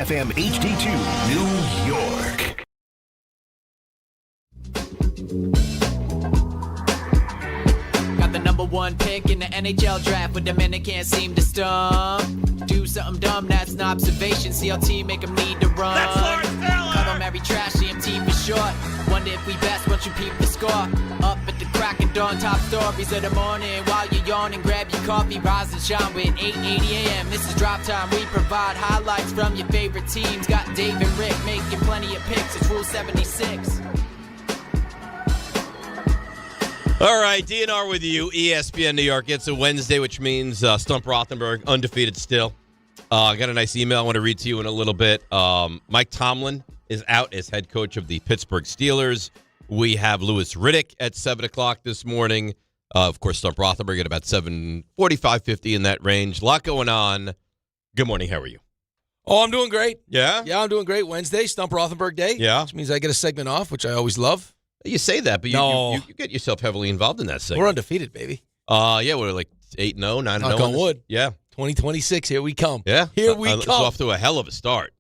FM HD2, New York. Got the number one pick in the NHL draft, but the men that can't seem to stump. Do something dumb, that's an observation. CLT make them need to run. That's Lawrence Taylor! Cut them every trash, CMT for short. Wonder if we best once you peep the score. Up at the crack of dawn, top stories of the morning. While you're yawning, grab your coffee, rise and shine with 8:80 a.m. This is Drop Time. We provide highlights from your favorite teams. Got Dave and Rick making plenty of picks. It's Rule 76. All right, DNR with you, ESPN New York. It's a Wednesday, which means Stump Rothenberg, undefeated still. I got a nice email I want to read to you in a little bit. Mike Tomlin is out as head coach of the Pittsburgh Steelers. We have Louis Riddick at 7 o'clock this morning. Of course, Stump Rothenberg at about 7:45, 50 in that range. A lot going on. Good morning. How are you? Oh, I'm doing great. Yeah? Yeah, I'm doing great. Wednesday, Stump Rothenberg Day. Yeah. Which means I get a segment off, which I always love. You say that, but No. you get yourself heavily involved in that segment. We're undefeated, baby. Yeah, we're like 8-0, 9-0. Knock on wood. Yeah. 2026, here we come. Yeah. Here we It's come. off to a hell of a start.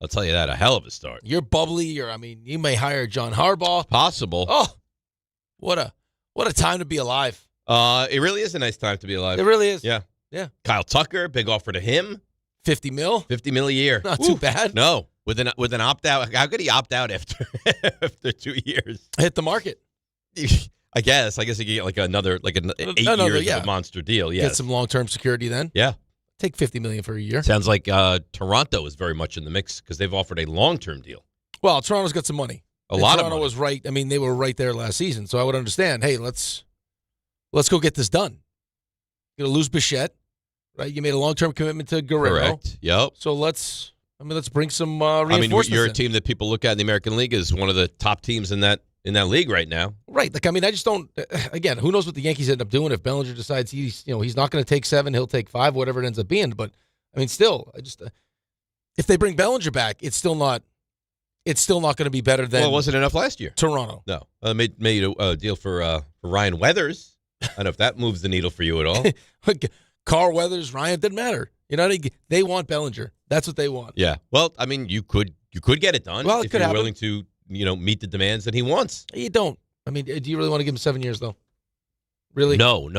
I'll tell you that, a hell of a start. You're bubbly. You may hire John Harbaugh. Possible. Oh, what a time to be alive. It really is a nice time to be alive. It really is. Yeah. Yeah. Kyle Tucker, big offer to him. 50 mil. $50 million a year. Not too bad. No. With an opt out. How could he opt out after 2 years? Hit the market. I guess you could get like another 8 years of a monster deal. Yes. Get some long-term security then. Yeah. Take $50 million for a year. Sounds like Toronto is very much in the mix because they've offered a long-term deal. Well, Toronto's got some money. A lot of Toronto money. was right. I mean, they were right there last season, so I would understand. Hey, let's go get this done. You're gonna lose Bichette, right? You made a long-term commitment to Guerrero. Correct. Yep. So let's bring some reinforcements. You're a in. team that people look at in the American League as one of the top teams in that league right now. Right. I just don't. Again, who knows what the Yankees end up doing if Bellinger decides he's not going to take 7, he'll take 5, whatever it ends up being. But still, if they bring Bellinger back, it's still not going to be better than. Well, it wasn't enough last year. Toronto. No, made a deal for Ryan Weathers. I don't know if that moves the needle for you at all. Carl Weathers, Ryan, didn't matter. They want Bellinger. That's what they want. Yeah. Well, you could get it done if you're willing to meet the demands that he wants. You don't. Do you really want to give him 7 years though? Really? No.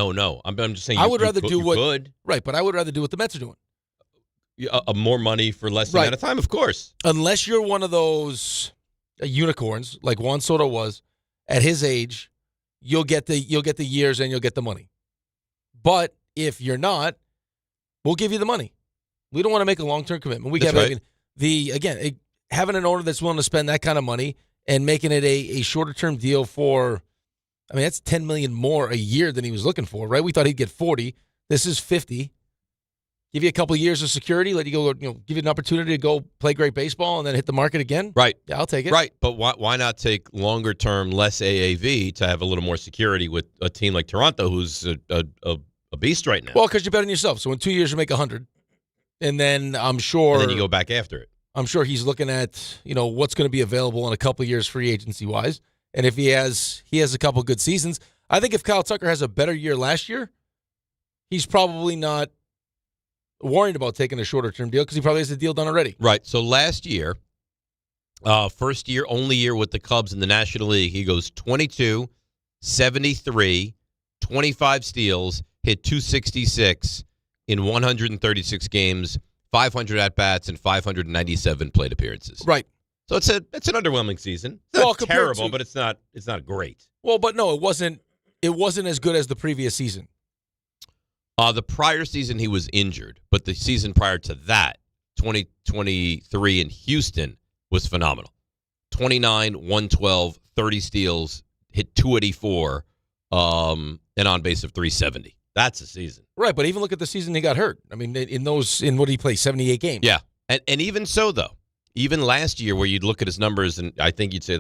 I'm just saying. I would rather do what. Could. Right, but I would rather do what the Mets are doing. More money for less Right. amount of time, of course. Unless you're one of those unicorns like Juan Soto was at his age, you'll get the years and you'll get the money. But if you're not, we'll give you the money. We don't want to make a long-term commitment. We That's right. Having an owner that's willing to spend that kind of money and making it a shorter-term deal for, that's $10 million more a year than he was looking for, right? We thought he'd get 40. This is 50. Give you a couple of years of security, let you go, give you an opportunity to go play great baseball and then hit the market again. Right. Yeah, I'll take it. Right, but why not take longer term, less AAV to have a little more security with a team like Toronto, who's a beast right now? Well, because you're betting yourself. So in 2 years you make 100, and then I'm sure. And then you go back after it. I'm sure he's looking at what's going to be available in a couple of years free agency wise, and if he has a couple of good seasons, I think if Kyle Tucker has a better year last year, he's probably not worried about taking a shorter-term deal because he probably has the deal done already. Right. So last year, first year, only year with the Cubs in the National League, he goes 22, 73, 25 steals, hit 266 in 136 games, 500 at-bats, and 597 plate appearances. Right. So it's an underwhelming season. It's not terrible, but it's not great. Well, but no, it wasn't as good as the previous season. The prior season, he was injured, but the season prior to that, 2023 in Houston, was phenomenal. 29, 112, 30 steals, hit 284, and on base of 370. That's a season. Right, but even look at the season he got hurt. In what did he play, 78 games? Yeah, and even so, though, even last year where you'd look at his numbers and I think you'd say,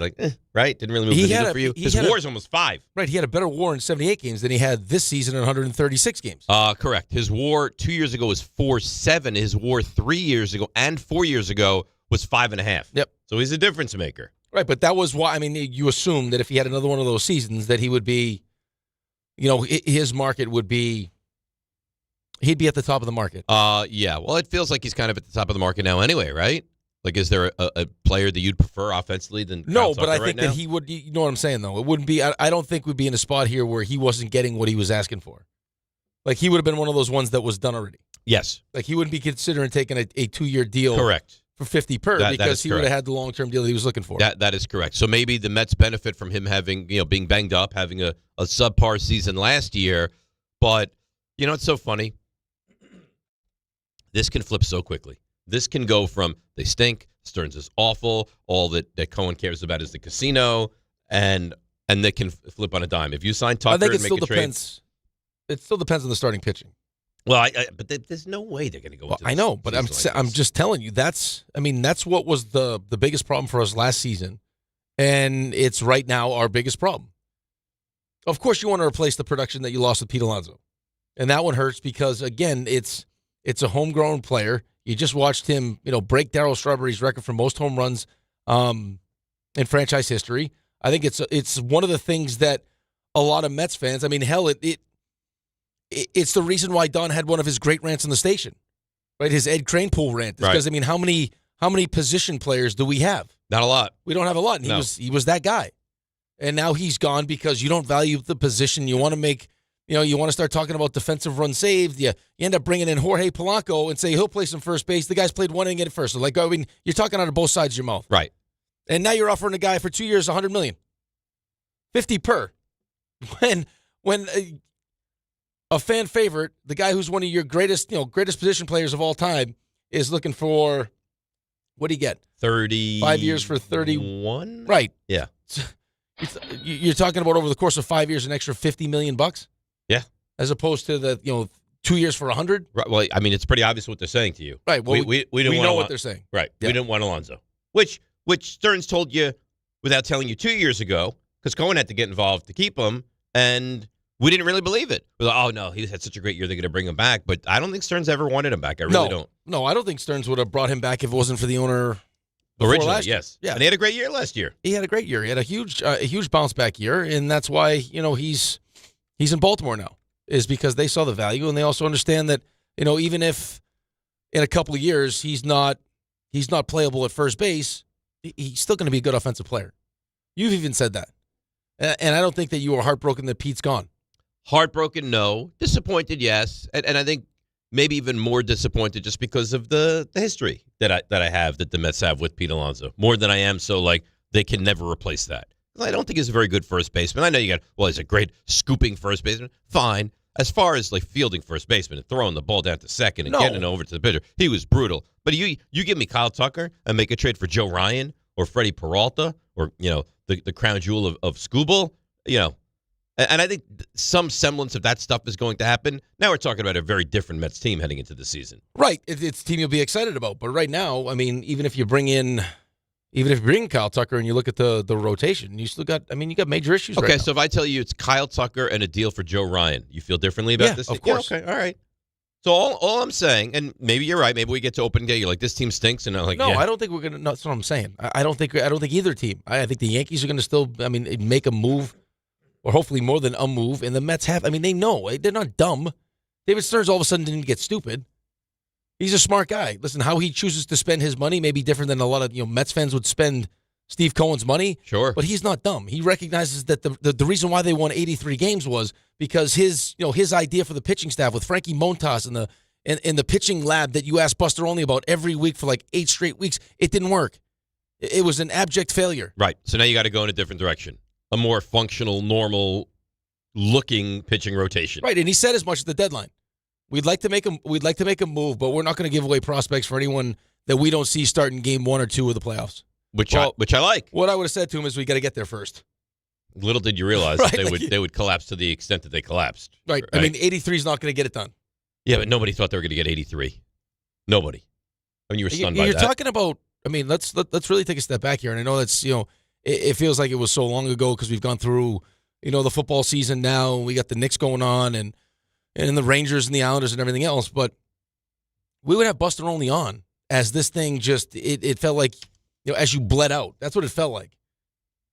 right? Didn't really move the needle for you. His WAR is almost 5. Right, he had a better WAR in 78 games than he had this season in 136 games. Correct. His WAR 2 years ago was 4.7. His WAR 3 years ago and 4 years ago was 5.5. Yep. So he's a difference maker. Right, but that was why, you assume that if he had another one of those seasons that he would be, his market would be, he'd be at the top of the market. Yeah. Well, it feels like he's kind of at the top of the market now anyway, right? Like, is there a player that you'd prefer offensively than No, Kyle but I Tucker think right now? that he would. You know what I'm saying, though? It wouldn't be. I don't think we'd be in a spot here where he wasn't getting what he was asking for. Like, he would have been one of those ones that was done already. Yes. Like, he wouldn't be considering taking a 2-year deal. Correct. For 50 per That because is he would have had the long-term deal that he was looking for. That is correct. So maybe the Mets benefit from him having, being banged up, having a subpar season last year. But, it's so funny. This can flip so quickly. This can go from they stink, Stearns is awful, all that Cohen cares about is the casino, and they can flip on a dime. If you sign Tucker I think it and make still a depends. It still depends on the starting pitching. Well, but there's no way they're going to go into this. I know, but I'm just telling you, that's what was the biggest problem for us last season, and it's right now our biggest problem. Of course, you want to replace the production that you lost with Pete Alonso, and that one hurts because, again, it's a homegrown player. You just watched him, break Darryl Strawberry's record for most home runs in franchise history. I think it's one of the things that a lot of Mets fans, I mean, hell, it's the reason why Don had one of his great rants on the station, right? His Ed Kranepool rant. Because, I mean, how many position players do we have? Not a lot. We don't have a lot. And he was that guy. And now he's gone because you don't value the position. You want to make, you want to start talking about defensive run saved. You end up bringing in Jorge Polanco and say he'll play some first base. The guy's played one inning at first. So like, I mean, you're talking out of both sides of your mouth. Right. And now you're offering a guy for 2 years, $100 million. 50 per. When a fan favorite, the guy who's one of your greatest position players of all time, is looking for, what do you get? 30. 5 years for 31? Right. Yeah. You're talking about over the course of 5 years, an extra $50 million? Yeah. As opposed to the, 2 years for 100? Right. Well, I mean, it's pretty obvious what they're saying to you. Right. Well, we know what they're saying. Right. Yeah. We didn't want Alonso, which Stearns told you without telling you 2 years ago, because Cohen had to get involved to keep him, and we didn't really believe it. We're like, oh, no, he's had such a great year, they're going to bring him back. But I don't think Stearns ever wanted him back. I really don't. No, I don't think Stearns would have brought him back if it wasn't for the owner. Originally, yes. Yeah. And he had a great year last year. He had a great year. He had a huge bounce back year, and that's why, he's in Baltimore now, is because they saw the value, and they also understand that, even if in a couple of years he's not playable at first base, he's still going to be a good offensive player. You've even said that. And I don't think that you were heartbroken that Pete's gone. Heartbroken, no. Disappointed, yes. And I think maybe even more disappointed just because of the history that I have, that the Mets have with Pete Alonso. More than I am so, like, they can never replace that. I don't think he's a very good first baseman. I know he's a great scooping first baseman. Fine. As far as, like, fielding first baseman and throwing the ball down to second and getting it over to the pitcher, he was brutal. But you give me Kyle Tucker and make a trade for Joe Ryan or Freddie Peralta or, the crown jewel of Scooble, and I think some semblance of that stuff is going to happen. Now we're talking about a very different Mets team heading into the season. Right. It's a team you'll be excited about. But right now, I mean, even if you bring Kyle Tucker and you look at the rotation, you still got, you got major issues right now. Okay, so if I tell you it's Kyle Tucker and a deal for Joe Ryan, you feel differently about this? Of course. Yeah, okay, all right. So all I'm saying, and maybe you're right, maybe we get to open day, you're like, this team stinks, and I'm like, no, yeah. I don't think we're gonna. No, that's what I'm saying. I don't think either team. I think the Yankees are gonna still, make a move, or hopefully more than a move. And the Mets have. They know they're not dumb. David Stearns all of a sudden didn't get stupid. He's a smart guy. Listen, how he chooses to spend his money may be different than a lot of Mets fans would spend Steve Cohen's money. Sure. But he's not dumb. He recognizes that the reason why they won 83 games was because his idea for the pitching staff with Frankie Montas and the pitching lab that you asked Buster Olney about every week for like 8 straight weeks, it didn't work. It was an abject failure. Right. So now you got to go in a different direction. A more functional, normal looking pitching rotation. Right, and he said as much at the deadline. We'd like to make a move, but we're not going to give away prospects for anyone that we don't see starting game 1 or 2 of the playoffs. Which I like. What I would have said to him is we got to get there first. Little did you realize Right, that they would collapse to the extent that they collapsed. Right. 83 is not going to get it done. Yeah, but nobody thought they were going to get 83. Nobody. You were stunned by that. You're talking about. Let's really take a step back here, and I know that's it feels like it was so long ago because we've gone through the football season now. We got the Knicks going on, and the Rangers and the Islanders and everything else. But we would have Buster Olney on as this thing just it felt like as you bled out. That's what it felt like.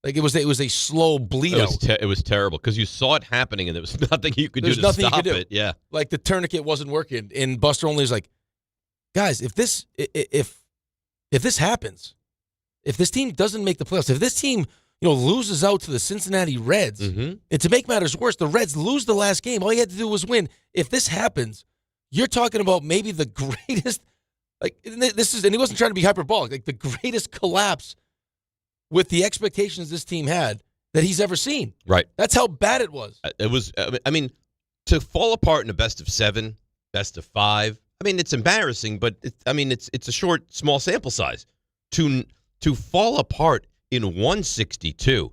Like it was a slow bleed out. It was terrible because you saw it happening and there was nothing you could do to stop it. Yeah, like the tourniquet wasn't working, and Buster Olney was like, "Guys, if if this happens, if this team doesn't make the playoffs, if this team loses out to the Cincinnati Reds, and to make matters worse, the Reds lose the last game. All you had to do was win. If this happens, you're talking about maybe the greatest, and he wasn't trying to be hyperbolic, like the greatest collapse with the expectations this team had that he's ever seen. Right. That's how bad it was. It was, to fall apart in a best of 7, best of 5, it's embarrassing, but it's a short, small sample size. To fall apart in 162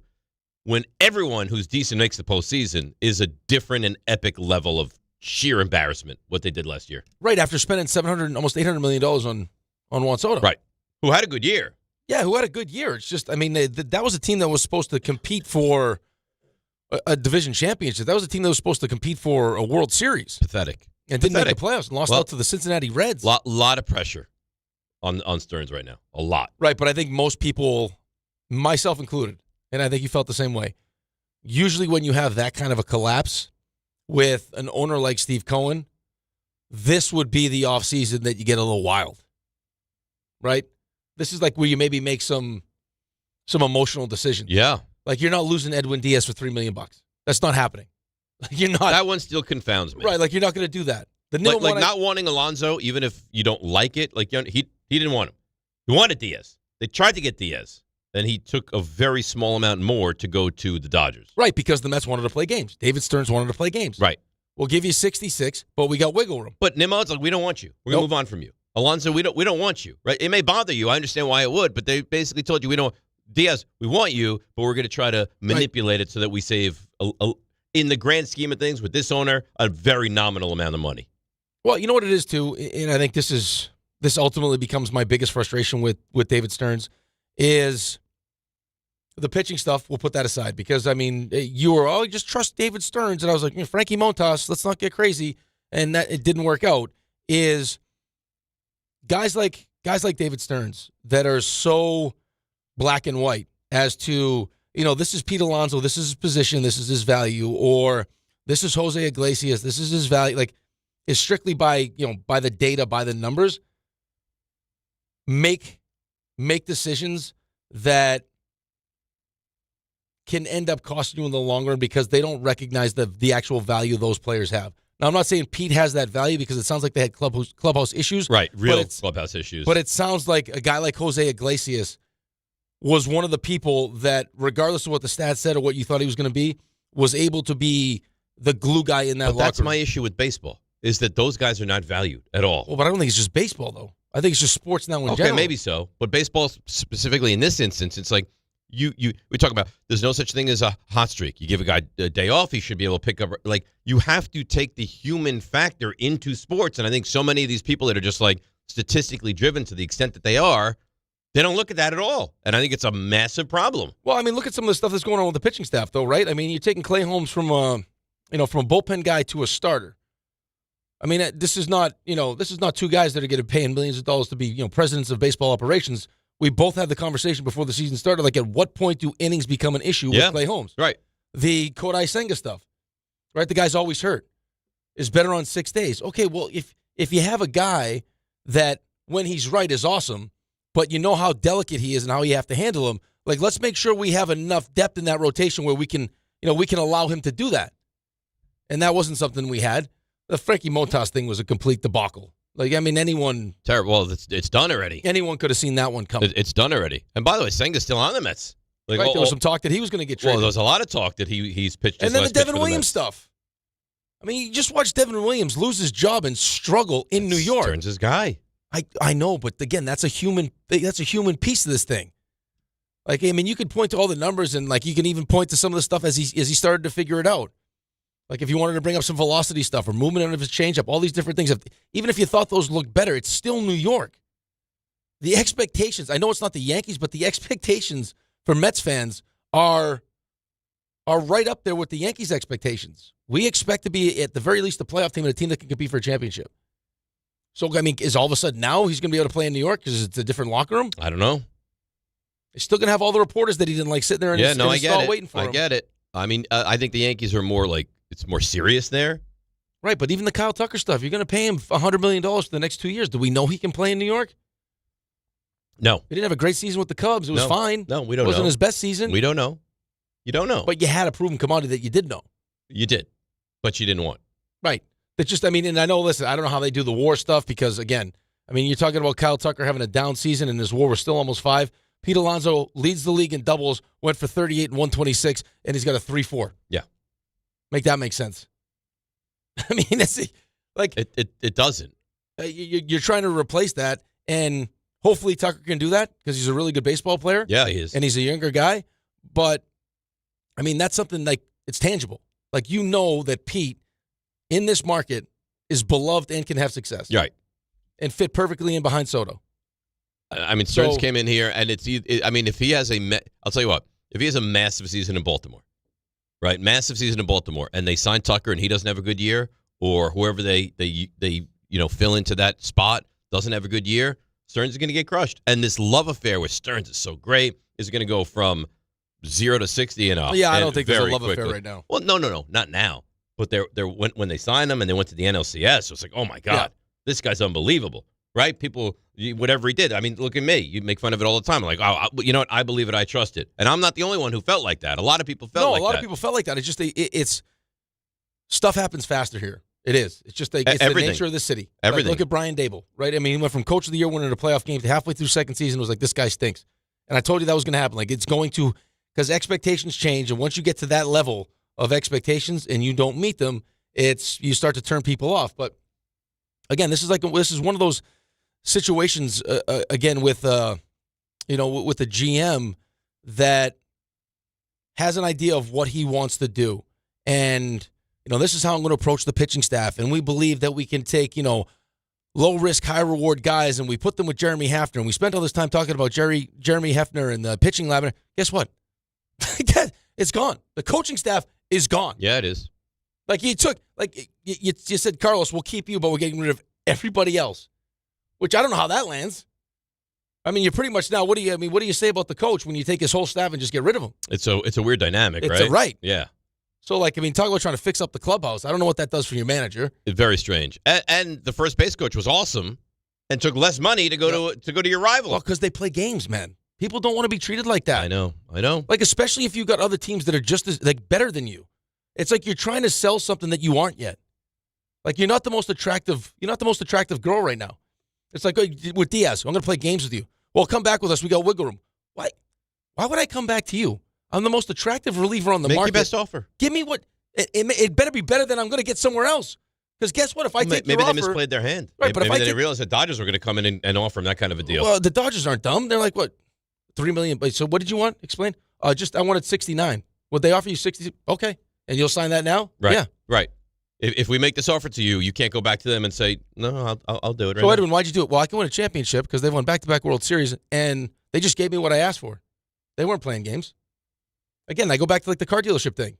when everyone who's decent makes the postseason is a different and epic level of sheer embarrassment, what they did last year. Right, after spending almost $800 million on Juan Soto. Right. Who had a good year. Yeah, who had a good year. It's just, that was a team that was supposed to compete for a division championship. That was a team that was supposed to compete for a World Series. Pathetic. And didn't make the playoffs and lost out to the Cincinnati Reds. Lot of pressure on Stearns right now. A lot. Right, but I think most people, myself included, and I think you felt the same way, usually when you have that kind of a collapse with an owner like Steve Cohen, this would be the offseason that you get a little wild. Right? This is like where you maybe make some emotional decisions. Yeah. Like you're not losing Edwin Diaz for $3 million. That's not happening. Like you're not. That one still confounds me. Right, like you're not going to do that. Not wanting Alonso, even if you don't like it, like he didn't want him. He wanted Diaz. They tried to get Diaz. Then he took a very small amount more to go to the Dodgers. Right, because the Mets wanted to play games. David Stearns wanted to play games. Right. We'll give you 66, but we got wiggle room. But Nimrod's like, we don't want you. We're going to move on from you. Alonso, we don't want you. Right? It may bother you. I understand why it would, but they basically told you, we don't. Diaz, we want you, but we're going to try to manipulate it so that we save, in the grand scheme of things, with this owner, a very nominal amount of money. Well, you know what it is, too, and I think this ultimately becomes my biggest frustration with David Stearns, is the pitching stuff. We'll put that aside because, you were, just trust David Stearns. And I was like, Frankie Montas, let's not get crazy. And that it didn't work out. Is guys like David Stearns that are so black and white as to, this is Pete Alonso, this is his position, this is his value, or this is Jose Iglesias, this is his value, like, is strictly by the data, by the numbers, make decisions that can end up costing you in the long run because they don't recognize the actual value those players have. Now, I'm not saying Pete has that value because it sounds like they had clubhouse issues. Right, real clubhouse issues. But it sounds like a guy like Jose Iglesias was one of the people that, regardless of what the stats said or what you thought he was going to be, was able to be the glue guy in that locker room. That's my issue with baseball, is that those guys are not valued at all. Well, but I don't think it's just baseball, though. I think it's just sports now in general. Okay, maybe so. But baseball, specifically in this instance, it's like, we talk about there's no such thing as a hot streak. You give a guy a day off, he should be able to pick up. Like, you have to take the human factor into sports. And I think so many of these people that are just like statistically driven to the extent that they are, they don't look at that at all. And I think it's a massive problem. Well, look at some of the stuff that's going on with the pitching staff, though, right? You're taking Clay Holmes from a bullpen guy to a starter. This is not two guys that are going to pay millions of dollars to be, presidents of baseball operations. We both had the conversation before the season started, like, at what point do innings become an issue with Clay Holmes? Right. The Kodai Senga stuff, right? The guy's always hurt. Is better on 6 days. Okay, well, if you have a guy that, when he's right, is awesome, but you know how delicate he is and how you have to handle him, like, let's make sure we have enough depth in that rotation where we can allow him to do that. And that wasn't something we had. The Frankie Montas thing was a complete debacle. Like, anyone... Terrible. Well, it's done already. Anyone could have seen that one coming. It's done already. And by the way, Senga's still on the Mets. Like, right, there was some talk that he was going to get traded. Well, there was a lot of talk that he's pitched. And then the Devin Williams stuff. You just watch Devin Williams lose his job and struggle in New York. Turns his guy. I know, but again, that's a human piece of this thing. Like, you could point to all the numbers, and like you can even point to some of the stuff as he started to figure it out. Like, if you wanted to bring up some velocity stuff or movement out of his changeup, all these different things. Even if you thought those looked better, it's still New York. The expectations, I know it's not the Yankees, but the expectations for Mets fans are right up there with the Yankees' expectations. We expect to be, at the very least, a playoff team and a team that can compete for a championship. So, is all of a sudden now he's going to be able to play in New York because it's a different locker room? I don't know. He's still going to have all the reporters that he didn't like sitting there in his stall waiting for him. I get it. I think the Yankees are more like, it's more serious there. Right, but even the Kyle Tucker stuff, you're going to pay him $100 million for the next 2 years. Do we know he can play in New York? No. He didn't have a great season with the Cubs. It was fine. No, we don't know. It wasn't his best season. We don't know. You don't know. But you had a proven commodity that you did know. You did. But you didn't want. Right. That's just, and I know, listen, I don't know how they do the WAR stuff because, again, you're talking about Kyle Tucker having a down season and his WAR was still almost 5. Pete Alonso leads the league in doubles, went for 38 and 126, and he's got a 3.4. Yeah. Make that make sense. That's like it doesn't. You're trying to replace that, and hopefully Tucker can do that because he's a really good baseball player. Yeah, he is. And he's a younger guy. But, that's something like it's tangible. Like, you know that Pete, in this market, is beloved and can have success. Right. And fit perfectly in behind Soto. Stearns came in here, and if he has I'll tell you what, if he has a massive season in Baltimore, right, massive season in Baltimore, and they sign Tucker and he doesn't have a good year, or whoever they fill into that spot doesn't have a good year, Stearns is going to get crushed. And this love affair with Stearns is so great, is going to go from 0 to 60 and up. Yeah, I don't think there's a love quickly. affair right now. Well, no, not now. But when they signed him and they went to the NLCS, it was like, oh my God, this guy's unbelievable. Right? People, whatever he did. Look at me. You make fun of it all the time. Like, you know what? I believe it. I trust it. And I'm not the only one who felt like that. A lot of people felt like that. No, a lot of people felt like that. It's just, it's stuff happens faster here. It is. It's just it's the nature of the city. Everything. Like, look at Brian Dable, right? He went from coach of the year winning a playoff game to halfway through second season was like, this guy stinks. And I told you that was going to happen. Like, it's going to, because expectations change. And once you get to that level of expectations and you don't meet them, you start to turn people off. But again, this is one of those situations again with with the GM that has an idea of what he wants to do, and this is how I'm going to approach the pitching staff, and we believe that we can take low risk, high reward guys, and we put them with Jeremy Hafner, and we spent all this time talking about Jeremy Hafner and the pitching lab. Guess what? It's gone. The coaching staff is gone. Yeah, it is. Like you said, Carlos, we'll keep you, but we're getting rid of everybody else. Which I don't know how that lands. You're pretty much now. What do you say about the coach when you take his whole staff and just get rid of him? It's a weird dynamic, right? Right. Yeah. So talk about trying to fix up the clubhouse. I don't know what that does for your manager. It's very strange. And the first base coach was awesome, and took less money to go to your rival. Well, because they play games, man. People don't want to be treated like that. I know. Like, especially if you've got other teams that are just as better than you. It's like you're trying to sell something that you aren't yet. Like, you're not the most attractive girl right now. It's like, with Diaz, I'm going to play games with you. Well, come back with us. We got wiggle room. Why would I come back to you? I'm the most attractive reliever on the market. Make your best offer. Give me what it better be better than I'm going to get somewhere else. Because guess what? If I take your offer, maybe they misplayed their hand. Right, but maybe if they didn't realize the Dodgers were going to come in and offer them that kind of a deal. Well, the Dodgers aren't dumb. They're like, what, $3 million? So what did you want? Explain. I wanted 69. Would they offer you 60? Okay, and you'll sign that now? Right. Yeah. Right. If we make this offer to you, you can't go back to them and say, no, I'll do it right So, now. Edwin, why'd you do it? Well, I can win a championship because they've won back-to-back World Series, and they just gave me what I asked for. They weren't playing games. Again, I go back to the car dealership thing.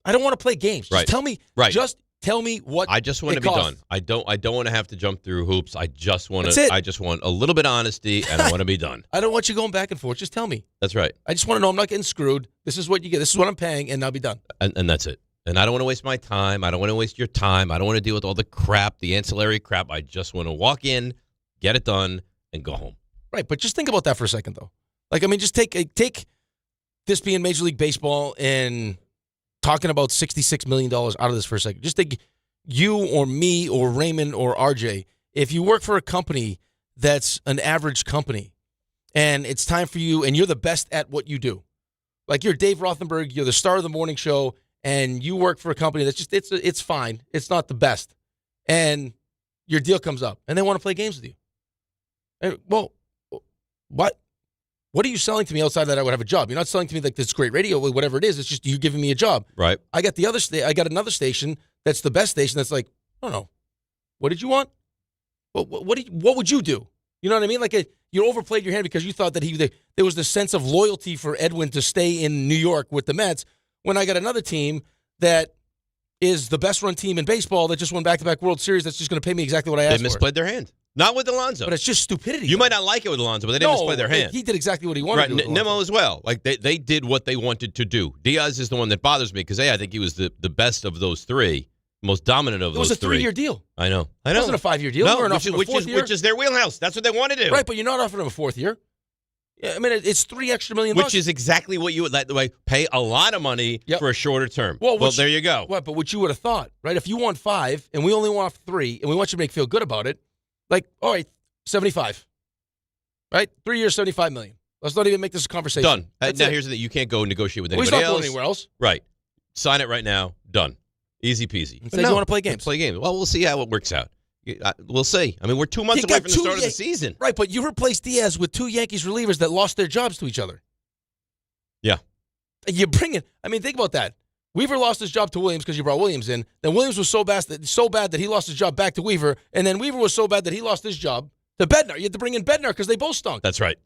I don't want to play games. Just tell me. Right. Just tell me what I just want to be done. I don't want to have to jump through hoops. I just want a little bit of honesty, and I want to be done. I don't want you going back and forth. Just tell me. That's right. I just want to know I'm not getting screwed. This is what you get. This is what I'm paying, and I'll be done. And that's it. And I don't want to waste my time. I don't want to waste your time. I don't want to deal with all the crap, the ancillary crap. I just want to walk in, get it done, and go home. Right, but just think about that for a second, though. Just take this being Major League Baseball and talking about $66 million out of this for a second. Just think you or me or Raymond or RJ, if you work for a company that's an average company and it's time for you and you're the best at what you do. Like you're Dave Rothenberg, you're the star of the morning show, and you work for a company that's just, it's fine. It's not the best. And your deal comes up, and they want to play games with you. And, well, what are you selling to me outside that I would have a job? You're not selling to me like this great radio, whatever it is. It's just you giving me a job. Right. I got I got another station that's the best station that's like, I don't know. What did you want? What would you do? You know what I mean? Like you overplayed your hand because you thought that there was this sense of loyalty for Edwin to stay in New York with the Mets. When I got another team that is the best run team in baseball that just won back-to-back World Series that's just going to pay me exactly what I asked for. They misplayed their hand. Not with Alonso. But it's just stupidity. You might not like it with Alonso, but they didn't misplay their hand. He did exactly what he wanted to do. Right, Nimmo as well. Like they did what they wanted to do. Diaz is the one that bothers me because, I think he was the best of those three. most dominant of It was those a 3-year deal. I know. It wasn't a 5-year deal. No, We weren't offering him a fourth year. which is their wheelhouse. That's what they want to do. Right, but you're not offering him a fourth year. Yeah, I mean, it's $3 extra million. Which is exactly what you would like. Pay a lot of money for a shorter term. Well, there you go. What? But what you would have thought, right? If you want 5 and we only want 3 and we want you to feel good about it, like, all right, 75. Right? 3 years, $75 million. Let's not even make this a conversation. Done. Now, here's the thing. You can't go negotiate with anybody else. He's not else. going anywhere else. Right. Sign it right now. Done. Easy peasy. Say you want to play games. Play games. Well, we'll see how it works out. We'll see. I mean, we're 2 months away from the start of the season. Right, but you replaced Diaz with 2 Yankees relievers that lost their jobs to each other. Yeah. You bring it. I mean, think about that. Weaver lost his job to Williams because you brought Williams in. Then Williams was so bad that he lost his job back to Weaver. And then Weaver was so bad that he lost his job to Bednar. You had to bring in Bednar because they both stunk. That's right.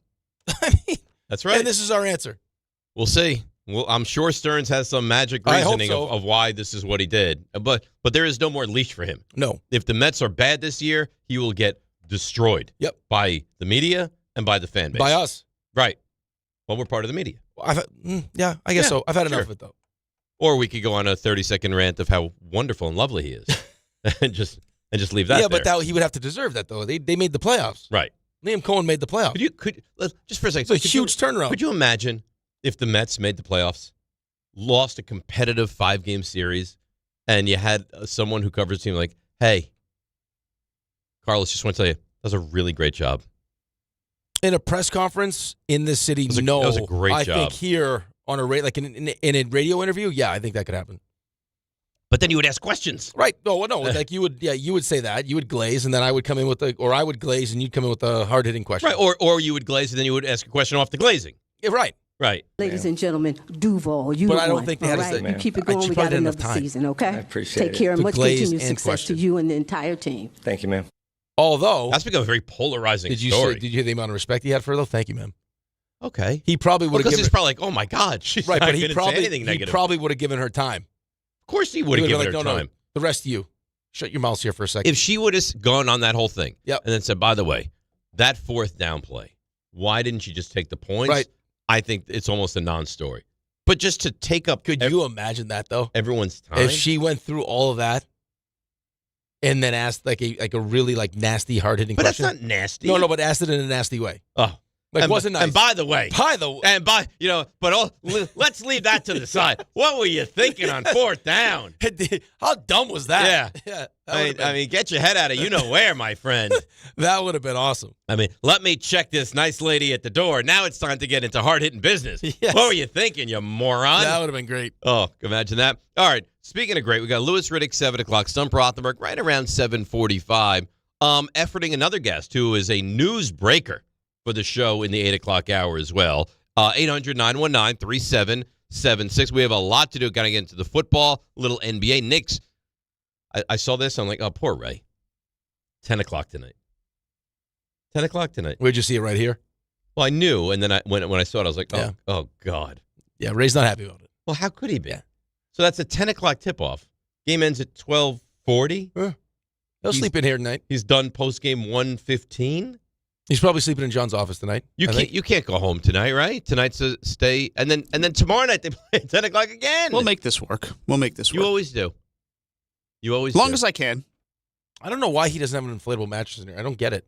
I mean, that's right. And this is our answer. We'll see. Well, I'm sure Stearns has some magic reasoning of why this is what he did. But there is no more leash for him. No. If the Mets are bad this year, he will get destroyed. Yep. By the media and by the fan base. By us. Right. Well, we're part of the media. I guess so. I've had enough of it, though. Or we could go on a 30-second rant of how wonderful and lovely he is. and just leave that there. But he would have to deserve that, though. They made the playoffs. Right. Liam Cohen made the playoffs. Just for a second. It's a huge turnaround. Could you imagine if the Mets made the playoffs, lost a competitive 5-game series, and you had someone who covers the team like, hey, Carlos, just want to tell you, that was a really great job. In a press conference in this city, that was a great job. I think here on a in a radio interview, I think that could happen. But then you would ask questions. Right. No, like you would say that. You would glaze, and then I would come in with I would glaze, and you'd come in with a hard-hitting question. Right, or you would glaze, and then you would ask a question off the glazing. Yeah, right. Right. Ladies and gentlemen, Duval, but I don't think they had to say, you keep it going. We got another season, okay? I appreciate it. Take care and much continued success question. to you and the entire team. Thank you, ma'am. Although that's become a very polarizing story. Did you hear the amount of respect he had for her, though? Thank you, ma'am. Okay. He probably would have given. Because he's probably like, oh my God, she's right, not but he negative. probably would have given her time. Of course, he would have given her time. No, the rest of you, shut your mouths here for a second. If she would have gone on that whole thing, and then said, by the way, that 4th down play, why didn't you just take the points? Right. I think it's almost a non-story. But just to take up, could you imagine that though? Everyone's time. If she went through all of that and then asked like a really nasty, hard-hitting question. But that's not nasty. No, but asked it in a nasty way. Oh. Wasn't nice. And by the way, let's leave that to the side. What were you thinking on 4th down? How dumb was that? Yeah. I mean, get your head out of where, my friend. That would have been awesome. I mean, let me check this nice lady at the door. Now it's time to get into hard-hitting business. Yes. What were you thinking, you moron? That would have been great. Oh, imagine that. All right. Speaking of great, we got Louis Riddick, 7 o'clock. Stump Rothenberg right around 7:45. Efforting another guest who is a newsbreaker for the show in the 8 o'clock hour as well. 800-919-3776. We have a lot to do. Got to get into the football, little NBA. Knicks. I saw this. I'm like, oh, poor Ray. 10 o'clock tonight. 10 o'clock tonight. Where'd you see it right here? Well, I knew, and then when I saw it, I was like, oh God. Yeah, Ray's not happy about it. Well, how could he be? Yeah. So that's a 10 o'clock tip-off. Game ends at 12:40. He'll sleep in here tonight. He's done post-game 1:15. He's probably sleeping in John's office tonight. You can't go home tonight, right? Tonight's a stay, and then tomorrow night they play at 10 o'clock again. We'll make this work. You always do. As long as I can. I don't know why he doesn't have an inflatable mattress in here. I don't get it.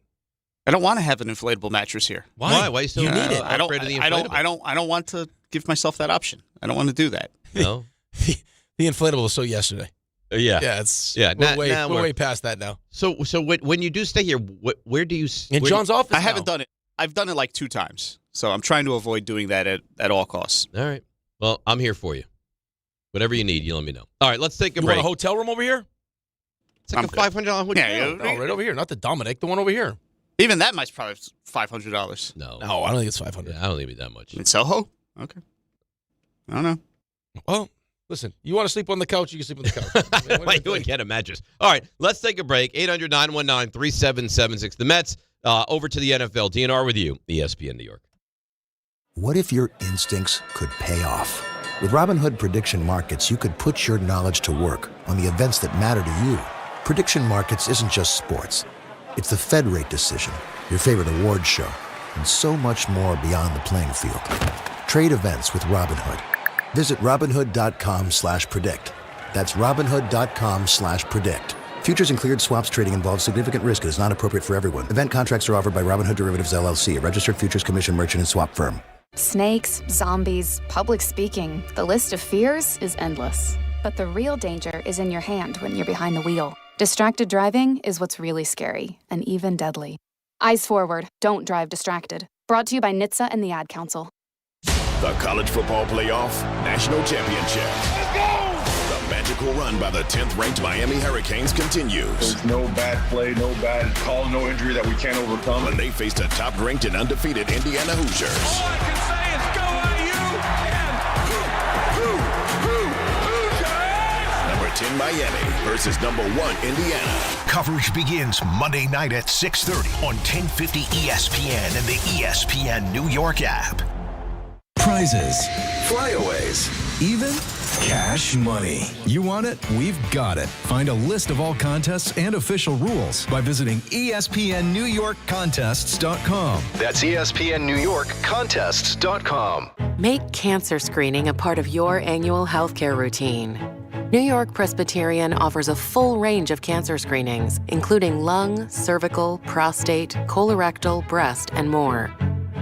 I don't want to have an inflatable mattress here. Why? Why you need it? I don't want to give myself that option. I don't want to do that. No. The inflatable was so yesterday. Yeah. We're way past that now. So when you do stay here, where do you? In John's office. I haven't done it. I've done it like 2 times, so I'm trying to avoid doing that at all costs. All right. Well, I'm here for you. Whatever you need, you let me know. All right, let's take a break. You want a hotel room over here? It's like a $500 hotel. Yeah, right over here. Not the Dominic, the one over here. Even that might probably $500. No, I don't think it's $500. Yeah, I don't think it'd be that much. In Soho? Okay. I don't know. Well, listen, you want to sleep on the couch, you can sleep on the couch. Why you wouldn't get a mattress? All right, let's take a break. 800-919-3776. The Mets over to the NFL. DNR with you, ESPN New York. What if your instincts could pay off? With Robinhood Prediction Markets, you could put your knowledge to work on the events that matter to you. Prediction Markets isn't just sports. It's the Fed rate decision, your favorite award show, and so much more beyond the playing field. Trade events with Robinhood. Visit Robinhood.com/predict. That's Robinhood.com/predict. Futures and cleared swaps trading involves significant risk and is not appropriate for everyone. Event contracts are offered by Robinhood Derivatives LLC, a registered futures commission merchant and swap firm. Snakes, zombies, public speaking. The list of fears is endless. But the real danger is in your hand when you're behind the wheel. Distracted driving is what's really scary and even deadly. Eyes forward. Don't drive distracted. Brought to you by NHTSA and the Ad Council. The College Football Playoff National Championship. Let's go! The magical run by the 10th-ranked Miami Hurricanes continues. There's no bad play, no bad call, no injury that we can't overcome. When they faced a top-ranked and undefeated Indiana Hoosiers. All I can say is go IU and Number 10 Miami versus number 1 Indiana. Coverage begins Monday night at 6:30 on 1050 ESPN and the ESPN New York app. Prizes, flyaways, even cash money. You want it? We've got it. Find a list of all contests and official rules by visiting ESPNNewYorkContests.com. That's ESPNNewYorkContests.com. Make cancer screening a part of your annual healthcare routine. New York Presbyterian offers a full range of cancer screenings, including lung, cervical, prostate, colorectal, breast, and more.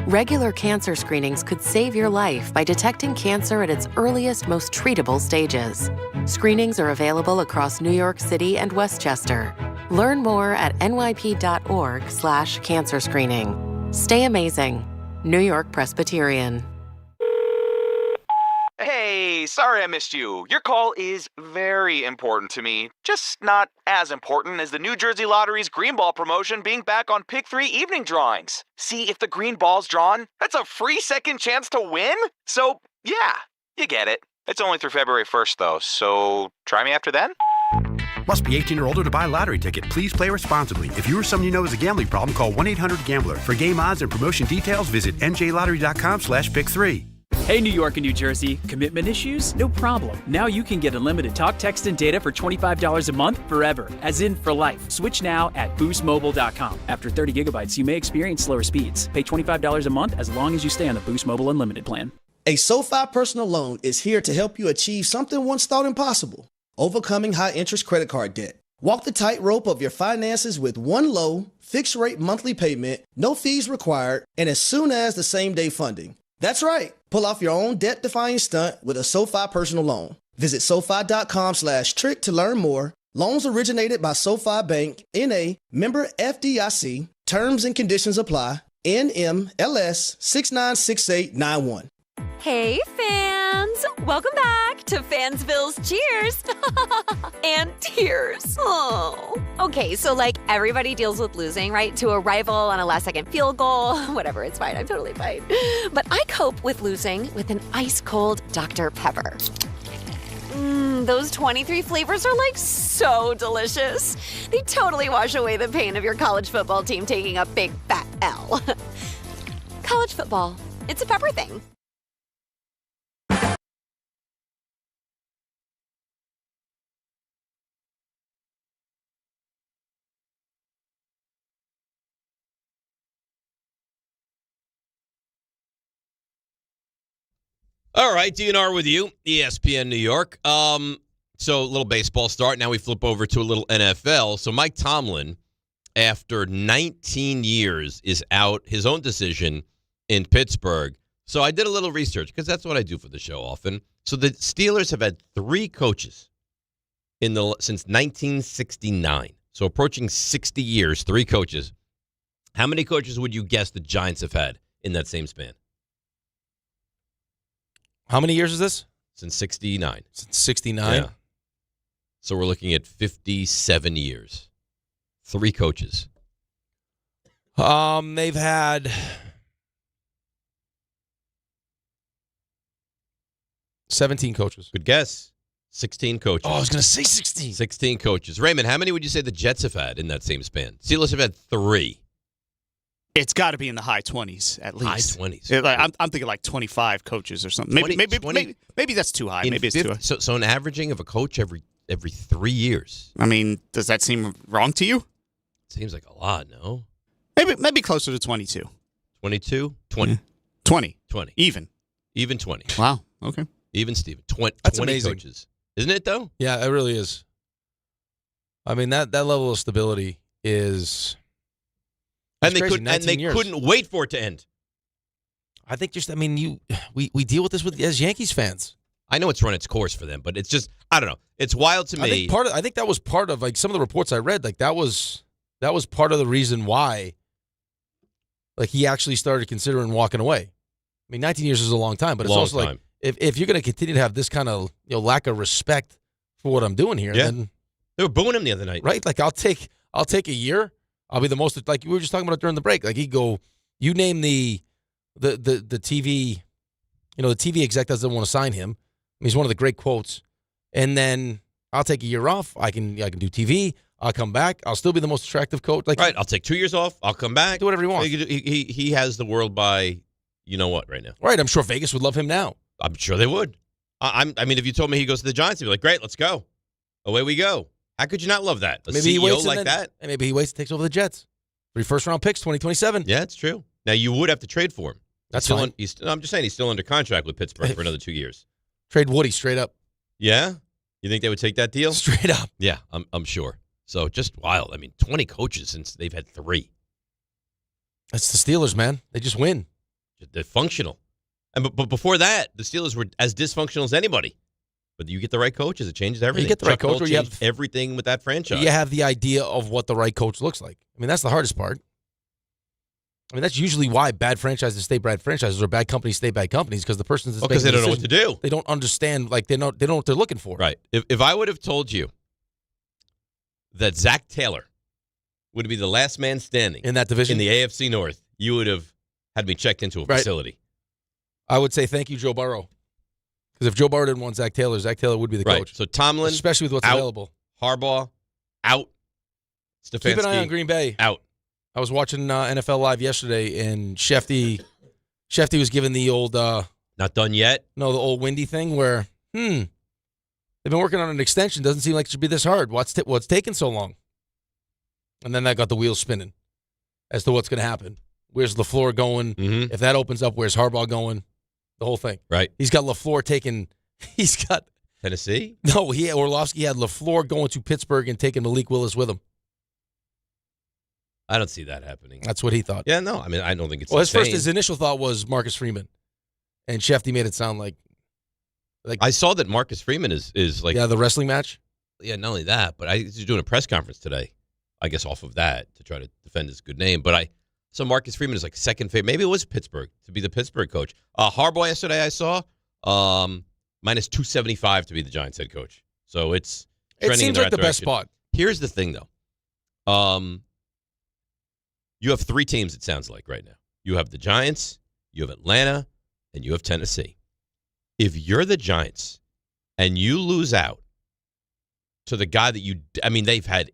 Regular cancer screenings could save your life by detecting cancer at its earliest, most treatable stages. Screenings are available across New York City and Westchester. Learn more at nyp.org/cancer screening. Stay amazing. New York Presbyterian. Hey, sorry I missed you. Your call is very important to me. Just not as important as the New Jersey Lottery's Green Ball promotion being back on Pick 3 evening drawings. See, if the green ball's drawn, that's a free second chance to win? So, yeah, you get it. It's only through February 1st, though, so try me after then? Must be 18 or older to buy a lottery ticket. Please play responsibly. If you or someone you know has a gambling problem, call 1-800-GAMBLER. For game odds and promotion details, visit njlottery.com/pick3. Hey, New York and New Jersey. Commitment issues? No problem. Now you can get unlimited talk, text, and data for $25 a month forever, as in for life. Switch now at boostmobile.com. After 30 gigabytes, you may experience slower speeds. Pay $25 a month as long as you stay on the Boost Mobile Unlimited plan. A SoFi personal loan is here to help you achieve something once thought impossible: overcoming high-interest credit card debt. Walk the tightrope of your finances with one low, fixed-rate monthly payment, no fees required, and as soon as the same-day funding. That's right. Pull off your own debt-defying stunt with a SoFi personal loan. Visit SoFi.com/trick to learn more. Loans originated by SoFi Bank, N.A., member FDIC. Terms and conditions apply. NMLS 696891. Hey, fans! Welcome back to Fansville's Cheers and Tears. Oh. Okay, so like everybody deals with losing, right? To a rival on a last-second field goal. Whatever, it's fine. I'm totally fine. But I cope with losing with an ice-cold Dr. Pepper. Those 23 flavors are like so delicious. They totally wash away the pain of your college football team taking a big fat L. College football, it's a pepper thing. All right, DNR with you, ESPN New York. So a little baseball start. Now we flip over to a little NFL. So Mike Tomlin, after 19 years, is out. His own decision in Pittsburgh. So I did a little research because that's what I do for the show often. So the Steelers have had 3 coaches since 1969. So approaching 60 years, 3 coaches. How many coaches would you guess the Giants have had in that same span? How many years is this? Since 69. Since 69? Yeah. So we're looking at 57 years. 3 coaches. They've had 17 coaches. Good guess. 16 coaches. Oh, I was going to say 16. 16 coaches. Raymond, how many would you say the Jets have had in that same span? Steelers have had 3. It's got to be in the high 20s at least. High 20s. I'm thinking like 25 coaches or something. Maybe that's too high. Maybe it's too high. So an averaging of a coach every 3 years. I mean, does that seem wrong to you? Seems like a lot, no? Maybe closer to 22. 22? 20. Yeah. 20. 20. Even 20. Wow. Okay. Even Steven. 20 That's amazing. coaches. Isn't it, though? Yeah, it really is. I mean, that level of stability is... And they couldn't wait for it to end. I think we deal with this as Yankees fans. I know it's run its course for them, but it's just, I don't know. It's wild to me. I think that was part of, like, some of the reports I read, like, that was part of the reason why, like, he actually started considering walking away. I mean, 19 years is a long time, but it's also like, if you're going to continue to have this kind of lack of respect for what I'm doing here, then they were booing him the other night, right? Like, I'll take a year. I'll be the most, like we were just talking about it during the break. Like, he'd go, you name the TV, the TV exec doesn't want to sign him. I mean, he's one of the great quotes. And then I'll take a year off. I can do TV. I'll come back. I'll still be the most attractive coach. Like, right. I'll take 2 years off. I'll come back. Do whatever he wants. He has the world by you know what right now. Right. I'm sure Vegas would love him now. I'm sure they would. I mean, if you told me he goes to the Giants, I'd be like, great, let's go. Away we go. How could you not love that? Maybe he waits like that? And maybe he waits and takes over the Jets. 3 first-round picks, 2027. Yeah, it's true. Now, you would have to trade for him. That's fine. I'm just saying he's still under contract with Pittsburgh for another 2 years. Trade Woody straight up. Yeah? You think they would take that deal? Straight up. Yeah, I'm sure. So just wild. I mean, 20 coaches since they've had 3. That's the Steelers, man. They just win. They're functional. But before that, the Steelers were as dysfunctional as anybody. But you get the right coaches, it changes everything. You get the right coach, or you have everything with that franchise. You have the idea of what the right coach looks like. I mean, that's the hardest part. I mean, that's usually why bad franchises stay bad franchises, or bad companies stay bad companies, because the person's because they don't know what to do. They don't understand. Like, they know what they're looking for. Right. If I would have told you that Zach Taylor would be the last man standing in that division in the AFC North, you would have had me checked into a facility. I would say thank you, Joe Burrow. Because if Joe Burrow didn't want Zach Taylor would be the coach. So Tomlin, especially with what's out. available. Harbaugh, out. Stefanski, keep an eye on Green Bay. Out. I was watching NFL Live yesterday, and Shefty was giving the old... not done yet? No, the old windy thing where, they've been working on an extension. Doesn't seem like it should be this hard. What's taking so long? And then that got the wheels spinning as to what's going to happen. Where's LaFleur going? Mm-hmm. If that opens up, where's Harbaugh going? The whole thing. Right. He's got LaFleur taking... He's got... Tennessee? No, Orlovsky had LaFleur going to Pittsburgh and taking Malik Willis with him. I don't see that happening. That's what he thought. Yeah, no. I mean, I don't think it's his initial thought was Marcus Freeman. And Shefty made it sound like I saw that Marcus Freeman is like... Yeah, the wrestling match? Yeah, not only that, but he's doing a press conference today, I guess off of that, to try to defend his good name. But so Marcus Freeman is like second favorite. Maybe it was Pittsburgh to be the Pittsburgh coach. Harbaugh yesterday I saw minus 275 to be the Giants head coach. So it's trending seems in the like right the direction. best spot. Here's the thing, though. You have 3 teams, it sounds like, right now. You have the Giants, you have Atlanta, and you have Tennessee. If you're the Giants and you lose out to the guy that they've had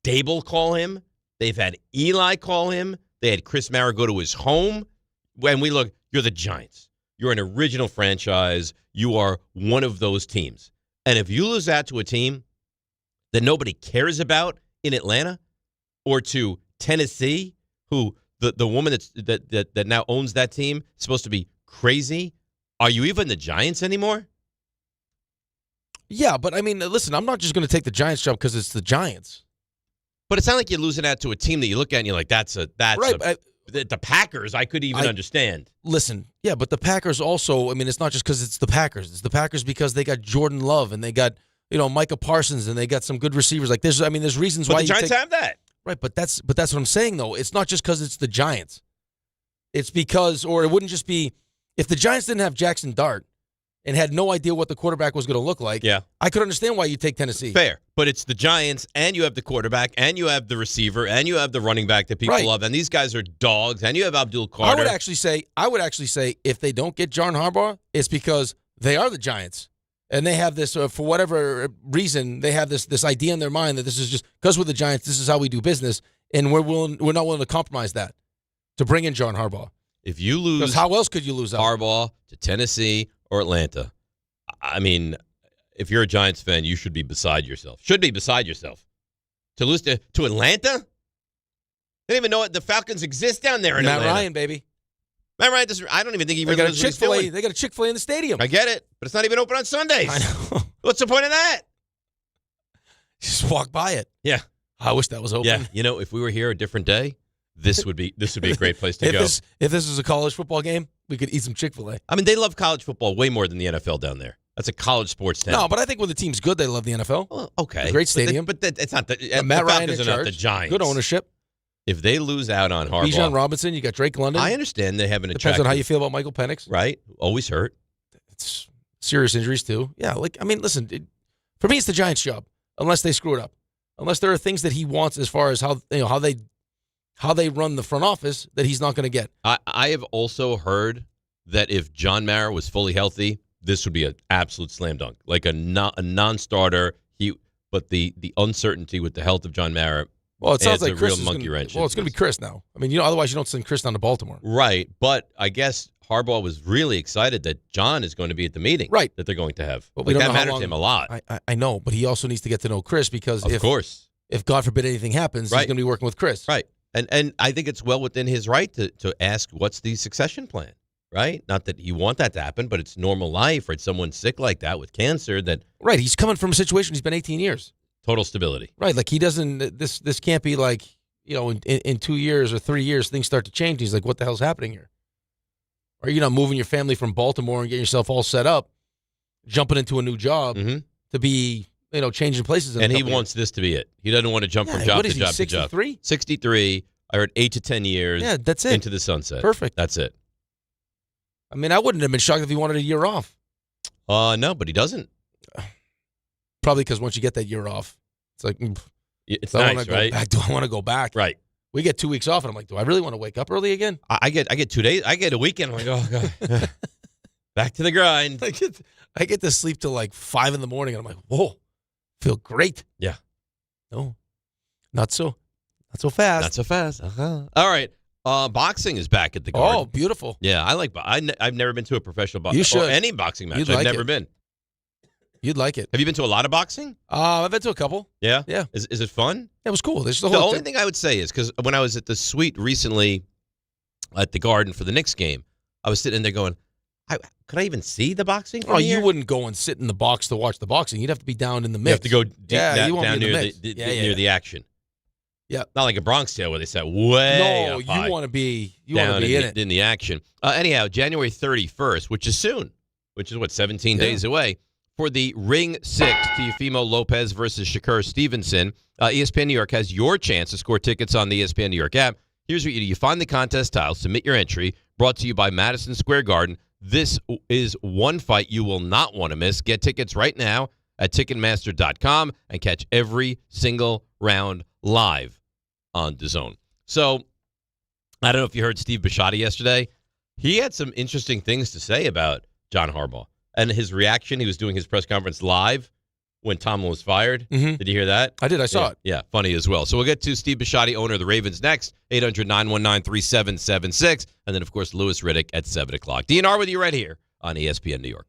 Dable call him, they've had Eli call him, they had Chris Mara go to his home. When we look, you're the Giants. You're an original franchise. You are one of those teams. And if you lose out to a team that nobody cares about in Atlanta, or to Tennessee, who the woman that now owns that team is supposed to be crazy, are you even the Giants anymore? Yeah, but I mean, listen, I'm not just going to take the Giants job because it's the Giants. But it's not like you're losing out to a team that you look at and you're like, the Packers, I could even understand. Listen, yeah, but the Packers also, I mean, it's not just because it's the Packers. It's the Packers because they got Jordan Love and they got, Micah Parsons and they got some good receivers. Like, there's reasons why the Giants have that. Right, but that's what I'm saying, though. It's not just because it's the Giants. It's because, or it wouldn't just be, if the Giants didn't have Jackson Dart and had no idea what the quarterback was going to look like, I could understand why you take Tennessee. Fair, but it's the Giants, and you have the quarterback, and you have the receiver, and you have the running back that people love, and these guys are dogs, and you have Abdul Carter. I would actually say if they don't get John Harbaugh, it's because they are the Giants. And they have this, for whatever reason, they have this idea in their mind that this is just, because we're the Giants, this is how we do business, and we're not willing to compromise that to bring in John Harbaugh. If you lose... Because how else could you lose out? Harbaugh to Tennessee or Atlanta? I mean, if you're a Giants fan, you should be beside yourself. Should be beside yourself. To lose to Atlanta? They don't even know the Falcons exist down there in Matt Atlanta. Ryan, baby. Remember, I don't even think he They really got a knows what he's Chick-fil-A. doing. They got a Chick-fil-A in the stadium. I get it, but it's not even open on Sundays. I know. What's the point of that? Just walk by it. Yeah. I wish that was open. Yeah. You know, if we were here a different day, this would be a great place to go. If this was a college football game, we could eat some Chick-fil-A. I mean, they love college football way more than the NFL down there. That's a college sports town. No, but I think when the team's good, they love the NFL. Well, okay. A great stadium. But it's not the Matt Ryan Falcons in are not charge. the Giants. Good ownership. If they lose out on Harbaugh. Bijan Robinson, you got Drake London. I understand they have an Depends on how you feel about Michael Penix. Right. Always hurt. It's serious injuries, too. Yeah, listen, for me, it's the Giants' job, unless they screw it up. Unless there are things that he wants as far as how they run the front office that he's not going to get. I have also heard that if John Mara was fully healthy, this would be an absolute slam dunk, like a non-starter. But the uncertainty with the health of John Mara, well, it sounds adds like a Chris real monkey wrench. Well, it's going to be Chris now. I mean, otherwise you don't send Chris down to Baltimore, right? But I guess Harbaugh was really excited that John is going to be at the meeting, right? That they're going to have. But we don't that know how matters long, to him a lot. I know, but he also needs to get to know Chris because of course, if God forbid anything happens, right. he's going to be working with Chris, right? And I think it's well within his right to ask what's the succession plan. Right? Not that you want that to happen, but it's normal life, right? Someone sick like that with cancer that... Right. He's coming from a situation. He's been 18 years. Total stability. Right. Like he doesn't... This can't be like, in 2 years or 3 years, things start to change. He's like, what the hell's happening here? Or you're not moving your family from Baltimore and getting yourself all set up, jumping into a new job to be, changing places. And he wants this to be it. He doesn't want to jump from job to job 63? to job. 63. I heard 8 to 10 years. Yeah, that's it. Into the sunset. Perfect. That's it. I mean, I wouldn't have been shocked if he wanted a year off. No, but he doesn't. Probably because once you get that year off, it's like, it's do I nice, want to right? go back? Do I want to go back? Right. We get 2 weeks off, and I'm like, do I really want to wake up early again? I get 2 days. I get a weekend. I'm like, oh god, back to the grind. I get to sleep till like 5 in the morning, and I'm like, whoa, feel great. Yeah. No, not so fast. Not so fast. All right. Boxing is back at the Garden. Oh, beautiful. Yeah, I like. I've never been to a professional boxing. You should. Or any boxing match. You'd I've like never it. been. You'd like it. Have you been to a lot of boxing? I've been to a couple. Yeah. Yeah. Is it fun? It was cool. There's The only thing I would say is because when I was at the suite recently at the Garden for the Knicks game, I was sitting there going, could I even see the boxing? From here? You wouldn't go and sit in the box to watch the boxing. You'd have to be down in the mix. You have to go deep you won't down be in near the mix. near the action. Yeah. Not like a Bronx Tale where they sat way No, up high. you want to be down in it. In the action. Anyhow, January 31st, which is soon, which is 17 days away, for the Ring 6 Teofimo Lopez versus Shakur Stevenson. ESPN New York has your chance to score tickets on the ESPN New York app. Here's what you do. You find the contest tile, submit your entry, brought to you by Madison Square Garden. This is one fight you will not want to miss. Get tickets right now at Ticketmaster.com and catch every single round live on DAZN. So, I don't know if you heard Steve Bisciotti yesterday. He had some interesting things to say about John Harbaugh and his reaction. He was doing his press conference live when Tomlin was fired. Mm-hmm. Did you hear that? I did. I saw it. Yeah, funny as well. So we'll get to Steve Bisciotti, owner of the Ravens, next. 800-919-3776. And then, of course, Louis Riddick at 7 o'clock. DNR with you right here on ESPN New York.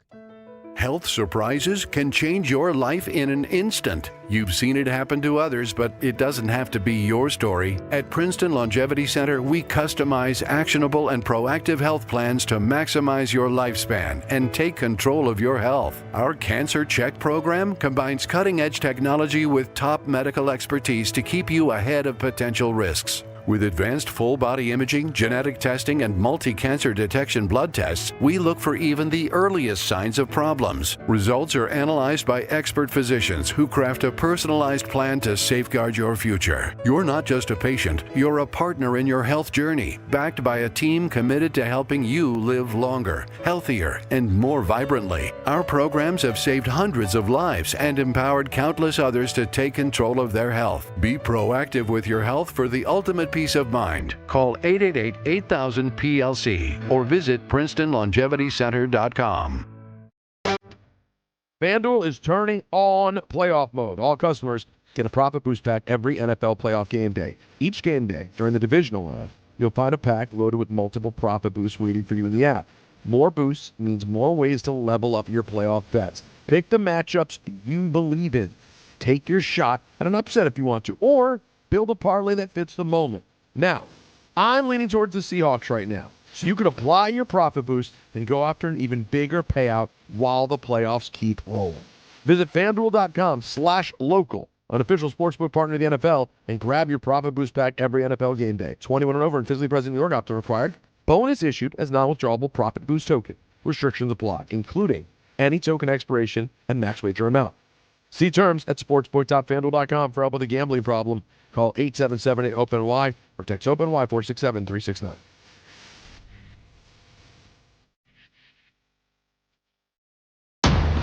Health surprises can change your life in an instant. You've seen it happen to others, but it doesn't have to be your story. At Princeton Longevity Center, we customize actionable and proactive health plans to maximize your lifespan and take control of your health. Our Cancer Check program combines cutting-edge technology with top medical expertise to keep you ahead of potential risks. With advanced full-body imaging, genetic testing, and multi-cancer detection blood tests, we look for even the earliest signs of problems. Results are analyzed by expert physicians who craft a personalized plan to safeguard your future. You're not just a patient, you're a partner in your health journey, backed by a team committed to helping you live longer, healthier, and more vibrantly. Our programs have saved hundreds of lives and empowered countless others to take control of their health. Be proactive with your health for the ultimate peace of mind. Call 888-8000-PLC or visit PrincetonLongevityCenter.com. FanDuel is turning on playoff mode. All customers get a profit boost pack every NFL playoff game day. Each game day during the divisional round, you'll find a pack loaded with multiple profit boosts waiting for you in the app. More boosts means more ways to level up your playoff bets. Pick the matchups you believe in. Take your shot at an upset if you want to, or build a parlay that fits the moment. Now, I'm leaning towards the Seahawks right now. so you can apply your profit boost and go after an even bigger payout while the playoffs keep rolling. Visit FanDuel.com/local, an official sportsbook partner of the NFL, and grab your profit boost pack every NFL game day. 21 and over and physically present in New York option required. Bonus issued as non-withdrawable profit boost token. Restrictions apply, including any token expiration and max wager amount. See terms at sportsbook.fanduel.com for help with a gambling problem. Call 877-8-OPEN-Y or text OPEN-Y 467-369.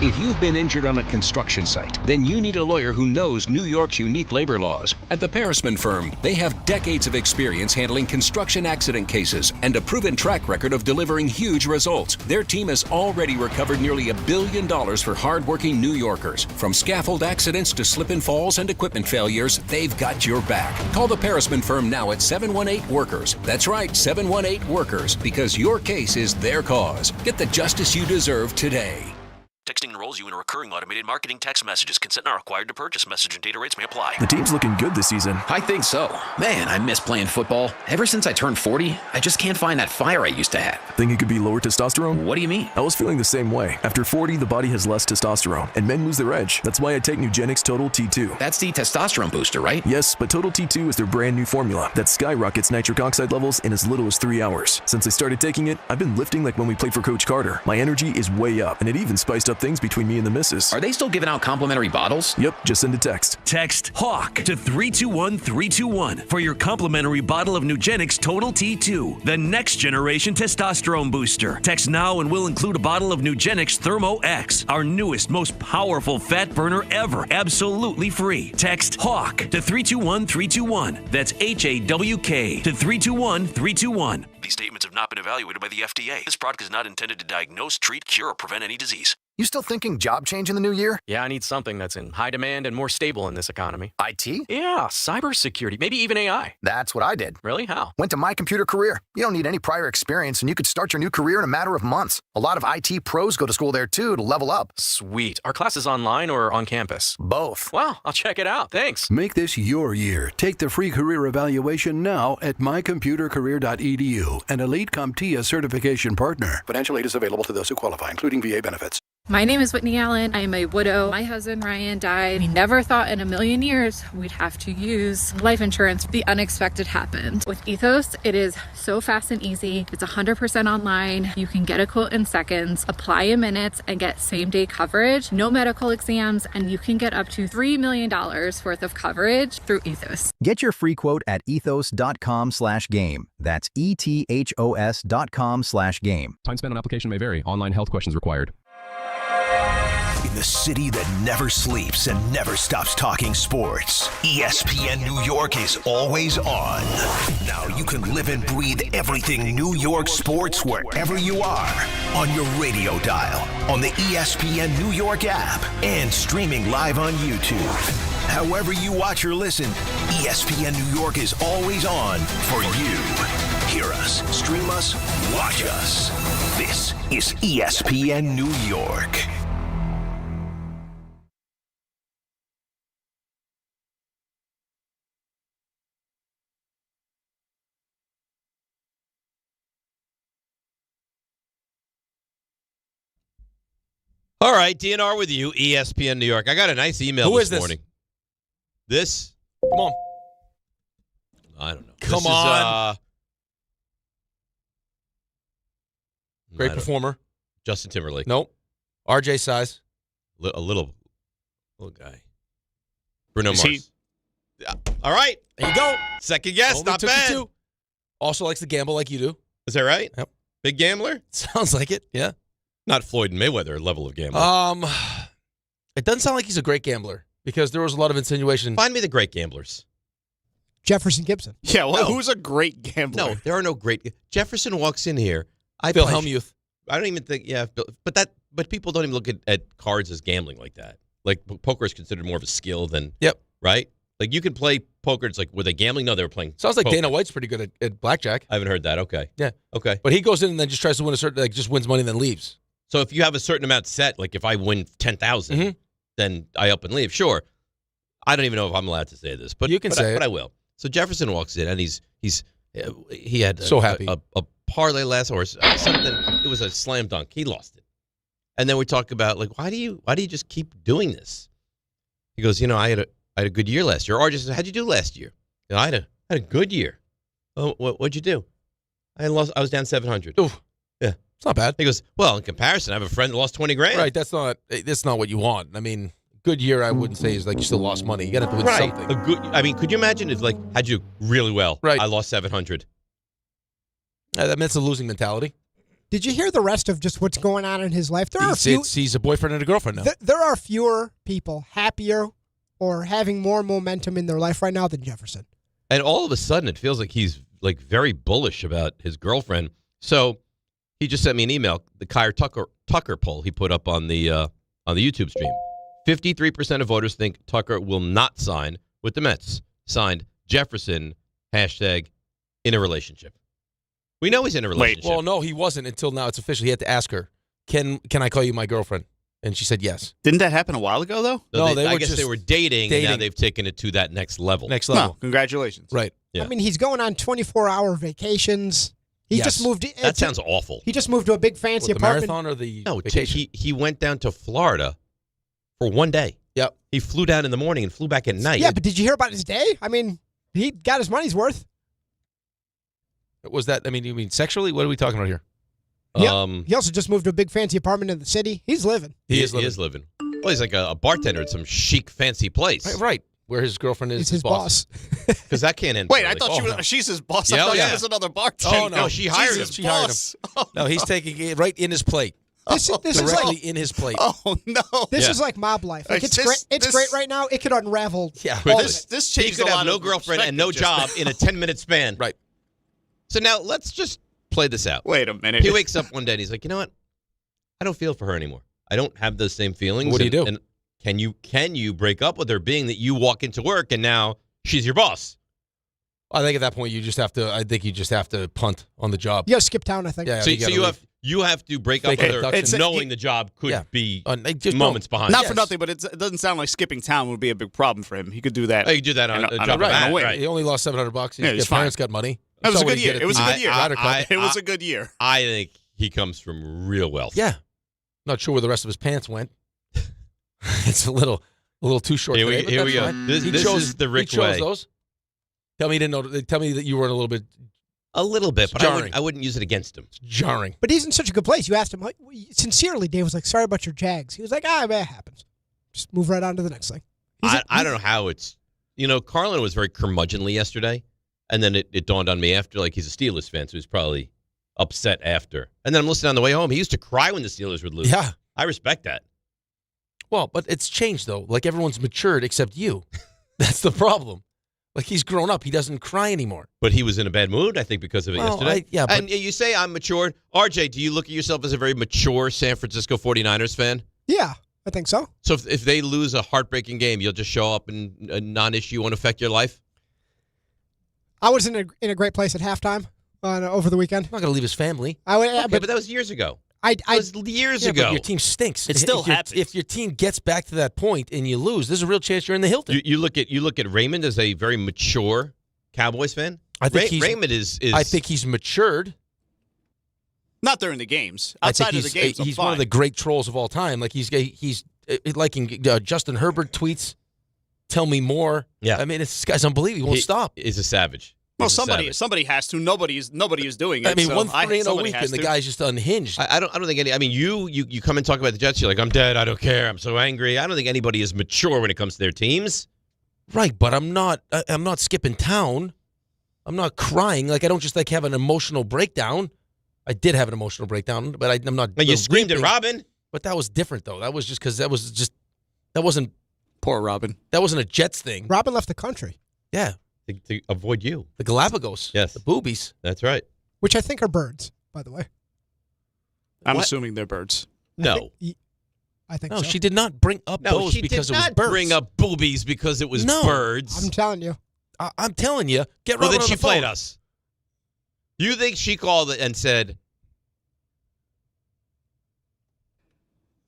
If you've been injured on a construction site, then you need a lawyer who knows New York's unique labor laws. At the Parisman Firm, they have decades of experience handling construction accident cases and a proven track record of delivering huge results. Their team has already recovered nearly $1 billion for hardworking New Yorkers. From scaffold accidents to slip and falls and equipment failures, they've got your back. Call the Parisman Firm now at 718-WORKERS. That's right, 718-WORKERS, because your case is their cause. Get the justice you deserve today. Texting enrolls you in a recurring automated marketing text messages. Consent not required to purchase. Message and data rates may apply. The team's looking good this season. I think so. Man, I miss playing football. Ever since I turned 40, I just can't find that fire I used to have. Think it could be lower testosterone? What do you mean? I was feeling the same way. After 40, the body has less testosterone, and men lose their edge. That's why I take Nugenix Total T2. That's the testosterone booster, right? Yes, but Total T2 is their brand new formula that skyrockets nitric oxide levels in as little as 3 hours. Since I started taking it, I've been lifting like when we played for Coach Carter. My energy is way up, and it even spiced up things between me and the missus. Are they still giving out complimentary bottles? Yep, just send a text. Text HAWK to 321-321 for your complimentary bottle of Nugenix Total T2, the next generation testosterone booster. Text now and we'll include a bottle of Nugenix Thermo X, our newest, most powerful fat burner ever, absolutely free. Text HAWK to 321-321. That's HAWK to 321-321. These statements have not been evaluated by the FDA. This product is not intended to diagnose, treat, cure, or prevent any disease. You still thinking job change in the new year? Yeah, I need something that's in high demand and more stable in this economy. IT? Yeah, cybersecurity, maybe even AI. That's what I did. Really? How? Went to My Computer Career. You don't need any prior experience, and you could start your new career in a matter of months. A lot of IT pros go to school there, too, to level up. Sweet. Are classes online or on campus? Both. Wow, I'll check it out. Thanks. Make this your year. Take the free career evaluation now at mycomputercareer.edu, an Elite CompTIA certification partner. Financial aid is available to those who qualify, including VA benefits. My name is Whitney Allen. I am a widow. My husband Ryan died. We never thought in a million years we'd have to use life insurance. The unexpected happened. With Ethos, it is so fast and easy. It's 100% online. You can get a quote in seconds, apply in minutes, and get same-day coverage. No medical exams, and you can get up to $3 million worth of coverage through Ethos. Get your free quote at ethos.com/game. That's ETHOS.com/game. Time spent on application may vary. Online health questions required. In the city that never sleeps and never stops talking sports, ESPN New York is always on. Now you can live and breathe everything New York sports wherever you are. On your radio dial, on the ESPN New York app, and streaming live on YouTube. However you watch or listen, ESPN New York is always on for you. Hear us, stream us, watch us. This is ESPN New York. All right, DNR with you, ESPN New York. I got a nice email Who this is this? morning. This? Come on. I don't know. Come this on. Is, Great performer. Justin Timberlake. Nope. RJ size. A little guy. Bruno Is Mars. Yeah. All right. There you go. Second guess. Only Not took you bad. two. Also likes to gamble like you do. Is that right? Yep. Big gambler? Sounds like it. Yeah. Not Floyd Mayweather level of gambler. It doesn't sound like he's a great gambler because there was a lot of insinuation. Find me the great gamblers. Jefferson Gibson. Yeah, well, No. who's a great gambler? No, there are no great. Jefferson walks in here. Phil Hellmuth. I don't even think. Yeah, but people don't even look at cards as gambling like that. Like poker is considered more of a skill than. Yep. Right. Like you can play poker. It's like were they gambling? No, they were playing. Sounds like poker. Dana White's pretty good at blackjack. I haven't heard that. Okay. Yeah. Okay. But he goes in and then just tries to win a certain, like just wins money and then leaves. So if you have a certain amount set, like if I win 10,000, then I up and leave. Sure. I don't even know if I'm allowed to say this, but you can say it. But I will. So Jefferson walks in and he had so happy. a parlay last or something. It was a slam dunk. He lost it. And then we talk about, like, why do you just keep doing this? He goes, I had a good year last year. RJ says, how'd you do last year? I had a good year. Oh, what'd you do? I was down 700. Ooh. Yeah. It's not bad. He goes, well, in comparison, I have a friend that lost 20 grand. Right. That's not what you want. I mean, good year, I wouldn't say is like you still lost money. You got to do something. Could you imagine if, like, had you really well? Right. I lost 700. That's a losing mentality. Did you hear the rest of just what's going on in his life? He's a boyfriend and a girlfriend now. There are fewer people happier or having more momentum in their life right now than Jefferson. And all of a sudden, it feels like he's, like, very bullish about his girlfriend. So he just sent me an email, the Kyer Tucker poll he put up on the YouTube stream. 53% of voters think Tucker will not sign with the Mets. Signed Jefferson, hashtag in a relationship. We know he's in a relationship. Well, no, he wasn't until now. It's official. He had to ask her, can I call you my girlfriend? And she said yes. Didn't that happen a while ago, though? No, I guess they were dating, and now they've taken it to that next level. No, congratulations. Right. Yeah. I mean, he's going on 24-hour vacations. He just moved. That sounds awful. He just moved to a big fancy apartment. The marathon or the vacation? He went down to Florida for one day. Yep. He flew down in the morning and flew back at night. Yeah, but did you hear about his day? I mean, he got his money's worth. Was that, you mean sexually? What are we talking about here? He also just moved to a big fancy apartment in the city. He's living. He is living. Well, he's like a bartender at some chic, fancy place. Right. Where his girlfriend is his boss. Because that can't end. Wait, I thought she's his boss. I thought he was another bartender. Oh, no, she hired him. She hired him. No, he's taking it right in his plate. This is directly like, in his plate. Oh, no. This is like mob life. Like, it's great right now. It could unravel. Yeah. This he changed could a have lot no of girlfriend and no job in a 10-minute span. Right. So now let's just play this out. Wait a minute. He wakes up one day and he's like, you know what? I don't feel for her anymore. I don't have those same feelings. What do you do? And can you break up with her, being that you walk into work and now she's your boss? I think at that point you just have to punt on the job. Yeah, skip town, I think. Yeah, so you have to break up with her knowing the job could be moments behind. Not for nothing, but it doesn't sound like skipping town would be a big problem for him. He could do that. Oh, you could do that on a job right. He only lost $700. His parents got money. That was a good year. It was a good year. It was a good year. I think he comes from real wealth. Yeah. Not sure where the rest of his pants went. It's a little too short. Here we go. This is the Rick he chose way. Those. Tell me you didn't know. Tell me that you were a little bit. A little bit, but I wouldn't use it against him. It's jarring. But he's in such a good place. You asked him, sincerely, Dave was like, sorry about your Jags. He was like, it happens. Just move right on to the next thing. I don't know how it's, Carlin was very curmudgeonly yesterday, and then it dawned on me after, like, he's a Steelers fan, so he's probably upset after. And then I'm listening on the way home. He used to cry when the Steelers would lose. Yeah. I respect that. Well, but it's changed, though. Like, everyone's matured except you. That's the problem. Like, he's grown up. He doesn't cry anymore. But he was in a bad mood, I think, because of it yesterday. And you say I'm matured. RJ, do you look at yourself as a very mature San Francisco 49ers fan? Yeah, I think so. So if they lose a heartbreaking game, you'll just show up and a non-issue won't affect your life? I was in a great place at halftime over the weekend. I'm not going to leave his family. But that was years ago. It was years ago. But your team stinks. It still happens. If your team gets back to that point and you lose, there's a real chance you're in the Hilton. You look at Raymond as a very mature Cowboys fan. I think Raymond is. I think he's matured. Not during the games. Outside of the games, he's one of the great trolls of all time. Like he's liking Justin Herbert tweets. Tell me more. Yeah, I mean, this guy's unbelievable. He won't stop. He's a savage. Well, somebody has to. Nobody is doing it. I mean, so 1-3 a week, and the guy's just unhinged. I don't think any. I mean, you come and talk about the Jets. You're like, I'm dead. I don't care. I'm so angry. I don't think anybody is mature when it comes to their teams. Right, but I'm not skipping town. I'm not crying. Like I don't just have an emotional breakdown. I did have an emotional breakdown, but I'm not. Like you screamed at Robin, but that was different though. That was just because that wasn't poor Robin. That wasn't a Jets thing. Robin left the country. Yeah. To avoid you. The Galapagos. Yes. The boobies. That's right. Which I think are birds, by the way. I'm assuming they're birds. No. I think no, so. she did not bring up those because it was birds. She did not bring up boobies because it was birds. I'm telling you. I'm telling you. Get Robin on then she the phone. played us. You think she called and said...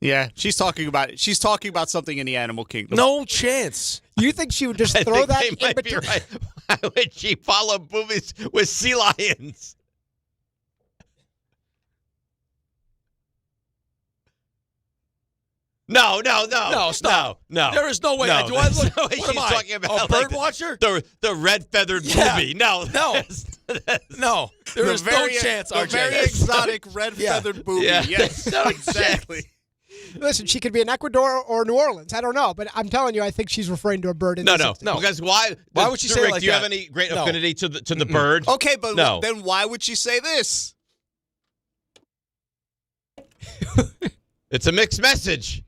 Yeah, she's talking about something in the animal kingdom. No chance. You think she would just throw that in between? Right. Why would she follow boobies with sea lions? No, stop. No. There is no way. No, Do I there's look? no way What am she's I? talking about A bird watcher? The red-feathered booby. No. No. There is no chance, The RJ. very exotic red-feathered booby. Yeah. Yes, exactly. Listen, she could be in Ecuador or New Orleans. I don't know, but I'm telling you, I think she's referring to a bird. In No. this instance. Because why would she say Rick, like do you that? have any great No. affinity to the bird? Okay, but No. then why would she say this? It's a mixed message.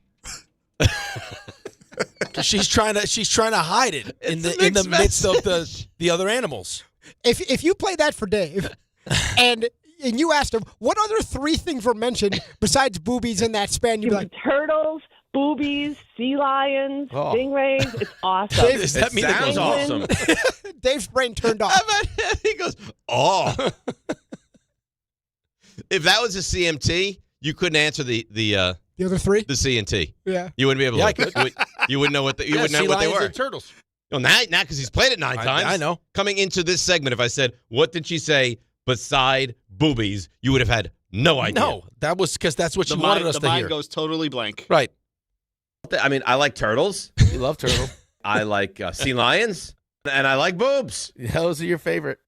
She's trying to hide it in the midst of the other animals. If you play that for Dave, and you asked him what other 3 things were mentioned besides boobies in that span, you'd be like turtles, boobies, sea lions, stingrays. It's awesome. Dave, Does that mean it goes awesome? Dave's brain turned off. He goes, oh. If that was a CMT, you couldn't answer the other 3? The CNT. Yeah. You wouldn't be able to. Yeah, I could. You wouldn't know what you wouldn't know sea what they lions were. and turtles. Well, not because he's played it 9 times. I know. Coming into this segment, if I said, what did she say beside boobies, you would have had no idea. No, that was because that's what The she wanted mind, us the to mind hear. goes totally blank. Right. I mean, I like turtles. You love turtle. I like sea lions. And I like boobs. Those are your favorite.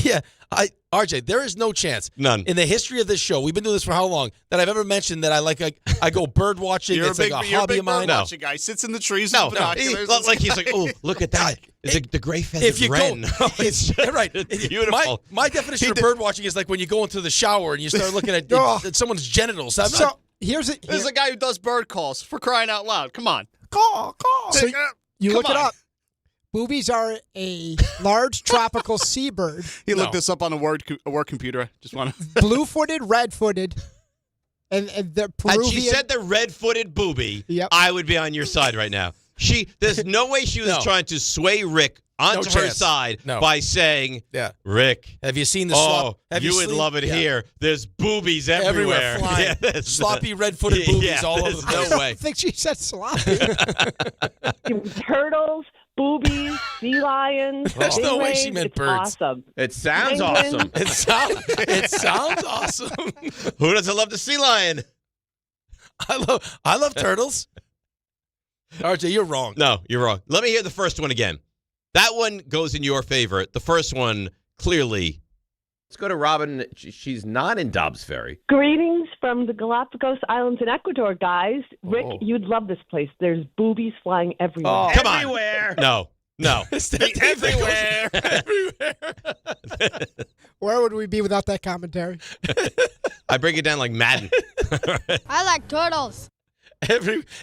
Yeah. RJ, there is no chance. None. In the history of this show, we've been doing this for how long, that I've ever mentioned that I go bird watching. You're It's a big, like a you're a hobby big of mine. bird watching guy. Sits in the trees No, with binoculars. he's like, oh, look at that. It's like the gray feathered If you wren. go, it's right. It's beautiful. My definition of bird watching is like when you go into the shower and you start looking at, at someone's genitals. Here's it. There's a guy who does bird calls, for crying out loud. Come on. Call. So you Come look it on. up. Boobies are a large tropical seabird. He looked this up on a work computer. I just want to. Blue-footed, red-footed, and the Peruvian. Had she said the red-footed booby, I would be on your side right now. There's no way she was trying to sway Rick onto her side by saying, Rick, have you seen the you would love it here. There's boobies everywhere. Flying. Sloppy red-footed boobies all over the place. No way. I think she said sloppy. Turtles, boobies, sea lions. There's no way she stingrays. meant It's birds. Awesome. It sounds Penguins. awesome. It sounds awesome. Who doesn't love the sea lion? I love turtles. RJ, you're wrong. No, you're wrong. Let me hear the first one again. That one goes in your favor. The first one, clearly. Let's go to Robin. She's not in Dobbs Ferry. Greetings from the Galapagos Islands in Ecuador, guys. Rick, you'd love this place. There's boobies flying everywhere. Oh, come on. No. Everywhere. Where would we be without that commentary? I break it down like Madden. I like turtles.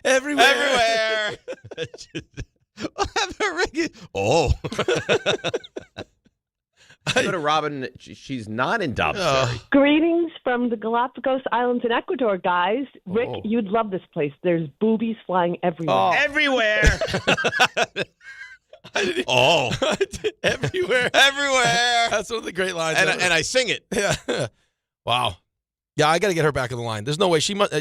Everywhere. Oh. Go to Robin. She's not in Dobbs Ferry. Greetings from the Galapagos Islands in Ecuador, guys. Rick, you'd love this place. There's boobies flying everywhere. Everywhere. Everywhere. That's one of the great lines. And I sing it. Yeah. Wow. Yeah, I got to get her back on the line. There's no way she must.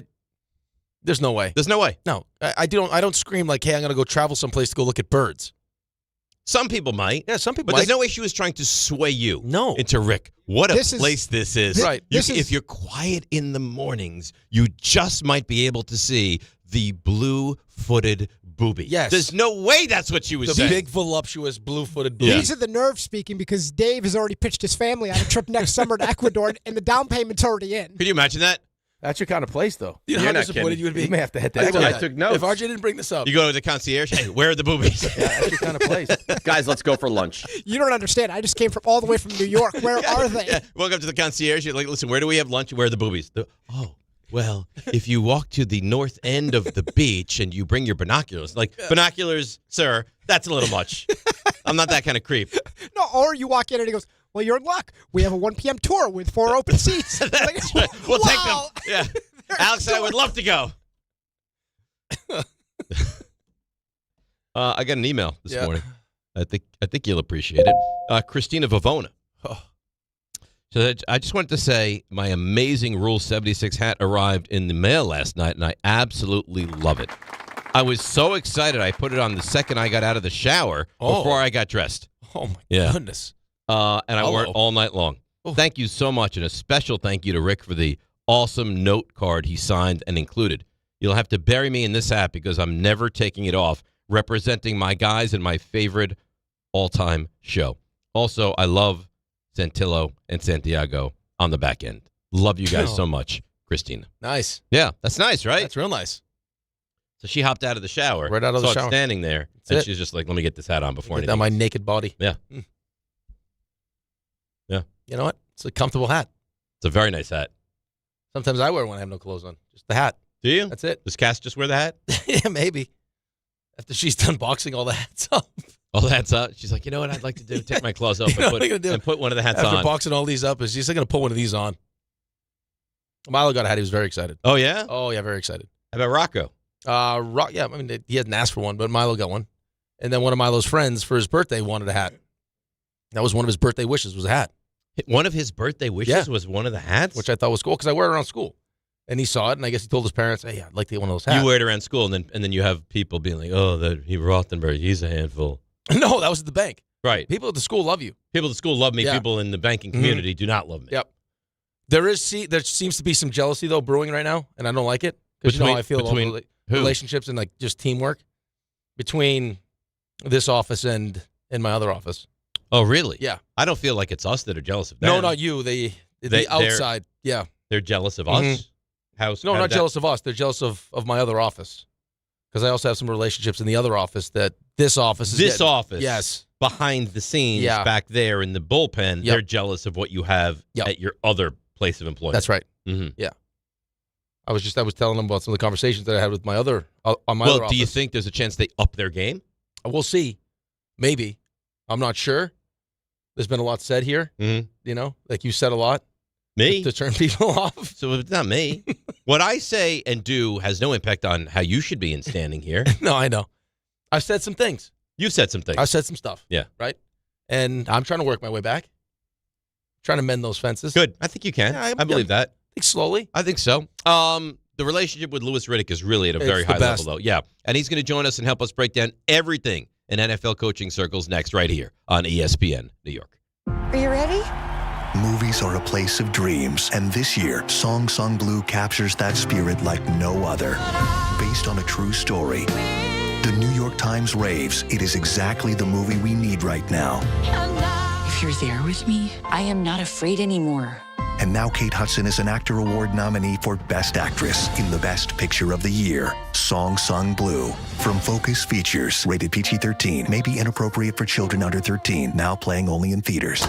There's no way. There's no way. No, I don't scream like, hey, I'm going to go travel someplace to go look at birds. Some people might. Yeah, some people but might. There's no way she was trying to sway you into Rick. What a place this is. Right. If you're quiet in the mornings, you just might be able to see the blue-footed booby. Yes. There's no way that's what she was The saying. big, voluptuous, blue-footed booby. These are the nerves speaking because Dave has already pitched his family on a trip next summer to Ecuador, and the down payment's already in. Could you imagine that? That's your kind of place, though. You know You're how not disappointed kidding. you would be? You may have to hit I that. took notes. If RJ didn't bring this up. You go to the concierge. Hey, where are the boobies? That's your kind of place. Guys, let's go for lunch. You don't understand. I just came from all the way from New York. Where are they? Yeah. Welcome to the concierge. You're like, listen, where do we have lunch? Where are the boobies? Well, if you walk to the north end of the beach and you bring your binoculars, binoculars, sir, that's a little much. I'm not that kind of creep. No, or you walk in and he goes, well, you're in luck. We have a 1 p.m. tour with 4 open seats. We'll take them. Yeah. Alex and I would love to go. I got an email this morning. I think you'll appreciate it. Christina Vavona. So I just wanted to say my amazing Rule 76 hat arrived in the mail last night, and I absolutely love it. I was so excited I put it on the second I got out of the shower before I got dressed. Oh, my goodness. And I wore it all night long. Thank you so much, and a special thank you to Rick for the awesome note card he signed and included. You'll have to bury me in this hat because I'm never taking it off, representing my guys in my favorite all-time show. Also, I love Santillo and Santiago on the back end. Love you guys so much, Christina. Nice. Yeah, that's nice, right? That's real nice. So she hopped out of the shower. Right out of the shower. Standing there, and she's just like, let me get this hat on before anything. On my naked body. Yeah. Yeah. You know what? It's a comfortable hat. It's a very nice hat. Sometimes I wear it when I have no clothes on. Just the hat. Do you? That's it. Does Cass just wear the hat? Yeah, maybe. After she's done boxing all the hats off. All the hats up. She's like, you know what I'd like to do? Take my clothes off and put one of the hats on. After boxing all these up, she's going to put one of these on. Milo got a hat. He was very excited. Oh, yeah? Oh, yeah, very excited. How about Rocco? Yeah, I mean, he hadn't asked for one, but Milo got one. And then one of Milo's friends for his birthday wanted a hat. That was one of his birthday wishes, was a hat. One of his birthday wishes was one of the hats? Which I thought was cool because I wear it around school. And he saw it, and I guess he told his parents, hey, I'd like to get one of those hats. You wear it around school, and then you have people being like, oh, Rothenberg, he's a handful. No, that was at the bank. Right. People at the school love you. People at the school love me. Yeah. People in the banking community do not love me. Yep. There seems to be some jealousy, though, brewing right now, and I don't like it. Because you know how I feel about relationships and like just teamwork between this office and my other office. Oh, really? Yeah. I don't feel like it's us that are jealous of them. No, not you. The outside. Yeah. They're jealous of us? No, not jealous of us. They're jealous of my other office. Because I also have some relationships in the other office that this office is This office? Yes. Behind the scenes, back there in the bullpen, they're jealous of what you have at your other place of employment. That's right. Mm-hmm. Yeah. I was telling them about some of the conversations that I had with my other other office. Well, do you think there's a chance they up their game? We'll see. Maybe. I'm not sure. There's been a lot said here. Mm-hmm. You know, like you said a lot. Me? To turn people off. So it's not me. What I say and do has no impact on how you should be in standing here. No, I know. I've said some things. You've said some things. I've said some stuff. Yeah. Right? And I'm trying to work my way back. Trying to mend those fences. Good. I think you can. Yeah, I believe that. I think slowly. I think so. The relationship with Louis Riddick is really at a very high level, though. Yeah. And he's going to join us and help us break down everything in NFL coaching circles next, right here on ESPN New York. Are you ready? Movies are a place of dreams, and this year, Song Sung Blue captures that spirit like no other. Based on a true story, the New York Times raves it is exactly the movie we need right now. If you're there with me, I am not afraid anymore. And now Kate Hudson is an Actor Award nominee for Best Actress in the Best Picture of the Year, Song Sung Blue. From Focus Features, rated PG-13, may be inappropriate for children under 13, now playing only in theaters.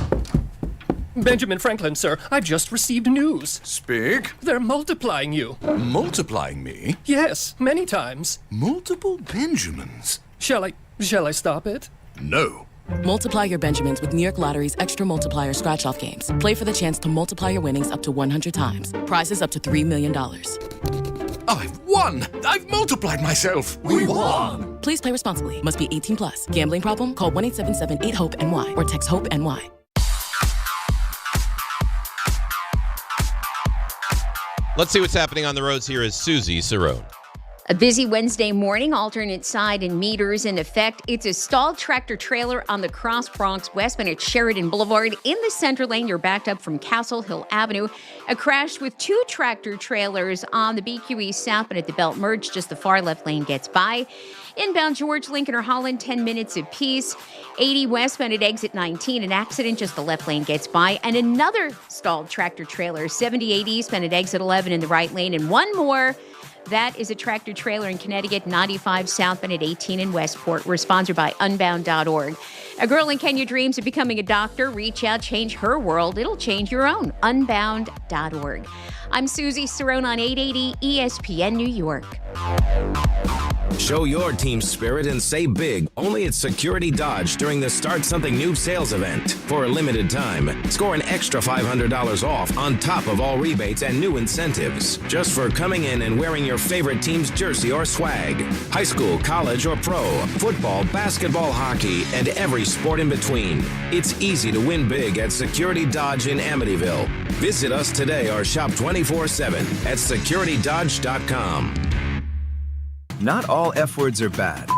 Benjamin Franklin, sir, I've just received news. Speak. They're multiplying you. Multiplying me? Yes, many times. Multiple Benjamins? Shall I stop it? No. Multiply your Benjamins with New York Lottery's Extra Multiplier Scratch-Off games. Play for the chance to multiply your winnings up to 100 times. Prizes up to $3 million. I've won! I've multiplied myself! We won! Please play responsibly. Must be 18 plus. Gambling problem? Call 1-877-8-HOPE-NY or text HOPE-NY. Let's see what's happening on the roads. Here is Susie Cerrone. A busy Wednesday morning, alternate side and meters in effect. It's a stalled tractor trailer on the Cross Bronx westbound at Sheridan Boulevard. In the center lane, you're backed up from Castle Hill Avenue. A crash with two tractor trailers on the BQE southbound at the Belt Merge. Just the far left lane gets by. Inbound George, Lincoln, or Holland, 10 minutes apiece. 80 westbound at exit 19. An accident, just the left lane gets by. And another stalled tractor trailer, 78 eastbound at exit 11 in the right lane. And one more. That is a tractor trailer in Connecticut, 95 southbound at 18 in Westport. We're sponsored by Unbound.org. A girl in Kenya dreams of becoming a doctor. Reach out, change her world. It'll change your own. Unbound.org. I'm Susie Cerrone on 880 ESPN New York. Show your team spirit and save big only at Security Dodge during the Start Something New sales event. For a limited time, score an extra $500 off on top of all rebates and new incentives. Just for coming in and wearing your favorite team's jersey or swag. High school, college, or pro, football, basketball, hockey, and every sport in between. It's easy to win big at Security Dodge in Amityville. Visit us today or shop 24/7 at securitydodge.com. Not all F words are bad.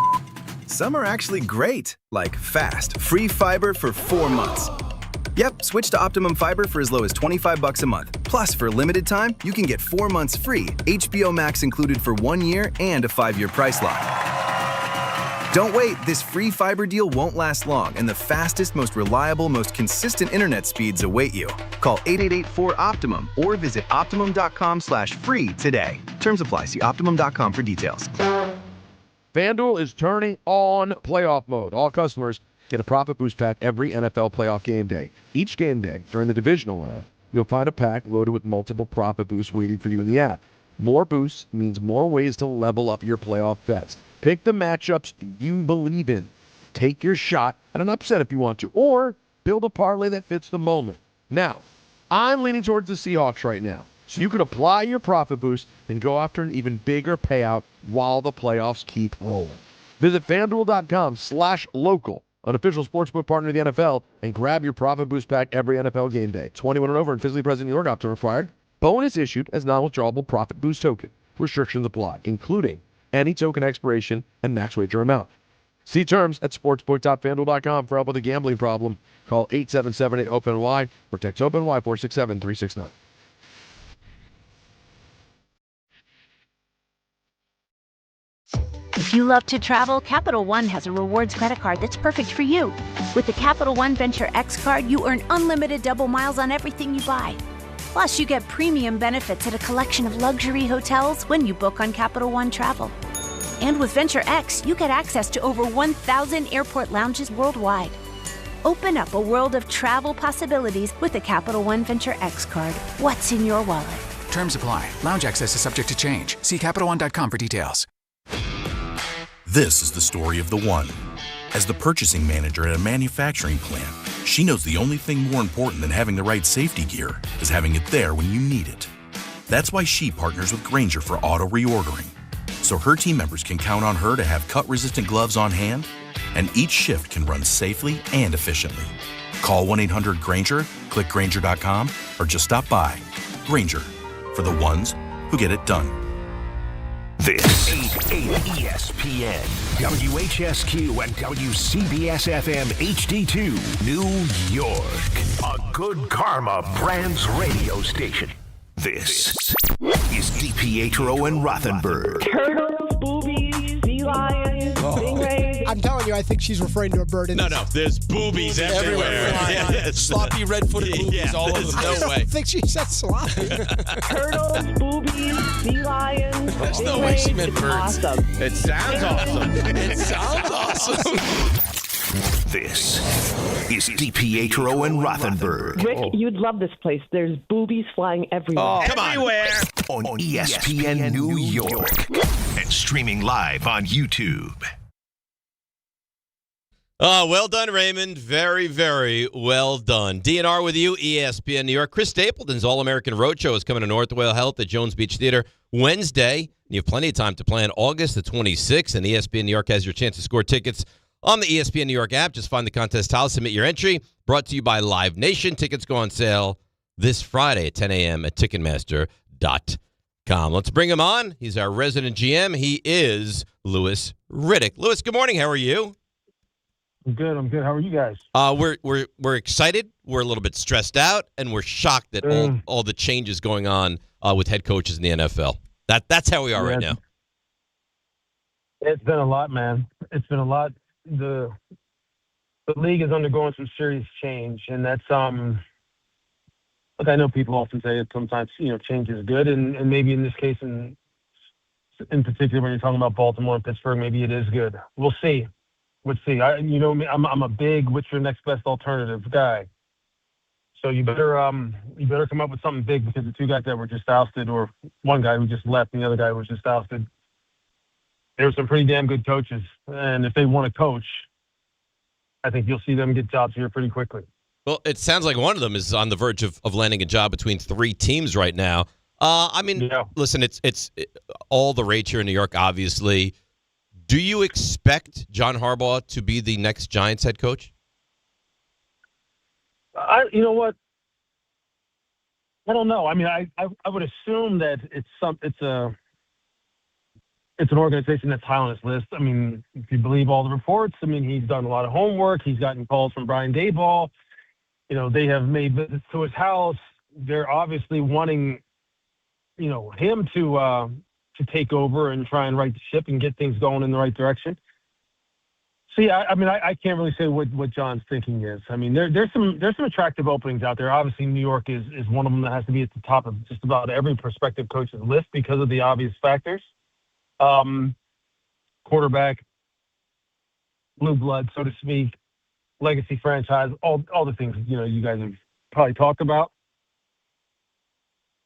Some are actually great, like fast, free fiber for 4 months. Yep, switch to Optimum Fiber for as low as $25 a month. Plus, for a limited time, you can get 4 months free, HBO Max included for 1 year, and a 5-year price lock. Don't wait, this free fiber deal won't last long, and the fastest, most reliable, most consistent internet speeds await you. Call 888-4-OPTIMUM or visit Optimum.com/free today. Terms apply. See Optimum.com for details. FanDuel is turning on playoff mode. All customers get a profit boost pack every NFL playoff game day. Each game day during the divisional round, you'll find a pack loaded with multiple profit boosts waiting for you in the app. More boosts means more ways to level up your playoff bets. Pick the matchups you believe in. Take your shot at an upset if you want to, or build a parlay that fits the moment. Now, I'm leaning towards the Seahawks right now, so you can apply your profit boost and go after an even bigger payout while the playoffs keep rolling. Visit FanDuel.com/local, an official sportsbook partner of the NFL, and grab your profit boost pack every NFL game day. 21 and over and physically present in New York, option required. Bonus issued as non-withdrawable profit boost token. Restrictions apply, including any token expiration and max wager amount. See terms at sportsbook.fanduel.com for help with a gambling problem. Call 877-8-OPEN-Y or text OPEN-Y 467-369. If you love to travel, Capital One has a rewards credit card that's perfect for you. With the Capital One Venture X card, you earn unlimited double miles on everything you buy. Plus, you get premium benefits at a collection of luxury hotels when you book on Capital One Travel. And with Venture X, you get access to over 1,000 airport lounges worldwide. Open up a world of travel possibilities with the Capital One Venture X card. What's in your wallet? Terms apply. Lounge access is subject to change. See CapitalOne.com for details. This is the story of the one. As the purchasing manager at a manufacturing plant, she knows the only thing more important than having the right safety gear is having it there when you need it. That's why she partners with Grainger for auto reordering, so her team members can count on her to have cut-resistant gloves on hand, and each shift can run safely and efficiently. Call 1-800-GRAINGER, click Grainger.com, or just stop by. Grainger, for the ones who get it done. This is ESPN, WHSQ, and WCBS-FM HD2, New York. A Good Karma Brands radio station. This is DiPietro and Rothenberg. Turtles, boobies, sea lions, stingrays. I'm telling you, I think she's referring to a bird. No, there's boobies everywhere. Sloppy red-footed boobies all over the place. I don't think she said sloppy. Turtles, boobies, sea lions. There's no way she meant it's birds. Awesome. It sounds awesome. It sounds awesome. This is DiPietro and Rothenberg. Rick, you'd love this place. There's boobies flying everywhere. Oh, come on. Everywhere. On ESPN New York. And streaming live on YouTube. Well done, Raymond. Very, very well done. DNR with you, ESPN New York. Chris Stapleton's All-American Roadshow is coming to Northwell Health at Jones Beach Theater Wednesday. You have plenty of time to plan August the 26th, and ESPN New York has your chance to score tickets on the ESPN New York app. Just find the contest tile, submit your entry. Brought to you by Live Nation. Tickets go on sale this Friday at 10 a.m. at Ticketmaster.com. Let's bring him on. He's our resident GM. He is Louis Riddick. Louis, good morning. How are you? I'm good. How are you guys? We're excited. We're a little bit stressed out, and we're shocked at all the changes going on with head coaches in the NFL. That's how we are right now. It's been a lot, man. It's been a lot. The league is undergoing some serious change, and that's look, I know people often say that sometimes change is good, and maybe in this case, in particular, when you're talking about Baltimore and Pittsburgh, maybe it is good. We'll see. Let's see. I'm a big what's your next best alternative guy. So you better come up with something big, because the two guys that were just ousted, or one guy who just left and the other guy was just ousted, they were some pretty damn good coaches. And if they want to coach, I think you'll see them get jobs here pretty quickly. Well, it sounds like one of them is on the verge of landing a job between three teams right now. Listen, it's all the rage here in New York, obviously. Do you expect John Harbaugh to be the next Giants head coach? You know what? I don't know. I mean, I would assume that it's an organization that's high on his list. I mean, if you believe all the reports, I mean, he's done a lot of homework. He's gotten calls from Brian Daboll. They have made visits to his house. They're obviously wanting, him to take over and try and right the ship and get things going in the right direction. See, I can't really say what John's thinking is. I mean, there's some attractive openings out there. Obviously, New York is one of them that has to be at the top of just about every prospective coach's list because of the obvious factors. Quarterback, blue blood, so to speak, legacy franchise, all the things you guys have probably talked about.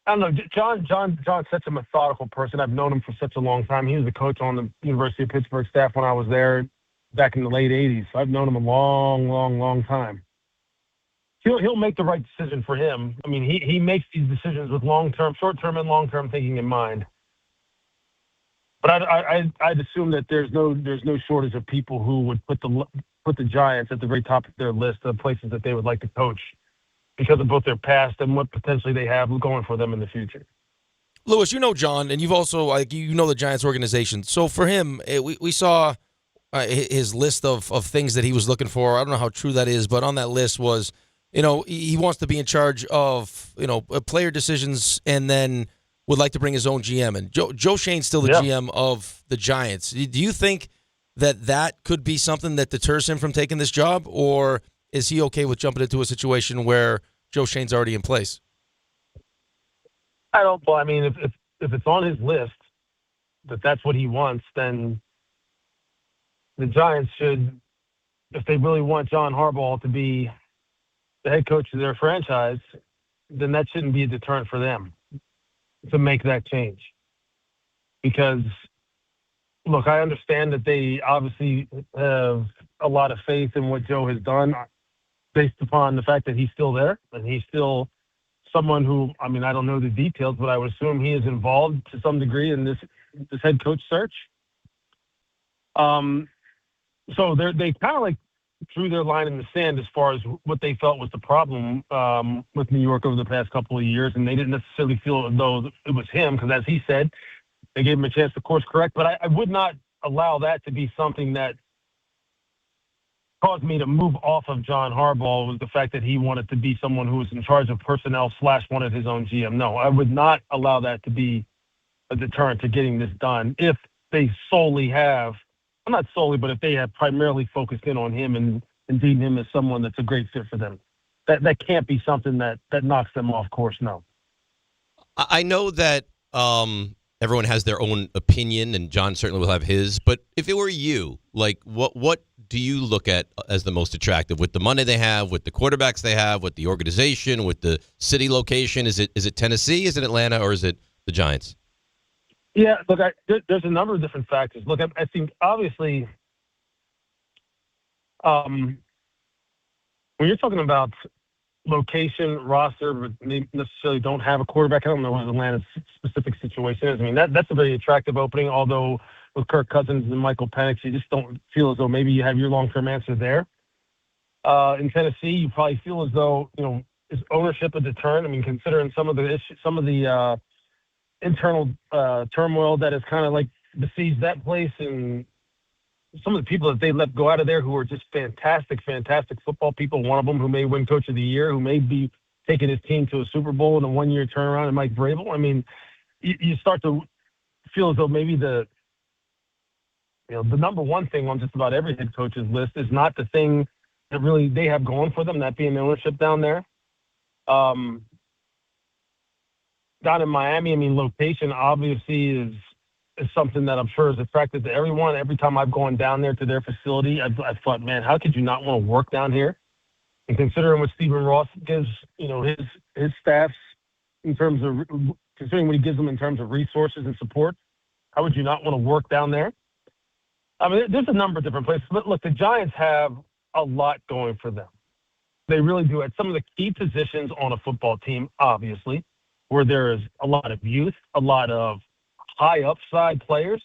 I don't know. John's such a methodical person. I've known him for such a long time. He was the coach on the University of Pittsburgh staff when I was there back in the late 80s. So I've known him a long, long, long time. He'll make the right decision for him. I mean, he makes these decisions with short-term and long-term thinking in mind. But I'd assume that there's no shortage of people who would put the Giants at the very top of their list of places that they would like to coach because of both their past and what potentially they have going for them in the future. Lewis, John, and you've also the Giants organization. So for him, we saw his list of things that he was looking for. I don't know how true that is, but on that list was, he wants to be in charge of, player decisions and then would like to bring his own GM. And Joe Shane's still the GM of the Giants. Do you think that could be something that deters him from taking this job, or is he okay with jumping into a situation where Joe Shane's already in place? I don't. Well, I mean, if it's on his list that's what he wants, then the Giants should, if they really want John Harbaugh to be the head coach of their franchise, then that shouldn't be a deterrent for them to make that change. Because, look, I understand that they obviously have a lot of faith in what Joe has done based upon the fact that he's still there and he's still someone who, I mean, I don't know the details, but I would assume he is involved to some degree in this head coach search. So they kind of like drew their line in the sand as far as what they felt was the problem with New York over the past couple of years, and they didn't necessarily feel as though it was him because, as he said, they gave him a chance to course correct. But I would not allow that to be something that caused me to move off of John Harbaugh, was the fact that he wanted to be someone who was in charge of personnel / wanted his own GM. No, I would not allow that to be a deterrent to getting this done if they solely have, well, not solely, but if they have primarily focused in on him and deemed him as someone that's a great fit for them. That can't be something that knocks them off course, no. I know that everyone has their own opinion, and John certainly will have his, but if it were you, like what do you look at as the most attractive with the money they have, with the quarterbacks they have, with the organization, with the city location? Is it Tennessee, is it Atlanta, or is it the Giants? Yeah, look, there's a number of different factors. Look, I think obviously when you're talking about location, roster, but they necessarily don't have a quarterback, I don't know what Atlanta's specific situation is. I mean, that's a very attractive opening, although with Kirk Cousins and Michael Penix, you just don't feel as though maybe you have your long-term answer there. In Tennessee, you probably feel as though, is ownership a deterrent? I mean, considering some of the issues, some of the internal turmoil that has kind of like besieged that place, and some of the people that they let go out of there who are just fantastic football people. One of them who may win Coach of the Year, who may be taking his team to a Super Bowl in a one-year turnaround, and Mike Vrabel. I mean, you start to feel as though maybe the number one thing on just about every head coach's list is not the thing that really they have going for them, that being the ownership down there. Down in Miami, I mean, location obviously is something that I'm sure is attractive to everyone. Every time I've gone down there to their facility, I've thought, man, how could you not want to work down here? And considering what Stephen Ross gives, his staffs in terms of, considering what he gives them in terms of resources and support, how would you not want to work down there? I mean, there's a number of different places. But look, the Giants have a lot going for them. They really do. At some of the key positions on a football team, obviously, where there is a lot of youth, a lot of high upside players.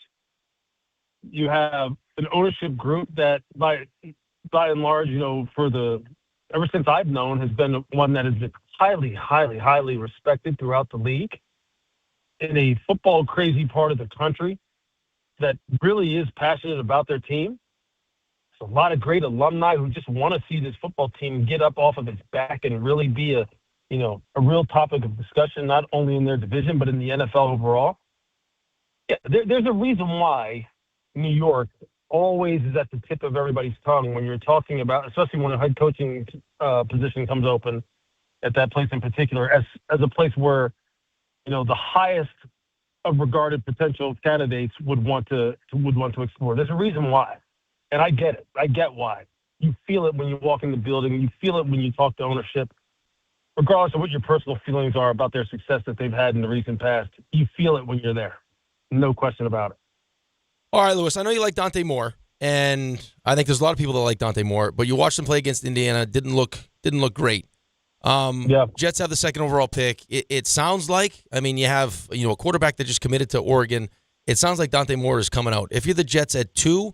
You have an ownership group that by and large, ever since I've known, has been one that has been highly, highly, highly respected throughout the league in a football crazy part of the country that really is passionate about their team. There's a lot of great alumni who just want to see this football team get up off of its back and really be a real topic of discussion, not only in their division, but in the NFL overall. Yeah, there's a reason why New York always is at the tip of everybody's tongue when you're talking about, especially when a head coaching position comes open at that place in particular, as a place where, the highest of regarded potential candidates would want to explore. There's a reason why. And I get it. I get why. You feel it when you walk in the building. You feel it when you talk to ownership. Regardless of what your personal feelings are about their success that they've had in the recent past, you feel it when you're there. No question about it. All right, Lewis, I know you like Dante Moore, and I think there's a lot of people that like Dante Moore, but you watched him play against Indiana, didn't look great. Jets have the second overall pick. It sounds like, you have a quarterback that just committed to Oregon. It sounds like Dante Moore is coming out. If you're the Jets at 2,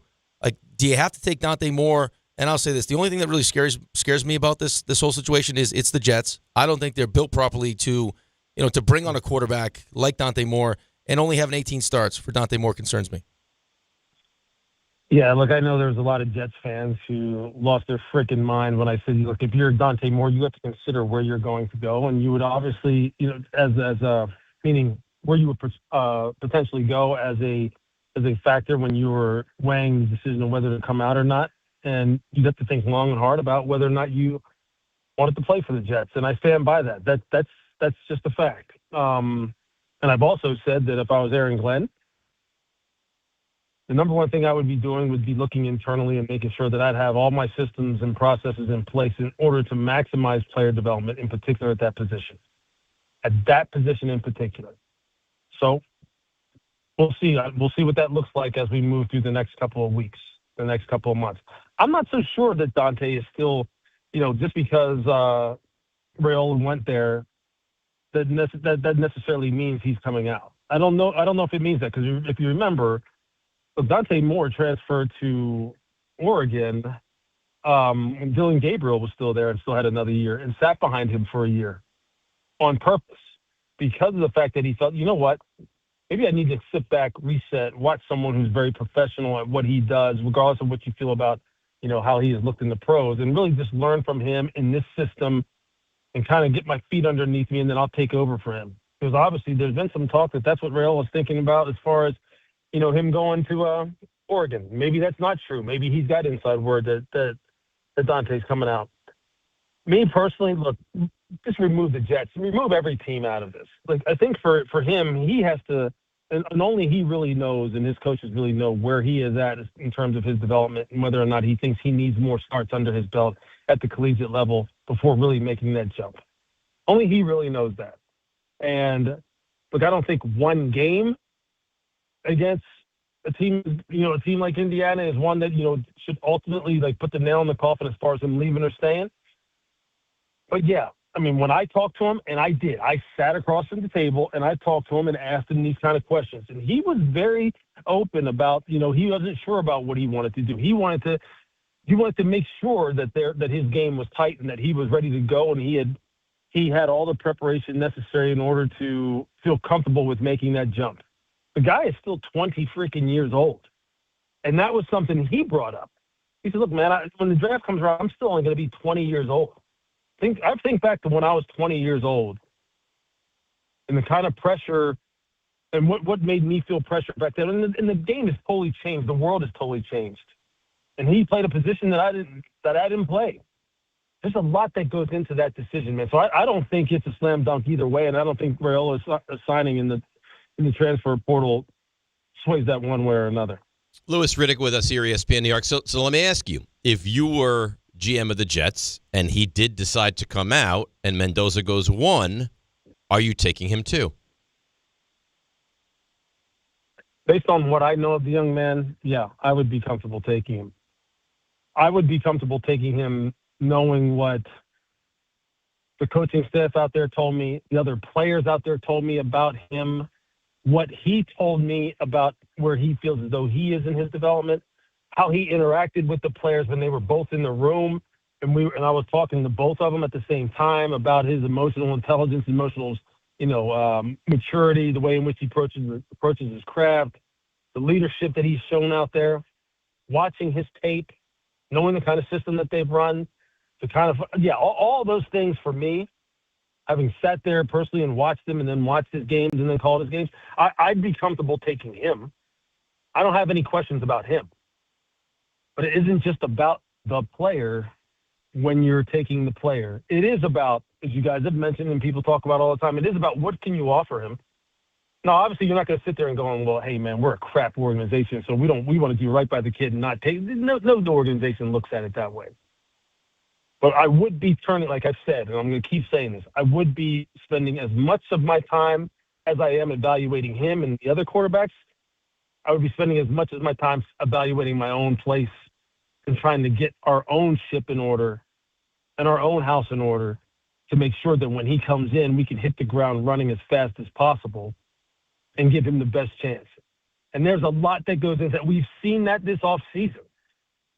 do you have to take Dante Moore? And I'll say this, the only thing that really scares me about this whole situation is it's the Jets. I don't think they're built properly to bring on a quarterback like Dante Moore, and only having 18 starts for Dante Moore concerns me. Yeah, look, I know there's a lot of Jets fans who lost their freaking mind when I said, look, if you're Dante Moore, you have to consider where you're going to go, and you would obviously, meaning where you would potentially go as a factor when you were weighing the decision of whether to come out or not. And you'd have to think long and hard about whether or not you wanted to play for the Jets. And I stand by that. That's just a fact. And I've also said that if I was Aaron Glenn, the number one thing I would be doing would be looking internally and making sure that I'd have all my systems and processes in place in order to maximize player development, in particular at that position. At that position in particular. So we'll see. We'll see what that looks like as we move through the next couple of weeks, the next couple of months. I'm not so sure that Dante is still, just because Rayola went there, that necessarily means he's coming out. I don't know if it means that, because if you remember, Dante Moore transferred to Oregon when Dylan Gabriel was still there and still had another year and sat behind him for a year on purpose because of the fact that he felt, you know what, maybe I need to sit back, reset, watch someone who's very professional at what he does, regardless of what you feel about, how he has looked in the pros, and really just learn from him in this system and kind of get my feet underneath me, and then I'll take over for him. Because obviously there's been some talk that that's what Rayola is thinking about as far as, him going to Oregon. Maybe that's not true. Maybe he's got inside word that Dante's coming out. Me personally, look, just remove the Jets. Remove every team out of this. Like, I think for him, he has to, and only he really knows, and his coaches really know where he is at in terms of his development and whether or not he thinks he needs more starts under his belt at the collegiate level before really making that jump. Only he really knows that. And look, I don't think one game against a team like Indiana is one that, should ultimately put the nail in the coffin as far as him leaving or staying. But yeah, when I talked to him, and I did, I sat across from the table and I talked to him and asked him these kind of questions. And he was very open about, he wasn't sure about what he wanted to do. He wanted to make sure that his game was tight and that he was ready to go, and he had all the preparation necessary in order to feel comfortable with making that jump. The guy is still 20 freaking years old. And that was something he brought up. He said, look, man, when the draft comes around, I'm still only going to be 20 years old. I think back to when I was 20 years old and the kind of pressure and what made me feel pressure back then. And the game has totally changed. The world has totally changed. And he played a position that I didn't play. There's a lot that goes into that decision, man. So I don't think it's a slam dunk either way, and I don't think Rayola is signing in the transfer portal sways that one way or another. Louis Riddick with us here, ESPN New York. So let me ask you, if you were GM of the Jets and he did decide to come out and Mendoza goes 1, are you taking him 2? Based on what I know of the young man, yeah, I would be comfortable taking him. I would be comfortable taking him knowing what the coaching staff out there told me, the other players out there told me about him, what he told me about where he feels as though he is in his development, how he interacted with the players when they were both in the room, and I was talking to both of them at the same time about his emotional intelligence, emotional, maturity, the way in which he approaches his craft, the leadership that he's shown out there, watching his tape, knowing the kind of system that they've run, the kind of all those things for me. Having sat there personally and watched him and then watched his games and then called his games, I'd be comfortable taking him. I don't have any questions about him. But it isn't just about the player when you're taking the player. It is about, as you guys have mentioned and people talk about all the time, it is about what can you offer him. Now, obviously, you're not going to sit there and go, well, hey, man, we're a crap organization, so we want to do right by the kid and not take. No organization looks at it that way. But I would be turning, like I said, and I'm going to keep saying this, I would be spending as much of my time as I am evaluating him and the other quarterbacks. I would be spending as much of my time evaluating my own place and trying to get our own ship in order and our own house in order to make sure that when he comes in, we can hit the ground running as fast as possible and give him the best chance. And there's a lot that goes into that. We've seen that this offseason.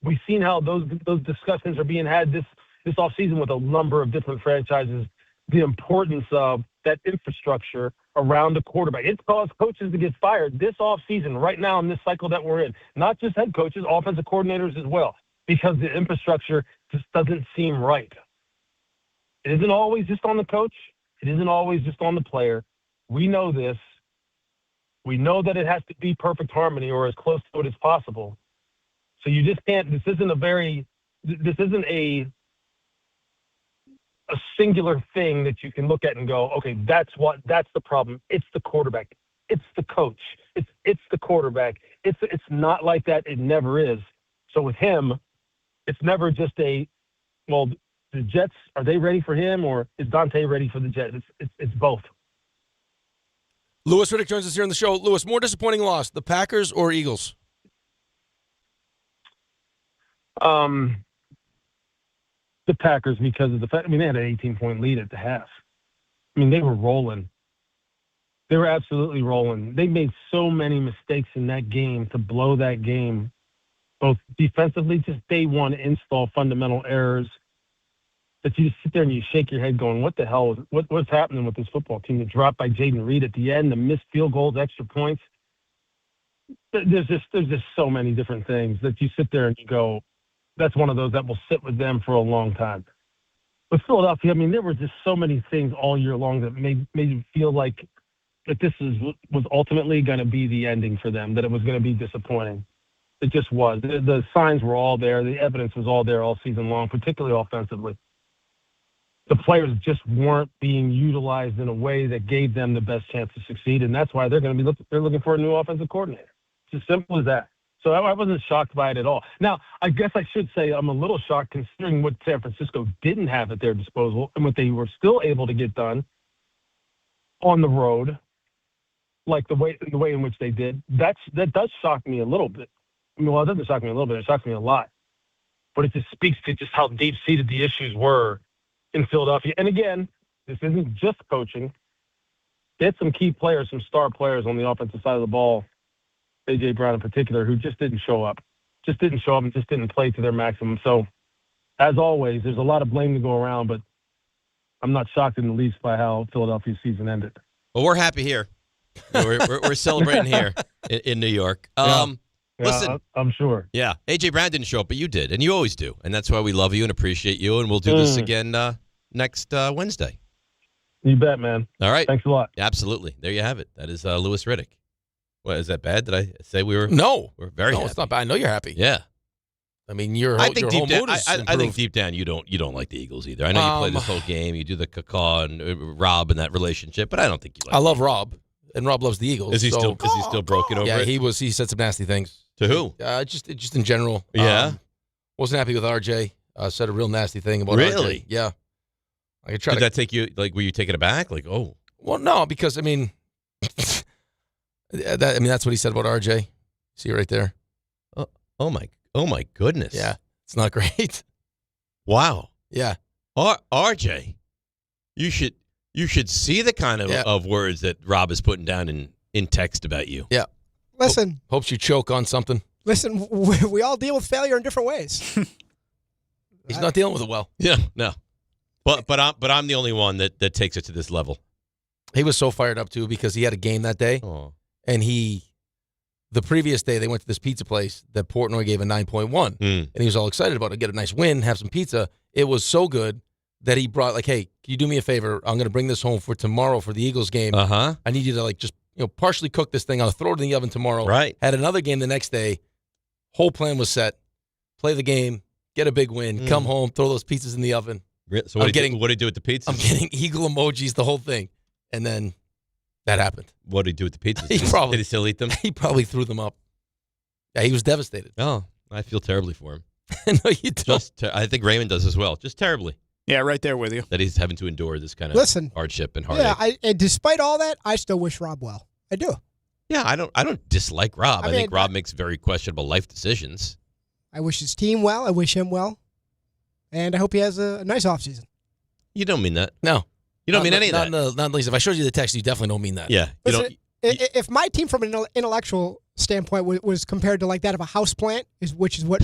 We've seen how those discussions are being had this offseason with a number of different franchises, the importance of that infrastructure around the quarterback. It's caused coaches to get fired this offseason, right now in this cycle that we're in. Not just head coaches, offensive coordinators as well, because the infrastructure just doesn't seem right. It isn't always just on the coach. It isn't always just on the player. We know this. We know that it has to be perfect harmony or as close to it as possible. So you just can't, this isn't a singular thing that you can look at and go, okay, that's the problem. It's the quarterback. It's the coach. It's the quarterback. It's not like that. It never is. So with him, it's never just the Jets, are they ready for him or is Dante ready for the Jets? It's both. Louis Riddick joins us here on the show. Louis, more disappointing loss, the Packers or Eagles? The Packers, because of the fact, they had an 18-point lead at the half. They were rolling. They were absolutely rolling. They made so many mistakes in that game to blow that game, both defensively, just day one install fundamental errors that you just sit there and you shake your head going, what the hell? What's happening with this football team? The drop by Jaden Reed at the end, the missed field goals, extra points. There's just so many different things that you sit there and you go, that's one of those that will sit with them for a long time. With Philadelphia, there were just so many things all year long that made you feel like that this was ultimately going to be the ending for them, that it was going to be disappointing. It just was. The signs were all there. The evidence was all there all season long, particularly offensively. The players just weren't being utilized in a way that gave them the best chance to succeed, and that's why they're going to be looking for a new offensive coordinator. It's as simple as that. So I wasn't shocked by it at all. Now, I guess I should say I'm a little shocked considering what San Francisco didn't have at their disposal and what they were still able to get done on the road, like the way in which they did. That does shock me a little bit. It doesn't shock me a little bit. It shocks me a lot. But it just speaks to just how deep-seated the issues were in Philadelphia. And again, this isn't just coaching. They had some key players, some star players on the offensive side of the ball, A.J. Brown in particular, who just didn't show up. And just didn't play to their maximum. So, as always, there's a lot of blame to go around, but I'm not shocked in the least by how Philadelphia's season ended. Well, we're happy here. We're celebrating here in New York. Listen, I'm sure. Yeah, A.J. Brown didn't show up, but you did, and you always do. And that's why we love you and appreciate you, and we'll do this again next Wednesday. You bet, man. All right. Thanks a lot. Absolutely. There you have it. That is Louis Riddick. What, is that bad? Did I say we were? No. We're very happy. No, it's not bad. I know you're happy. Yeah. Your whole mood is improved. I think deep down you don't like the Eagles either. I know you play this whole game. You do the caca and Rob and that relationship, but I don't think you like I love Rob, and Rob loves the Eagles. Is he still broken over it? Yeah, he said some nasty things. To who? Just in general. Yeah. Wasn't happy with RJ. Said a real nasty thing about really? RJ. Yeah. Did that take you, were you taken aback? Oh. Well, no, because, that's what he said about RJ. See right there? Oh my goodness. Yeah. It's not great. Wow. Yeah. RJ, you should see the kind of words that Rob is putting down in text about you. Yeah. Listen. Hopes you choke on something. Listen, we all deal with failure in different ways. He's not dealing with it well. Yeah, no. But I'm the only one that takes it to this level. He was so fired up too because he had a game that day, and the previous day they went to this pizza place that Portnoy gave a 9.1, and he was all excited about it. Get a nice win, have some pizza. It was so good that he brought like, hey, can you do me a favor? I'm going to bring this home for tomorrow for the Eagles game. I need you to like just partially cook this thing. I'll throw it in the oven tomorrow. Right. Had another game the next day. Whole plan was set. Play the game, get a big win, come home, throw those pizzas in the oven. So what did he do with the pizzas? I'm getting eagle emojis, the whole thing, and then that happened. What did he do with the pizzas? Did he still eat them? He probably threw them up. Yeah, he was devastated. Oh, I feel terribly for him. No, you don't. I think Raymond does as well. Just terribly. Yeah, right there with you. That he's having to endure this kind of hardship and heartache. Yeah, and despite all that, I still wish Rob well. I do. Yeah, I don't dislike Rob. I think Rob makes very questionable life decisions. I wish his team well. I wish him well. And I hope he has a nice offseason. You don't mean that. No. You don't mean any of that. Not least. If I showed you the text, you definitely don't mean that. Yeah. Listen, if my team from an intellectual standpoint was compared to like that of a house plant, which is what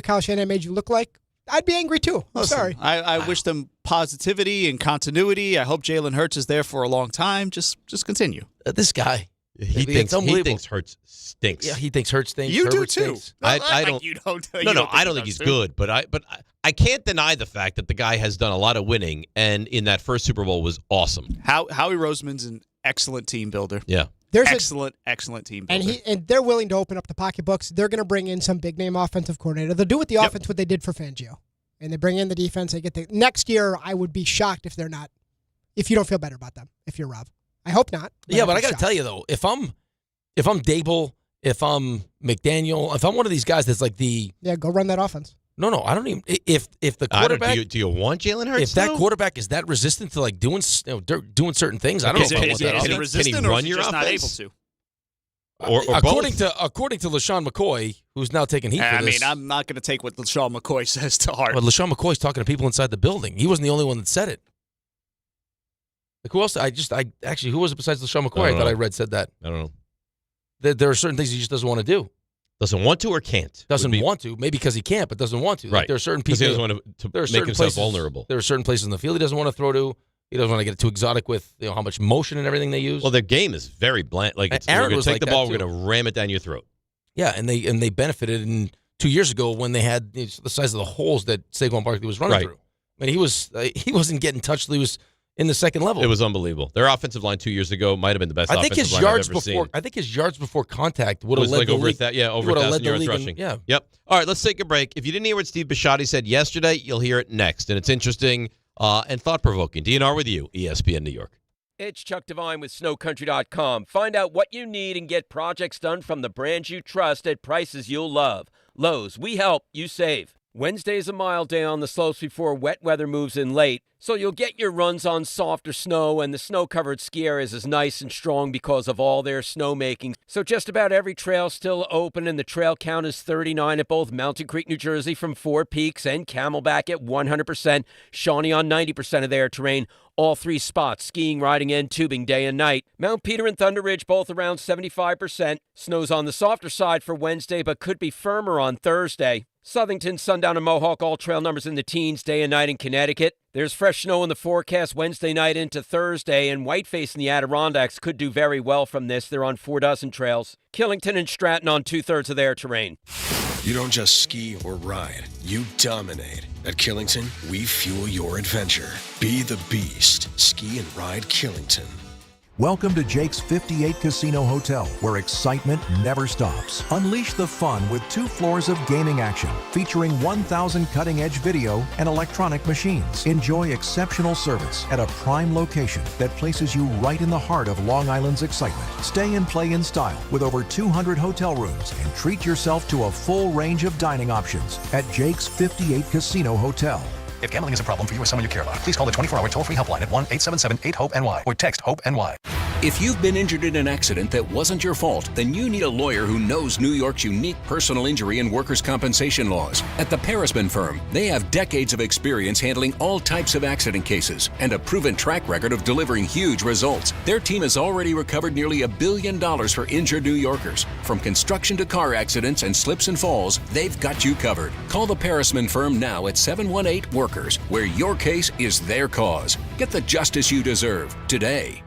Kyle Shanahan made you look like, I'd be angry too. I'm sorry. I wish them positivity and continuity. I hope Jalen Hurts is there for a long time. Just continue. This guy. He thinks Hurts stinks. Yeah, he thinks Hurts stinks. You Herbert do too. Stinks. I don't. You don't. I don't think he's good, but I can't deny the fact that the guy has done a lot of winning, and in that first Super Bowl was awesome. Howie Roseman's an excellent team builder. Yeah. There's excellent team builder. And they're willing to open up the pocketbooks. They're going to bring in some big name offensive coordinator. They'll do with the offense what they did for Fangio, and they bring in the defense. They get the next year. I would be shocked if they're not. If you don't feel better about them, if you're Rob, I hope not. But I got to tell you though, if I'm Dable, if I'm McDaniel, if I'm one of these guys that's like go run that offense. No, I don't even. If the quarterback, do you want Jalen Hurts? If that quarterback is that resistant to like doing certain things, I don't know if I want that. Can he run your offense? Not able to. Or according to LaShawn McCoy, who's now taking heat for this. I'm not going to take what LaShawn McCoy says to heart. But LaShawn McCoy's talking to people inside the building. He wasn't the only one that said it. Like who else? Who was it besides LaShawn McCoy? I thought I read said that. I don't know. There are certain things he just doesn't want to do. Doesn't want to or can't? Doesn't want to. Maybe because he can't, but doesn't want to. Right. Like there are certain people. He doesn't want to make himself vulnerable. There are certain places in the field he doesn't want to throw to. He doesn't want to get too exotic with how much motion and everything they use. Well, their game is very bland. Like Aaron we're going was to take like the ball, that we're going to ram it down your throat. Yeah, and they benefited in 2 years ago when they had the size of the holes that Saquon Barkley was running through. I mean, he wasn't getting touched till he was in the second level. It was unbelievable. Their offensive line 2 years ago might have been the best offensive line I've ever seen. I think his yards before contact would have led like the over league. over 1,000 yards rushing. Yep. All right, let's take a break. If you didn't hear what Steve Bisciotti said yesterday, you'll hear it next. And it's interesting and thought-provoking. DNR with you, ESPN New York. It's Chuck Devine with SnowCountry.com. Find out what you need and get projects done from the brands you trust at prices you'll love. Lowe's, we help, you save. Wednesday's a mild day on the slopes before wet weather moves in late, so you'll get your runs on softer snow, and the snow-covered ski areas is nice and strong because of all their snowmaking. So just about every trail's still open, and the trail count is 39 at both Mountain Creek, New Jersey from Four Peaks and Camelback at 100%, Shawnee on 90% of their terrain. All three spots, skiing, riding, and tubing day and night. Mount Peter and Thunder Ridge both around 75%. Snow's on the softer side for Wednesday, but could be firmer on Thursday. Southington, Sundown, and Mohawk all trail numbers in the teens day and night in Connecticut. There's fresh snow in the forecast Wednesday night into Thursday, and Whiteface in the Adirondacks could do very well from this. They're on 4 dozen trails. Killington and Stratton on 2/3 of their terrain. You don't just ski or ride, you dominate. At Killington, we fuel your adventure. Be the beast. Ski and ride Killington. Welcome to Jake's 58 Casino Hotel, where excitement never stops. Unleash the fun with 2 floors of gaming action, featuring 1,000 cutting-edge video and electronic machines. Enjoy exceptional service at a prime location that places you right in the heart of Long Island's excitement. Stay and play in style with over 200 hotel rooms and treat yourself to a full range of dining options at Jake's 58 Casino Hotel. If gambling is a problem for you or someone you care about, please call the 24-hour toll-free helpline at 1-877-8-HOPE-NY or text HOPE-NY. If you've been injured in an accident that wasn't your fault, then you need a lawyer who knows New York's unique personal injury and workers' compensation laws. At the Parisman Firm, they have decades of experience handling all types of accident cases and a proven track record of delivering huge results. Their team has already recovered nearly $1 billion for injured New Yorkers. From construction to car accidents and slips and falls, they've got you covered. Call the Parisman Firm now at 718-WORKERS, where your case is their cause. Get the justice you deserve today.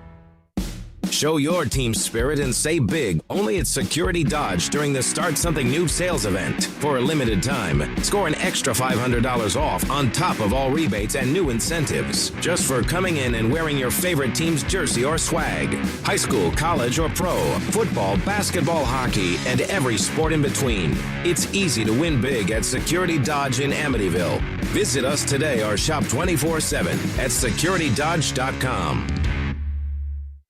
Show your team spirit and save big only at Security Dodge during the Start Something New sales event. For a limited time, score an extra $500 off on top of all rebates and new incentives, just for coming in and wearing your favorite team's jersey or swag. High school, college, or pro, football, basketball, hockey, and every sport in between. It's easy to win big at Security Dodge in Amityville. Visit us today or shop 24/7 at securitydodge.com.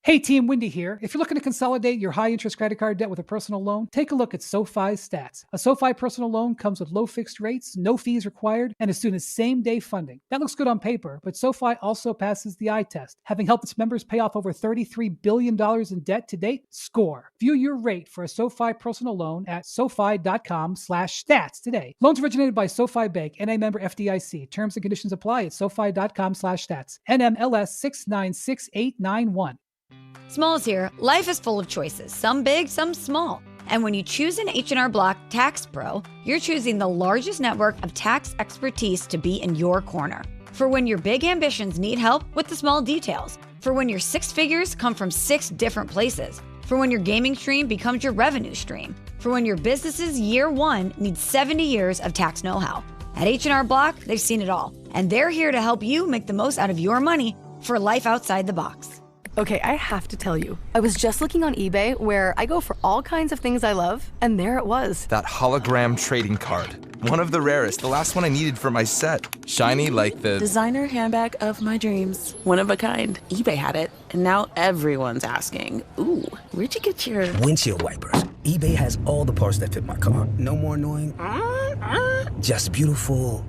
Hey team, Wendy here. If you're looking to consolidate your high-interest credit card debt with a personal loan, take a look at SoFi's stats. A SoFi personal loan comes with low fixed rates, no fees required, and as soon as same-day funding. That looks good on paper, but SoFi also passes the eye test, having helped its members pay off over $33 billion in debt to date. Score. View your rate for a SoFi personal loan at SoFi.com/stats today. Loans originated by SoFi Bank, NA member FDIC. Terms and conditions apply at SoFi.com/stats. NMLS 696891. Smalls here. Life is full of choices, some big, some small. And when you choose an H&R Block Tax Pro, you're choosing the largest network of tax expertise to be in your corner. For when your big ambitions need help with the small details. For when your six figures come from 6 different places. For when your gaming stream becomes your revenue stream. For when your business's year 1 needs 70 years of tax know-how. At H&R Block, they've seen it all. And they're here to help you make the most out of your money for life outside the box. Okay, I have to tell you, I was just looking on eBay where I go for all kinds of things I love, and there it was. That hologram trading card. One of the rarest, the last one I needed for my set. Shiny like the designer handbag of my dreams. One of a kind. eBay had it, and now everyone's asking, ooh, where'd you get your windshield wipers? eBay has all the parts that fit my car. No more annoying, just beautiful.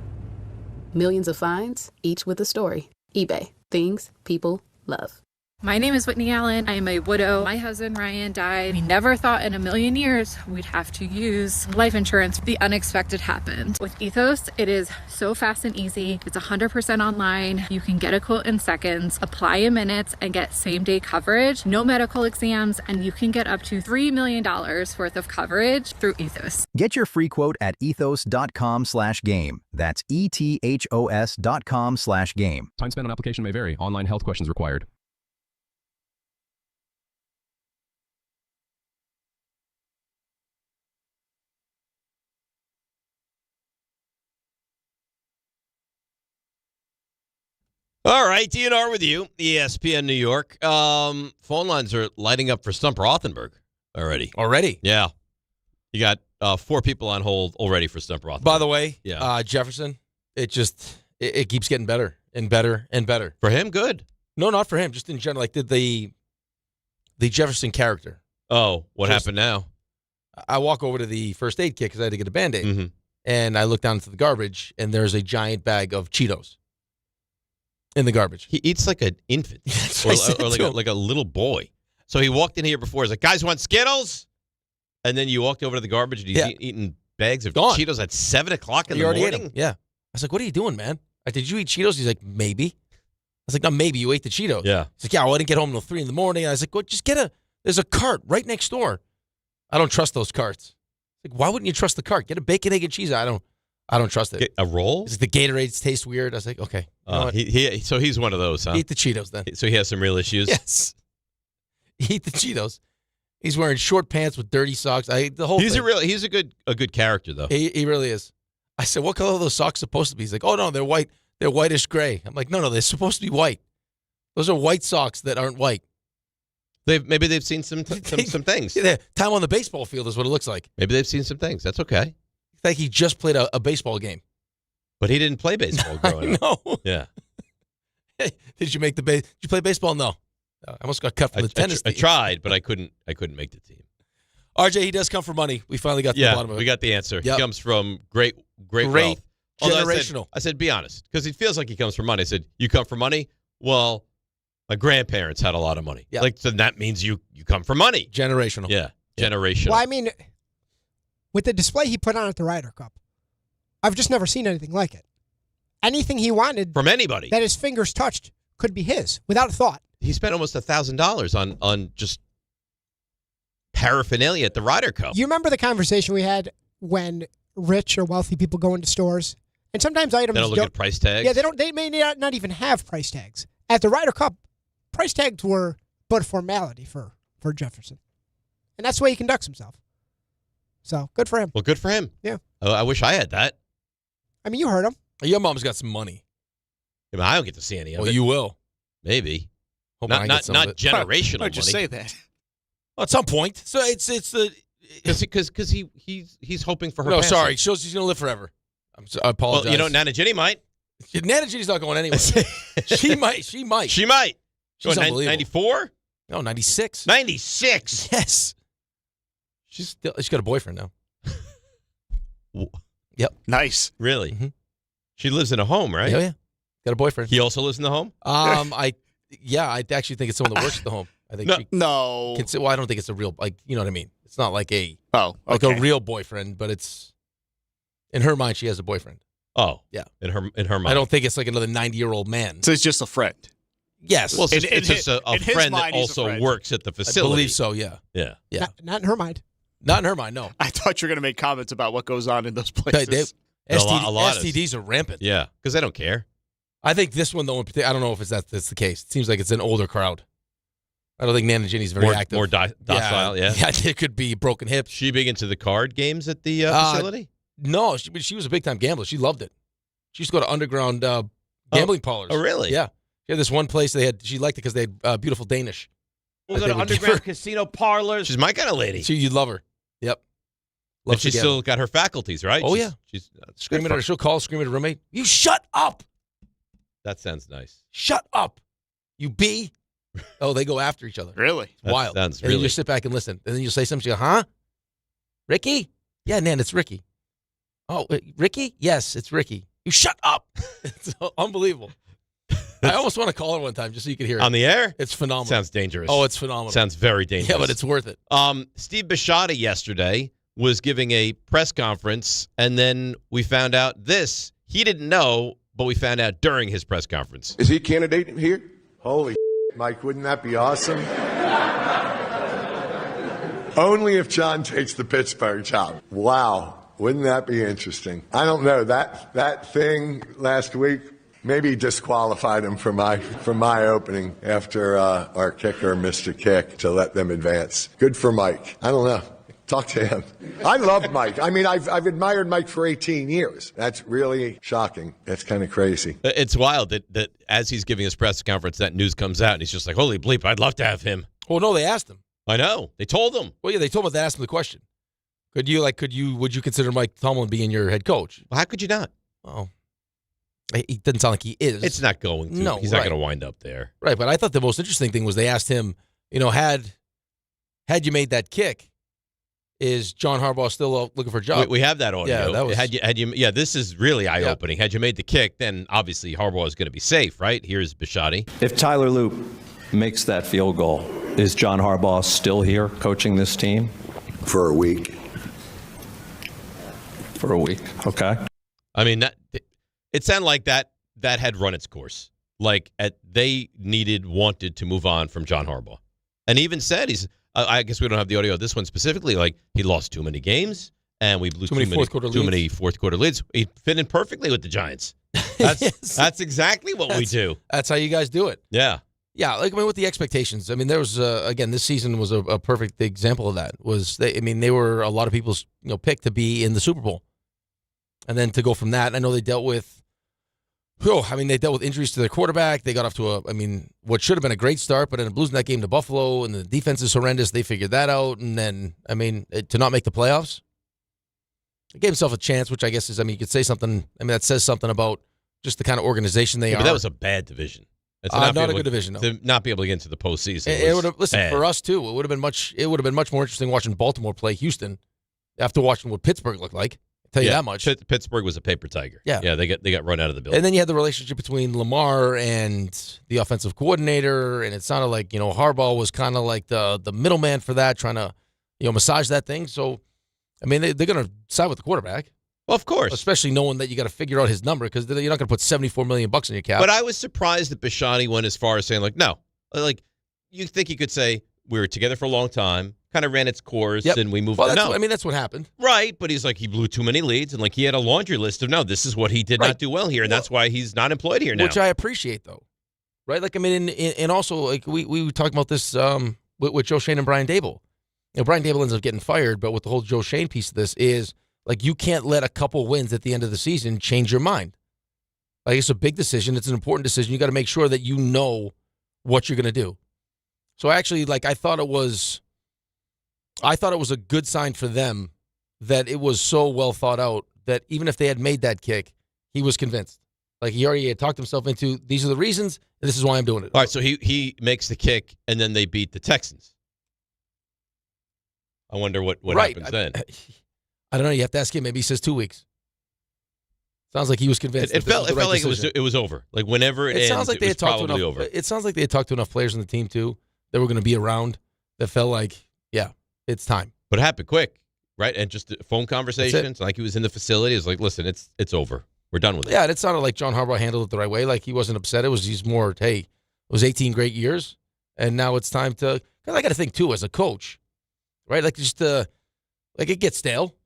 Millions of finds, each with a story. eBay. Things people love. My name is Whitney Allen. I am a widow. My husband, Ryan, died. We never thought in a million years we'd have to use life insurance. The unexpected happened. With Ethos, it is so fast and easy. It's 100% online. You can get a quote in seconds, apply in minutes, and get same-day coverage. No medical exams, and you can get up to $3 million worth of coverage through Ethos. Get your free quote at ethos.com/game. That's ETHOS.com/game. Time spent on application may vary. Online health questions required. All right, DNR with you, ESPN New York. Phone lines are lighting up for Stump Rothenberg already. Already? Yeah. You got 4 people on hold already for Stump Rothenberg. By the way, yeah. Jefferson, it keeps getting better and better and better. For him, good. No, not for him. Just in general, like the Jefferson character. Oh, what happened now? I walk over to the first aid kit because I had to get a Band-Aid. And I look down into the garbage, and there's a giant bag of Cheetos in the garbage. He eats like an infant or like a little boy. So he walked in here before. He's like, guys want Skittles? And then you walked over to the garbage and he's eating bags of Cheetos at 7 o'clock in the morning? Ate them. Yeah. I was like, what are you doing, man? Like, did you eat Cheetos? He's like, maybe. I was like, no, maybe you ate the Cheetos. Yeah. He's like, yeah, well, I didn't get home until 3 in the morning. I was like, well, just there's a cart right next door. I don't trust those carts. Like, why wouldn't you trust the cart? Get a bacon, egg, and cheese. I don't trust it. A roll? Is the Gatorades taste weird? I was like, okay. So he's one of those, huh? Eat the Cheetos then. So he has some real issues? Yes. Eat the Cheetos. He's wearing short pants with dirty socks. He's a good character though. He really is. I said, what color are those socks supposed to be? He's like, oh no, they're white. They're whitish gray. I'm like, no, they're supposed to be white. Those are white socks that aren't white. Maybe they've seen some things. Yeah, time on the baseball field is what it looks like. Maybe they've seen some things. That's okay. It's like he just played a baseball game. But he didn't play baseball growing up. No. Yeah. Hey, did you play baseball? No. I almost got cut from the tennis team. I tried, but I couldn't make the team. RJ, he does come for money. We finally got to the bottom of it. We got the answer. Yep. He comes from great wealth. Generational. I said, be honest, because he feels like he comes for money. I said, you come for money? Well, my grandparents had a lot of money. Yep. So that means you come for money. Generational. Yeah, generational. Well, I mean, with the display he put on at the Ryder Cup, I've just never seen anything like it. Anything he wanted from anybody that his fingers touched could be his without a thought. He spent almost $1,000 on just paraphernalia at the Ryder Cup. You remember the conversation we had when rich or wealthy people go into stores, and sometimes items they don't look at price tags. Yeah, they don't. They may not even have price tags. At the Ryder Cup, price tags were but formality for Jefferson. And that's the way he conducts himself. So, good for him. Well, good for him. Yeah. I wish I had that. I mean, you heard him. Your mom's got some money. I mean, I don't get to see any of it. Well, you will. Maybe. Hope Not I get some of it. generational Why'd you money. say that? Well, at some point. So it's the... Because he's hoping for her No, passing. sorry. She's going to live forever. I apologize. Well, you know, Nana Ginny might. Nana Ginny's not going anywhere. She might. She might. She's unbelievable. 94? No, 96. 96? Yes. She's got a boyfriend now. Yep. Nice. Really? Mm-hmm. She lives in a home, right? Yeah. Got a boyfriend. He also lives in the home? I actually think it's someone that works at the home. I think no. Well, I don't think it's a real, you know what I mean? It's not like a a real boyfriend, but it's in her mind she has a boyfriend. Oh. Yeah. In her mind. I don't think it's like another 90-year-old man. So it's just a friend. Yes. Well, it's just a friend that also works at the facility. I believe so, yeah. Yeah. Not in her mind. Not in her mind, no. I thought you were going to make comments about what goes on in those places. A lot STDs are rampant. Yeah, because they don't care. I think this one, though, I don't know if that's the case. It seems like it's an older crowd. I don't think Nana Ginny's very active. More docile, yeah. Yeah, there could be broken hips. She big into the card games at the facility? No, she was a big-time gambler. She loved it. She used to go to underground gambling parlors. Oh, really? Yeah. She had this one place she liked it because they had beautiful Danish. We'll go to underground casino parlors. She's my kind of lady. You'd love her. Yep. And she's still got her faculties, right? Oh, yeah. She's screaming at her. She'll call, scream at her roommate. You shut up. That sounds nice. Shut up. You B. Oh, they go after each other. Really? It's wild. Sounds and then you sit back and listen. And then you say something. She go, huh? Ricky? Yeah, Nan, it's Ricky. Oh, Ricky? Yes, it's Ricky. You shut up. It's unbelievable. I almost want to call her one time just so you can hear it. On the air? It's phenomenal. Sounds dangerous. Oh, it's phenomenal. Sounds very dangerous. Yeah, but it's worth it. Steve Bisciotti yesterday was giving a press conference, and then we found out this. He didn't know, but we found out during his press conference. Is he a candidate here? Holy Mike, wouldn't that be awesome? Only if John takes the Pittsburgh job. Wow. Wouldn't that be interesting? I don't know. That thing last week maybe disqualified him for my opening after our kicker missed a kick to let them advance. Good for Mike. I don't know. Talk to him. I love Mike. I mean, I've admired Mike for 18 years. That's really shocking. That's kind of crazy. It's wild that as he's giving his press conference, that news comes out, and he's just like, holy bleep, I'd love to have him. Well, no, they asked him. I know. They told him. Well, yeah, they told him. They asked him the question. Would you consider Mike Tomlin being your head coach? Well, how could you not? Oh, he doesn't sound like he is. It's not going to. No, he's not going to wind up there. Right, but I thought the most interesting thing was they asked him, had you made that kick, is John Harbaugh still looking for a job? We have that audio. Yeah, that was, had you. Yeah, this is really eye-opening. Had you made the kick, then obviously Harbaugh is going to be safe, right? Here's Bisciotti. If Tyler Loop makes that field goal, is John Harbaugh still here coaching this team? For a week. For a week, okay. I mean, it sounded like that had run its course. Like they wanted to move on from John Harbaugh, and he even said I guess we don't have the audio of this one specifically. Like he lost too many games, and we blew too many fourth quarter leads. He fit in perfectly with the Giants. That's exactly what we do. That's how you guys do it. Yeah. Yeah, with the expectations. I mean, there was again, this season was a perfect example of that. They were a lot of people's pick to be in the Super Bowl, and then to go from that. I know they dealt with injuries to their quarterback. They got off to what should have been a great start, but ended up losing that game to Buffalo, and the defense is horrendous. They figured that out, and then to not make the playoffs, it gave himself a chance, which I guess is you could say something. That says something about just the kind of organization they are. But that was a bad division. It's not a good division. No. To not be able to get into the postseason. It would have for us too. It would have been much more interesting watching Baltimore play Houston after watching what Pittsburgh looked like. I'll tell you that much. Pittsburgh was a paper tiger. Yeah, they got run out of the building. And then you had the relationship between Lamar and the offensive coordinator, and it sounded like Harbaugh was kind of like the middleman for that, trying to massage that thing. So, they're going to side with the quarterback. Well, of course. Especially knowing that you got to figure out his number because you're not going to put $74 million in your cap. But I was surprised that Bisciotti went as far as saying, no. You think he could say, we were together for a long time, kind of ran its course, and we moved on. That's what happened. Right, but he's like, he blew too many leads, and he had a laundry list of, this is what he did not do well here, and that's why he's not employed here now. Which I appreciate, though. right? Like, I mean, and also, like, we talked about this with Joe Schoen and Brian Daboll. You know, Brian Daboll ends up getting fired, but with the whole Joe Schoen piece of this is, like, you can't let a couple wins at the end of the season change your mind. Like, it's a big decision. It's an important decision. You got to make sure that you know what you're going to do. So actually, like, I thought it was a good sign for them that it was so well thought out that even if they had made that kick, he was convinced. Like, he already had talked himself into, these are the reasons, and this is why I'm doing it. All right, so he makes the kick, and then they beat the Texans. I wonder what happens then. I don't know. You have to ask him. Maybe he says 2 weeks. Sounds like he was convinced. It felt like it was over. Like, whenever it ends, it was probably over. It sounds like they had talked to enough players on the team, too, that were going to be around, that felt like, yeah, it's time. But it happened quick, right? And just phone conversations. Like, he was in the facility. It was like, listen, it's over. We're done with it. Yeah, and it sounded like John Harbaugh handled it the right way. Like, he wasn't upset. He's more, hey, it was 18 great years, and now it's time to, because I got to think, too, as a coach, right? Like, just, like, it gets stale,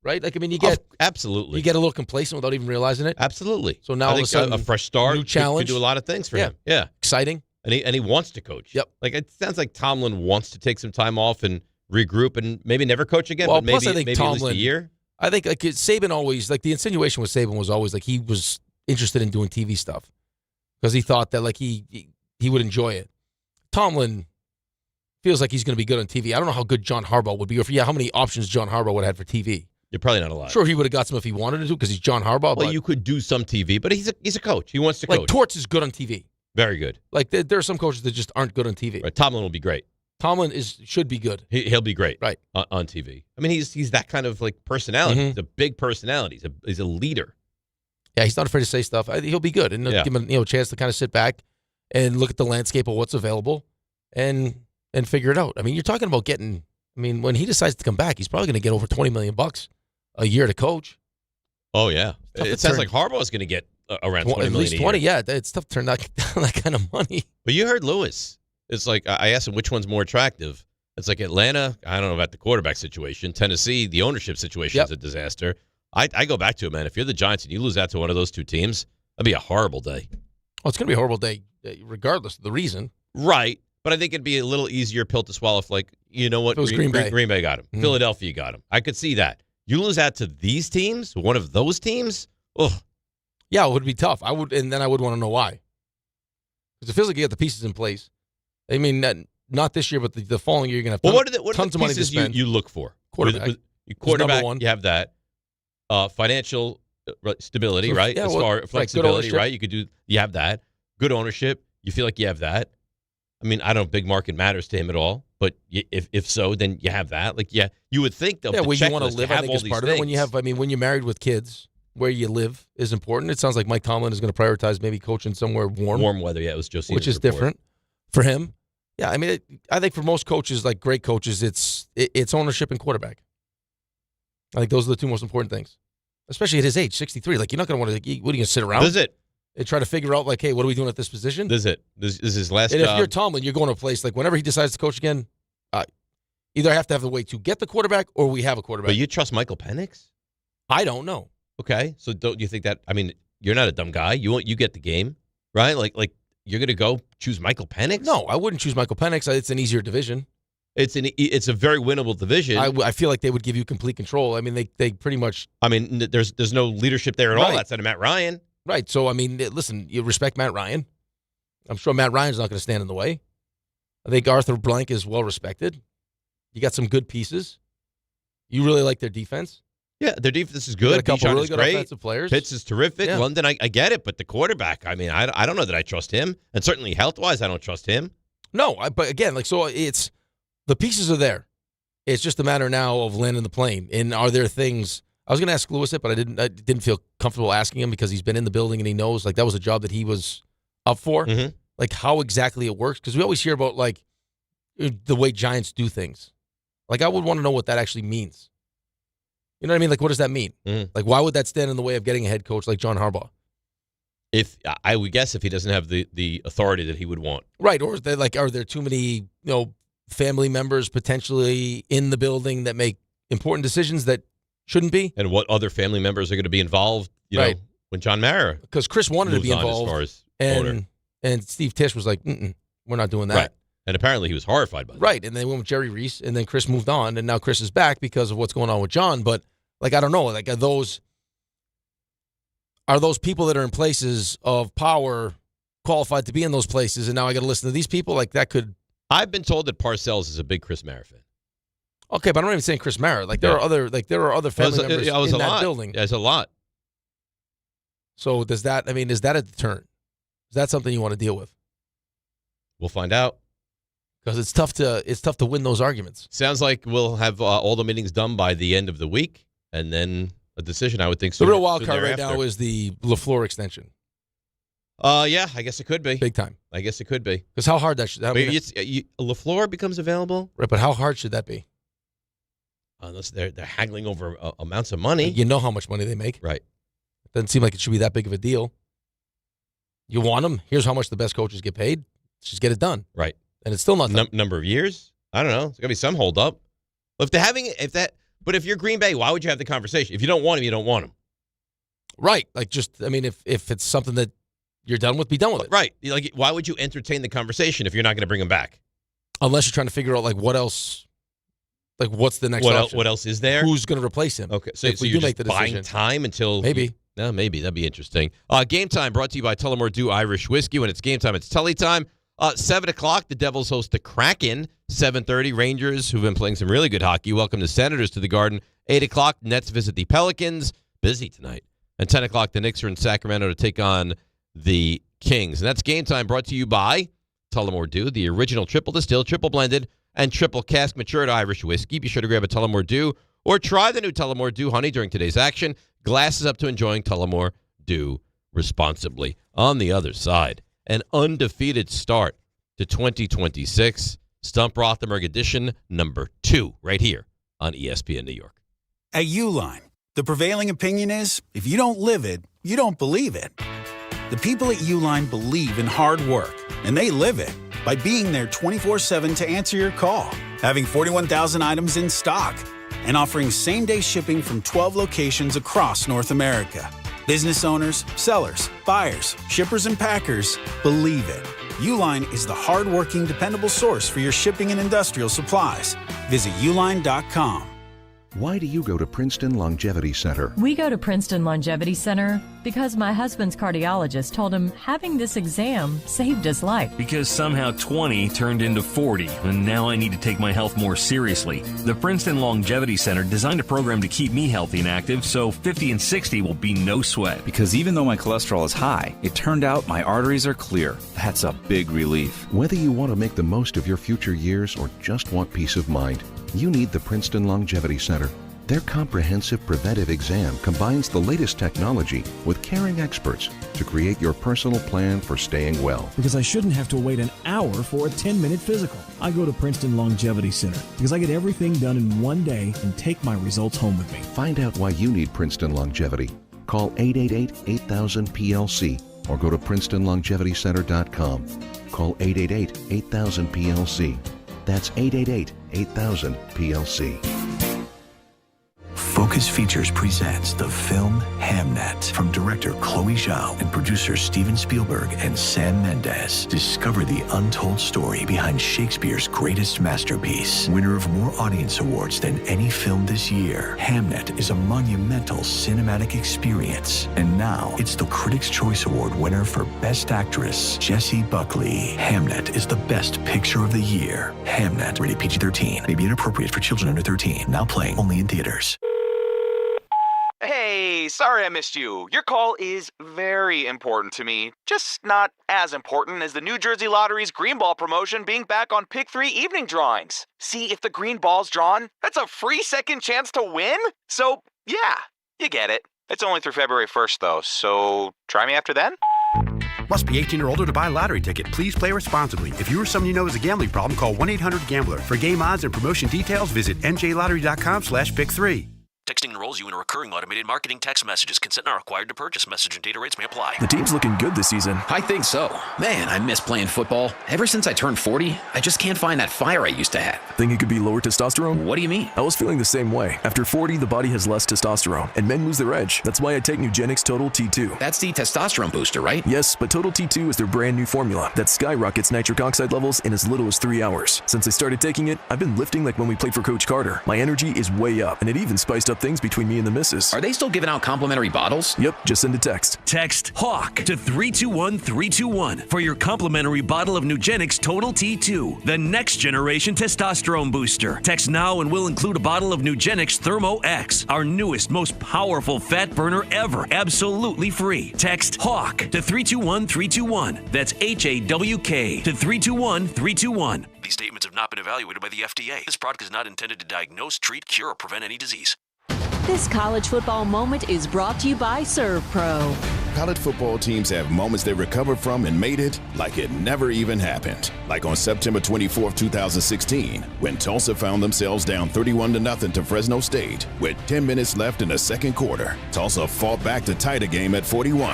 right? Like, I mean, you get absolutely, you get a little complacent without even realizing it. Absolutely. So now I think a fresh start, new challenge, could do a lot of things for him. Yeah, exciting, and he wants to coach. Yep. Like, it sounds like Tomlin wants to take some time off and regroup and maybe never coach again. Well, but maybe plus I think maybe Tomlin, at least a year. I think like Saban always, like, the insinuation with Saban was always like he was interested in doing TV stuff because he thought that, like, he would enjoy it. Tomlin feels like he's going to be good on TV. I don't know how good John Harbaugh would be, or how many options John Harbaugh would have had for TV. You're probably not a lot. Sure, he would have got some if he wanted to because he's John Harbaugh. Well, you could do some TV, but he's a coach. He wants to coach. Like, Torts is good on TV. Very good. Like, there are some coaches that just aren't good on TV. Right. Tomlin will be great. Tomlin should be good. He'll be great. Right. On TV. I mean, he's that kind of, like, personality. Mm-hmm. He's a big personality. He's a leader. Yeah, he's not afraid to say stuff. He'll be good, and give him a chance to kind of sit back and look at the landscape of what's available and figure it out. I mean, you're talking about getting. I mean, when he decides to come back, he's probably going to get over $20 million a year to coach. Oh yeah, it sounds like Harbaugh is going to get around $20 million. At least 20. Yeah, it's tough to turn that kind of money. But you heard Lewis. It's like, I asked him which one's more attractive. It's like Atlanta, I don't know about the quarterback situation. Tennessee, the ownership situation is a disaster. I go back to it, man. If you're the Giants and you lose out to one of those two teams, that'd be a horrible day. Oh, it's going to be a horrible day, regardless of the reason. Right. But I think it'd be a little easier pill to swallow if, like, you know what? If it was Green Bay. Green Bay got him. Mm-hmm. Philadelphia got him. I could see that. You lose out to these teams, one of those teams, ugh. Yeah, it would be tough. I would want to know why. Because it feels like you got the pieces in place. I mean, not this year, but the following year, you're going to have tons of money to spend. You look for? Quarterback. Quarterback, you have that. Financial stability, right? Yeah, as far flexibility, right? You have that. Good ownership. You feel like you have that. I mean, I don't know if big market matters to him at all, but if so, then you have that. Like, yeah, you would think the where you want to live, I think, is part of it. When you're married with kids, where you live is important. It sounds like Mike Tomlin is going to prioritize maybe coaching somewhere warm weather. Yeah, it was Josina's which is report. Different for him. Yeah, I mean, I think for most coaches, like great coaches, it's ownership and quarterback. I think those are the two most important things, especially at his age, 63. Like, you're not going to want to. What are you going to sit around? This is it. And try to figure out, like, hey, what are we doing at this position? This is it. This is his last job. And if you're Tomlin, you're going to a place like whenever he decides to coach again, either I have to have the way to get the quarterback or we have a quarterback. But you trust Michael Penix? I don't know. Okay, so don't you think that? I mean, you're not a dumb guy. You get the game, right? Like you're going to go choose Michael Penix? No, I wouldn't choose Michael Penix. It's an easier division. It's a very winnable division. I feel like they would give you complete control. I mean, they pretty much. I mean, there's no leadership there at all outside of Matt Ryan. Right. So, I mean, listen, you respect Matt Ryan. I'm sure Matt Ryan's not going to stand in the way. I think Arthur Blank is well respected. You got some good pieces. You really like their defense. Yeah, their defense is good. You got a couple Bijan really is good great. offensive players. Pitts is terrific. Yeah. London, I get it, but the quarterback, I mean, I don't know that I trust him. And certainly health-wise, I don't trust him. No, but again, it's the pieces are there. It's just a matter now of landing the plane. And are there things? I was going to ask Lewis it, but I didn't feel comfortable asking him because he's been in the building and he knows, like, that was a job that he was up for. Mm-hmm. Like, how exactly it works. Because we always hear about, like, the way Giants do things. Like, I would want to know what that actually means. You know what I mean? Like, what does that mean? Mm-hmm. Like, why would that stand in the way of getting a head coach like John Harbaugh? If I would guess if he doesn't have the authority that he would want. Right. Or is there, like, are there too many, family members potentially in the building that make important decisions that shouldn't be? And what other family members are going to be involved, you know, when John Mara because Chris wanted to be involved. As far as and owner. And Steve Tisch was like, we're not doing that. Right. And apparently he was horrified by that. Right. And they went with Jerry Reese, and then Chris moved on, and now Chris is back because of what's going on with John. But, like, I don't know. Like, are those people that are in places of power qualified to be in those places, and now I got to listen to these people? Like, that could... I've been told that Parcells is a big Chris Mara fan. Okay, but I'm not even saying Chris Mara. Like, there are other family members in that building. There's a lot. So is that a deterrent? Is that something you want to deal with? We'll find out. Because it's tough to win those arguments. Sounds like we'll have all the meetings done by the end of the week, and then a decision, I would think. The real wild card right now is the LaFleur extension. Yeah, I guess it could be. Big time. I guess it could be. Because how hard that should... LaFleur becomes available? Right, but how hard should that be? Unless they're haggling over amounts of money. You know how much money they make. Right. It doesn't seem like it should be that big of a deal. You want them? Here's how much the best coaches get paid. Just get it done. Right. And it's still not done. Number of years? I don't know. There's got to be some hold up. But if you're Green Bay, why would you have the conversation? If you don't want him, you don't want him. Right. Like, if it's something that you're done with, be done with it. Right. Like, why would you entertain the conversation if you're not going to bring him back? Unless you're trying to figure out, like, what else, like, what's the next option? What else is there? Who's going to replace him? Okay. So you're just buying time until... Maybe. No, maybe. That'd be interesting. Game Time brought to you by Tullamore Dew Irish Whiskey. When it's game time, it's Tully time. 7 o'clock, the Devils host the Kraken. 7:30, Rangers, who've been playing some really good hockey, welcome the Senators to the Garden. 8 o'clock, Nets visit the Pelicans. Busy tonight. And 10 o'clock, the Knicks are in Sacramento to take on the Kings. And that's Game Time brought to you by Tullamore Dew, the original triple distilled, triple blended, and triple cask matured Irish whiskey. Be sure to grab a Tullamore Dew or try the new Tullamore Dew Honey during today's action. Glasses up to enjoying Tullamore Dew responsibly. On the other side, an undefeated start to 2026. Stump Rothenberg edition number 2 right here on ESPN New York. At Uline, the prevailing opinion is if you don't live it, you don't believe it. The people at Uline believe in hard work, and they live it by being there 24/7 to answer your call, having 41,000 items in stock, and offering same-day shipping from 12 locations across North America. Business owners, sellers, buyers, shippers, and packers believe it. Uline is the hard-working, dependable source for your shipping and industrial supplies. Visit uline.com. Why do you go to Princeton Longevity Center? We go to Princeton Longevity Center because my husband's cardiologist told him having this exam saved his life. Because somehow 20 turned into 40, and now I need to take my health more seriously. The Princeton Longevity Center designed a program to keep me healthy and active, so 50 and 60 will be no sweat. Because even though my cholesterol is high, it turned out my arteries are clear. That's a big relief. Whether you want to make the most of your future years or just want peace of mind, you need the Princeton Longevity Center. Their comprehensive preventive exam combines the latest technology with caring experts to create your personal plan for staying well. Because I shouldn't have to wait an hour for a 10-minute physical. I go to Princeton Longevity Center because I get everything done in one day and take my results home with me. Find out why you need Princeton Longevity. Call 888-8000-PLC or go to PrincetonLongevityCenter.com. Call 888-8000-PLC. That's 888-8000-PLC. Focus Features presents the film Hamnet from director Chloe Zhao and producer Steven Spielberg and Sam Mendes. Discover the untold story behind Shakespeare's greatest masterpiece. Winner of more audience awards than any film this year, Hamnet is a monumental cinematic experience. And now it's the Critics' Choice Award winner for Best Actress, Jessie Buckley. Hamnet is the best picture of the year. Hamnet, rated PG-13, may be inappropriate for children under 13. Now playing only in theaters. Hey, sorry I missed you. Your call is very important to me. Just not as important as the New Jersey Lottery's Green Ball promotion being back on Pick 3 evening drawings. See, if the green ball's drawn, that's a free second chance to win? So, yeah, you get it. It's only through February 1st, though, so try me after then. Must be 18 or older to buy a lottery ticket. Please play responsibly. If you or someone you know has a gambling problem, call 1-800-GAMBLER. For game odds and promotion details, visit njlottery.com/pick3. To Texting enrolls you in a recurring automated marketing text messages. Consent not required to purchase. Message and data rates may apply. The team's looking good this season. I think so. Man, I miss playing football. Ever since I turned 40, I just can't find that fire I used to have. Think it could be lower testosterone? What do you mean? I was feeling the same way. After 40, the body has less testosterone, and men lose their edge. That's why I take Nugenix Total T2. That's the testosterone booster, right? Yes, but Total T2 is their brand new formula that skyrockets nitric oxide levels in as little as 3 hours. Since I started taking it, I've been lifting like when we played for Coach Carter. My energy is way up, and it even spiced up things between me and the missus. Are they still giving out complimentary bottles? Yep, just send a text. Text HAWK to 321-321 for your complimentary bottle of Nugenix Total T2, the next generation testosterone booster. Text now and we'll include a bottle of Nugenix Thermo X, our newest, most powerful fat burner ever, absolutely free. Text HAWK to 321-321. That's HAWK to 321-321. These statements have not been evaluated by the FDA. This product is not intended to diagnose, treat, cure, or prevent any disease. This college football moment is brought to you by ServPro. College football teams have moments they recover from and made it like it never even happened. Like on September 24, 2016, when Tulsa found themselves down 31-0 to Fresno State. With 10 minutes left in the second quarter, Tulsa fought back to tie the game at 41.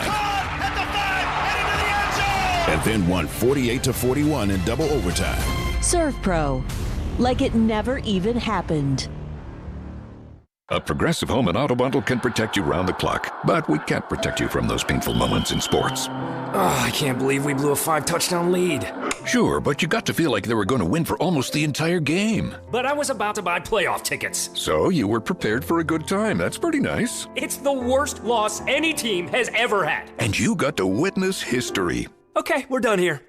And then won 48-41 in double overtime. ServPro, like it never even happened. A Progressive Home and Auto Bundle can protect you round the clock, but we can't protect you from those painful moments in sports. Oh, I can't believe we blew a 5-touchdown lead. Sure, but you got to feel like they were going to win for almost the entire game. But I was about to buy playoff tickets. So you were prepared for a good time. That's pretty nice. It's the worst loss any team has ever had. And you got to witness history. Okay, we're done here.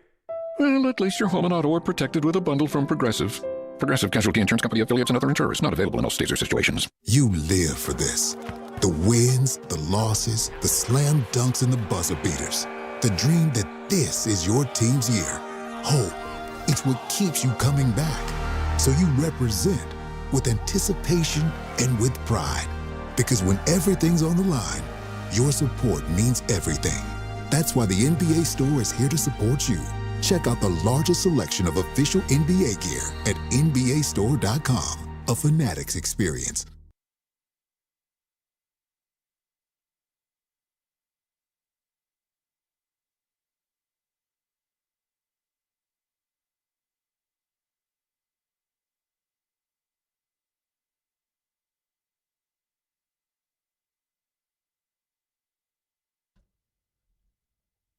Well, at least your home and auto are protected with a bundle from Progressive. Progressive Casualty Insurance Company affiliates and other insurers. Not available in all states or situations. You live for this. The wins, the losses, the slam dunks, and the buzzer beaters. The dream that this is your team's year. Hope. It's what keeps you coming back. So you represent with anticipation and with pride. Because when everything's on the line, your support means everything. That's why the NBA Store is here to support you. Check out the largest selection of official NBA gear at NBAstore.com. A Fanatics experience.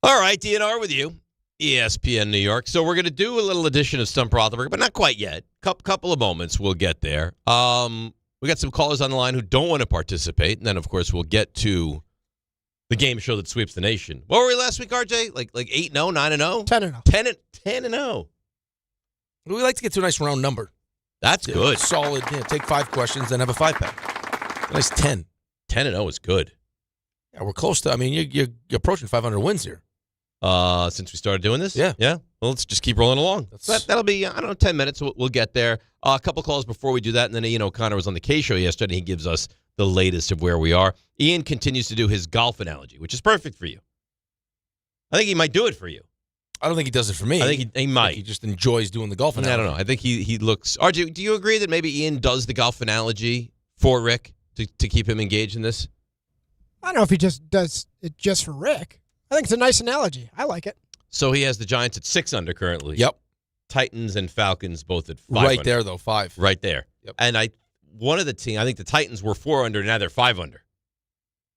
All right, DNR with you. ESPN New York. So we're going to do a little edition of Stump Rothenberg, but not quite yet. Couple of moments, we'll get there. We got some callers on the line who don't want to participate, and then, of course, we'll get to the game show that sweeps the nation. What were we last week, RJ? Like 8-0, 9-0? 10-0. 10-0. We like to get to a nice round number. That's good. Solid. Take 5 questions, then have a 5-pack. Nice 10. 10-0 is good. Yeah, we're close to. I mean, you're approaching 500 wins here. Since we started doing this? Yeah. Well, let's just keep rolling along. That'll be, 10 minutes. We'll get there. A couple calls before we do that, and then Ian O'Connor was on the K Show yesterday, and he gives us the latest of where we are. Ian continues to do his golf analogy, which is perfect for you. I think he might do it for you. I don't think he does it for me. I think he might. He just enjoys doing the golf analogy. I don't know. I think he looks... RJ, do you agree that maybe Ian does the golf analogy for Rick to keep him engaged in this? I don't know if he just does it just for Rick. I think it's a nice analogy. I like it. So he has the Giants at 6 under currently. Yep. Titans and Falcons both at 5 right under. there, though, 5. Right there. Yep. And one of the team, I think the Titans were 4 under, now they're 5 under.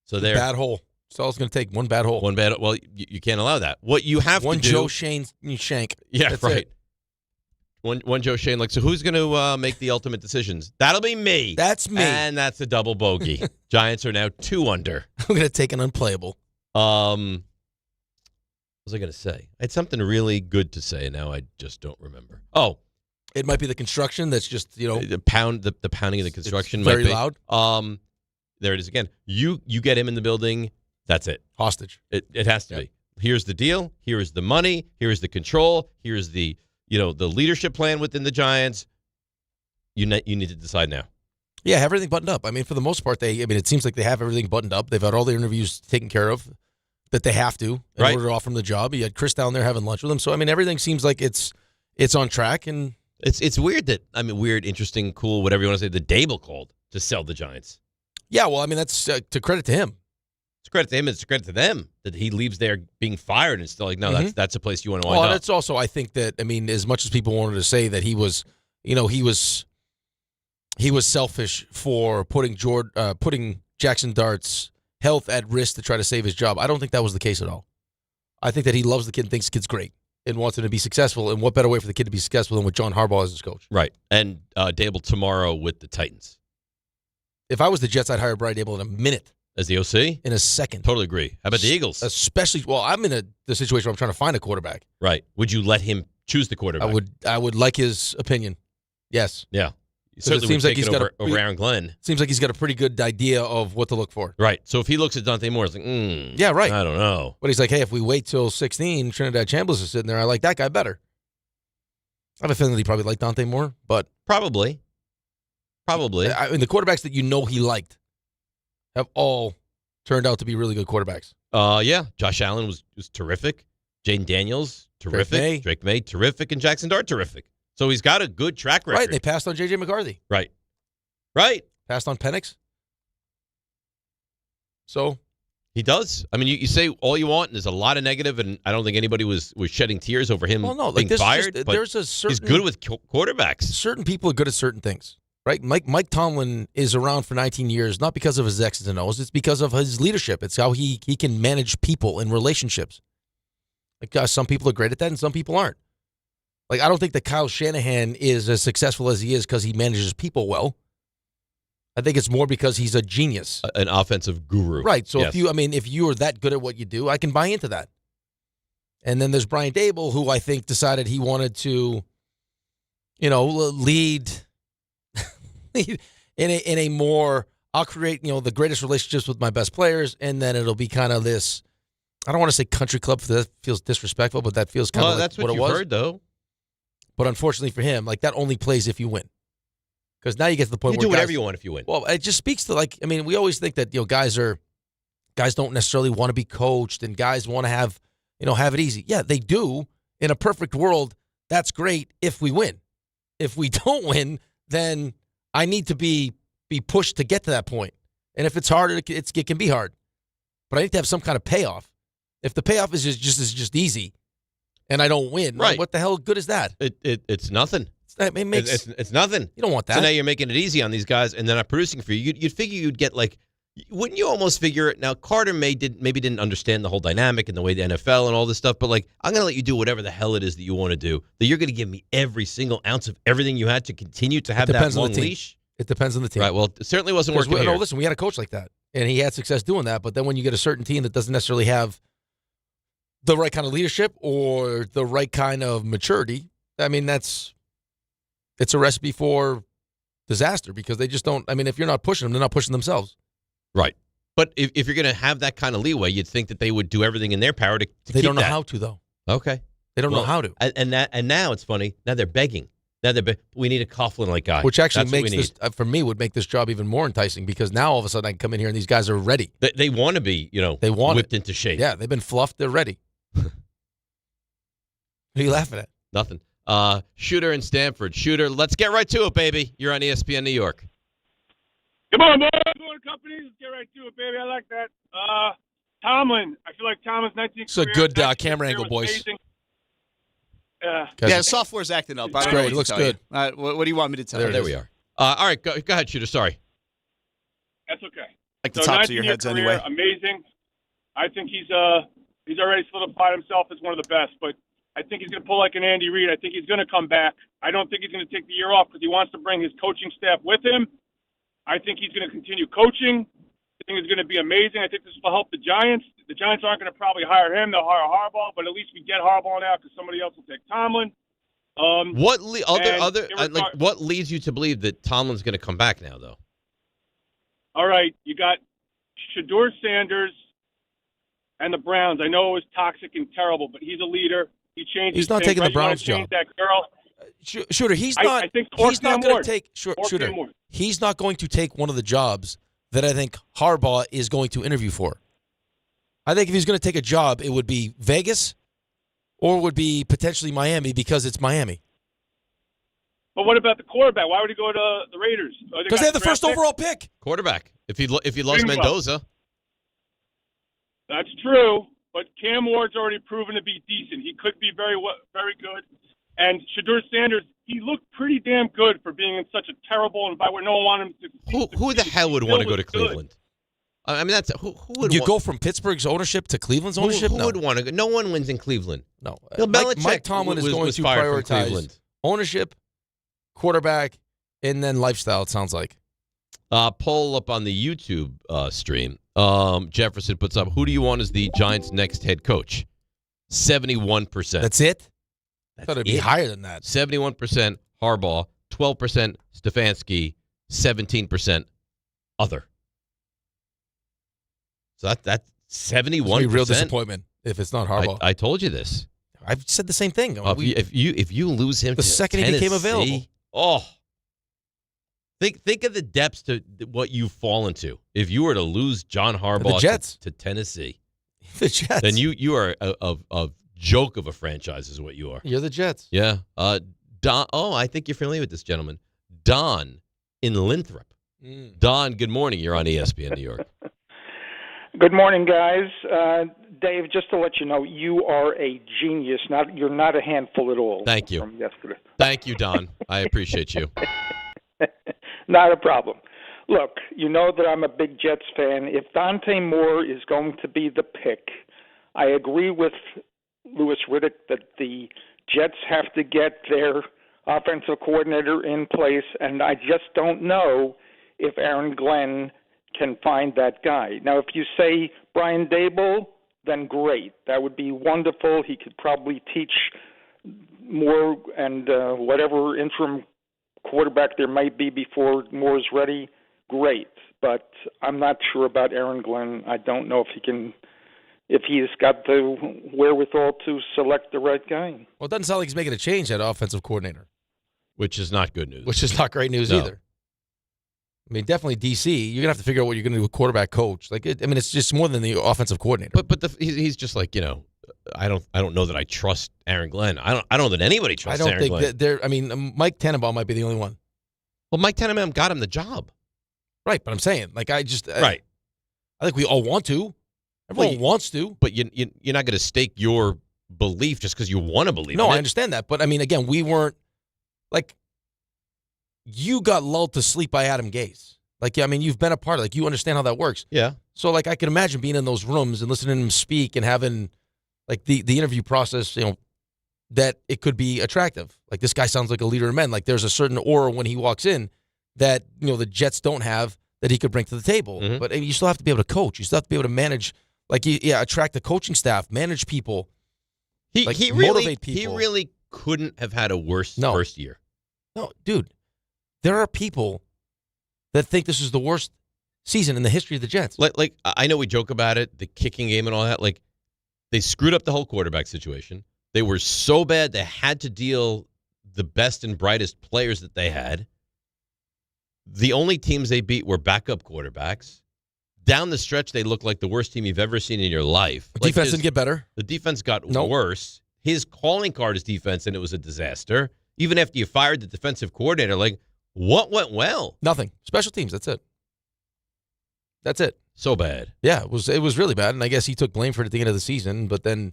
So they're... Bad hole. It's all it's going to take, one bad hole. One bad... Well, you can't allow that. What you have one to do... Joe Shane shank. Yeah, that's right. It. One Joe Shane. So who's going to make the ultimate decisions? That'll be me. That's me. And that's a double bogey. Giants are now 2 under. I'm going to take an unplayable. What was I going to say? I had something really good to say, and now I just don't remember. Oh. It might be the construction that's just, the pounding of the construction very might be. Loud. There it is again. You get him in the building, that's it. Hostage. It has to be. Here's the deal. Here's the money. Here's the control. Here's the the leadership plan within the Giants. You need to decide now. Yeah, have everything buttoned up. I mean, for the most part, it seems like they have everything buttoned up. They've had all their interviews taken care of that they have to in order to offer them the job. You had Chris down there having lunch with them. So, I mean, everything seems like it's on track. And it's weird that, weird, interesting, cool, whatever you want to say, the Dable called to sell the Giants. Yeah, well, I mean, that's to credit to him. It's credit to him. It's credit to them that he leaves there being fired and still like, no, that's a place you want to wind up. Well, it's also, I think that, I mean, as much as people wanted to say that he was selfish for putting Jackson Dart's health at risk to try to save his job. I don't think that was the case at all. I think that he loves the kid and thinks the kid's great and wants him to be successful. And what better way for the kid to be successful than with John Harbaugh as his coach? Right. And Dable tomorrow with the Titans. If I was the Jets, I'd hire Brian Dable in a minute. As the OC? In a second. Totally agree. How about the Eagles? Especially, well, I'm in the situation where I'm trying to find a quarterback. Right. Would you let him choose the quarterback? I would like his opinion. Yes. Yeah. It seems like he's got over Aaron Glenn. Seems like he's got a pretty good idea of what to look for. Right. So if he looks at Dante Moore, it's like, yeah, right. I don't know. But he's like, hey, if we wait till 16, Trinidad Chambliss is sitting there. I like that guy better. I have a feeling that he probably liked Dante Moore, but probably. I mean, the quarterbacks that he liked have all turned out to be really good quarterbacks. Yeah. Josh Allen was terrific. Jaden Daniels, terrific. Drake May, terrific. And Jackson Dart, terrific. So he's got a good track record. Right. They passed on J.J. McCarthy. Right. Passed on Penix. So he does. I mean, you say all you want, and there's a lot of negative, and I don't think anybody was shedding tears over him being fired. But he's good with quarterbacks. Certain people are good at certain things. Right, Mike Tomlin is around for 19 years, not because of his X's and O's. It's because of his leadership. It's how he can manage people and relationships. Like some people are great at that, and some people aren't. Like I don't think that Kyle Shanahan is as successful as he is because he manages people well. I think it's more because he's a genius, an offensive guru. Right. So if you are that good at what you do, I can buy into that. And then there's Brian Dable, who I think decided he wanted to, lead. in a more, I'll create, the greatest relationships with my best players, and then it'll be kind of this, I don't want to say country club, that feels disrespectful, but that feels kind of like that's what it you was. Heard, though. But unfortunately for him, like that only plays if you win. Because now you get to the point where you do whatever you want if you win. Well, it just speaks to we always think that, guys don't necessarily want to be coached and guys want to have it easy. Yeah, they do. In a perfect world, that's great if we win. If we don't win, then I need to be pushed to get to that point. And if it's hard, it can be hard. But I need to have some kind of payoff. If the payoff is just easy and I don't win, right. What the hell good is that? It's nothing. It's nothing. You don't want that. So now you're making it easy on these guys and they're not producing for you. You'd figure you'd get wouldn't you almost figure it? Now, Carter maybe didn't understand the whole dynamic and the way the NFL and all this stuff, but I'm going to let you do whatever the hell it is that you want to do. That you're going to give me every single ounce of everything you had to continue to have that long leash? It depends on the team. Right, well, it certainly wasn't working here. No, listen, we had a coach like that, and he had success doing that, but then when you get a certain team that doesn't necessarily have the right kind of leadership or the right kind of maturity, I mean, it's a recipe for disaster because they just don't, if you're not pushing them, they're not pushing themselves. Right. But if you're going to have that kind of leeway, you'd think that they would do everything in their power to They keep don't know that. how to, though. Okay. They don't know how to. And now it's funny. Now they're begging. Now we need a Coughlin-like guy. Which actually makes this, for me, would make this job even more enticing because now all of a sudden I can come in here and these guys are ready. They want to be, they want whipped into shape. Yeah, they've been fluffed. They're ready. What are you laughing at? Nothing. Shooter in Stanford. Shooter, let's get right to it, baby. You're on ESPN New York. Come on, boys. Come on, company. Let's get right to it, baby. I like that. Tomlin. I feel like Tomlin's 19th It's a good camera angle, boys. Amazing. Yeah, software's acting up. It's great. It looks good. What do you want me to tell you? There we are. All right, go ahead, Shooter. Sorry. That's okay. Like the tops of your heads, career, anyway. Amazing. I think he's already solidified himself as one of the best, but I think he's going to pull like an Andy Reid. I think he's going to come back. I don't think he's going to take the year off because he wants to bring his coaching staff with him. I think he's going to continue coaching. I think it's going to be amazing. I think this will help the Giants. The Giants aren't going to probably hire him. They'll hire Harbaugh, but at least we get Harbaugh now because somebody else will take Tomlin. What leads you to believe that Tomlin's going to come back now, though? All right, you got Shedeur Sanders and the Browns. I know it was toxic and terrible, but he's a leader. He changed. He's not taking the Browns' job. That girl. Shooter, he's not. He's not going to take. Shooter, he's not going to take one of the jobs that I think Harbaugh is going to interview for. I think if he's going to take a job, it would be Vegas, or it would be potentially Miami because it's Miami. But what about the quarterback? Why would he go to the Raiders? Because they have the first overall pick. Quarterback. If he lost Mendoza. That's true, but Cam Ward's already proven to be decent. He could be very good. And Shadur Sanders, he looked pretty damn good for being in such a terrible environment. No one wanted him to. Who the hell would want to go to Cleveland? I mean, that's who would you go from Pittsburgh's ownership to Cleveland's ownership? Who would want to go? No one wins in Cleveland. No. Bill Belichick Mike Tomlin is going to prioritize ownership, quarterback, and then lifestyle, it sounds like. Poll up on the YouTube stream. Jefferson puts up, who do you want as the Giants' next head coach? 71%. That's it? I thought it'd be higher than that. 71% Harbaugh, 12% Stefanski, 17% other. So that's 71%. It's a real disappointment if it's not Harbaugh. I told you this. I've said the same thing. If you lose him the second he became available. Oh. Think of the depths to what you've fallen to. If you were to lose John Harbaugh to Tennessee, the Jets, then you are a joke of a franchise is what you are. You're the Jets. Yeah. Don. Oh, I think you're familiar with this gentleman. Don in Linthrop. Don, good morning. You're on ESPN New York. Good morning, guys. Dave, just to let you know, you are a genius. You're not a handful at all. Thank you. From yesterday. Thank you, Don. I appreciate you. Not a problem. Look, you know that I'm a big Jets fan. If Dante Moore is going to be the pick, I agree with Louis Riddick that the Jets have to get their offensive coordinator in place, and I just don't know if Aaron Glenn can find that guy. Now, if you say Brian Daboll, then great. That would be wonderful. He could probably teach Moore and whatever interim quarterback there might be before Moore's ready, great. But I'm not sure about Aaron Glenn. I don't know if he's got the wherewithal to select the right guy. Well, it doesn't sound like he's making a change at offensive coordinator. Which is not good news. Which is not great news either. I mean, definitely DC. You're gonna have to figure out what you're gonna do with quarterback coach. It's just more than the offensive coordinator. But he's just like, I don't know that I trust Aaron Glenn. I don't know that anybody trusts Aaron Glenn. I don't think Mike Tannenbaum might be the only one. Well, Mike Tannenbaum got him the job. Right, but I'm saying, right. I think we all want to. Everyone wants to. But you're not going to stake your belief just because you want to believe in it. No, I understand that. But, I mean, again, we weren't, you got lulled to sleep by Adam Gase. You've been a part of it. You understand how that works. Yeah. So, I can imagine being in those rooms and listening to him speak and having, the interview process, that it could be attractive. This guy sounds like a leader of men. There's a certain aura when he walks in that, the Jets don't have that he could bring to the table. Mm-hmm. But you still have to be able to coach. You still have to be able to manage, attract the coaching staff, manage people, motivate people. He really couldn't have had a worse first year. No, dude. There are people that think this is the worst season in the history of the Jets. I know we joke about it, the kicking game and all that. They screwed up the whole quarterback situation. They were so bad they had to deal the best and brightest players that they had. The only teams they beat were backup quarterbacks. Down the stretch, they looked like the worst team you've ever seen in your life. The defense didn't get better. The defense got worse. His calling card is defense, and it was a disaster. Even after you fired the defensive coordinator, what went well? Nothing. Special teams, that's it. That's it. So bad. Yeah, it was really bad, and I guess he took blame for it at the end of the season, but then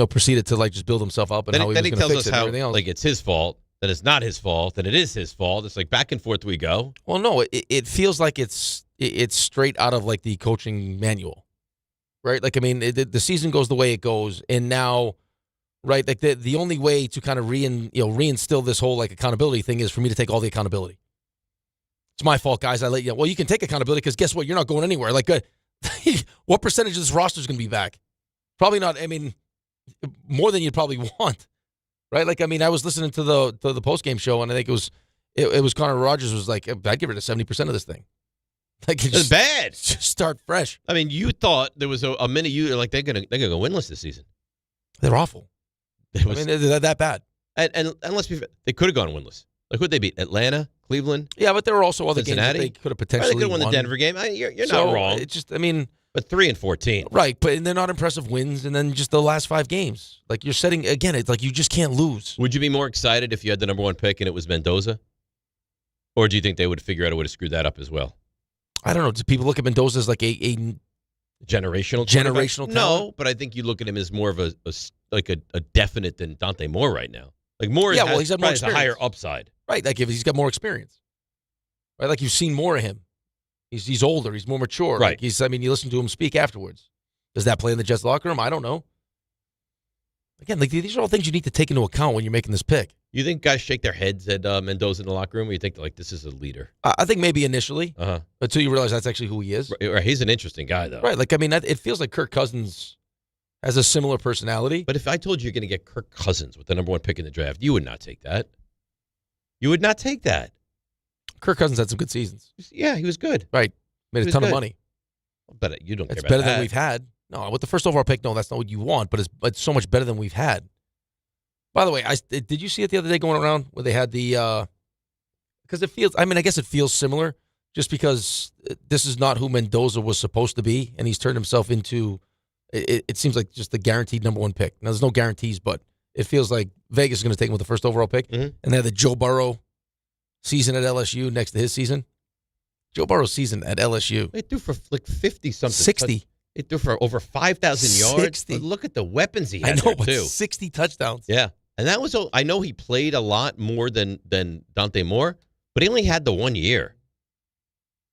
proceeded to just build himself up and then how he was going to fix it and everything else. It's his fault, then it's not his fault, then it is his fault. It's back and forth we go. Well, no, it feels like it's straight out of the coaching manual, right? The season goes the way it goes, and now, right, the only way to kind of reinstill this whole accountability thing is for me to take all the accountability. It's my fault, guys. I let you. Well, you can take accountability because guess what? You're not going anywhere. What percentage of this roster is going to be back? Probably not. More than you'd probably want, right? I was listening to the post game show, and I think it was Connor Rogers was like, I'd give rid of 70% of this thing. It's bad. Just start fresh. You thought there was a minute they're gonna go winless this season. They're awful. They're that bad. And let's be fair, they could have gone winless. Who'd they beat? Atlanta, Cleveland. Yeah, but there were also other Cincinnati? games that they could have potentially they could have won the Denver game. You're not wrong. It's just, but 3-14, right? But they're not impressive wins, and then just the last 5 games. You're setting again. It's you just can't lose. Would you be more excited if you had the number 1 pick and it was Mendoza, or do you think they would figure out a way to screw that up as well? I don't know. Do people look at Mendoza as like a generational talent? No, but I think you look at him as more of a definite than Dante Moore right now. Like Moore, he's had more has a experience. higher upside. Right, like if he's got more experience. Right, like you've seen more of him. He's older. He's more mature. Right. Like you listen to him speak afterwards. Does that play in the Jets locker room? I don't know. Again, like these are all things you need to take into account when you're making this pick. You think guys shake their heads at Mendoza in the locker room, or you think like this is a leader? I think maybe initially, Uh-huh. until you realize that's actually who he is. Right, he's an interesting guy, though. Right, like it feels like Kirk Cousins has a similar personality. But if I told you you're going to get Kirk Cousins with the number 1 pick in the draft, you would not take that. You would not take that. Kirk Cousins had some good seasons. Yeah, he was good. Right, made a ton of money. But you don't care It's about better that. than we've had. No, with the first overall pick, no, that's not what you want. But it's so much better than we've had. By the way, did you see it the other day going around where they had the because it feels. I mean, I guess it feels similar, just because this is not who Mendoza was supposed to be, and he's turned himself into. It seems like just the guaranteed number 1 pick. Now, there's no guarantees, but it feels like Vegas is going to take him with the first overall pick, and they had the Joe Burrow season at LSU next to his season. Joe Burrow's season at LSU. They threw for like 50-something. 60. They threw for over 5,000 yards. 60. But look at the weapons he I had know, there, but too. 60 touchdowns. Yeah. And that was, I know he played a lot more than Dante Moore, but he only had the 1 year.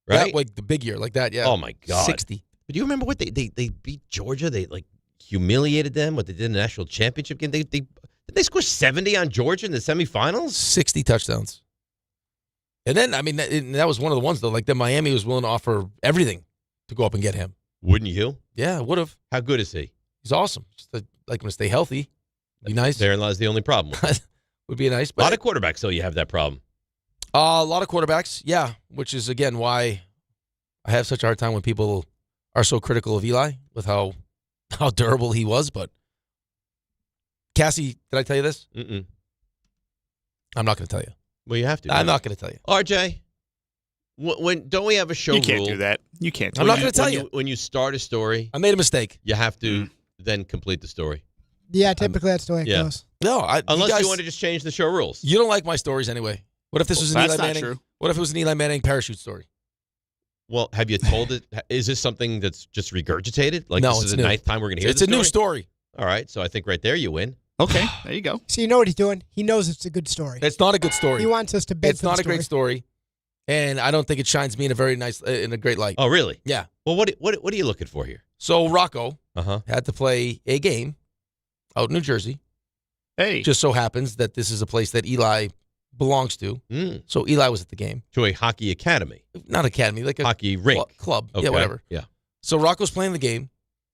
Right? Yeah, like the big year, like that, yeah. Oh, my God. 60. But do you remember what they beat Georgia? They, like, humiliated them, what they did in the national championship game. Did they score 70 on Georgia in the semifinals? 60 touchdowns. And then, I mean, that was one of the ones, though. Like, that Miami was willing to offer everything to go up and get him. Wouldn't you? Yeah, would have. How good is he? He's awesome. Just like him to stay healthy. Be nice. Therein lies the only problem. Would be nice. A lot of quarterbacks, though, you have that problem. A lot of quarterbacks, yeah. Which is, again, why I have such a hard time when people are so critical of Eli with how durable he was. But, Cassie, did I tell you this? Mm-mm. I'm not going to tell you. Well, you have to. I'm not going to tell you. RJ, when don't we have a show You can't rule? do that. You can't do I'm that. not going to tell you. When you start a story, I made a mistake. you have to then complete the story. Yeah, typically that's the way it goes. No, Unless you want to just change the show rules. You don't like my stories anyway. What if this was an that's Eli not Manning? true. What if it was an Eli Manning parachute story? Well, have you told it? Is this something that's just regurgitated? Like No, this is it's the new. 9th time we're going to hear It's this a new story. All right, so I think right there you win. Okay, there you go. So you know what he's doing? He knows it's a good story. It's not a good story. He wants us to beg It's for the not a great story, and I don't think it shines me in a great light. Oh, really? Yeah. Well, what are you looking for here? So Rocco Uh-huh. had to play a game out in New Jersey. Hey. Just so happens that this is a place that Eli belongs to. So Eli was at the game. To a hockey academy. Not academy, like a hockey rink. Club. Okay. Yeah, whatever. Yeah. So Rocco's playing the game,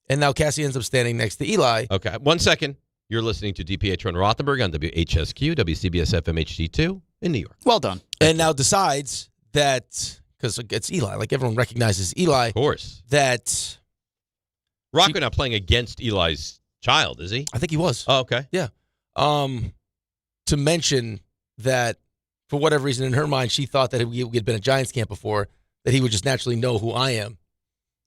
and now Cassie ends up standing next to Eli. Okay. 1 second. You're listening to DiPietro Rothenberg on WHSQ, WCBS FM HD2 in New York. Well done. And now decides that, because it's Eli, like everyone recognizes Eli. Of course. That Rocco not playing against Eli's child, is he? I think he was. Oh, okay. Yeah. To mention that for whatever reason in her mind, she thought that we had been at Giants camp before, that he would just naturally know who I am,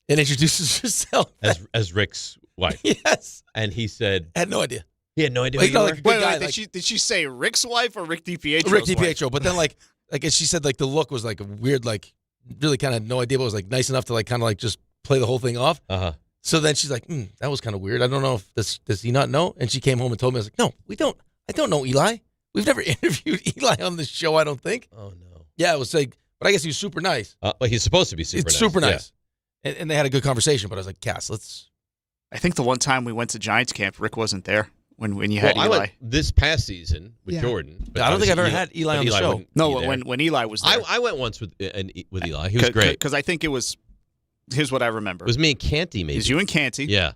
and introduces herself as Rick's wife. Yes. And he said, I had no idea. He had no idea. Like, who you no, were? like a big guy, Did she say Rick's wife or Rick DiPietro's Rick wife? DiPietro, but then like as she said, like the look was like a weird, like really kind of no idea, but was like nice enough to like kind of like just play the whole thing off. Uh-huh. So then she's like, that was kind of weird. I don't know if does he not know? And she came home and told me, I was like, no, we don't. I don't know Eli. We've never interviewed Eli on this show, I don't think. Oh, no. Yeah, it was like, but I guess he was super nice. Well, he's supposed to be super nice. It's super nice. Yeah. And they had a good conversation, but I was like, Cass, let's. I think the one time we went to Giants camp, Rick wasn't there when you had Eli. I went this past season with Jordan. I don't think I've ever had Eli on the show. No, when Eli was there. I went once with Eli. He was great. Because I think it was, here's what I remember. It was me and Canty, maybe. It was you and Canty. Yeah.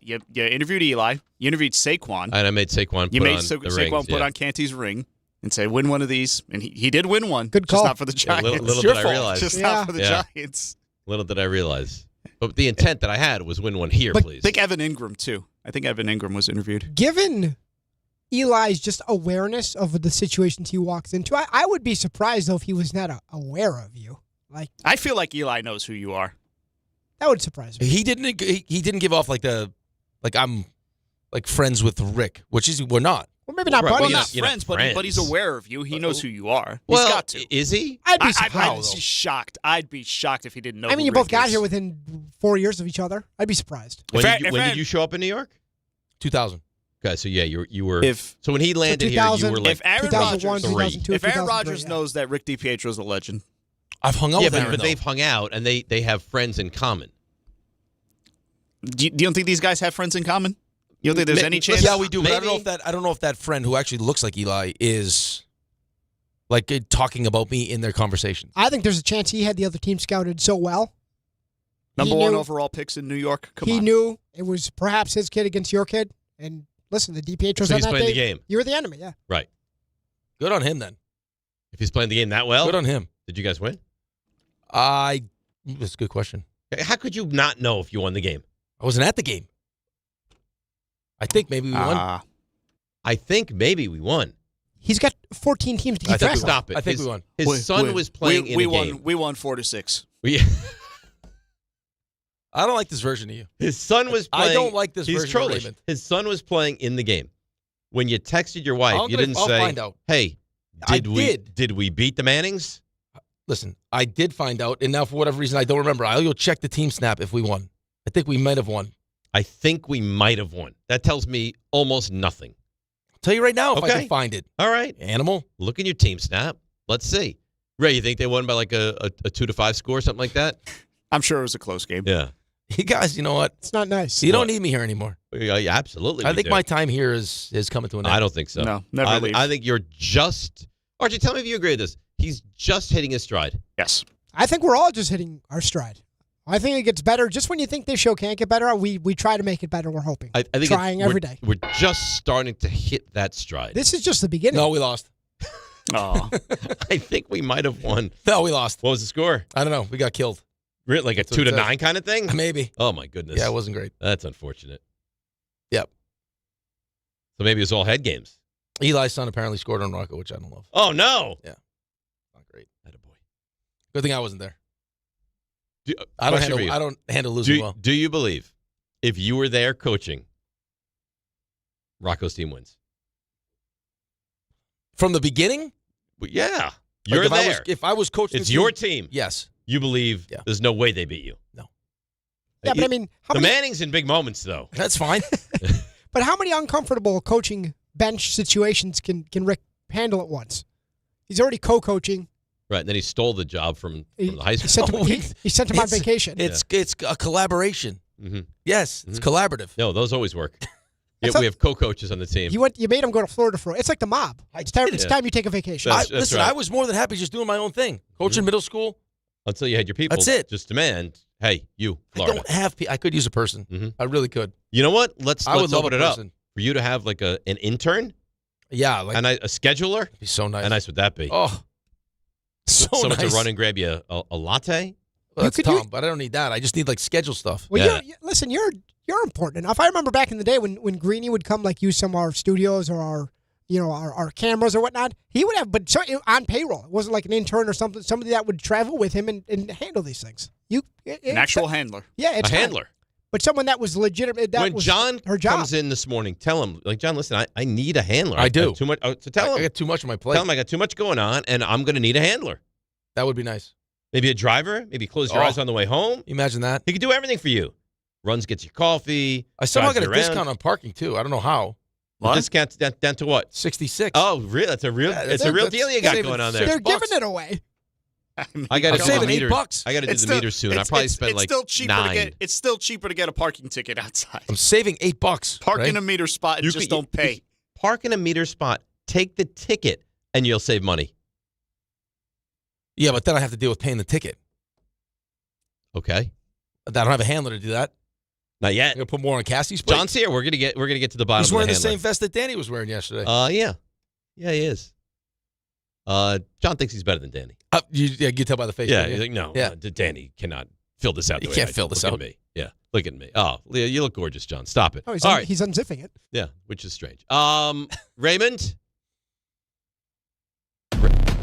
You interviewed Eli. You interviewed Saquon. And I made Saquon put on the rings. Saquon put on Canty's ring and say, win one of these. And he did win one. Good call. Just not for the Giants. Little did I realize. Just not for the Giants. Little did I realize. But the intent that I had was win one here, please. I think Evan Ingram, too. I think Evan Ingram was interviewed. Given Eli's just awareness of the situations he walks into, I would be surprised, though, if he was not aware of you. Like, I feel like Eli knows who you are. That would surprise me. He didn't give off like I'm like friends with Rick, which is we're not. Well, maybe not Right, buddies. well, Not you're not friends, friends. but he's aware of you. He knows who you are. Well, He's got to. Is he? I'd be I'd surprised. be shocked. I'd be shocked if he didn't know. I mean, who you both Rick got is. here within 4 years of each other. I'd be surprised. When did you show up in New York? 2000. Okay, so yeah, you were. If so when he landed here, you were like if Aaron 2001, Rodgers, 2002, if Aaron 2003, Rodgers knows that Rick DiPietro is a legend, I've hung out with Aaron, but though. they've hung out and they have friends in common. do you don't think these guys have friends in common? You don't think there's any chance? Yeah, we do. But Maybe. I don't know if that friend who actually looks like Eli is like talking about me in their conversation. I think there's a chance he had the other team scouted so well. Number one overall picks in New York. Come he on. knew it was perhaps his kid against your kid. And listen, the DiPietro's So on he's that playing day. the game. You were the enemy, yeah. Right. Good on him then. If he's playing the game that well, Good on him. Did you guys win? That's a good question. How could you not know if you won the game? I wasn't at the game. I think maybe we won. I think maybe we won. He's got 14 teams to keep track of. Stop it. I think we won. His son was playing in a game. We won 4-6. I don't like this version of you. His son was playing. I don't like this He's version of trollish. Raymond. His son was playing in the game. When you texted your wife, you didn't I'll say, find out. "Hey, did we beat the Mannings?" Listen, I did find out, and now for whatever reason I don't remember. I'll go check the team snap if we won. I think we might have won. I think we might have won. That tells me almost nothing. I'll tell you right now if I Okay. can find it. All right. Animal. Look in your team snap. Let's see. Ray, you think they won by like a 2-5 score, something like that? I'm sure it was a close game. Yeah. You guys, you know what? It's not nice. You don't need me here anymore. Yeah, absolutely. I we think do. my time here is coming to an end. I don't think so. No, never leave. I think you're just. Archie, tell me if you agree with this. He's just hitting his stride. Yes. I think we're all just hitting our stride. I think it gets better. Just when you think this show can't get better, we try to make it better. We're hoping. I think trying every day. We're just starting to hit that stride. This is just the beginning. No, we lost. Oh. I think we might have won. No, we lost. What was the score? I don't know. We got killed. Really, like a That's what it 2-9 kind of thing? Maybe. Oh my goodness. Yeah, it wasn't great. That's unfortunate. Yep. So maybe it was all head games. Eli's son apparently scored on Rocco, which I don't love. Oh no. Yeah. Not great. Attaboy. Good thing I wasn't there. I don't handle losing well. Do you believe if you were there coaching, Rocco's team wins? From the beginning? Well, yeah. Like You're if there. If I was coaching it's the your team. Yes. You believe there's no way they beat you. No. Yeah, but I mean, the Mannings in big moments, though. That's fine. But how many uncomfortable coaching bench situations can Rick handle at once? He's already co-coaching. Right, and then he stole the job from the high school. He sent him on vacation. It's a collaboration. Mm-hmm. Yes, it's collaborative. No, those always work. Yeah, we have co-coaches on the team. You made him go to Florida for it's like the mob. It's time you take a vacation. That's right. I was more than happy just doing my own thing. Coaching middle school. Until you had your people. That's it. Just demand, hey, you, Florida. I don't have I could use a person. Mm-hmm. I really could. You know what? Let's love open a it up. person. For you to have like an intern? Yeah. Like, and a scheduler? That'd be so nice. How nice would that be? Oh, Someone nice. to run and grab you a latte? Well, that's Tom, but I don't need that. I just need like schedule stuff. Well, listen, you're important enough. I remember back in the day when Greeny would come like use some of our studios or our cameras or whatnot. He would have, but on payroll. It wasn't like an intern or something. Somebody that would travel with him and handle these things. An actual handler. Yeah, it's a handler. But someone that was legitimate. That when was John her job. comes in this morning, tell him, like, John, listen, I need a handler. I do. Too much. So tell him. I got too much on my plate. Tell him I got too much going on, and I'm going to need a handler. That would be nice. Maybe a driver. Maybe close your eyes on the way home. Imagine that. He could do everything for you. Runs, gets you coffee. I somehow drives got a you around. discount on parking too. I don't know how. What? Discount down to what? 66. Oh, really? That's a real. It's a real deal you got going on there. They're giving it away. I got to do the saving meter. $8. I got to do the meter soon. I probably spent like $9. It's still cheaper to get a parking ticket outside. I'm saving $8. Park in a meter spot and just don't pay. Park in a meter spot. Take the ticket, and you'll save money. Yeah, but then I have to deal with paying the ticket. Okay. I don't have a handler to do that. Not yet. I'm gonna put more on Cassie's plate. John's here. We're gonna get to the bottom. He's wearing of the handler. same vest that Danny was wearing yesterday. Yeah, he is. John thinks he's better than Danny. You tell by the face. Yeah, right? he's like, no, Danny cannot fill this out. He the way can't I fill do. this Look out. At me. Yeah, look at me. Oh, Leah, you look gorgeous, John. Stop it. Oh, All right. He's unzipping it. Yeah, which is strange. Raymond.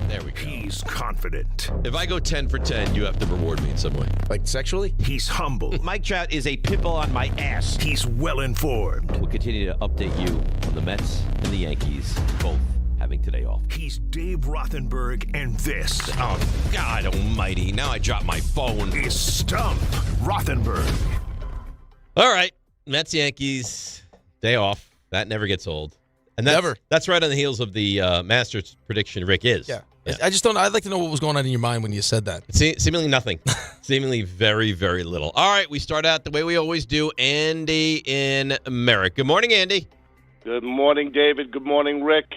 There we go. He's confident. If I go 10 for 10, you have to reward me in some way. Like sexually? He's humble. Mike Trout is a pitbull on my ass. He's well-informed. We'll continue to update you on the Mets and the Yankees, both having today off. He's Dave Rothenberg, and this. Oh, God almighty. Now I dropped my phone. Is Stump Rothenberg. All right. Mets, Yankees, day off. That never gets old. And Never. That's right on the heels of the Masters prediction Rick is. Yeah. I just don't. I'd like to know what was going on in your mind when you said that. Seemingly nothing. Seemingly very, very little. All right, we start out the way we always do. Andy in Merrick. Good morning, Andy. Good morning, David. Good morning, Rick.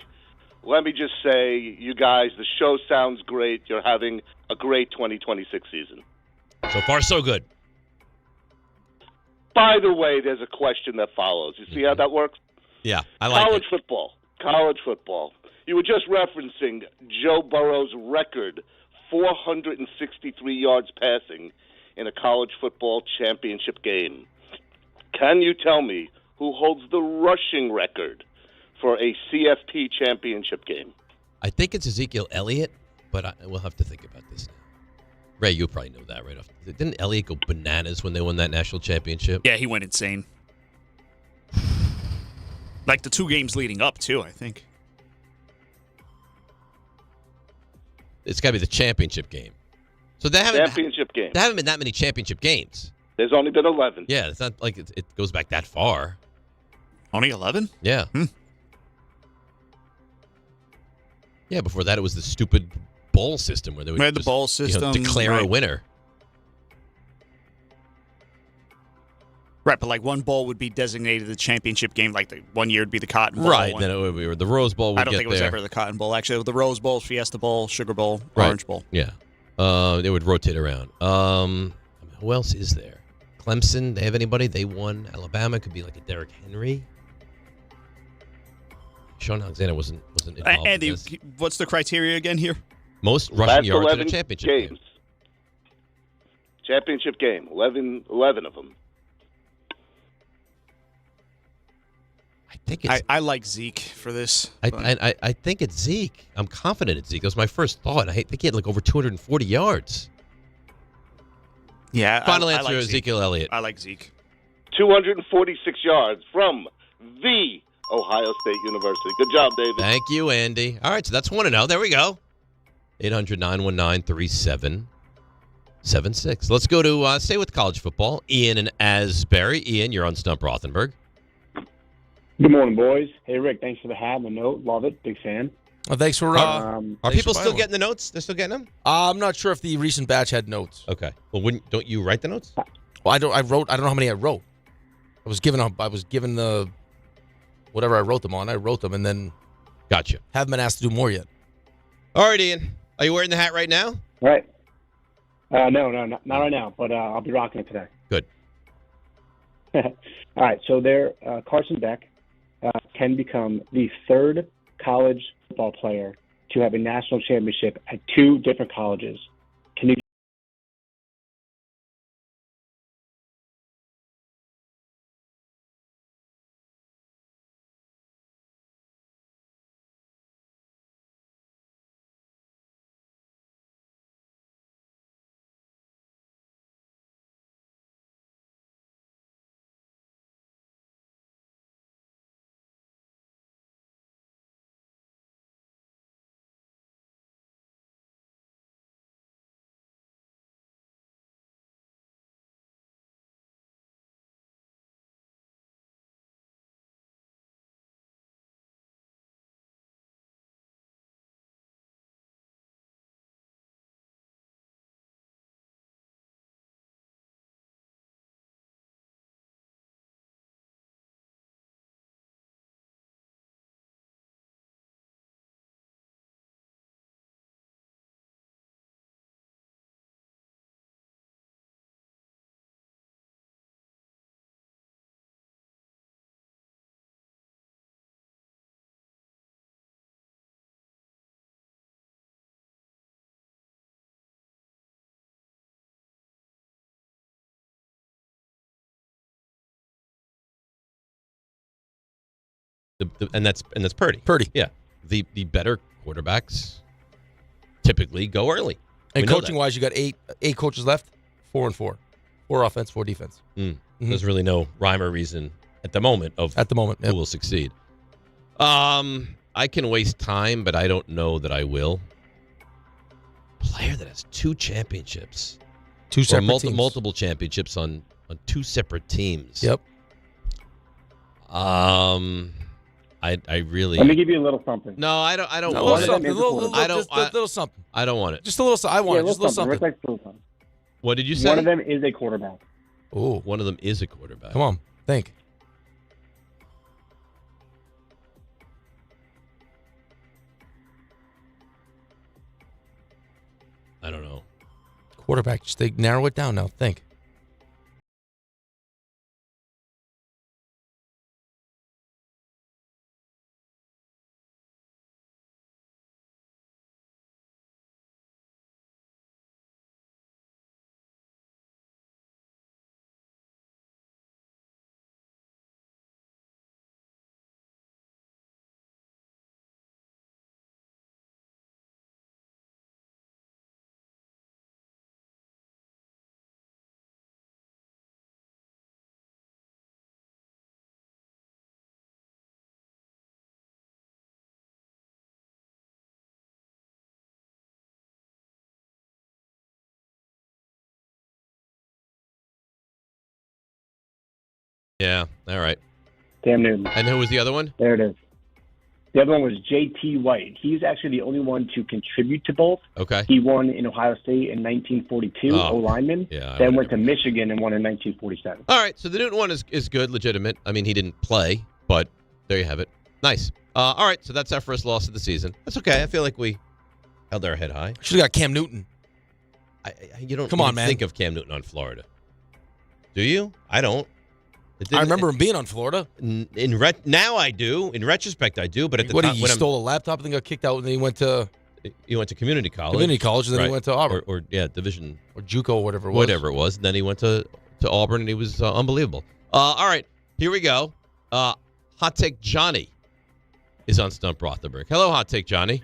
Let me just say, you guys, the show sounds great. You're having a great 2026 season. So far, so good. By the way, there's a question that follows. You see how that works? Yeah, I like College football. College football. You were just referencing Joe Burrow's record, 463 yards passing in a college football championship game. Can you tell me who holds the rushing record for a CFP championship game? I think it's Ezekiel Elliott, but we'll have to think about this now. Ray, you probably know that right off. Didn't Elliott go bananas when they won that national championship? Yeah, he went insane. Like the 2 games leading up, too, I think. It's got to be the championship game. So there haven't been that many championship games. There's only been 11. Yeah, it's not like it goes back that far. Only 11? Yeah. Yeah, before that it was the stupid bowl system where they would the bowl system, declare a winner. Right, but like one bowl would be designated the championship game. Like the one year would be the Cotton Bowl. Right, then it would be the Rose Bowl. I don't think it was ever the Cotton Bowl. Actually, the Rose Bowl, Fiesta Bowl, Sugar Bowl, Right. Orange Bowl. Yeah, they would rotate around. Who else is there? Clemson. They have anybody? They won. Alabama could be like a Derrick Henry. Sean Alexander wasn't involved. Andy, in this. what's the criteria again here? Most rushing yards in a championship game. Championship game, 11 of them. I think it's, I like Zeke for this. I think it's Zeke. I'm confident it's Zeke. That was my first thought. I think he had like over 240 yards. Yeah. Final answer like is Ezekiel Elliott. I like Zeke. 246 yards from the Ohio State University. Good job, David. Thank you, Andy. All right, so that's 1-0. There we go. 800-919-3776. Let's go to stay with college football. Ian in Asbury. Ian, you're on Stump Rothenberg. Good morning, boys. Hey, Rick, thanks for the hat and the note. Love it. Big fan. Well, thanks for. Are people still getting the notes? They're still getting them? I'm not sure if the recent batch had notes. Okay. Well, don't you write the notes? Well, I don't know how many I wrote. I was given the whatever I wrote them on. I wrote them and then. Gotcha. Haven't been asked to do more yet. All right, Ian. Are you wearing the hat right now? All right. No, not right now, but I'll be rocking it today. Good. All right. So Carson Beck can become the third college football player to have a national championship at 2 different colleges. Can you? And that's Purdy. Purdy. Yeah. The better quarterbacks typically go early. And coaching-wise, you got eight coaches left, 4-4. 4 offense, 4 defense. There's really no rhyme or reason at the moment who will succeed. I can waste time, but I don't know that I will. Player that has 2 championships. 2 separate teams. Multiple championships on 2 separate teams. Yep. I really. Let me give you a little something. No, I don't No, want it. a little something. I don't want it. Just a little. I want it. Just a little something. Rick likes a little something. What did you say? One of them is a quarterback. Oh, one of them is a quarterback. Come on, think. I don't know. Quarterback. Just narrow it down now. Think. Yeah. All right. Cam Newton. And who was the other one? There it is. The other one was J.T. White. He's actually the only one to contribute to both. Okay. He won in Ohio State in 1942, O-lineman. Yeah. Then went to Michigan and won in 1947. All right. So the Newton one is good, legitimate. I mean, he didn't play, but there you have it. Nice. All right. So that's our first loss of the season. That's okay. I feel like we held our head high. Should have got Cam Newton. You don't Come on, man. think of Cam Newton on Florida. Do you? I don't. I remember him being on Florida. Now I do. In retrospect, I do. But at the time, he stole a laptop and then got kicked out, and then he went to community college. Community college, and then he went to Auburn, or Division or JUCO, or whatever it was. And then he went to Auburn, and he was unbelievable. All right, here we go. Hot Take Johnny is on Stump Rothenberg. Hello, Hot Take Johnny.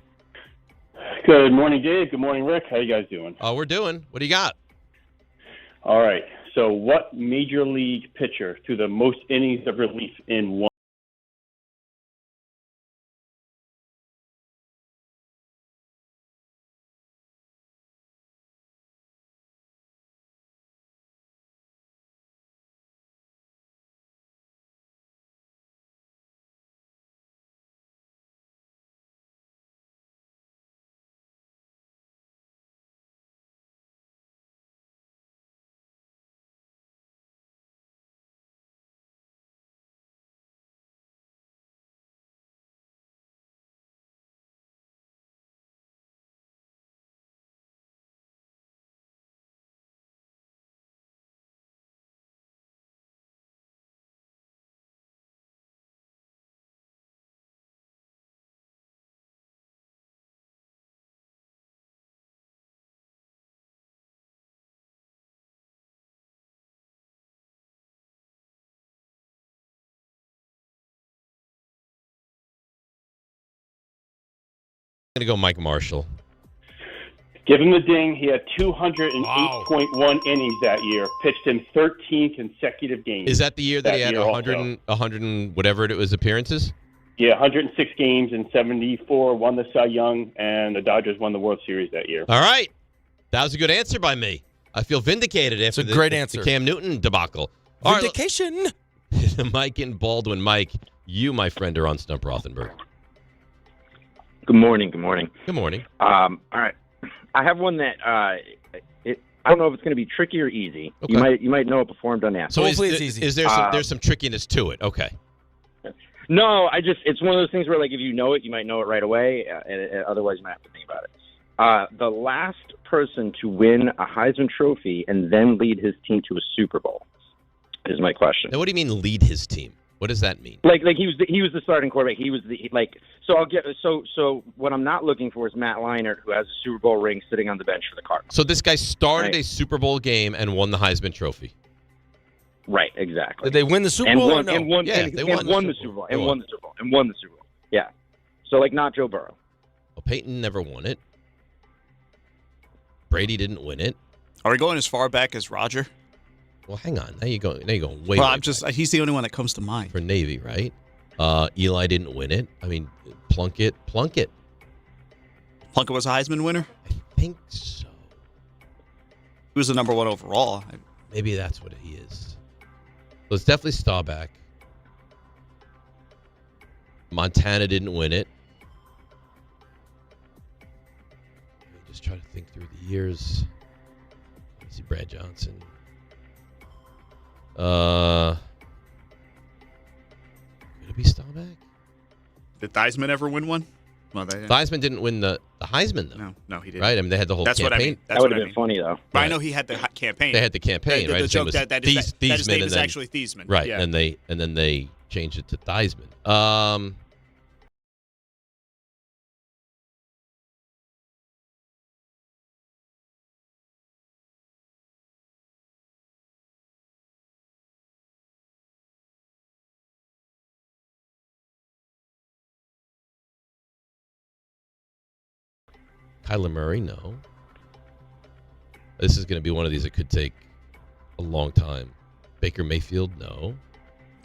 Good morning, Dave. Good morning, Rick. How you guys doing? We're doing. What do you got? All right. So what major league pitcher threw the most innings of relief in one? I'm going to go Mike Marshall. Give him the ding. He had 208.1 innings that year. Pitched in 13 consecutive games. Is that the year that he had 100 and whatever it was appearances? Yeah, 106 games in 74, won the Cy Young, and the Dodgers won the World Series that year. All right. That was a good answer by me. I feel vindicated after the Cam Newton debacle. Vindication. Right, Mike and Baldwin. Mike, you, my friend, are on Stump Rothenberg. Good morning. Good morning. Good morning. All right. I have one that I don't know if it's going to be tricky or easy. Okay. You might know it before I'm done asking. So hopefully it's easy. Is there there's some trickiness to it? Okay. No, it's one of those things where like if you know it, you might know it right away, and otherwise you might have to think about it. The last person to win a Heisman Trophy and then lead his team to a Super Bowl is my question. Now, what do you mean lead his team? What does that mean? Like he was the starting quarterback. He was so what I'm not looking for is Matt Leinart, who has a Super Bowl ring sitting on the bench for the Cardinals. So this guy started a Super Bowl game and won the Heisman Trophy. Right, exactly. Did they win the Super Bowl or no? They won the Super Bowl. Yeah. So like not Joe Burrow. Well, Peyton never won it. Brady didn't win it. Are we going as far back as Roger? Well, hang on. Now you're going way. Well, way back. He's the only one that comes to mind for Navy, right? Eli didn't win it. I mean, Plunkett. Plunkett was a Heisman winner? I think so. He was the number 1 overall. Maybe that's what he is. So it's definitely Staubach. Montana didn't win it. Just try to think through the years. Let's see, Brad Johnson. Could it be Staubach? Did Theismann ever win one? Well, Theismann didn't win the Heisman, though. No, he didn't. Right? I mean, they had the whole That's campaign. What I mean. That would have been funny, though. But I know he had the campaign. They had the campaign, right? The joke that his name is then, actually Theismann. Right, yeah. and then they changed it to Theismann. Kyler Murray, no. This is going to be one of these that could take a long time. Baker Mayfield, no.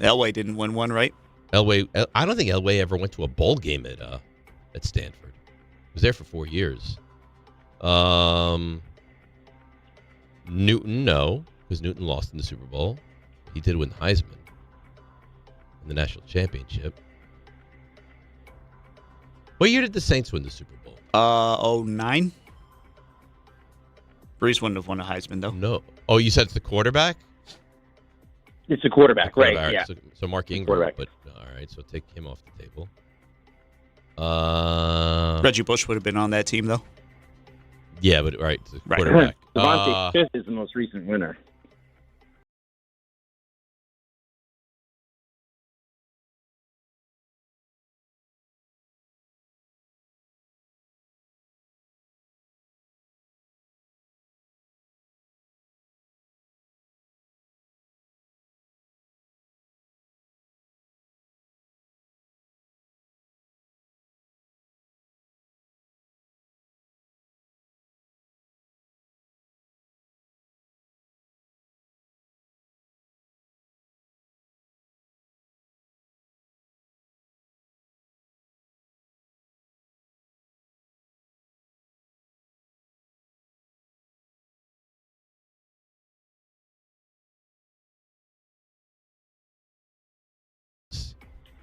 Elway didn't win one, right? I don't think Elway ever went to a bowl game at Stanford. He was there for 4 years. Newton, no, because Newton lost in the Super Bowl. He did win the Heisman in the national championship. What year did the Saints win the Super Bowl? 09. Brees wouldn't have won a Heisman, though. No. Oh, you said it's the quarterback? It's a quarterback, right? Yeah. So Mark Ingram, but all right. So take him off the table. Reggie Bush would have been on that team, though. Yeah, but right, the quarterback. Devontae Smith is the most recent winner.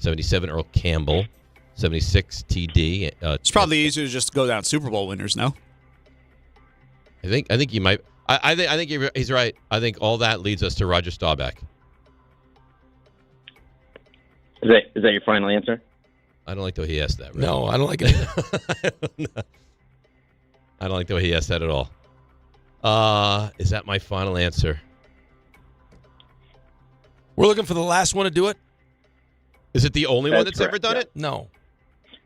'77 Earl Campbell, '76 TD. It's probably easier to just go down Super Bowl winners, no? I think you might. I think he's right. I think all that leads us to Roger Staubach. Is that your final answer? I don't like the way he asked that. Right? No, I don't like it. I don't like the way he asked that at all. Is that my final answer? We're looking for the last one to do it. Is it the only one that's correct, ever done yeah. it? No.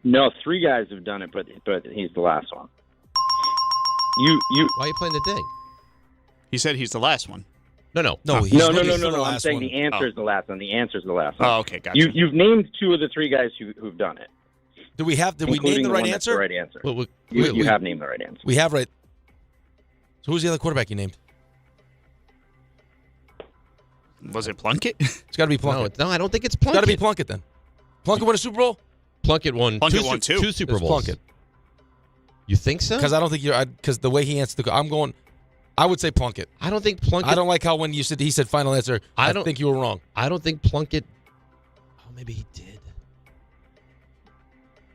No, 3 guys have done it, but he's the last one. You. Why are you playing the ding? He said he's the last one. No. No. I'm saying the answer is the last one. The answer is the last one. Oh, okay, gotcha. You've named 2 of the 3 guys who've done it. Did we name the right answer? The right answer. Well, you have named the right answer. We have right. So who's the other quarterback you named? Was it Plunkett? It's got to be Plunkett. No, I don't think it's Plunkett. It's got to be Plunkett then. Plunkett won a Super Bowl? Plunkett won two Super It's Bowls. Plunkett. You think so? Because I don't think because the way he answered I would say Plunkett. I don't think Plunkett. I don't like how when he said final answer, I think you were wrong. I don't think Plunkett. Oh, maybe he did.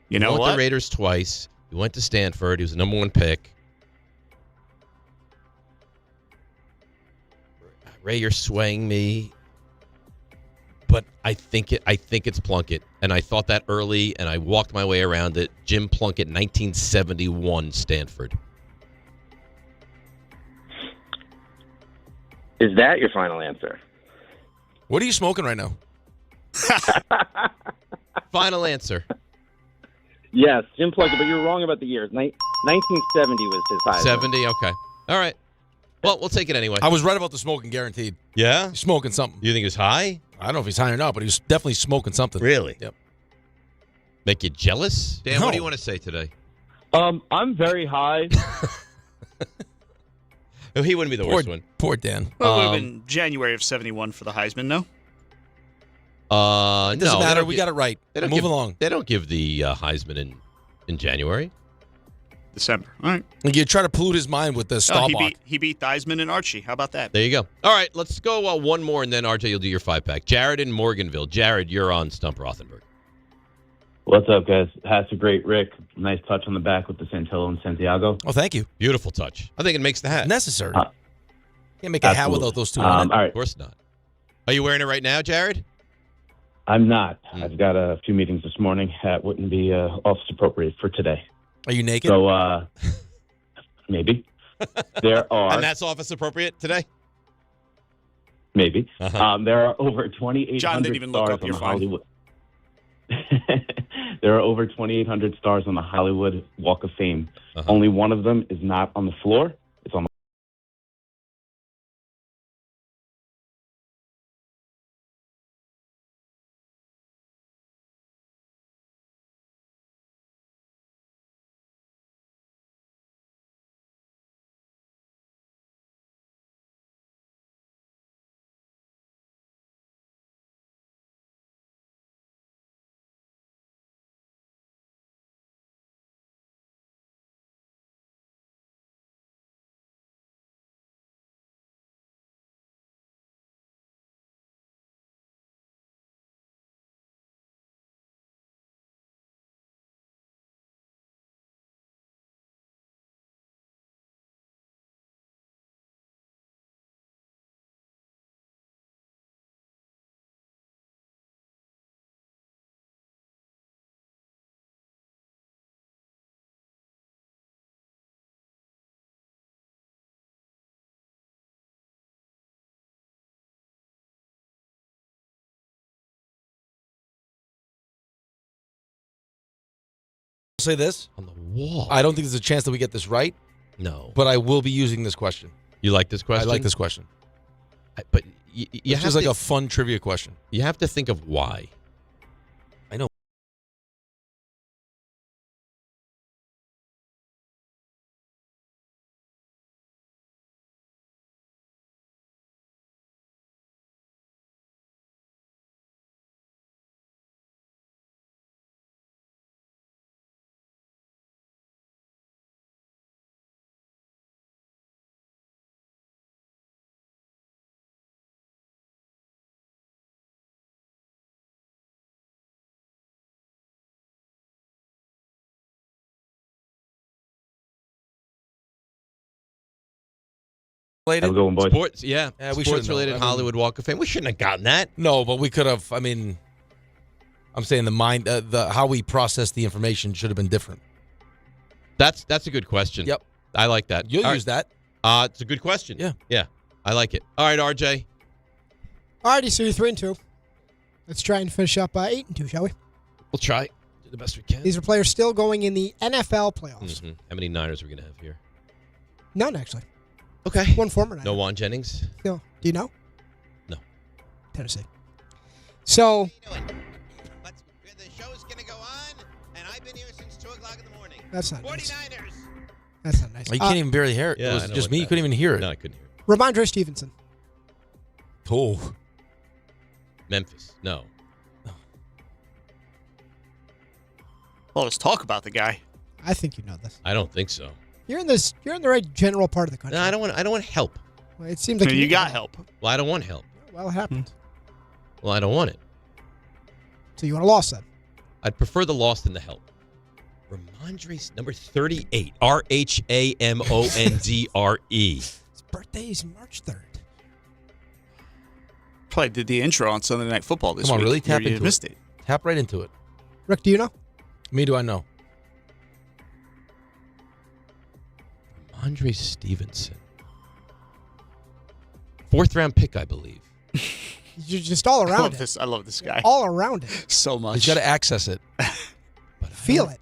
You know he went what? The Raiders twice. He went to Stanford. He was the number 1 pick. Ray, you're swaying me, but I think it's Plunkett, and I thought that early, and I walked my way around it. Jim Plunkett, 1971, Stanford. Is that your final answer? What are you smoking right now? Final answer. Yes, Jim Plunkett, but you're wrong about the years. 1970 was his highest. 70, okay. All right. Well, we'll take it anyway. I was right about the smoking, guaranteed. Yeah? He's smoking something. You think he was high? I don't know if he's high or not, but he was definitely smoking something. Really? Yep. Make you jealous? Dan, No. what do you want to say today? I'm very high. He wouldn't be the worst one. Poor Dan. Well, it would have been January of 71 for the Heisman, no? It doesn't matter. We got it right. Move along. They don't give the Heisman in January. December. All right. You try to pollute his mind with the Staubach. He beat Theismann and Archie. How about that? There you go. All right, let's go one more, and then, RJ, you'll do your 5-pack. Jared in Morganville. Jared, you're on Stump Rothenberg. What's up, guys? Has to great Rick. Nice touch on the back with the Santillo and Santiago. Oh, thank you. Beautiful touch. I think it makes the hat. Necessary. Can't make a hat without those two on it. All right. Of course not. Are you wearing it right now, Jared? I'm not. I've got a few meetings this morning. Hat wouldn't be office appropriate for today. Are you naked? So, maybe. There are. And that's office appropriate today? Maybe. Uh-huh. There are over 2,800 John didn't even look stars up on your the phone. Hollywood. There are over 2,800 stars on the Hollywood Walk of Fame. Uh-huh. Only one of them is not on the floor. It's on the Say this on the wall. I don't think there's a chance that we get this right. No. But I will be using this question. You like this question? I like this question. But it's just like a fun trivia question. You have to think of why. I know. Have a good one, boys. Sports, yeah. We Sports-related should've known. Hollywood Walk of Fame. We shouldn't have gotten that. No, but we could have. I mean, I'm saying the mind, the how we process the information should have been different. That's a good question. Yep. I like that. You'll All use right. that. It's a good question. Yeah. Yeah. I like it. All right, RJ. Alrighty, so you're 3-2. Let's try and finish up 8-2, shall we? We'll try. Do the best we can. These are players still going in the NFL playoffs. Mm-hmm. How many Niners are we going to have here? None, actually. Okay. One former Niner. No Juan Jennings? No. Do you know? No. Tennessee. So. The show's going to go on, and I've been here since 2 o'clock in the morning. That's not 49ers. Nice. That's not nice. You can't even barely hear it. Yeah, It was I know just what me. You that couldn't even hear it. No, I couldn't hear it. Ramondre Stevenson. Oh. Memphis. No. Well, let's talk about the guy. I think you know this. I don't think so. You're in the right general part of the country. No, I don't want help. Well, it seems like you got help. Well, I don't want help. Well, it happened. Well, I don't want it. So you want a loss then? I'd prefer the loss than the help. Ramondre's number 38. RHAMONDRE. His birthday is March 3rd. Probably did the intro on Sunday Night Football this Come on, week. really? Tap You into missed it. it. Tap right into it. Rick, do you know? Me, do I know? Ramondre Stevenson. 4th round pick, I believe. You're just all around it. I love this guy. All around it. So much. He's got to access it. Feel it.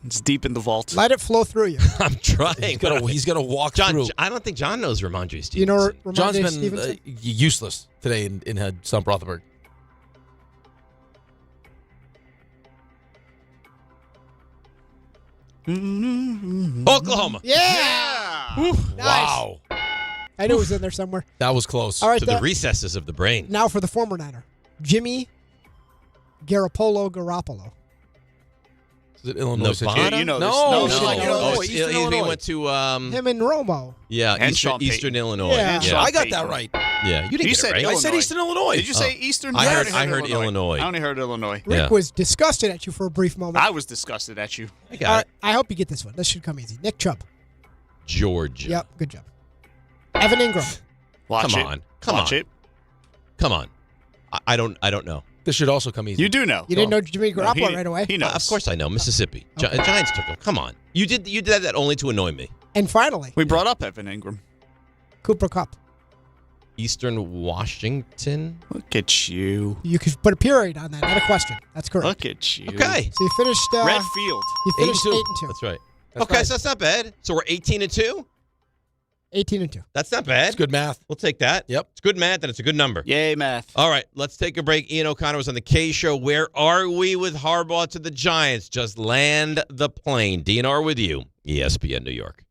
It's deep in the vault. Let it flow through you. I'm trying. He's got to walk John, through. I don't think John knows Ramondre Stevenson. You know Ramondre John's been Stevenson? useless today in Stump Rothenberg. Oklahoma. Yeah. Wow. I knew it was in there somewhere. That was close. All right, To the recesses of the brain. Now for the former Niner, Jimmy Garoppolo. Is it Illinois? Nevada? You know No, this. it's like Illinois. He Eastern Illinois. went to Him and Romo. And Sean Eastern Payton. Illinois. Yeah. Yeah. I got that right. Yeah, you didn't You get said it right. Illinois. I said Eastern Illinois. Did you say Eastern? I Yeah, heard Illinois. I only heard Illinois. Rick Yeah. was disgusted at you for a brief moment. I was disgusted at you. I got it. I hope you get this one. This should come easy. Nick Chubb. Georgia. Yep, good job. Evan Ingram. Watch Come it. on. Come Watch on. it. Come on. I don't know. This should also come easy. You do know. You didn't know Jimmy No, Garoppolo he- right away. He knows. Of course I know. Mississippi. Giants took him. Come on. You did that only to annoy me. And finally, We brought up Evan Ingram. Cooper Kupp. Eastern Washington. Look at you. You could put a period on that, not a question. That's correct. Look at you. Okay. So you finished. Redfield. You finished 8-2. 8-2. That's right. That's okay, right. so that's not bad. So we're 18-2. 18-2. That's not bad. It's good math. We'll take that. Yep. It's good math, and it's a good number. Yay, math. All right, let's take a break. Ian O'Connor was on the K Show. Where are we with Harbaugh to the Giants? Just land the plane. DNR with you, ESPN New York.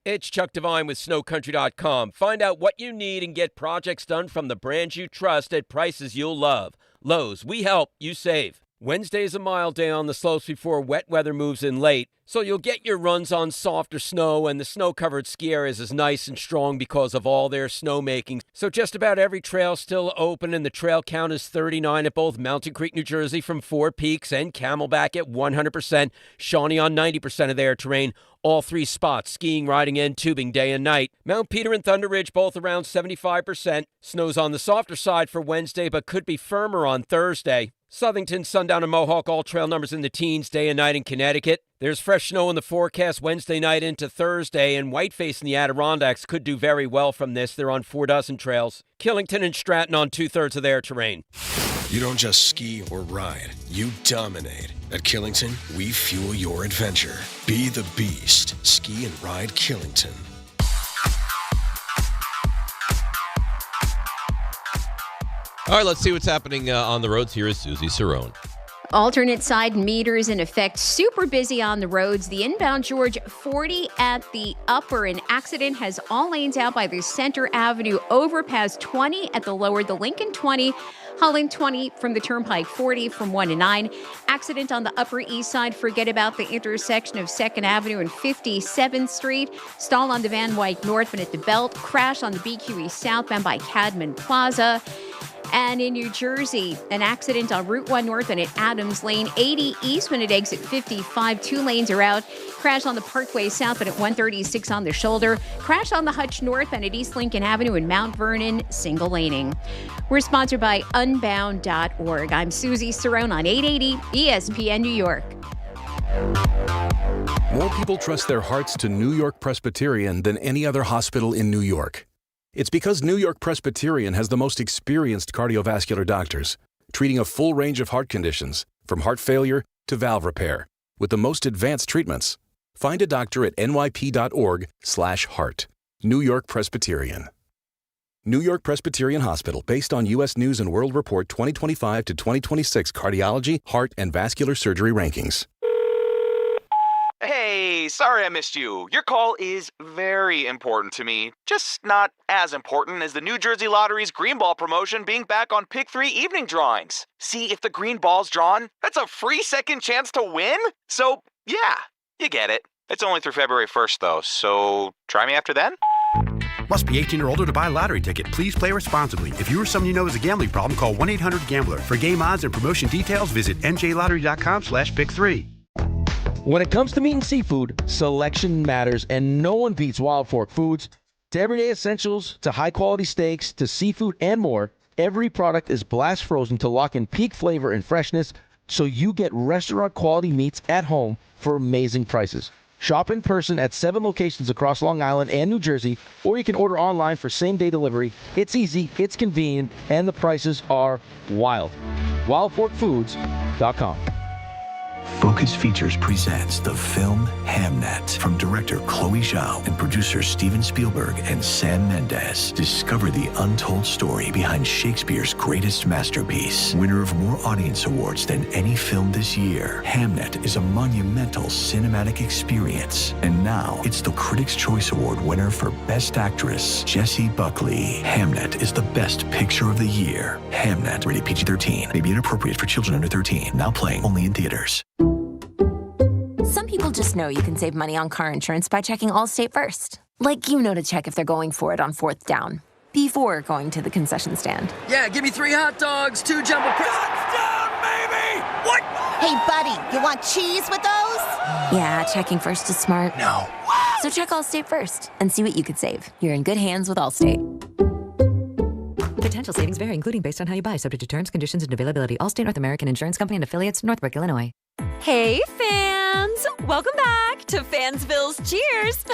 It's Chuck Devine with SnowCountry.com. Find out what you need and get projects done from the brands you trust at prices you'll love. Lowe's, we help, you save. Wednesday's a mild day on the slopes before wet weather moves in late, so you'll get your runs on softer snow, and the snow-covered ski areas is nice and strong because of all their snowmaking. So just about every trail's still open, and the trail count is 39 at both Mountain Creek, New Jersey from Four Peaks and Camelback at 100%, Shawnee on 90% of their terrain. All three spots, skiing, riding, and tubing day and night. Mount Peter and Thunder Ridge both around 75%. Snow's on the softer side for Wednesday, but could be firmer on Thursday. Southington, Sundown, and Mohawk all trail numbers in the teens day and night in Connecticut. There's fresh snow in the forecast Wednesday night into Thursday, and Whiteface in the Adirondacks could do very well from this. They're on 4 dozen trails. Killington and Stratton on 2/3 of their terrain. You don't just ski or ride, you dominate. At Killington, we fuel your adventure. Be the beast. Ski and ride Killington. All right, let's see what's happening on the roads. Here is Susie Cerrone. Alternate side meters in effect. Super busy on the roads. The inbound George 40 at the upper. An accident has all lanes out by the Center Avenue overpass. 20 at the lower. The Lincoln 20. Holland 20 from the Turnpike. 40 from 1 to 9. Accident on the Upper East Side. Forget about the intersection of 2nd Avenue and 57th Street. Stall on the Van Wyck northbound at the Belt. Crash on the BQE southbound by Cadman Plaza. And in New Jersey, an accident on Route 1 northbound at Adams Lane. 80 eastbound at exit 55. 2 lanes are out. Crash on the Parkway southbound at 136 on the shoulder. Crash on the Hutch northbound at East Lincoln Avenue in Mount Vernon. Single laning. We're sponsored by Unbound.org. I'm Susie Cerrone on 880 ESPN New York. More people trust their hearts to New York Presbyterian than any other hospital in New York. It's because New York Presbyterian has the most experienced cardiovascular doctors, treating a full range of heart conditions, from heart failure to valve repair, with the most advanced treatments. Find a doctor at nyp.org/heart. New York Presbyterian. New York Presbyterian Hospital, based on U.S. News & World Report 2025 to 2026 cardiology, heart, and vascular surgery rankings. Hey, sorry I missed you. Your call is very important to me. Just not as important as the New Jersey Lottery's Green Ball promotion being back on Pick 3 evening drawings. See, if the green ball's drawn, that's a free second chance to win? So, yeah, you get it. It's only through February 1st, though, so try me after then? Must be 18 or older to buy a lottery ticket. Please play responsibly. If you or someone you know has a gambling problem, call 1-800-GAMBLER. For game odds and promotion details, visit njlottery.com/pick3. When it comes to meat and seafood, selection matters, and no one beats Wild Fork Foods. To everyday essentials, to high-quality steaks, to seafood and more, every product is blast frozen to lock in peak flavor and freshness, so you get restaurant-quality meats at home for amazing prices. Shop in person at 7 locations across Long Island and New Jersey, or you can order online for same-day delivery. It's easy, it's convenient, and the prices are wild. WildForkFoods.com. Focus Features presents the film Hamnet from director Chloe Zhao and producer Steven Spielberg and Sam Mendes. Discover the untold story behind Shakespeare's greatest masterpiece. Winner of more audience awards than any film this year, Hamnet is a monumental cinematic experience. And now it's the Critics' Choice Award winner for Best Actress, Jessie Buckley. Hamnet is the best picture of the year. Hamnet, rated PG-13, may be inappropriate for children under 13. Now playing only in theaters. Some people just know you can save money on car insurance by checking Allstate first. Like you know to check if they're going for it on 4th down, before going to the concession stand. Yeah, give me 3 hot dogs, 2 jumbo touchdown, baby! What? Hey, buddy, you want cheese with those? Yeah, checking first is smart. No. So check Allstate first and see what you could save. You're in good hands with Allstate. Potential savings vary, including based on how you buy, subject to terms, conditions, and availability. Allstate North American Insurance Company and affiliates, Northbrook, Illinois. Hey, fans! Welcome back to Fansville's Cheers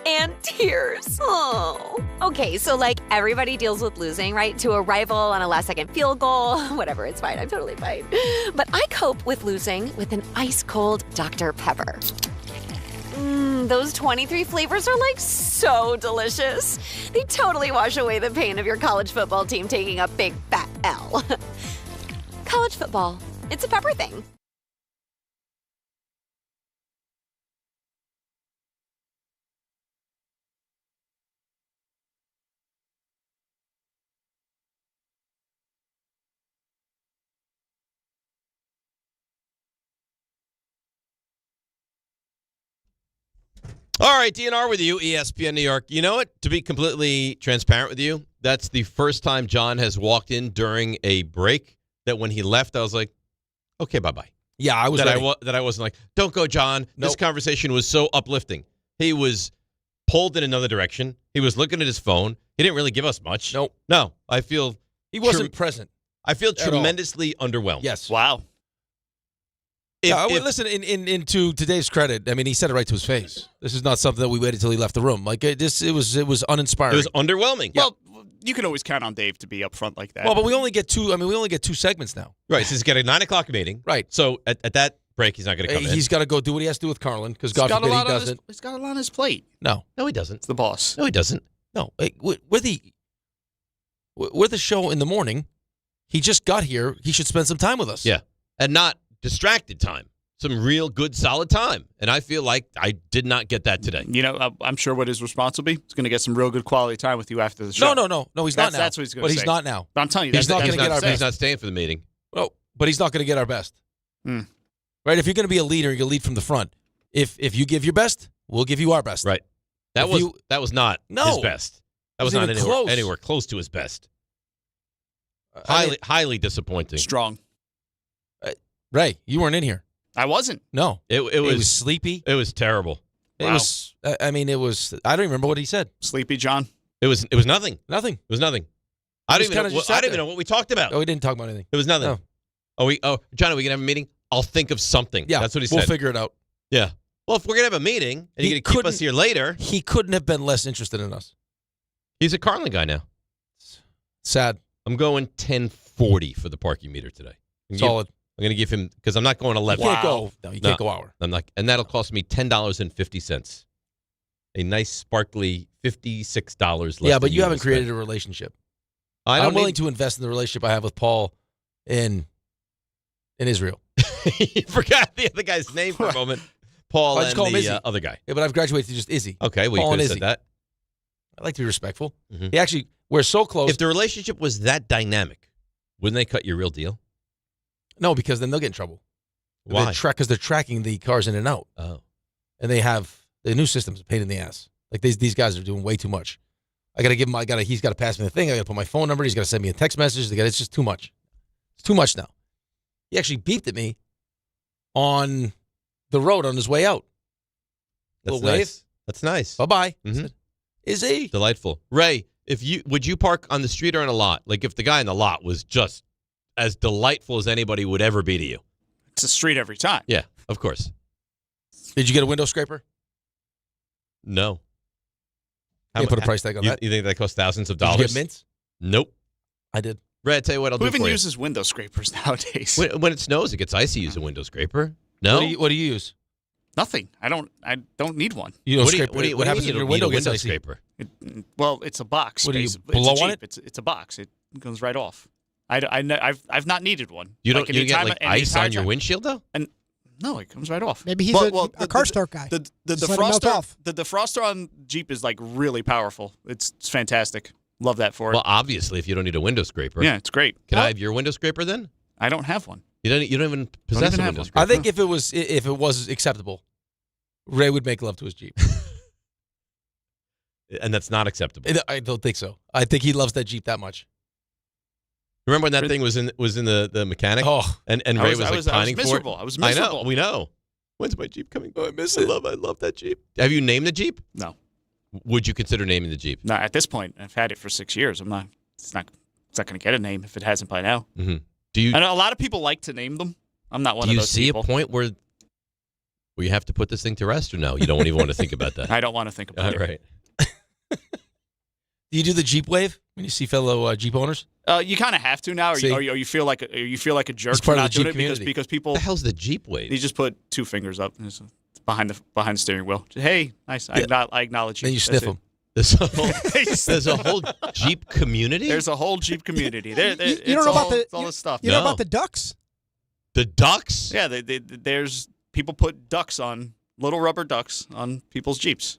and Tears. Oh. Okay, so like everybody deals with losing, right? To a rival on a last-second field goal. Whatever, it's fine. I'm totally fine. But I cope with losing with an ice-cold Dr. Pepper. Those 23 flavors are like so delicious. They totally wash away the pain of your college football team taking a big fat L. College football, it's a pepper thing. All right, DNR with you, ESPN New York. You know what? To be completely transparent with you, that's the first time John has walked in during a break that when he left, I was like, okay, bye-bye. Yeah, I was ready. That I wasn't like, don't go, John. Nope. This conversation was so uplifting. He was pulled in another direction. He was looking at his phone. He didn't really give us much. Nope. No, I feel... He wasn't present. I feel tremendously underwhelmed. Yes. Wow. Listen, into today's credit, I mean, he said it right to his face. This is not something that we waited till he left the room. Like it was uninspiring. It was underwhelming. Well, you can always count on Dave to be up front like that. Well, but we only get two. I mean, we only get 2 segments now. Right. So he's got a 9:00 meeting. Right. So at that break, he's not going to come in. He's got to go do what he has to do with Carlin because God forbid he doesn't. He's got a lot on his plate. No, he doesn't. It's the boss. No, he doesn't. No, we're the show in the morning. He just got here. He should spend some time with us. Yeah, and not distracted time. Some real good, solid time. And I feel like I did not get that today. You know, I'm sure what his response will be. He's going to get some real good quality time with you after the show. No, he's not now. That's what he's going to say. But he's not now. But I'm telling you, he's not going to get our best. He's not staying for the meeting. No, but he's not going to get our best. Right? If you're going to be a leader, you're going to lead from the front. If you give your best, we'll give you our best. Right. That was not his best. That was not anywhere close to his best. Highly disappointing. Strong. Ray, you weren't in here. I wasn't. No. It was sleepy. It was terrible. It was. I mean, it was. I don't remember what he said. Sleepy John. It was nothing. Nothing. It was nothing. I don't even know what we talked about. Oh, we didn't talk about anything. It was nothing. No. John, are we gonna have a meeting? I'll think of something. Yeah, that's what he said. We'll figure it out. Yeah. Well, if we're gonna have a meeting and you're gonna keep us here later, he couldn't have been less interested in us. He's a Carlin guy now. Sad. I'm going 1040 for the parking meter today. Solid. I'm going to give him because I'm not going 11. You can't go. No, you can't go hour. I'm not, and that'll cost me $10.50. A nice, sparkly $56 less. Yeah, but you haven't created a relationship. I'm willing to invest in the relationship I have with Paul in Israel. You forgot the other guy's name for a moment. Paul and the other guy. Yeah, but I've graduated to just Izzy. Okay, well, you could have said that. I like to be respectful. Mm-hmm. We're so close. If the relationship was that dynamic, wouldn't they cut your real deal? No, because then they'll get in trouble. Why? Because they're tracking the cars in and out. Oh. And they have the new system's a pain in the ass. Like these guys are doing way too much. I got to give him. He's got to pass me the thing. I got to put my phone number. He's got to send me a text message. It's just too much. It's too much now. He actually beeped at me on the road on his way out. That's nice. Wave. That's nice. Bye-bye. Mm-hmm. Is he? Delightful. Ray, would you park on the street or in a lot? Like if the guy in the lot was just as delightful as anybody would ever be to you. It's a street every time. Yeah, of course. Did you get a window scraper? No. You put a price tag on that? You think that costs thousands of dollars? Did you get mints? Nope. I did. Red, tell you what I'll Who do even for you. uses window scrapers nowadays? When it snows, it gets icy. Use a window scraper. No. What do you use? Nothing. I don't need one. You don't What do you- scrape what do you- it. what do you happens mean if you your don't need a window gets window icy? scraper? Well, it's a box. What do you It's blow a Jeep. on it? It's a box. It goes right off. I've not needed one. You don't. Like, You get anytime- like any ice entire on your time- windshield though. And no, it comes right off. Maybe he's a car store guy. The Just let it melt defroster. off. The defroster on Jeep is like really powerful. It's fantastic. Love that for it. Well, obviously, if you don't need a window scraper. Yeah, it's great. Can I have your window scraper then? I don't have one. You don't even possess even a have window one. scraper. I think if it was acceptable, Ray would make love to his Jeep. And that's not acceptable. I don't think so. I think he loves that Jeep that much. Remember when that thing was in the mechanic? Oh, and I Ray was- was I like was- I was pining for it. miserable. I was miserable. I know. We know. When's my Jeep coming? I miss it. I love that Jeep. Have you named the Jeep? No. Would you consider naming the Jeep? No, at this point, I've had it for 6 years. I'm not. It's not going to get a name if it hasn't by now. Mm-hmm. Do you? I know a lot of people like to name them. I'm not one Do of you those see people. a point where you have to put this thing to rest, or no? You don't even want to think about that. I don't want to think about All it. right. Do you do the Jeep wave when you see fellow Jeep owners? You kind of have to now, See? or you feel like a jerk It's for part of not the doing Jeep it community. because people. What the hell's the Jeep wave? You just put 2 fingers up and it's behind the steering wheel. Hey, nice. I acknowledge you. Then you That's sniff it. them. There's a whole Jeep community. There's a whole Jeep community. You don't know about it's all this stuff. You know about the ducks? The ducks? Yeah, there's people put ducks on little rubber ducks on people's Jeeps.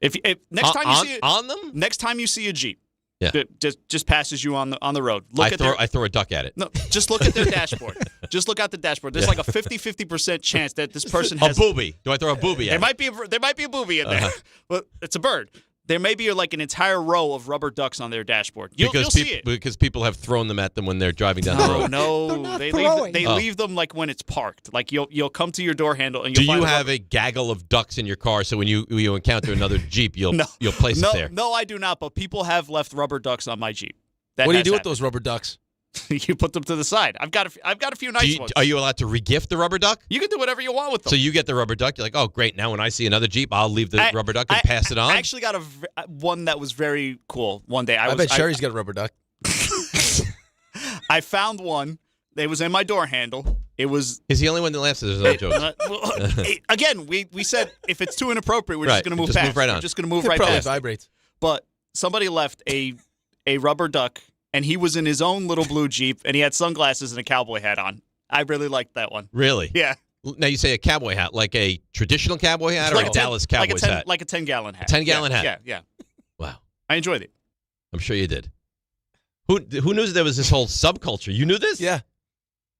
If next time you see on them, next time you see a Jeep, yeah, that just passes you on the road. I throw a duck at it. No, just look at their dashboard. Just look at the dashboard. There's like a 50% chance that this person has a booby. Do I throw a booby at it? There might be a booby in there, but it's a bird. There may be like an entire row of rubber ducks on their dashboard. You'll see it. Because people have thrown them at them when they're driving down the road. No, they leave them like when it's parked. Like you'll come to your door handle and you'll Do find you have a gaggle of ducks in your car so when you encounter another Jeep, you'll place it there? No, I do not. But people have left rubber ducks on my Jeep. What do you do with those rubber ducks? You put them to the side. I've got a few nice ones. Are you allowed to regift the rubber duck? You can do whatever you want with them. So you get the rubber duck. You're like, oh, great. Now when I see another Jeep, I'll leave the rubber duck and pass it on. I actually got one that was very cool one day. I bet Sherry's got a rubber duck. I found one. It was in my door handle. It was. He's the only one that laughs at those jokes. Again, we said if it's too inappropriate, we're just going to move just past. Move right on. We're just going to move It right probably past. vibrates. But somebody left a rubber duck, and he was in his own little blue Jeep, and he had sunglasses and a cowboy hat on. I really liked that one. Really? Yeah. Now you say a cowboy hat, like a traditional cowboy hat, or Like a Dallas Cowboys hat? Like a 10-gallon hat. 10-gallon hat. Yeah. Wow. I enjoyed it. I'm sure you did. Who knew there was this whole subculture? You knew this? Yeah.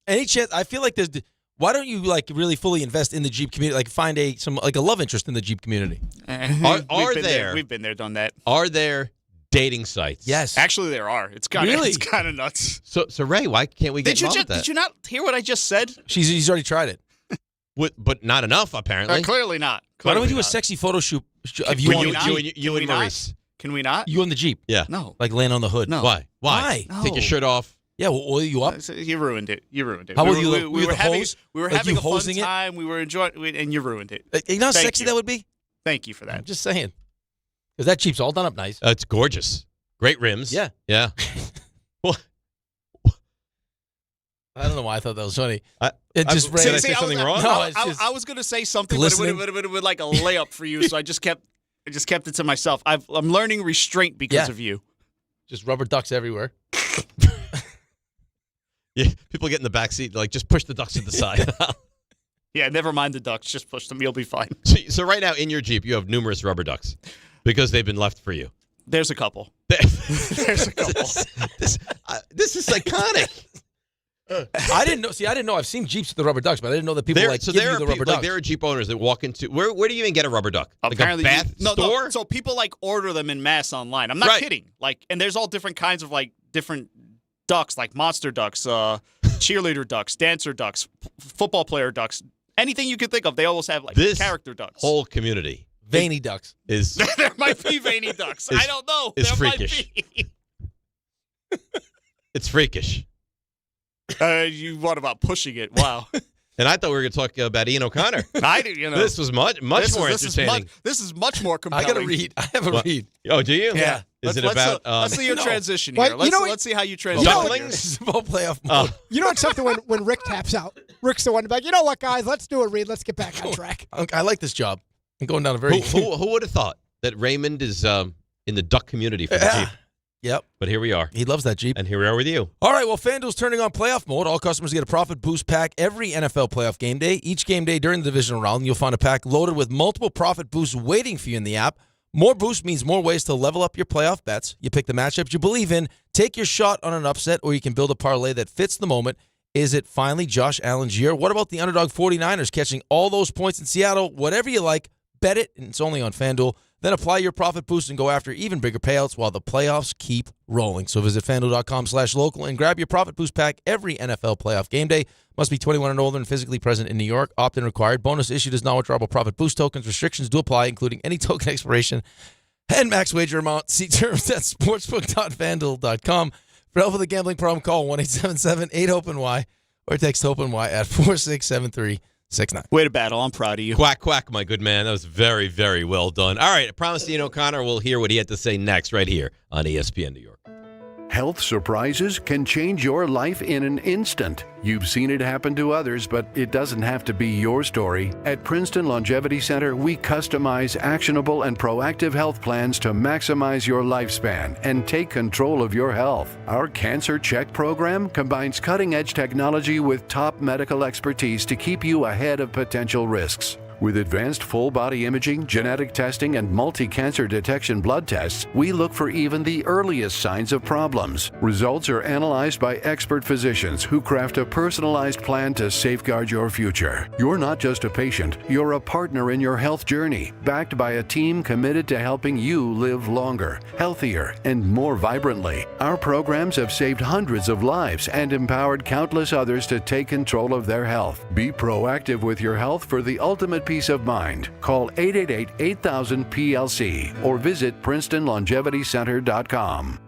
Any chance? I feel like there's. Why don't you really fully invest in the Jeep community? Like find a love interest in the Jeep community. We've been there, done that. Are there dating sites? Yes. Actually, there are. It's kind of Really? it's kind of nuts. So Ray, why can't we get involved with that? Did you not hear what I just said? He's already tried it. But not enough, apparently. Clearly not. Why don't we do Clearly a sexy photo shoot of Can you we and not? Maurice? Can we not? You on the Jeep? Yeah. No. Like laying on the hood? No. Why? No. Take your shirt off. Yeah, we'll oil you up. You ruined it. How we will you were, look? we were the having hose? we were Like having you a fun hosing it? time. We were enjoying and you ruined it. You know how Thank sexy you. that would be? Thank you for that. I'm just saying. Because that Jeep's all done up nice. It's gorgeous. Great rims. Yeah. Yeah. What? I don't know why I thought that was funny. Did I say something wrong? No, I was going to say something, but it would have been like a layup for you. So I just kept it to myself. I'm learning restraint because of you. Just rubber ducks everywhere. Yeah, people get in the back seat, like, just push the ducks to the side. Yeah, never mind the ducks. Just push them. You'll be fine. So right now in your Jeep, you have numerous rubber ducks because they've been left for you. There's a couple. There's a couple. This is psychotic. I didn't know. See, I didn't know. I've seen Jeeps with the rubber ducks, but I didn't know that people give you the rubber ducks. There are Jeep owners that walk into where do you even get a rubber duck? Apparently, like a bath store. No, so people like order them in mass online. I'm not kidding. Like, and there's all different kinds of like different ducks, like monster ducks, cheerleader ducks, dancer ducks, football player ducks. Anything you can think of, they always have like character ducks. Whole community, veiny ducks. Is there might be veiny ducks? I don't know. It's there freakish. Might be. It's freakish. You what about pushing it? Wow. And I thought we were going to talk about Ian O'Connor. I do. You know, this was much more entertaining. This is much more compelling. I got to read. I have a read. Oh, do you? Yeah. Is it about? Let's see your transition Well, here. you know Let's see how you transition. This is about playoff mode. You know it's something when Rick taps out. Rick's the one to be like, you know what, guys? Let's do a read. Let's get back on track. I like this job. I'm going down a very... Who would have thought that Raymond is in the duck community for the Jeep? Yep. But here we are. He loves that Jeep. And here we are with you. All right, well, FanDuel's turning on playoff mode. All customers get a profit boost pack every NFL playoff game day. Each game day during the divisional round, you'll find a pack loaded with multiple profit boosts waiting for you in the app. More boost means more ways to level up your playoff bets. You pick the matchups you believe in, take your shot on an upset, or you can build a parlay that fits the moment. Is it finally Josh Allen's year? What about the underdog 49ers catching all those points in Seattle? Whatever you like, bet it, and it's only on FanDuel. Then apply your profit boost and go after even bigger payouts while the playoffs keep rolling. So visit FanDuel.com/local and grab your profit boost pack every NFL playoff game day. Must be 21 and older and physically present in New York. Opt-in required. Bonus issued as non-withdrawable profit boost tokens. Restrictions do apply, including any token expiration and max wager amount. See terms at sportsbook.fanduel.com. For help with a gambling problem, call 1-877-8-HOPE-NY or text HOPE-NY at 467-369. Way to battle. I'm proud of you. Quack, quack, my good man. That was very, very well done. All right, I promised Ian O'Connor we'll hear what he had to say next right here on ESPN New York. Health surprises can change your life in an instant. You've seen it happen to others, but it doesn't have to be your story. At Princeton Longevity Center, we customize actionable and proactive health plans to maximize your lifespan and take control of your health. Our Cancer Check program combines cutting-edge technology with top medical expertise to keep you ahead of potential risks. With advanced full-body imaging, genetic testing, and multi-cancer detection blood tests, we look for even the earliest signs of problems. Results are analyzed by expert physicians who craft a personalized plan to safeguard your future. You're not just a patient, you're a partner in your health journey, backed by a team committed to helping you live longer, healthier, and more vibrantly. Our programs have saved hundreds of lives and empowered countless others to take control of their health. Be proactive with your health for the ultimate peace of mind. Call 888-8000-PLC or visit PrincetonLongevityCenter.com.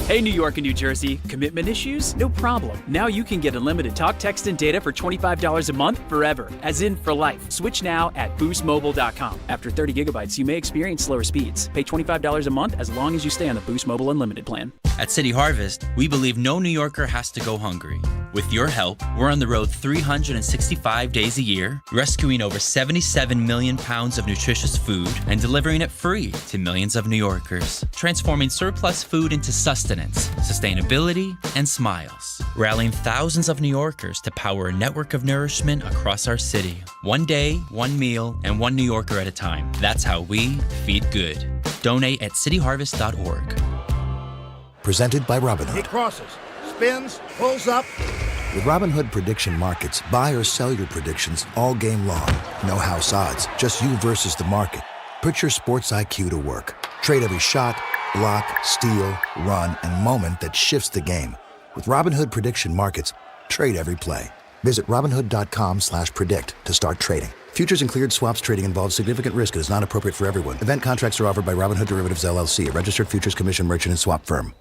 Hey, New York and New Jersey, commitment issues? No problem. Now you can get unlimited talk, text, and data for $25 a month forever, as in for life. Switch now at BoostMobile.com. After 30 gigabytes, you may experience slower speeds. Pay $25 a month as long as you stay on the Boost Mobile Unlimited plan. At City Harvest, we believe no New Yorker has to go hungry. With your help, we're on the road 365 days a year, rescuing over 77 million pounds of nutritious food and delivering it free to millions of New Yorkers, transforming surplus food into sustenance, sustainability, and smiles, rallying thousands of New Yorkers to power a network of nourishment across our city. One day, one meal, and one New Yorker at a time. That's how we feed good. Donate at cityharvest.org. Presented by Robinhood. He crosses, spins, pulls up. With Robinhood Prediction Markets, buy or sell your predictions all game long. No house odds, just you versus the market. Put your sports IQ to work. Trade every shot, block, steal, run, and moment that shifts the game. With Robinhood Prediction Markets, trade every play. Visit Robinhood.com/predict to start trading. Futures and cleared swaps trading involves significant risk and is not appropriate for everyone. Event contracts are offered by Robinhood Derivatives LLC, a registered futures commission merchant and swap firm.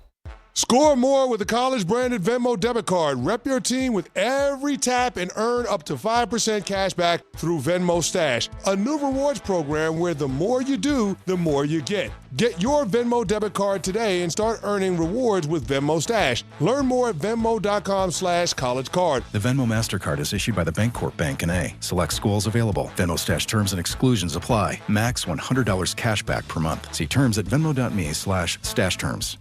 Score more with the college-branded Venmo debit card. Rep your team with every tap and earn up to 5% cash back through Venmo Stash, a new rewards program where the more you do, the more you get. Get your Venmo debit card today and start earning rewards with Venmo Stash. Learn more at Venmo.com/collegecard. The Venmo MasterCard is issued by the Bancorp Bank N.A. Select schools available. Venmo Stash terms and exclusions apply. Max $100 cash back per month. See terms at venmo.me/stash terms.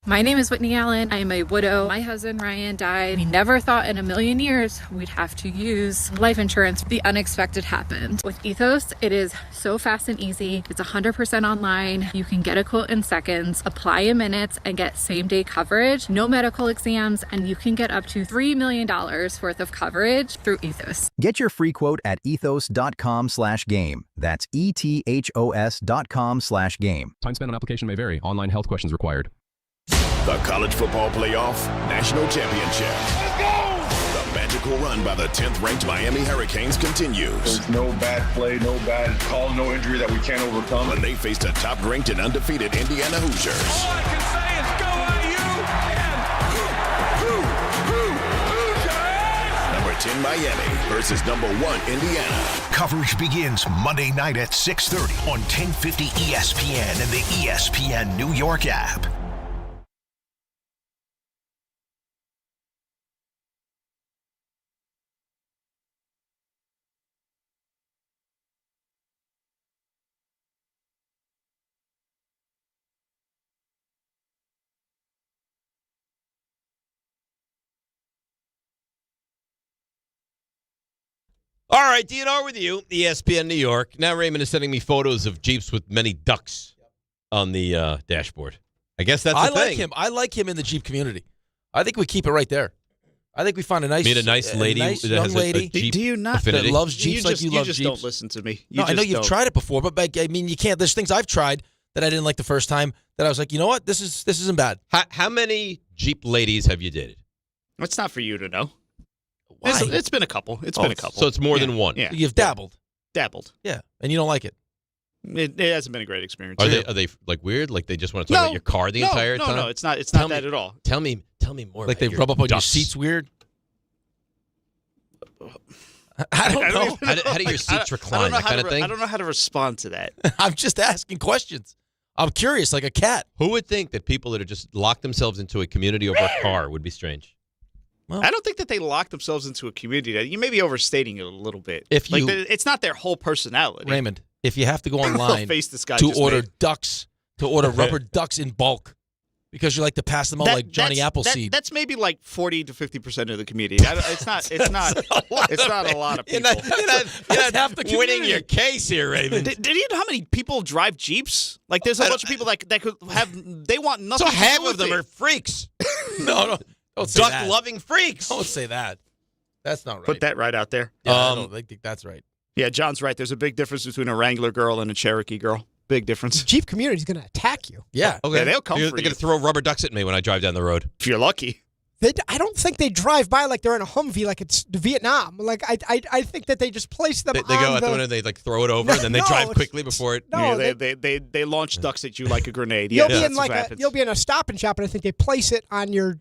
My name is Whitney Allen. I am a widow. My husband, Ryan, died. We never thought in a million years we'd have to use life insurance. The unexpected happened. With Ethos, it is so fast and easy. It's 100% online. You can get a quote in seconds, apply in minutes, and get same-day coverage, no medical exams, and you can get up to $3 million worth of coverage through Ethos. Get your free quote at ethos.com/game. That's ETHOS.com/game. Time spent on application may vary. Online health questions required. The College Football Playoff National Championship. Let's go! The magical run by the 10th-ranked Miami Hurricanes continues. There's no bad play, no bad call, no injury that we can't overcome. When they faced a top-ranked and undefeated Indiana Hoosiers. All I can say is go IU and Hoosiers! Number 10 1 Miami versus number 1 Indiana. Coverage begins Monday night at 6:30 on 1050 ESPN and the ESPN New York app. All right, DNR with you, ESPN New York. Now Raymond is sending me photos of Jeeps with many ducks on the dashboard. I guess that's the thing. I like him in the Jeep community. I think we keep it right there. I think we find a nice, meet a nice lady, nice that young has lady. a Jeep do you not affinity. That loves Jeeps like you love just Jeeps. Don't listen to me. I know you've tried it before, but I mean, you can't. There's things I've tried that I didn't like the first time that I was like, you know what, this isn't bad. How many Jeep ladies have you dated? It's not for you to know. Why? It's been a couple. It's been a couple. So it's more than one. Yeah. You've dabbled. Dabbled. Yeah, and you don't like it. It hasn't been a great experience. Are they like weird? Like they just want to talk about your car the entire time? No, it's not. It's not that at all. Tell me more. Like about they your rub up on your ducks. seats weird. I don't know. How do your seats recline? That kind of thing. I don't know how to respond to that. I'm just asking questions. I'm curious, like a cat. Who would think that people that are just locked themselves into a community over a car would be strange? Well, I don't think that they lock themselves into a community. You may be overstating it a little bit. It's not their whole personality. Raymond, if you have to go online face this guy to order rubber ducks in bulk because you like to pass them out like Johnny Appleseed. That's maybe like 40 to 50% of the community. It's not a lot of people. You're not winning your case here, Raymond. Did you know how many people drive Jeeps? Like there's a bunch of people that could have. They want nothing. So half to do of them with are freaks. No. Don't say that. Duck-loving freaks. Don't say that. That's not right. Put that right out there. Yeah, I don't think that's right. Yeah, John's right. There's a big difference between a Wrangler girl and a Cherokee girl. Big difference. The Jeep community is going to attack you. Yeah. Okay. Yeah, they'll come They're for going you. to throw rubber ducks at me when I drive down the road. If you're lucky. I don't think they drive by like they're in a Humvee, like it's Vietnam. Like I think that they just place them. They go out the window, they like throw it over, and then they drive quickly before it. No, yeah, they launch ducks at you like a grenade. You'll Yeah, you'll be in a Stop and Shop, and I think they place it on your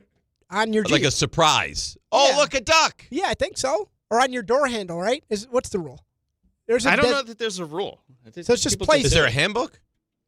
Jeep. Like a surprise. Oh, Yeah. look, a duck. Yeah, I think so. Or on your door handle, right? What's the rule? I don't know that there's a rule. So it's just placed. Is there a handbook?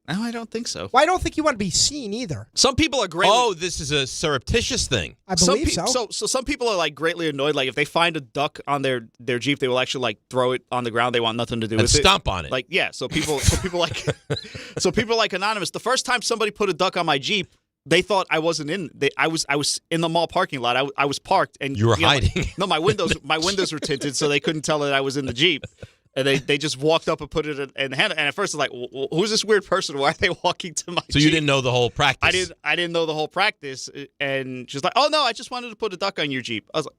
No, I don't think so. Well, I don't think you want to be seen either. Some people are great. Oh, this is a surreptitious thing. I believe so. So some people are like greatly annoyed. Like if they find a duck on their Jeep, they will actually like throw it on the ground. They want nothing to do And with it. stomp on it. Like yeah. So people like Anonymous. The first time somebody put a duck on my Jeep, they thought I wasn't in. I was in the mall parking lot. I was parked and You were hiding. No, my windows were tinted, so they couldn't tell that I was in the Jeep. And they just walked up and put it in the hand. And at first, it's like, who's this weird person? Why are they walking to my So Jeep? you didn't know the whole practice. I didn't know the whole practice. And she's like, oh, no, I just wanted to put a duck on your Jeep. I was like,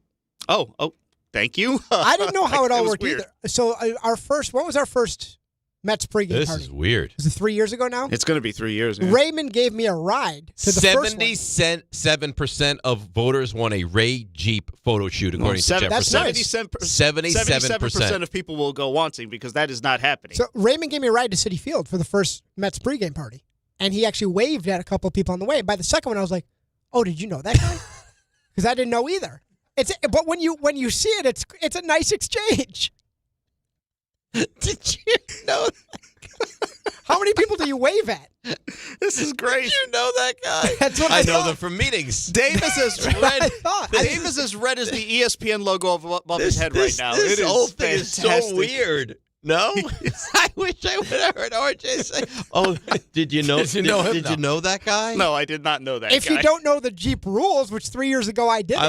oh, thank you. I didn't know how it all worked weird. either. So what was our first Mets pregame This party? is weird. Was it 3 years ago now? It's going to be 3 years. Yeah. Raymond gave me a ride to the first one. 77% of voters want a Ray Jeep photo shoot, according to Jefferson. That's nice. 77% of people will go wanting because that is not happening. So Raymond gave me a ride to Citi Field for the first Mets pregame party, and he actually waved at a couple of people on the way. And by the second one, I was like, "Oh, did you know that guy?" Because I didn't know either. But when you see it, it's a nice exchange. Did you know that? How many people do you wave at? This is great. Did you know that guy? That's what I I know thought. them from meetings. Dave is as red. I thought. Dave is as red as the ESPN logo above his head right now. This It whole is thing is fantastic. so weird. No? I wish I would have heard RJ say, oh, did you know Did you know him? Did you know that guy? No, I did not know that. If guy. you don't know the Jeep rules, which 3 years ago I didn't.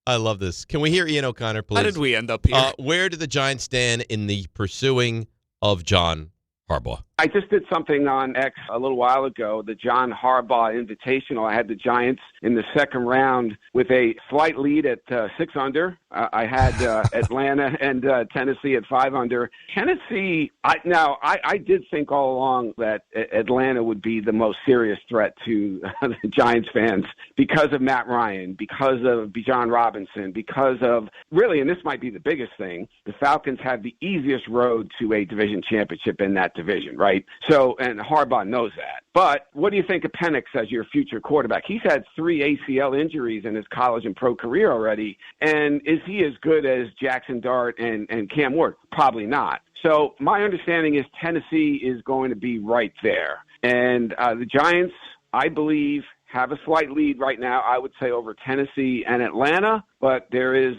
I love this. Can we hear Ian O'Connor, please? How did we end up here? Where do the Giants stand in the pursuing of John Harbaugh? I just did something on X a little while ago, the John Harbaugh Invitational. I had the Giants in the second round with a slight lead at 6 under. I had Atlanta and Tennessee at 5 under. Tennessee, I did think all along that Atlanta would be the most serious threat to the Giants fans because of Matt Ryan, because of Bijan Robinson, because of, really, and this might be the biggest thing, the Falcons have the easiest road to a division championship in that that division, right? So, and Harbaugh knows that. But what do you think of Penix as your future quarterback? He's had 3 ACL injuries in his college and pro career already. And is he as good as Jackson Dart and Cam Ward? Probably not. So my understanding is Tennessee is going to be right there. And the Giants, I believe, have a slight lead right now, I would say, over Tennessee and Atlanta. But there is,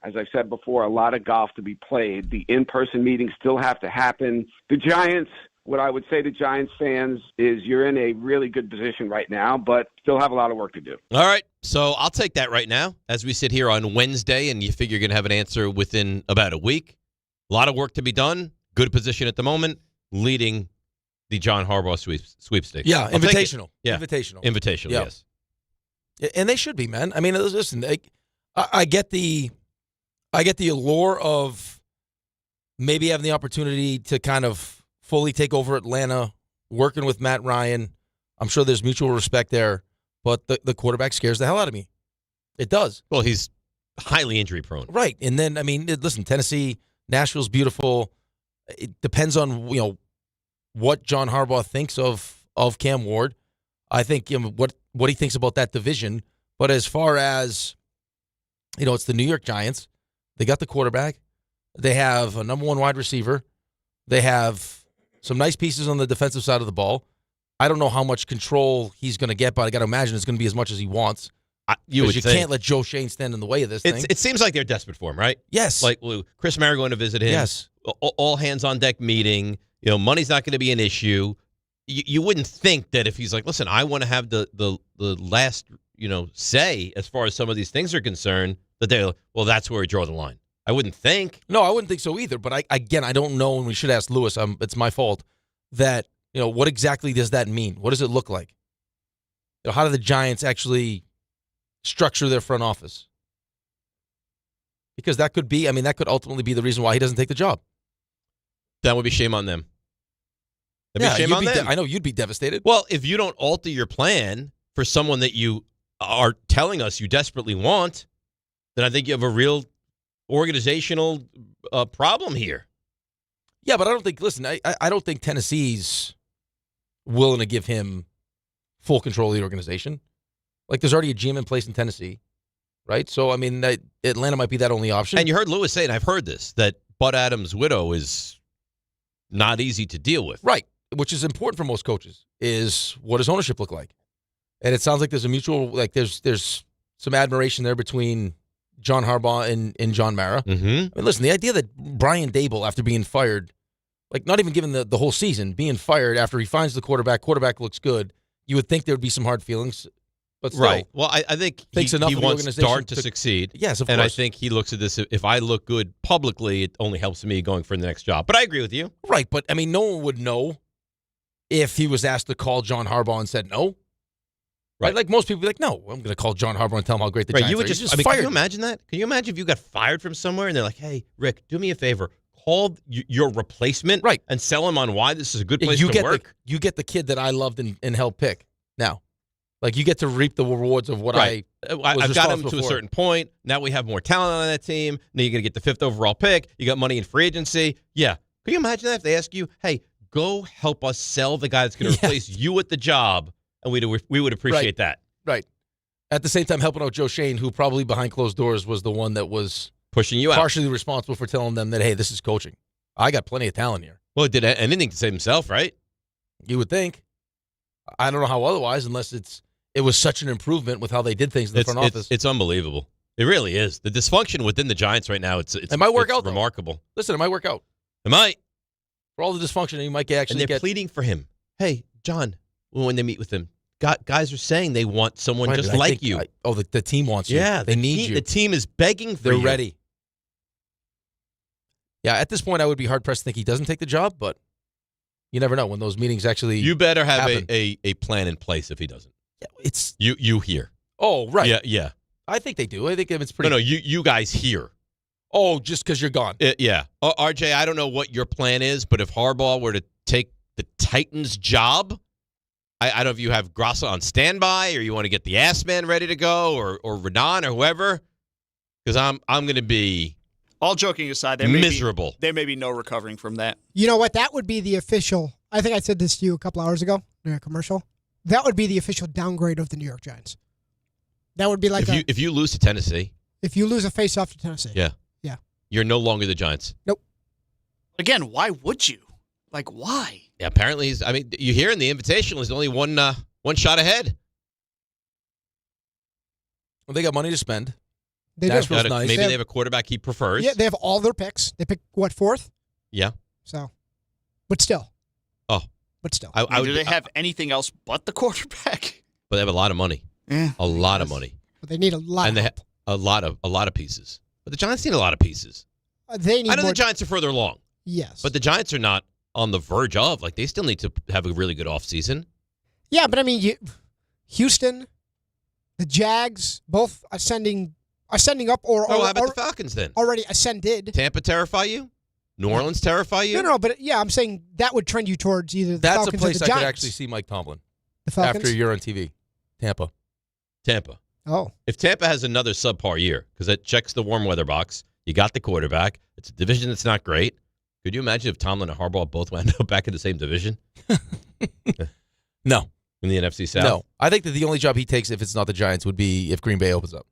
as I said before, a lot of golf to be played. The in-person meetings still have to happen. The Giants, what I would say to Giants fans is you're in a really good position right now, but still have a lot of work to do. All right. So I'll take that right now as we sit here on Wednesday, and you figure you're going to have an answer within about a week. A lot of work to be done. Good position at the moment, leading the John Harbaugh sweepstakes. Yeah, invitational. Yeah. Invitational, yes. And they should be, man. I mean, listen, I get the allure of maybe having the opportunity to kind of fully take over Atlanta, working with Matt Ryan. I'm sure there's mutual respect there, but the quarterback scares the hell out of me. It does. Well, he's highly injury prone. Right. And then, I mean, listen, Tennessee, Nashville's beautiful. It depends on, what John Harbaugh thinks of Cam Ward. I think what he thinks about that division. But as far as, it's the New York Giants. They got the quarterback. They have a number 1 wide receiver. They have some nice pieces on the defensive side of the ball. I don't know how much control he's going to get, but I got to imagine it's going to be as much as he wants. You can't let Joe Shane stand in the way of this thing. It seems like they're desperate for him, right? Yes. Like Chris Mary going to visit him. Yes. All hands on deck meeting. Money's not going to be an issue. You wouldn't think that if he's like, listen, I want to have the last, say as far as some of these things are concerned, that they're, well, that's where we draw the line. I wouldn't think. No, I wouldn't think so either. But I don't know, and we should ask Lewis. It's my fault. That what exactly does that mean? What does it look like? How do the Giants actually structure their front office? Because that could ultimately be the reason why he doesn't take the job. That would be shame on them. That'd be shame on them. I know you'd be devastated. Well, if you don't alter your plan for someone that you are telling us you desperately want, then I think you have a real organizational problem here. Yeah, but I don't think, listen, I don't think Tennessee's willing to give him full control of the organization. Like, there's already a GM in place in Tennessee, right? So, I mean, Atlanta might be that only option. And you heard Lewis say, and I've heard this, that Bud Adams' widow is not easy to deal with. Right, which is important for most coaches, is what does ownership look like? And it sounds like there's a mutual, there's some admiration there between John Harbaugh and John Mara. Mm-hmm. I mean, listen, the idea that Brian Dable, after being fired, not even given the whole season, being fired after he finds the quarterback looks good, you would think there would be some hard feelings. But still, right. Well, I think he wants Dart to succeed. Yes, of course. And I think he looks at this, if I look good publicly, it only helps me going for the next job. But I agree with you. Right, but, I mean, no one would know if he was asked to call John Harbaugh and said no. Right? Like, most people would be like, no, I'm going to call John Harbaugh and tell him how great the Giants you would are. just fired. Can you imagine that? Can you imagine if you got fired from somewhere and they're like, hey, Rick, do me a favor. Call your replacement and sell him on why this is a good place to work. You get the kid that I loved and helped pick now. Like, you get to reap the rewards of what I've got him to a certain point. Now we have more talent on that team. Now you're going to get the 5th overall pick. You got money in free agency. Yeah. Can you imagine that if they ask you, hey, go help us sell the guy that's going to replace you at the job, and we would appreciate that. Right. At the same time, helping out Joe Shane, who probably behind closed doors was the one that was pushing you out, partially responsible for telling them that, hey, this is coaching. I got plenty of talent here. Well, it did anything to save himself, right? You would think. I don't know how otherwise, unless it was such an improvement with how they did things in the front office. It's unbelievable. It really is. The dysfunction within the Giants right now, it might work out, remarkable. Listen, it might work out. It might. For all the dysfunction, you might actually and they're pleading for him. Hey, John, when they meet with him, guys are saying they want someone just like you. The team wants you. Yeah, they need you. The team is begging for you. They're ready. Yeah, at this point, I would be hard-pressed to think he doesn't take the job, but you never know when those meetings actually You better have happen. a plan in place if he doesn't. Yeah, it's You hear. Oh, right. Yeah. I think they do. I think it's pretty. No, you guys hear. Oh, just because you're gone. Yeah. RJ, I don't know what your plan is, but if Harbaugh were to take the Titans job, I don't know if you have Grassa on standby or you want to get the ass man ready to go or Radon or whoever, because I'm going to be All joking aside, there may be no recovering from that. You know what? That would be the official. I think I said this to you a couple hours ago in a commercial. That would be the official downgrade of the New York Giants. That would be like if you lose to Tennessee. If you lose a face-off to Tennessee. Yeah. You're no longer the Giants. Nope. Again, why would you? Like, why? Yeah, apparently, you hear in the Invitational, there's only one shot ahead. Well, they got money to spend. Nashville's nice. Maybe they have a quarterback he prefers. Yeah, they have all their picks. They pick, fourth? Yeah. So, but still. Oh. But still. Do they have anything else but the quarterback? But they have a lot of money. Yeah. A lot of money. But they need a lot and they have a lot of pieces. But the Giants need a lot of pieces. They need I know the Giants are further along. Yes. But the Giants are not on the verge of. Like, they still need to have a really good offseason. Yeah, but I mean, Houston, the Jags, both ascending up or how about the Falcons then? Already ascended. Tampa terrify you? New Orleans terrify you? No, but yeah, I'm saying that would trend you towards either the Falcons or the Giants. That's a place I could actually see Mike Tomlin. The Falcons? After a year on TV. Tampa. Oh. If Tampa has another subpar year, because that checks the warm weather box, you got the quarterback, it's a division that's not great. Could you imagine if Tomlin and Harbaugh both wound up back in the same division? No. In the NFC South? No. I think that the only job he takes, if it's not the Giants, would be if Green Bay opens up.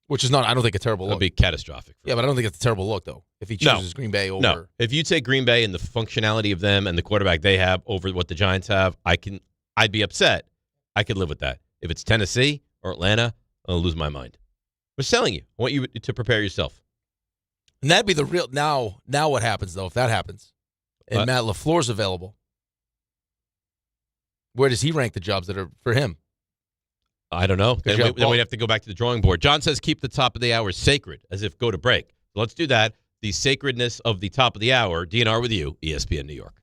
Which is not, I don't think, a terrible look. It would be catastrophic. Yeah, but I don't think it's a terrible look, though, if he chooses Green Bay over. No. If you take Green Bay and the functionality of them and the quarterback they have over what the Giants have, I'd be upset. I could live with that. If it's Tennessee or Atlanta, I'll lose my mind. We're selling you. I want you to prepare yourself. And that'd be the real, now what happens, though, if that happens? And Matt LaFleur's available. Where does he rank the jobs that are for him? I don't know. Then we'd have to go back to the drawing board. John says keep the top of the hour sacred, as if go to break. So let's do that. The sacredness of the top of the hour. DNR with you, ESPN New York.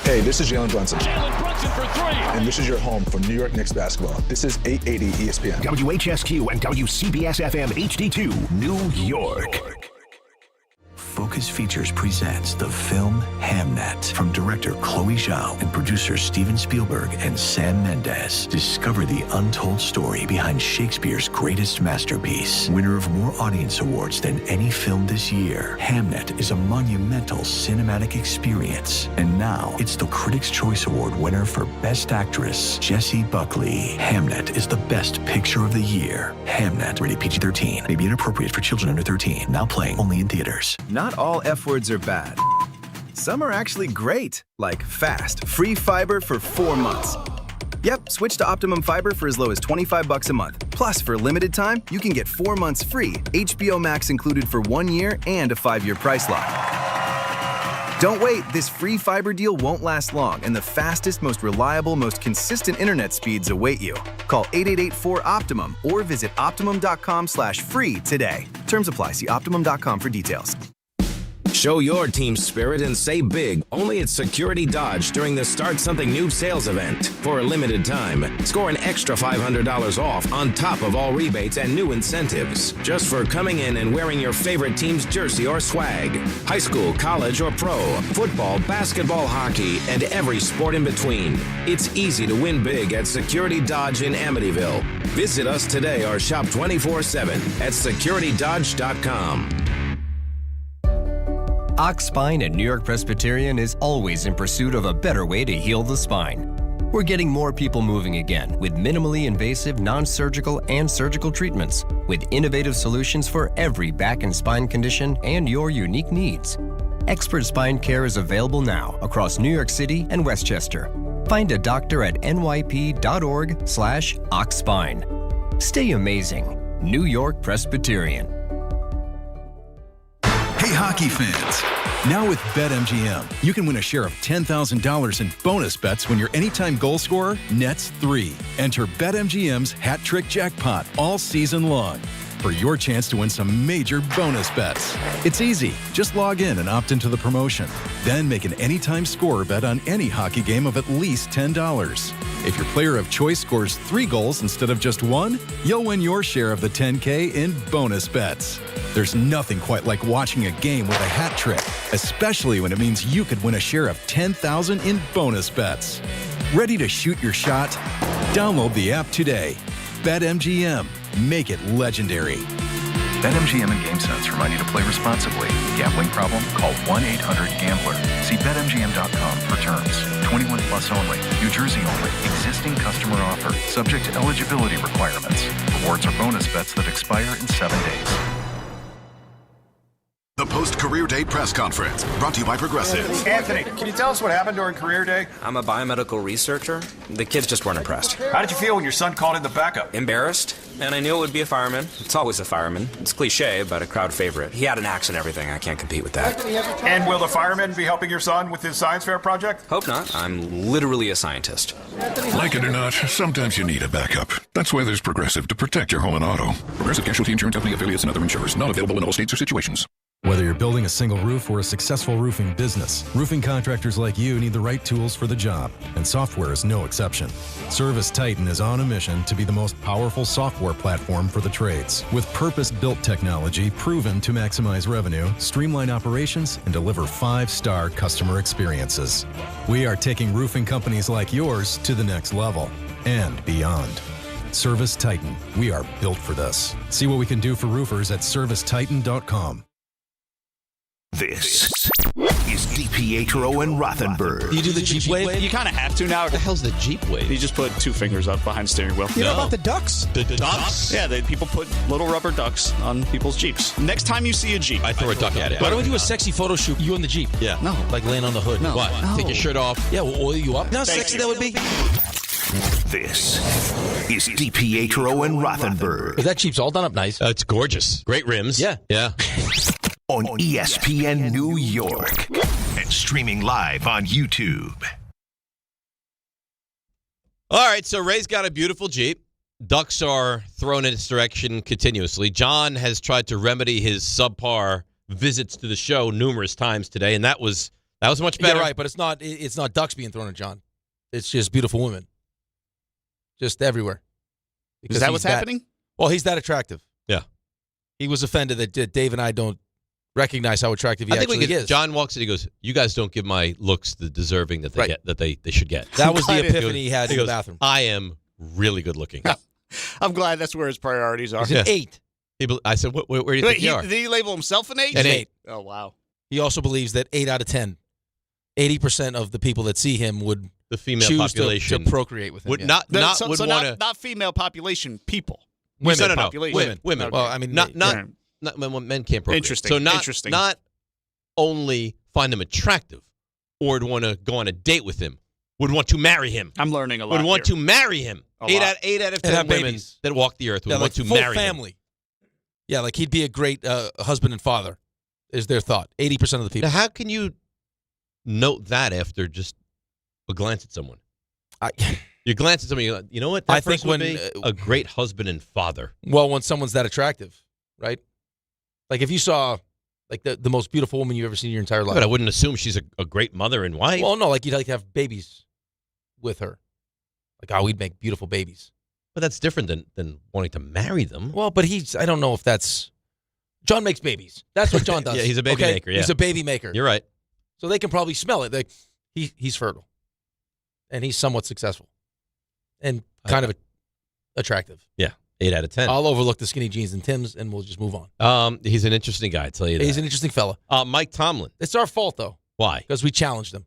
Hey, this is Jalen Brunson. Jalen Brunson for three. And this is your home for New York Knicks basketball. This is 880 ESPN. WHSQ and WCBS FM HD2, New York. Focus Features presents the film Hamnet from director Chloe Zhao and producers Steven Spielberg and Sam Mendes. Discover the untold story behind Shakespeare's greatest masterpiece. Winner of more audience awards than any film this year, Hamnet is a monumental cinematic experience. And now it's the Critics' Choice Award winner for Best Actress, Jessie Buckley. Hamnet is the best picture of the year. Hamnet, rated PG-13, may be inappropriate for children under 13. Now playing only in theaters. Not all F words are bad. Some are actually great, like fast, free fiber for 4 months. Yep, switch to Optimum Fiber for as low as $25 a month. Plus, for a limited time, you can get 4 months free, HBO Max included for 1 year, and a 5-year price lock. Don't wait, this free fiber deal won't last long, and the fastest, most reliable, most consistent internet speeds await you. Call 888-4-OPTIMUM or visit Optimum.com/free today. Terms apply. See Optimum.com for details. Show your team spirit and save big only at Security Dodge during the Start Something New sales event. For a limited time, score an extra $500 off on top of all rebates and new incentives. Just for coming in and wearing your favorite team's jersey or swag. High school, college, or pro, football, basketball, hockey, and every sport in between. It's easy to win big at Security Dodge in Amityville. Visit us today or shop 24/7 at securitydodge.com. Ox Spine at New York Presbyterian is always in pursuit of a better way to heal the spine. We're getting more people moving again with minimally invasive, non-surgical, and surgical treatments with innovative solutions for every back and spine condition and your unique needs. Expert spine care is available now across New York City and Westchester. Find a doctor at nyp.org/oxspine. Stay amazing. New York Presbyterian. Hey, hockey fans. Now with BetMGM, you can win a share of $10,000 in bonus bets when your anytime goal scorer nets 3. Enter BetMGM's Hat Trick Jackpot all season long for your chance to win some major bonus bets. It's easy. Just log in and opt into the promotion. Then make an anytime scorer bet on any hockey game of at least $10. If your player of choice scores 3 goals instead of just 1, you'll win your share of the $10K in bonus bets. There's nothing quite like watching a game with a hat trick, especially when it means you could win a share of $10,000 in bonus bets. Ready to shoot your shot? Download the app today. BetMGM. Make it legendary. BetMGM and GameSense remind you to play responsibly. Gambling problem? Call 1-800-GAMBLER. See BetMGM.com for terms. 21 plus only. New Jersey only. Existing customer offer. Subject to eligibility requirements. Rewards or bonus bets that expire in 7 days. The post-career day press conference, brought to you by Progressive. Anthony, can you tell us what happened during career day? I'm a biomedical researcher. The kids just weren't impressed. How did you feel when your son called in the backup? Embarrassed, and I knew it would be a fireman. It's always a fireman. It's cliche, but a crowd favorite. He had an axe and everything. I can't compete with that. And will the fireman be helping your son with his science fair project? Hope not. I'm literally a scientist. Like it or not, sometimes you need a backup. That's why there's Progressive to protect your home and auto. Progressive Casualty Insurance Company affiliates and other insurers. Not available in all states or situations. Whether you're building a single roof or a successful roofing business, roofing contractors like you need the right tools for the job, and software is no exception. Service Titan is on a mission to be the most powerful software platform for the trades, with purpose-built technology proven to maximize revenue, streamline operations, and deliver 5-star customer experiences. We are taking roofing companies like yours to the next level and beyond. Service Titan. We are built for this. See what we can do for roofers at servicetitan.com. This is DiPietro and Rothenberg. You do the Jeep wave? You kind of have to now. What the hell's the Jeep wave? You just put 2 fingers up behind the steering wheel. You know about the ducks? The ducks? Yeah, people put little rubber ducks on people's Jeeps. Next time you see a Jeep, I throw a duck at it. Why don't we do a sexy photo shoot? You in the Jeep? Yeah. No. Like laying on the hood? No. What? No. Take your shirt off? Yeah, we'll oil you up. You know how sexy that would be? This is DiPietro and Rothenberg. That Jeep's all done up nice. It's gorgeous. Great rims. Yeah. Yeah. On ESPN New York and streaming live on YouTube. All right, so Ray's got a beautiful Jeep. Ducks are thrown in its direction continuously. John has tried to remedy his subpar visits to the show numerous times today, and that was much better. Yeah, right, but it's not ducks being thrown at John. It's just beautiful women. Just everywhere. Is that what's happening? Well, he's that attractive. Yeah. He was offended that Dave and I don't recognize how attractive he actually is. John walks in, he goes, "You guys don't give my looks the deserving that they get, that they should get." That was the epiphany he had in the bathroom. I am really good looking. I'm glad that's where his priorities are. He's an 8. I said, where do you think you are? Did he label himself an 8? An 8. Oh, wow. He also believes that 8 out of 10, 80% of the people that see him would the female choose population to procreate with him. Would yeah. not want to. Not female population, people. Women. Population. Women. Well, I mean, not men can't procreate. Interesting. So Interesting. not only find him attractive or would want to go on a date with him, would want to marry him. I'm learning a lot. Would want to marry him. 8 out of 10 women babies. that walk the earth would want to full marry family. him. Yeah, like he'd be a great husband and father, is their thought. 80% of the people. Now, how can you note that after just a glance at someone? You glance at someone, you know what? That person would be a great husband and father. Well, when someone's that attractive, right? Like if you saw like the most beautiful woman you've ever seen in your entire life. But I wouldn't assume she's a great mother and wife. Well, no, like you'd like to have babies with her. Like, we'd make beautiful babies. But that's different than wanting to marry them. Well, but I don't know if that's... John makes babies. That's what John does. Yeah, he's a baby maker, yeah. He's a baby maker. You're right. So they can probably smell it. Like, he's fertile. And he's somewhat successful. And kind of attractive. Yeah, 8 out of 10. I'll overlook the skinny jeans and Tim's, and we'll just move on. He's an interesting guy, I tell you that. He's an interesting fella. Mike Tomlin. It's our fault, though. Why? Because we challenged him.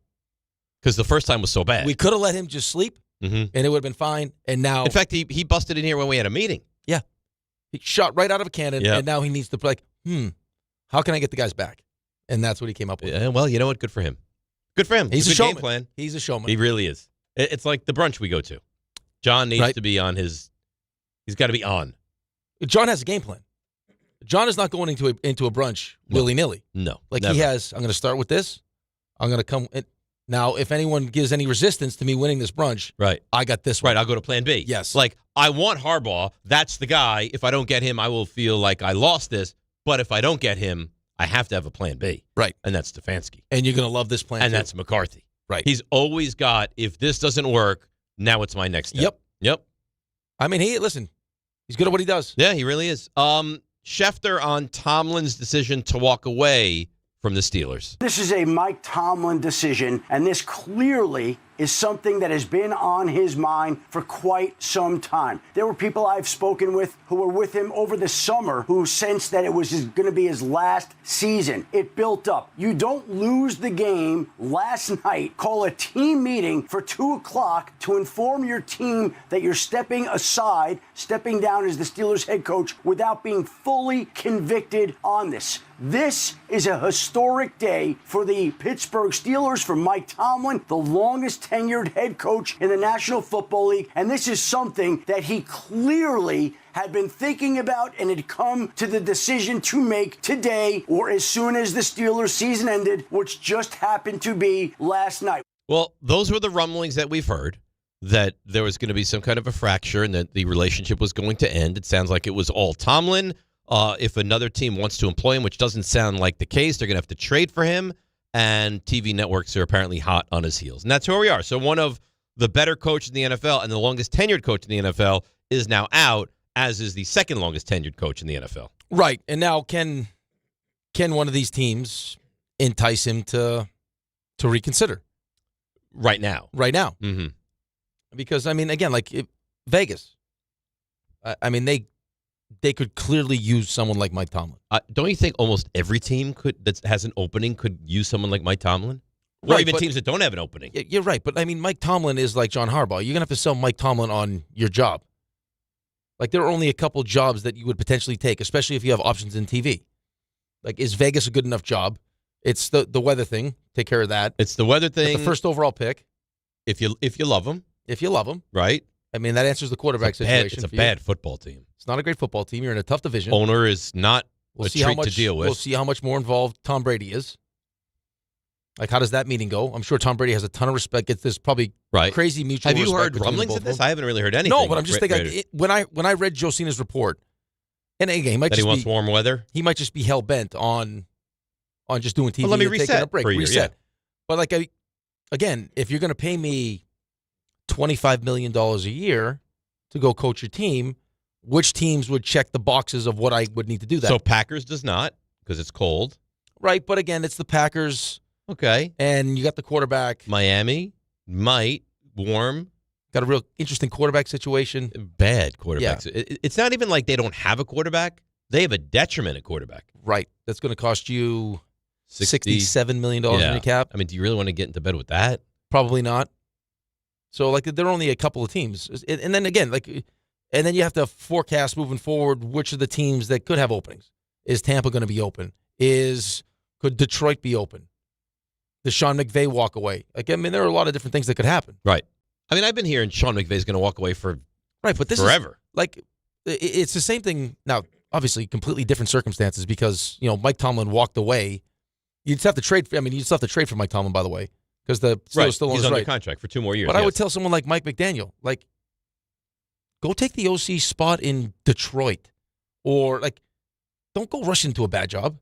Because the first time was so bad. We could have let him just sleep, and it would have been fine. And now... In fact, he busted in here when we had a meeting. Yeah. He shot right out of a cannon, and now he needs to be like, how can I get the guys back? And that's what he came up with. Yeah, well, you know what? Good for him. Good for him. He's a good showman. Game plan. He's a showman. He really is. It's like the brunch we go to. John needs to be on his... He's got to be on. John has a game plan. John is not going into a brunch willy-nilly. No. Like never. he has, I'm going to start with this. I'm going to come... Now, if anyone gives any resistance to me winning this brunch, right, I got this one. Right, I'll go to plan B. Yes. Like, I want Harbaugh. That's the guy. If I don't get him, I will feel like I lost this. But if I don't get him, I have to have a plan B. Right. And that's Stefanski. And you're going to love this plan, and too. that's McCarthy. Right. He's always got, if this doesn't work, now it's my next step. Yep. I mean, listen, he's good at what he does. Yeah, he really is. Schefter on Tomlin's decision to walk away from the Steelers. This is a Mike Tomlin decision, and this clearly is something that has been on his mind for quite some time. There were people I've spoken with who were with him over the summer who sensed that it was going to be his last season. It built up. You don't lose the game last night, call a team meeting for 2 o'clock to inform your team that you're stepping down as the Steelers head coach without being fully convicted on this. This is a historic day for the Pittsburgh Steelers, for Mike Tomlin, the longest tenured head coach in the National Football League. And this is something that he clearly had been thinking about and had come to the decision to make today or as soon as the Steelers season ended, which just happened to be last night. Well, those were the rumblings that we've heard, that there was going to be some kind of a fracture and that the relationship was going to end. It sounds like it was all Tomlin. If another team wants to employ him, which doesn't sound like the case, they're going to have to trade for him. And TV networks are apparently hot on his heels. And that's where we are. So one of the better coaches in the NFL and the longest tenured coach in the NFL is now out, as is the second longest tenured coach in the NFL. Right. And now can one of these teams entice him to reconsider? Right now. Mm-hmm. Because, I mean, again, Vegas, I mean, they could clearly use someone like Mike Tomlin. Don't you think almost every team that has an opening could use someone like Mike Tomlin? Or Right, even but- teams that don't have an opening. You're right, but I mean, Mike Tomlin is like John Harbaugh. You're going to have to sell Mike Tomlin on your job. Like, there are only a couple jobs that you would potentially take, especially if you have options in TV. Like, is Vegas a good enough job? It's the weather thing. Take care of that. It's the weather Get thing. the first overall pick. If you love him. If you love him. Right. I mean, that answers the quarterback situation. It's a for you. bad football team. It's not a great football team. You're in a tough division. Owner is not a see how treat much to deal with. We'll see how much more involved Tom Brady is. Like, how does that meeting go? I'm sure Tom Brady has a ton of respect. It's this probably crazy mutual Have you respect heard between rumblings both of this? them. I haven't really heard anything. No, but I'm just thinking, when I read Josina's report, and again, he might that just he wants be, warm weather. He might just be hell bent on just doing TV. Well, let me and taking reset a break. for a year, Reset. yeah. But again, if you're going to pay me $25 million a year to go coach your team, which teams would check the boxes of what I would need to do that? So Packers does not, because it's cold. Right, but again, it's the Packers. Okay. And you got the quarterback. Miami might warm. Got a real interesting quarterback situation. Bad quarterback. Yeah. It's not even like they don't have a quarterback. They have a detriment at quarterback. Right. That's going to cost you $67 million in your cap. I mean, do you really want to get into bed with that? Probably not. So, there are only a couple of teams. And then again, and then you have to forecast moving forward which of the teams that could have openings. Is Tampa going to be open? Could Detroit be open? Does Sean McVay walk away? There are a lot of different things that could happen. Right. I mean, I've been hearing Sean McVay's going to walk away for but this forever. It's the same thing now. Obviously, completely different circumstances because Mike Tomlin walked away. You just have to trade. You just have to trade for Mike Tomlin, by the way, because the Steelers still He's on his under right. contract for 2 more years. But I would tell someone like Mike McDaniel, go take the OC spot in Detroit, or don't go rush into a bad job.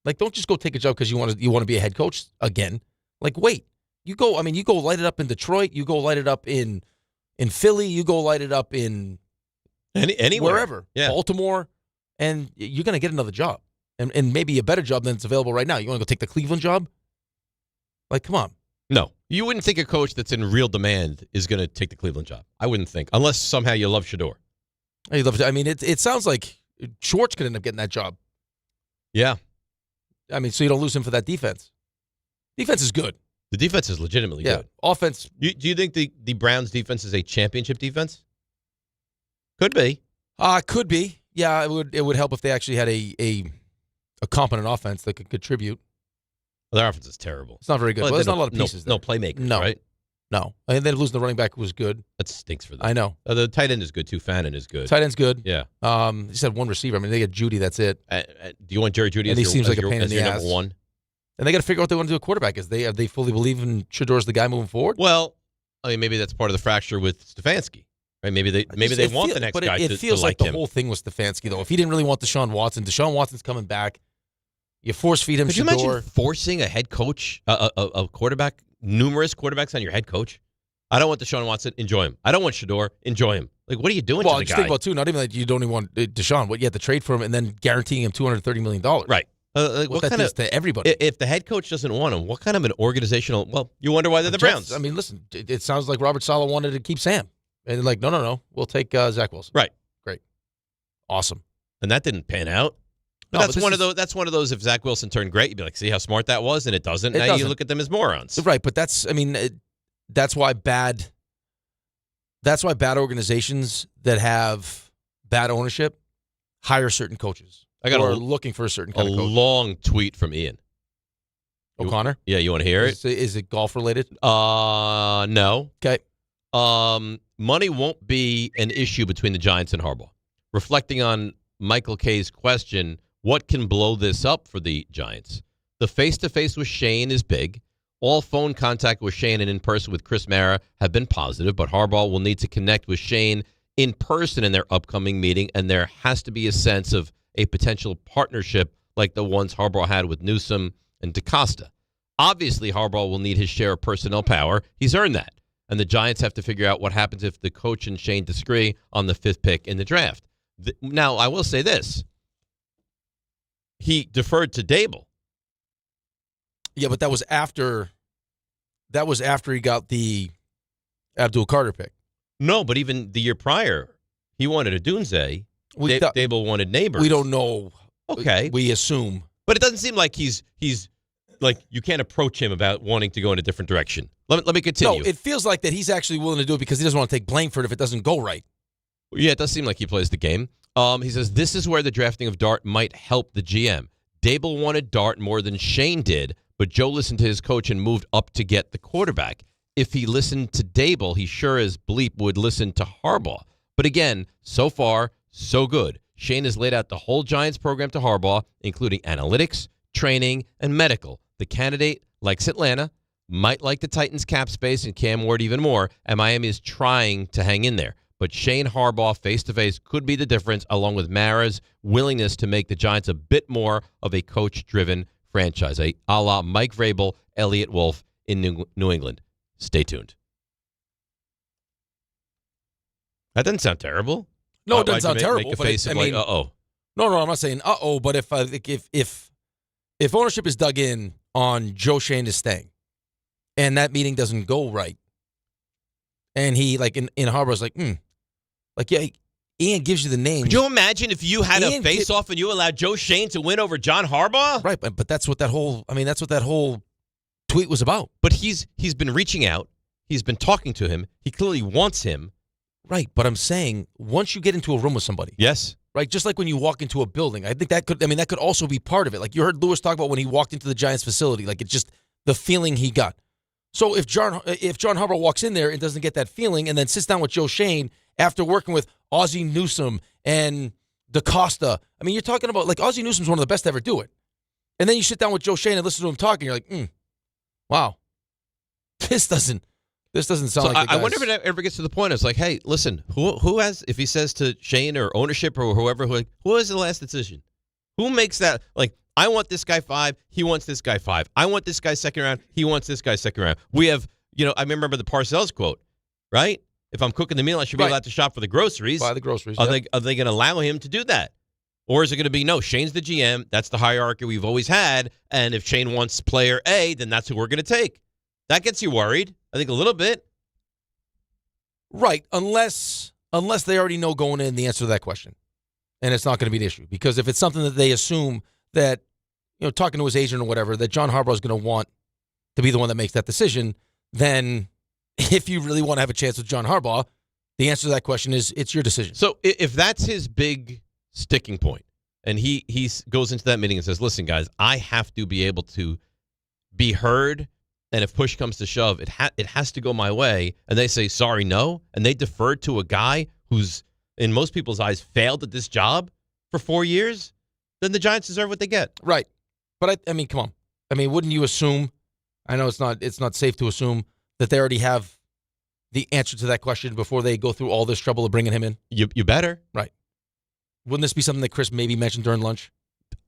Don't just go take a job because you want to be a head coach again. Wait, you go light it up in Detroit. You go light it up in Philly. You go light it up in anywhere, wherever, yeah. Baltimore, and you're going to get another job, and maybe a better job than it's available right now. You want to go take the Cleveland job? Come on. No, you wouldn't think a coach that's in real demand is going to take the Cleveland job. I wouldn't think, unless somehow you love Shador. It sounds like Schwartz could end up getting that job. Yeah. So you don't lose him for that defense. Defense is good. The defense is legitimately good. Offense. Do you think the Browns' defense is a championship defense? Could be. Could be. Yeah, it would help if they actually had a competent offense that could contribute. Well, their offense is terrible. It's not very good. There's not a lot of pieces No playmakers, right? No. And then losing the running back was good. That stinks for them. I know. The tight end is good, too. Fannin is good. Tight end's good. Yeah. He just had one receiver. They got Judy. That's it. Do you want Jerry Judy and as he seems like your, a pain in the ass. number one? And they got to figure out what they want to do at quarterback. Have they fully believe in Shador's the guy moving forward? Well, maybe that's part of the fracture with Stefanski. Right? Maybe they want the next guy to like him. It feels like the whole thing was Stefanski, though. If he didn't really want Deshaun Watson's coming back. You force feed him. Could you imagine forcing a head coach, a quarterback, numerous quarterbacks on your head coach? I don't want Deshaun Watson. Enjoy him. I don't want Shador. Enjoy him. What are you doing to the guy? Think about too. Not even that you don't even want Deshaun. What you have to trade for him and then guaranteeing him $230 million. Right. What that does to everybody. If the head coach doesn't want him, what kind of an organizational? Well, you wonder why they're the Browns. I mean, listen, it sounds like Robert Saleh wanted to keep Sam, and they're like, no, we'll take Zach Wilson. Right. Great. Awesome. And that didn't pan out. No, that's one of those. That's one of those. If Zach Wilson turned great, you'd be like, "See how smart that was," and it doesn't. Now you look at them as morons, right? But that's why bad organizations that have bad ownership hire certain coaches. Looking for a certain kind of coach. A long tweet from Ian O'Connor. Yeah, you want to hear it? Is it golf related? No. Okay. Money won't be an issue between the Giants and Harbaugh. Reflecting on Michael K's question, what can blow this up for the Giants? The face-to-face with Shane is big. All phone contact with Shane and in person with Chris Mara have been positive, but Harbaugh will need to connect with Shane in person in their upcoming meeting, and there has to be a sense of a potential partnership like the ones Harbaugh had with Newsom and DaCosta. Obviously, Harbaugh will need his share of personnel power. He's earned that. And the Giants have to figure out what happens if the coach and Shane disagree on the 5th pick in the draft. Now, I will say this. He deferred to Dable. Yeah, but that was after he got the Abdul Carter pick. No, but even the year prior, he wanted a Dunze. Dable wanted Neighbors. We don't know. Okay. We assume. But it doesn't seem like he's like you can't approach him about wanting to go in a different direction. Let me continue. No, it feels like that he's actually willing to do it because he doesn't want to take blame for it if it doesn't go right. Yeah, it does seem like he plays the game. He says, this is where the drafting of Dart might help the GM. Dable wanted Dart more than Shane did, but Joe listened to his coach and moved up to get the quarterback. If he listened to Dable, he sure as bleep would listen to Harbaugh. But again, so far, so good. Shane has laid out the whole Giants program to Harbaugh, including analytics, training, and medical. The candidate likes Atlanta, might like the Titans' cap space and Cam Ward even more, and Miami is trying to hang in there. But Shane Harbaugh face-to-face could be the difference, along with Mara's willingness to make the Giants a bit more of a coach-driven franchise, a la Mike Vrabel, Elliott Wolf in New England. Stay tuned. That doesn't sound terrible. No, it doesn't sound terrible. Make a face of like, uh-oh. No, I'm not saying uh-oh, but if ownership is dug in on Joe Shane is staying, and that meeting doesn't go right, and he, like, in Harbaugh's like, yeah, Ian gives you the name. Could you imagine if you had a face-off and you allowed Joe Shane to win over John Harbaugh? Right, but that's what that whole tweet was about. But he's been reaching out. He's been talking to him. He clearly wants him. Right, but I'm saying once you get into a room with somebody. Yes. Right, just like when you walk into a building. I think that could also be part of it. Like you heard Lewis talk about when he walked into the Giants facility. Like it's just the feeling he got. So if John Harbaugh walks in there and doesn't get that feeling and then sits down with Joe Shane after working with Ozzie Newsome and DaCosta, I mean, you're talking about, like, Ozzie Newsome's one of the best to ever do it. And then you sit down with Joe Shane and listen to him talk, and you're like, wow, this doesn't sound like I wonder if it ever gets to the point. It's like, hey, listen, who has, if he says to Shane or ownership or whoever, who has the last decision? Who makes that? Like, I want this guy 5. He wants this guy 5. I want this guy 2nd round. He wants this guy 2nd round. We have, I remember the Parcells quote, right? If I'm cooking the meal, I should be allowed to shop for the groceries. Buy the groceries. Are they going to allow him to do that? Or is it going to be, no, Shane's the GM. That's the hierarchy we've always had. And if Shane wants player A, then that's who we're going to take. That gets you worried, I think, a little bit. Right, unless they already know going in the answer to that question. And it's not going to be an issue. Because if it's something that they assume that, talking to his agent or whatever, that John Harbaugh is going to want to be the one that makes that decision, then if you really want to have a chance with John Harbaugh, the answer to that question is it's your decision. So if that's his big sticking point, and he goes into that meeting and says, listen, guys, I have to be able to be heard, and if push comes to shove, it has to go my way, and they say, sorry, no, and they deferred to a guy who's, in most people's eyes, failed at this job for 4 years, then the Giants deserve what they get. Right. But, I mean, come on. I mean, wouldn't you assume, I know it's not safe to assume, that they already have the answer to that question before they go through all this trouble of bringing him in? You better. Right. Wouldn't this be something that Chris maybe mentioned during lunch?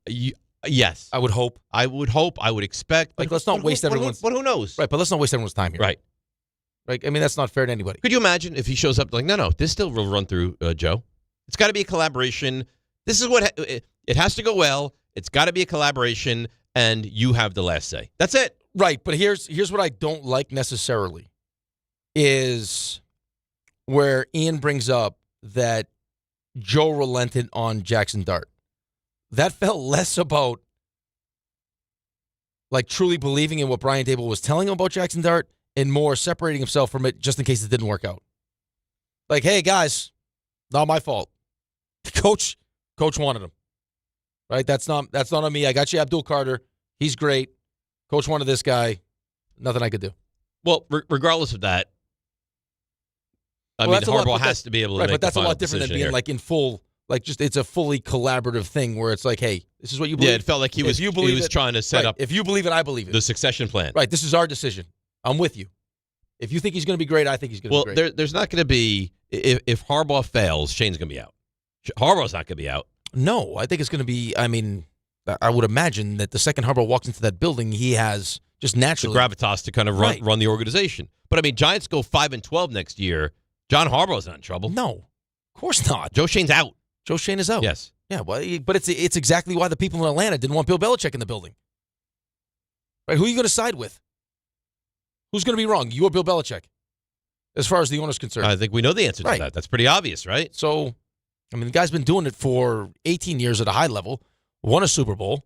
Yes. I would hope. I would expect. Like, let's not waste everyone's... But who knows? Right, but let's not waste everyone's time here. Right. Right. I mean, that's not fair to anybody. Could you imagine if he shows up like, no, this still will run through Joe? It's got to be a collaboration. This is what... It has to go well. It's got to be a collaboration, and you have the last say. That's it. Right, but here's what I don't like necessarily is where Ian brings up that Joe relented on Jackson Dart. That felt less about like truly believing in what Brian Daboll was telling him about Jackson Dart and more separating himself from it just in case it didn't work out. Like, hey, guys, not my fault. Coach wanted him. Right? That's not on me. I got you Abdul Carter. He's great. Coach wanted this guy. Nothing I could do. Well, regardless of that, I mean, Harbaugh has to be able to make but that's the a final lot different than decision being here. like in full, like just it's a fully collaborative thing where it's like, hey, this is what you believe. Yeah, it felt like he was trying to set up If you believe it, I believe it. the succession plan. Right, this is our decision. I'm with you. If you think he's going to be great, I think he's going to be great. Well, there's not going to be if Harbaugh fails, Shane's going to be out. Harbaugh's not going to be out. No, I think it's going to be. I mean, I would imagine that the second Harbaugh walks into that building, he has just naturally the gravitas to kind of run the organization. But I mean, Giants go 5-12 next year. John Harbaugh's not in trouble. No, of course not. Joe Shane's out. Joe Shane is out. Yes. Yeah, well, but it's exactly why the people in Atlanta didn't want Bill Belichick in the building. Right? Who are you going to side with? Who's going to be wrong? You or Bill Belichick? As far as the owner's concerned. I think we know the answer to that. That's pretty obvious, right? So, I mean, the guy's been doing it for 18 years at a high level, won a Super Bowl.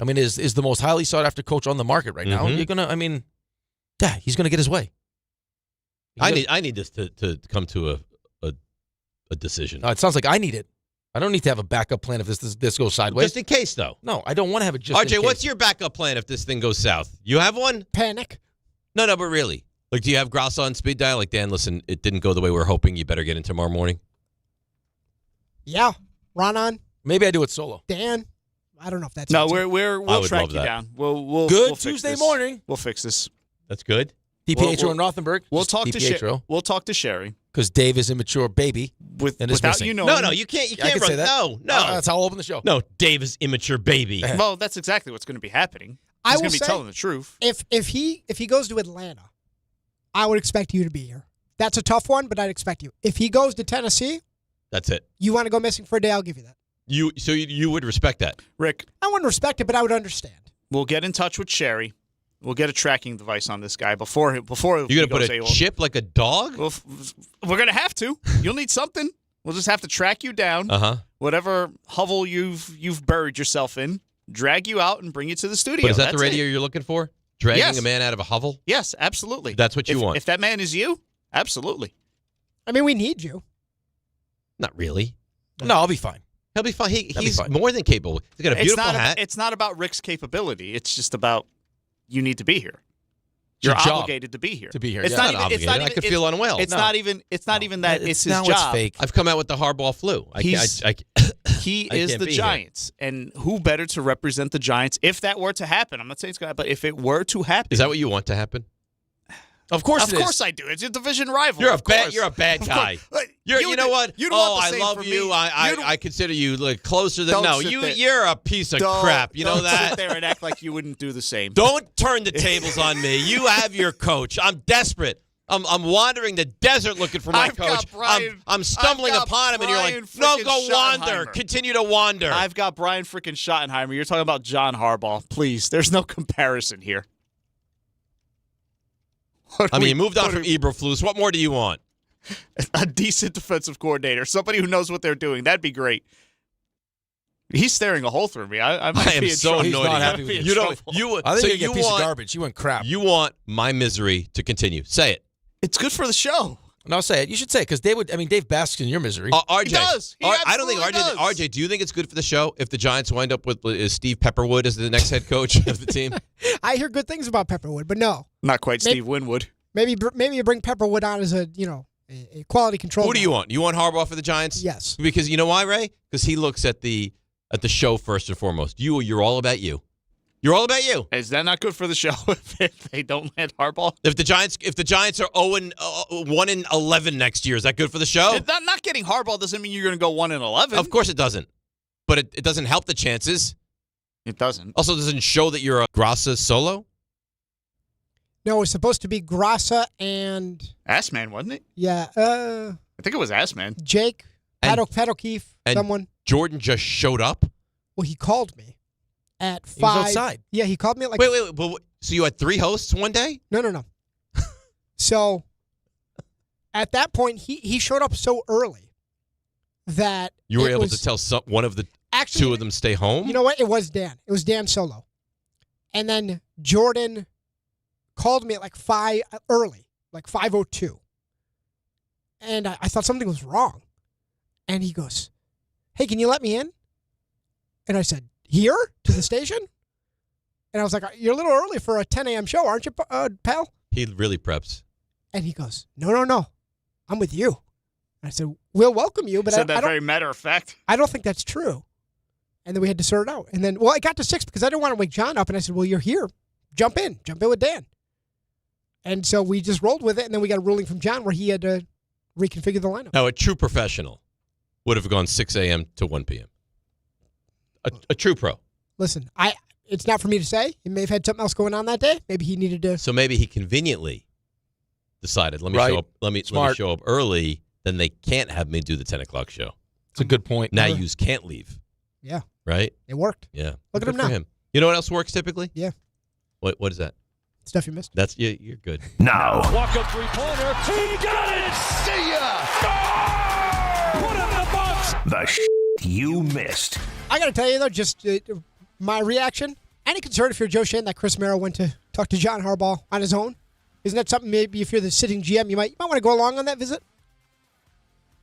I mean, is the most highly sought-after coach on the market right now. You're going to, I mean, yeah, he's going to get his way. I need this to come to a decision. It sounds like I need it. I don't need to have a backup plan if this goes sideways. Just in case, though. No, I don't want to have it just in case. RJ, what's your backup plan if this thing goes south? You have one? Panic. No, but really. Like, do you have Gross on speed dial? Like, Dan, listen, it didn't go the way we were hoping. You better get in tomorrow morning. Yeah. Ron on. Maybe I do it solo. Dan. I don't know if that's no. We'll track you down. We'll good fix Tuesday this. morning. We'll fix this. That's good. DiPietro and Rothenberg. We'll talk to DiPietro. We'll talk to Sherry because Dave is immature baby. Without you knowing. No, you can't. You I can't can say that. No. That's how I'll open the show. No, Dave is immature baby. Well, that's exactly what's going to be happening. I He's will going to be say, telling the truth. If he goes to Atlanta, I would expect you to be here. That's a tough one, but I'd expect you. If he goes to Tennessee, that's it. You want to go missing for a day? I'll give you that. You would respect that, Rick? I wouldn't respect it, but I would understand. We'll get in touch with Sherry. We'll get a tracking device on this guy before you're gonna put a chip like a dog. Well, we're gonna have to. You'll need something. We'll just have to track you down. Whatever hovel you've buried yourself in, drag you out and bring you to the studio. But is that the radio you're looking for? Dragging a man out of a hovel? Yes, absolutely. That's what you want. If that man is you, absolutely. I mean, we need you. Not really. No, I'll be fine. He'll be fine. He's more than capable. He's got a beautiful hat. It's not about Rick's capability. It's just about you need to be here. You're It's your obligated to be here. To be here. It's Yeah. not even. It's not even. I could feel unwell. It's not even. It's not even that. It's his now job. It's fake. I've come out with the Harbaugh flu. He I is can't the be Giants, and who better to represent the Giants if that were to happen? I'm not saying it's going to happen, but if it were to happen. Is that what you want to happen? Of course Of course I do. It's a division rival. You're a bad guy. You know what? You'd want the I same love for you. me. I consider you like closer than Don't sit there. You're a piece of crap. You know Don't that? sit there and act like you wouldn't do the same. Don't turn the tables on me. You have your coach. I'm desperate. I'm wandering the desert looking for my I've got coach. Brian- I'm stumbling I've got upon him, and you're like, Brian no, freaking go wander. Schottenheimer. Continue to wander. I've got Brian freaking Schottenheimer. You're talking about John Harbaugh. Please, there's no comparison here. I mean, you moved on from Eberflus. What more do you want? A decent defensive coordinator, somebody who knows what they're doing. That'd be great. He's staring a hole through me. I might I am be in so trouble. annoyed. not I happy might with be you. in You trouble. don't. I think so you get a piece want, of garbage. You went crap. You want my misery to continue. Say it. It's good for the show. No, say it. You should say it because Dave basks in your misery. RJ, He does. He I don't think absolutely does. RJ, do you think it's good for the show if the Giants wind up with Steve Pepperwood as the next head coach of the team? I hear good things about Pepperwood, but no. Not quite Steve Winwood. Maybe you bring Pepperwood on as a quality control. Who do you want? You want Harbaugh for the Giants? Yes. Because you know why, Ray? Because he looks at the show first and foremost. You're all about you. You're all about you. Is that not good for the show if they don't land Harbaugh? If the Giants are 1-11 next year, is that good for the show? Not getting Harbaugh doesn't mean you're going to go 1-11. Of course it doesn't. But it doesn't help the chances. It doesn't. Also, doesn't show that you're a Grassa solo. No, it's supposed to be Grassa and Assman, wasn't it? yeah, I think it was Assman. Jake, And- Pat O'Keefe, and someone. Jordan just showed up. Well, he called me at 5. He was outside. Yeah, he called me at like... Wait. So you had 3 hosts one day? No. So at that point, he showed up so early that you were able to tell one of the two of them stay home? You know what? It was Dan. It was Dan solo. And then Jordan called me at like 5 early, like 5:02. And I thought something was wrong. And he goes, hey, can you let me in? And I said, here? To the station? And I was like, you're a little early for a 10 a.m. show, aren't you, pal? He really preps. And he goes, no. I'm with you. And I said, we'll welcome you, but said that very matter of fact. I don't think that's true. And then we had to sort it out. And then, I got to 6 because I didn't want to wake John up. And I said, well, you're here. Jump in with Dan. And so we just rolled with it. And then we got a ruling from John where he had to reconfigure the lineup. Now, a true professional would have gone 6 a.m. to 1 p.m. A true pro. Listen, it's not for me to say. He may have had something else going on that day. Maybe he needed to. So maybe he conveniently decided, let me show up early. Then they can't have me do the 10 o'clock show. It's a good point. Now you can't leave. Yeah. Right? It worked. Yeah. Look at him now. Him. You know what else works typically? Yeah. What is that? Stuff you missed. That's you're good. Now. Walk up 3-pointer. He got it. See ya. Put it in the box. The you missed. I got to tell you, though, just my reaction. Any concern if you're Joe Schoen that Chris Merrill went to talk to John Harbaugh on his own? Isn't that something maybe if you're the sitting GM, you might want to go along on that visit?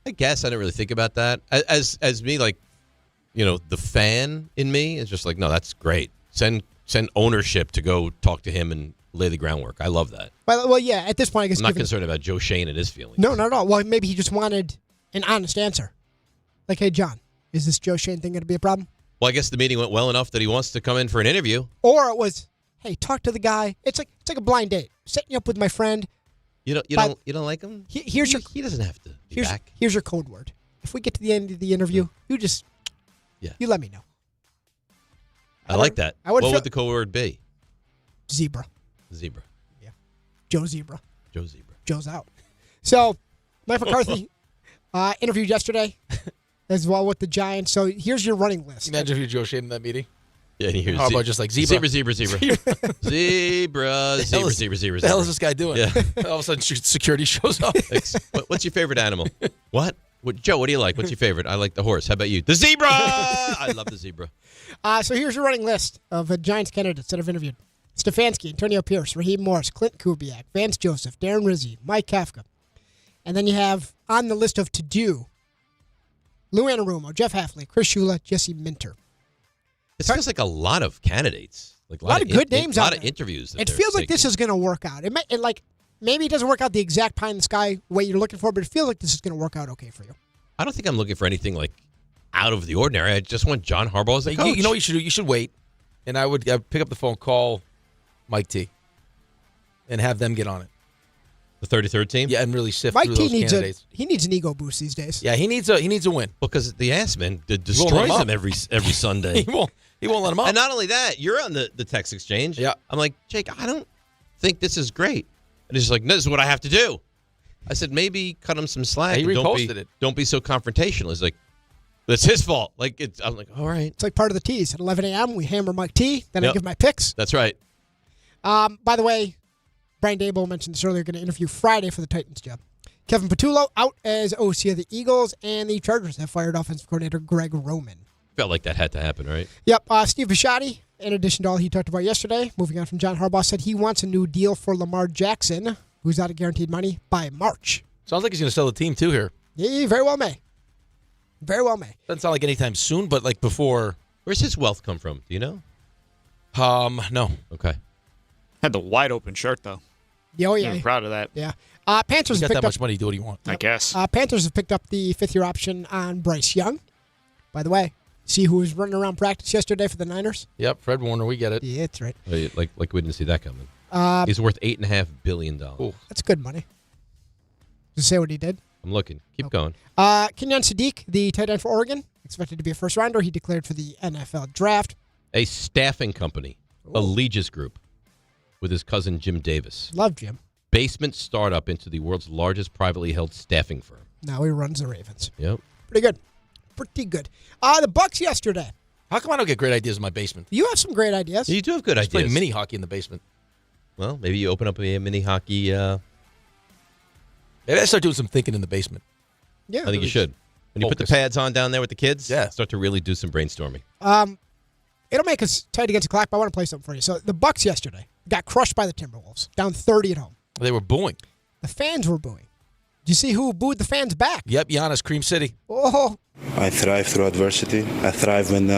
I guess I didn't really think about that. As me, like, the fan in me is just like, no, that's great. Send ownership to go talk to him and lay the groundwork. I love that. Well, yeah, at this point, I guess. I'm not concerned about Joe Schoen and his feelings. No, not at all. Well, maybe he just wanted an honest answer. Like, hey, John, is this Joe Schoen thing going to be a problem? Well, I guess the meeting went well enough that he wants to come in for an interview. Or it was, hey, talk to the guy. It's like a blind date. Setting you up with my friend. You don't like him? He doesn't have to be back. Here's your code word. If we get to the end of the interview, you let me know. I like that. What would the code word be? Zebra. Zebra. Yeah. Joe Zebra. Joe Zebra. Joe's out. So, Mike McCarthy interviewed yesterday as well with the Giants. So here's your running list. Imagine if you're Joe Schoen in that meeting. Yeah, and he hears Harbaugh just like zebra. Zebra. Zebra. The hell is this guy doing? Yeah. All of a sudden, security shows up. What's your favorite animal? What? Joe, what do you like? What's your favorite? I like the horse. How about you? The zebra! I love the zebra. So here's your running list of Giants candidates that I've interviewed. Stefanski, Antonio Pierce, Raheem Morris, Clint Kubiak, Vance Joseph, Darren Rizzi, Mike Kafka. And then you have on the list of to-do, Lou Anarumo, Jeff Hafley, Chris Shula, Jesse Minter. It feels like a lot of candidates. Like a lot of good names out out there. A lot of interviews. It feels like this is going to work out. Maybe it doesn't work out the exact pie in the sky way you're looking for, but it feels like this is going to work out okay for you. I don't think I'm looking for anything like out of the ordinary. I just want John Harbaugh as a coach. You know what you should do? You should wait. And I would pick up the phone, call Mike T, and have them get on it. The 33rd team? Yeah, and really sift Mike through T those needs candidates. he needs an ego boost these days. Yeah, he needs a win. Because the ass man destroys him every Sunday. He won't let him up. And not only that, you're on the text exchange. Yeah. I'm like, Jake, I don't think this is great. And he's like, no, this is what I have to do. I said, maybe cut him some slack. He reposted it. Don't be so confrontational. He's like, that's his fault. I'm like, all right. It's like part of the tease. At 11 a.m., we hammer Mike T. Then I give my picks. That's right. By the way, Brian Daboll mentioned this earlier, going to interview Friday for the Titans job. Kevin Patullo out as OC of the Eagles, and the Chargers have fired offensive coordinator Greg Roman. Felt like that had to happen, right? Yep. Steve Bisciotti, in addition to all he talked about yesterday, moving on from John Harbaugh, said he wants a new deal for Lamar Jackson, who's out of guaranteed money, by March. Sounds like he's going to sell the team, too, here. He very well may. Very well may. Doesn't sound like anytime soon, but like before. Where's his wealth come from? Do you know? No. Okay. Had the wide open shirt, though. Oh, yeah. I'm proud of that. Yeah. Panthers you have got picked that much money, do what you want. I guess. Panthers have picked up the fifth-year option on Bryce Young. By the way, see who was running around practice yesterday for the Niners? Yep, Fred Warner, we get it. Yeah, that's right. Like we didn't see that coming. He's worth $8.5 billion. Ooh. That's good money. Does it say what he did? I'm looking. Keep going. Kenyon Sadiq, the tight end for Oregon, expected to be a first-rounder. He declared for the NFL draft. A staffing company, Allegis Group, with his cousin Jim Davis. Love Jim. Basement startup into the world's largest privately held staffing firm. Now he runs the Ravens. Yep. Pretty good. Pretty good. The Bucs yesterday. How come I don't get great ideas in my basement? You have some great ideas. You do have good Just play ideas. mini hockey in the basement. Well, maybe you open up a mini hockey. Maybe I start doing some thinking in the basement. Yeah, I think you should. When you put the pads on down there with the kids, start to really do some brainstorming. It'll make us tight against the clock, but I want to play something for you. So the Bucks yesterday got crushed by the Timberwolves, down 30 at home. They were booing. The fans were booing. Did you see who booed the fans back? Yep, Giannis, Cream City. Oh. I thrive through adversity. I thrive when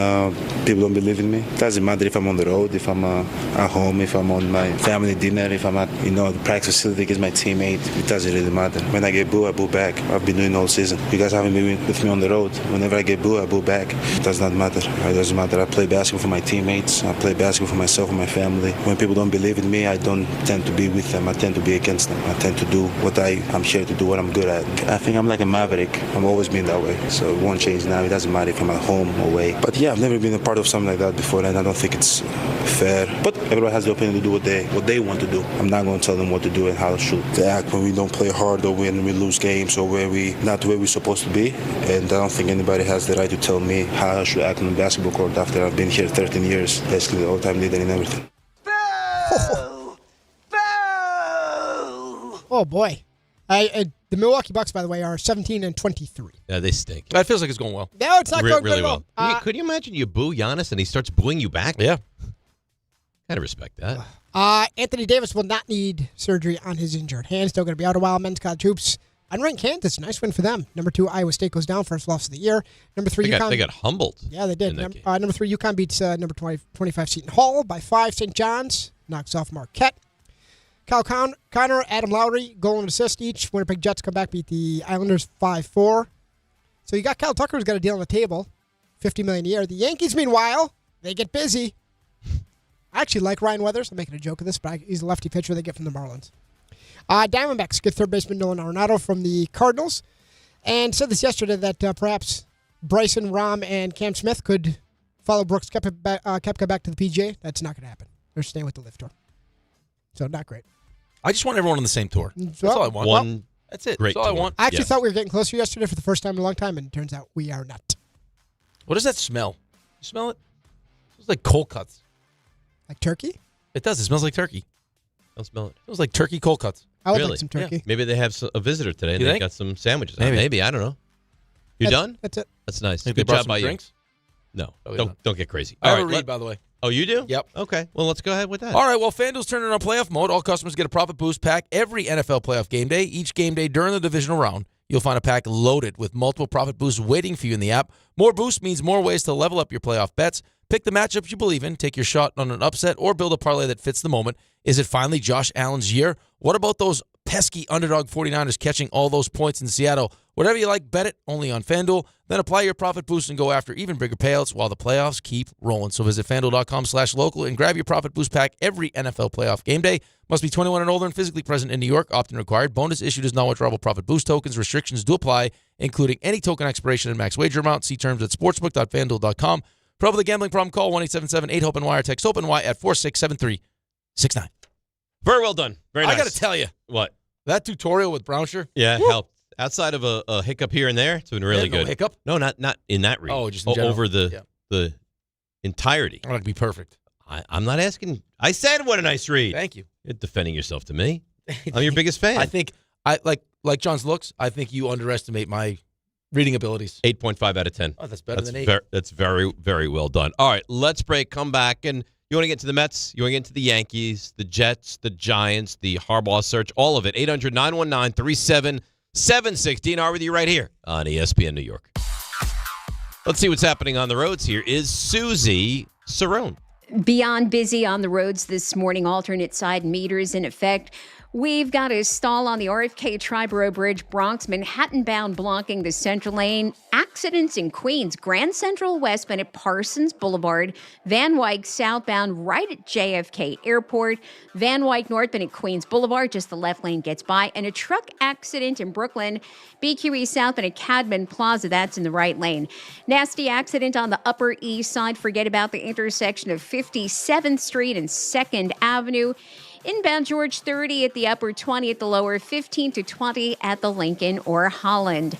people don't believe in me. It doesn't matter if I'm on the road, if I'm at home, if I'm on my family dinner, if I'm at the practice facility against my teammate. It doesn't really matter. When I get booed, I boo back. I've been doing all season. You guys haven't been with me on the road. Whenever I get booed, I boo back. It does not matter. It doesn't matter. I play basketball for my teammates. I play basketball for myself and my family. When people don't believe in me, I don't tend to be with them. I tend to be against them. I tend to do what I'm here to do, what I'm good at. I think I'm like a maverick. I've always been that way. So it won't change now. It doesn't matter if I'm at home or away. But yeah, I've never been a part of something like that before, and I don't think it's fair. But everyone has the opinion to do what they want to do. I'm not going to tell them what to do and how to shoot. They act when we don't play hard or when we lose games or where we not where we're supposed to be. And I don't think anybody has the right to tell me how I should act on the basketball court after I've been here 13 years, basically the all-time leader in everything. Oh boy. The Milwaukee Bucks, by the way, are 17-23. Yeah, they stink. That feels like it's going well. No, it's not going really good well. Could you imagine you boo Giannis and he starts booing you back? Yeah. Gotta respect that. Anthony Davis will not need surgery on his injured hand. Still going to be out a while. Men's college hoops. Unranked Kansas. Nice win for them. Number 2, Iowa State goes down. First loss of the year. Number 3, UConn. They got humbled. Yeah, they did. Number 3, UConn beats number 25 Seton Hall by 5. St. John's knocks off Marquette. Kyle Connor, Adam Lowry, goal and assist each. Winnipeg Jets come back, beat the Islanders 5-4. So you got Kyle Tucker, who's got a deal on the table, $50 million a year. The Yankees, meanwhile, they get busy. I actually like Ryan Weathers. I'm making a joke of this, but he's a lefty pitcher they get from the Marlins. Diamondbacks get third baseman Nolan Arenado from the Cardinals, and said this yesterday that perhaps Bryson, Rahm, and Cam Smith could follow Brooks Koepka back to the PGA. That's not going to happen. They're staying with the LIV Tour. So not great. I just want everyone on the same tour. That's all I want. That's it. That's all I want. I actually thought we were getting closer yesterday for the first time in a long time, and it turns out we are not. What does that smell? You smell it? It smells like cold cuts. Like turkey? It does. It smells like turkey. I'll smell it. It smells like turkey cold cuts. I would like some turkey. Yeah. Maybe they have a visitor today and You they think? got some sandwiches. Maybe. I don't know. You done? That's it. That's nice. Maybe they Good brought job some by drinks? you. No, Probably don't get crazy. I All have right, a read, by the way. Oh, you do? Yep. Okay. Well, let's go ahead with that. All right. Well, FanDuel's turning on playoff mode. All customers get a profit boost pack every NFL playoff game day. Each game day during the divisional round, you'll find a pack loaded with multiple profit boosts waiting for you in the app. More boosts means more ways to level up your playoff bets. Pick the matchups you believe in, take your shot on an upset, or build a parlay that fits the moment. Is it finally Josh Allen's year? What about those pesky underdog 49ers catching all those points in Seattle? Whatever you like, bet it only on FanDuel. Then apply your profit boost and go after even bigger payouts while the playoffs keep rolling. So visit FanDuel.com/local and grab your profit boost pack every NFL playoff game day. Must be 21 and older and physically present in New York. Often required. Bonus issued as non-withdrawable profit boost tokens. Restrictions do apply, including any token expiration and max wager amount. See terms at sportsbook.fanduel.com. For the gambling problem, call 1-877-8-HOPE-NY or text HOPE-NY at 467-369. Very well done. Very nice. I got to tell you. What? That tutorial with Brownshire? Yeah, helped. Outside of a hiccup here and there, it's been really good. No hiccup? No, not in that read. Oh, just in general. Over the entirety. I want to be perfect. I'm not asking. I said what a nice read. Thank you. You're defending yourself to me. I'm your biggest fan. I think I like John's looks. I think you underestimate my reading abilities. 8.5 out of 10. Oh, that's better than 8. That's very, very well done. All right, let's break. Come back. And you want to get to the Mets? You want to get to the Yankees, the Jets, the Giants, the Harbaugh search, all of it. 800-919-3776. DNR with you right here on ESPN New York. Let's see what's happening on the roads. Here is Susie Cerrone. Beyond busy on the roads this morning, alternate side meters in effect. We've got a stall on the RFK Triborough Bridge, Bronx, Manhattan bound blocking the central lane. Accidents in Queens, Grand Central westbound at Parsons Boulevard. Van Wyck southbound right at JFK Airport. Van Wyck northbound at Queens Boulevard, just the left lane gets by. And a truck accident in Brooklyn, BQE southbound at Cadman Plaza, that's in the right lane. Nasty accident on the Upper East Side. Forget about the intersection of 57th Street and 2nd Avenue. Inbound George 30 at the upper, 20 at the lower, 15 to 20 at the Lincoln or Holland.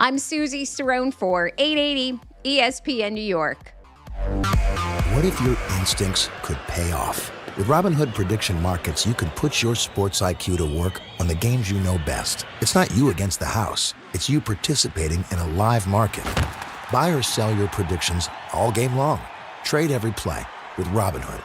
I'm Susie Cerrone for 880 ESPN New York. What if your instincts could pay off? With Robinhood Prediction Markets, you can put your sports IQ to work on the games you know best. It's not you against the house. It's you participating in a live market. Buy or sell your predictions all game long. Trade every play with Robinhood.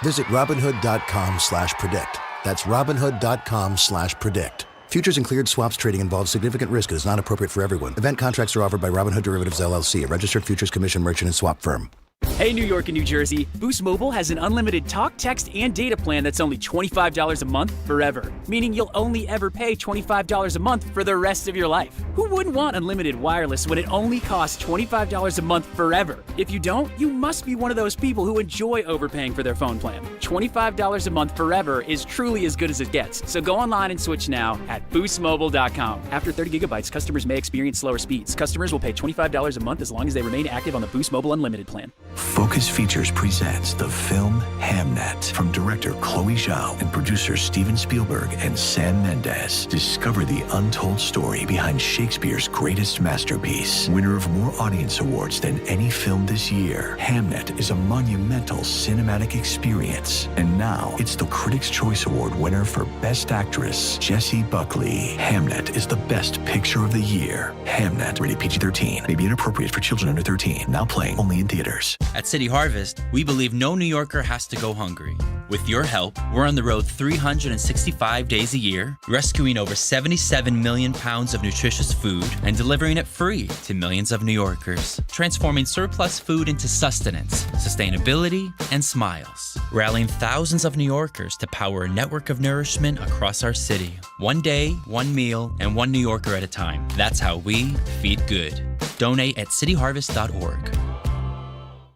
Visit Robinhood.com/predict. That's Robinhood.com/predict. Futures and cleared swaps trading involves significant risk and is not appropriate for everyone. Event contracts are offered by Robinhood Derivatives LLC, a registered futures commission merchant and swap firm. Hey, New York and New Jersey, Boost Mobile has an unlimited talk, text, and data plan that's only $25 a month forever, meaning you'll only ever pay $25 a month for the rest of your life. Who wouldn't want unlimited wireless when it only costs $25 a month forever? If you don't, you must be one of those people who enjoy overpaying for their phone plan. $25 a month forever is truly as good as it gets, so go online and switch now at boostmobile.com. After 30 gigabytes, customers may experience slower speeds. Customers will pay $25 a month as long as they remain active on the Boost Mobile Unlimited plan. Focus Features presents the film Hamnet from director Chloe Zhao and producers Steven Spielberg and Sam Mendes. Discover the untold story behind Shakespeare's greatest masterpiece. Winner of more audience awards than any film this year, Hamnet is a monumental cinematic experience. And now it's the Critics' Choice Award winner for Best Actress, Jessie Buckley. Hamnet is the best picture of the year. Hamnet, rated PG-13, may be inappropriate for children under 13. Now playing only in theaters. At City Harvest, we believe no New Yorker has to go hungry. With your help, we're on the road 365 days a year, rescuing over 77 million pounds of nutritious food and delivering it free to millions of New Yorkers, transforming surplus food into sustenance, sustainability, and smiles, rallying thousands of New Yorkers to power a network of nourishment across our city. One day, one meal, and one New Yorker at a time. That's how we feed good. Donate at cityharvest.org.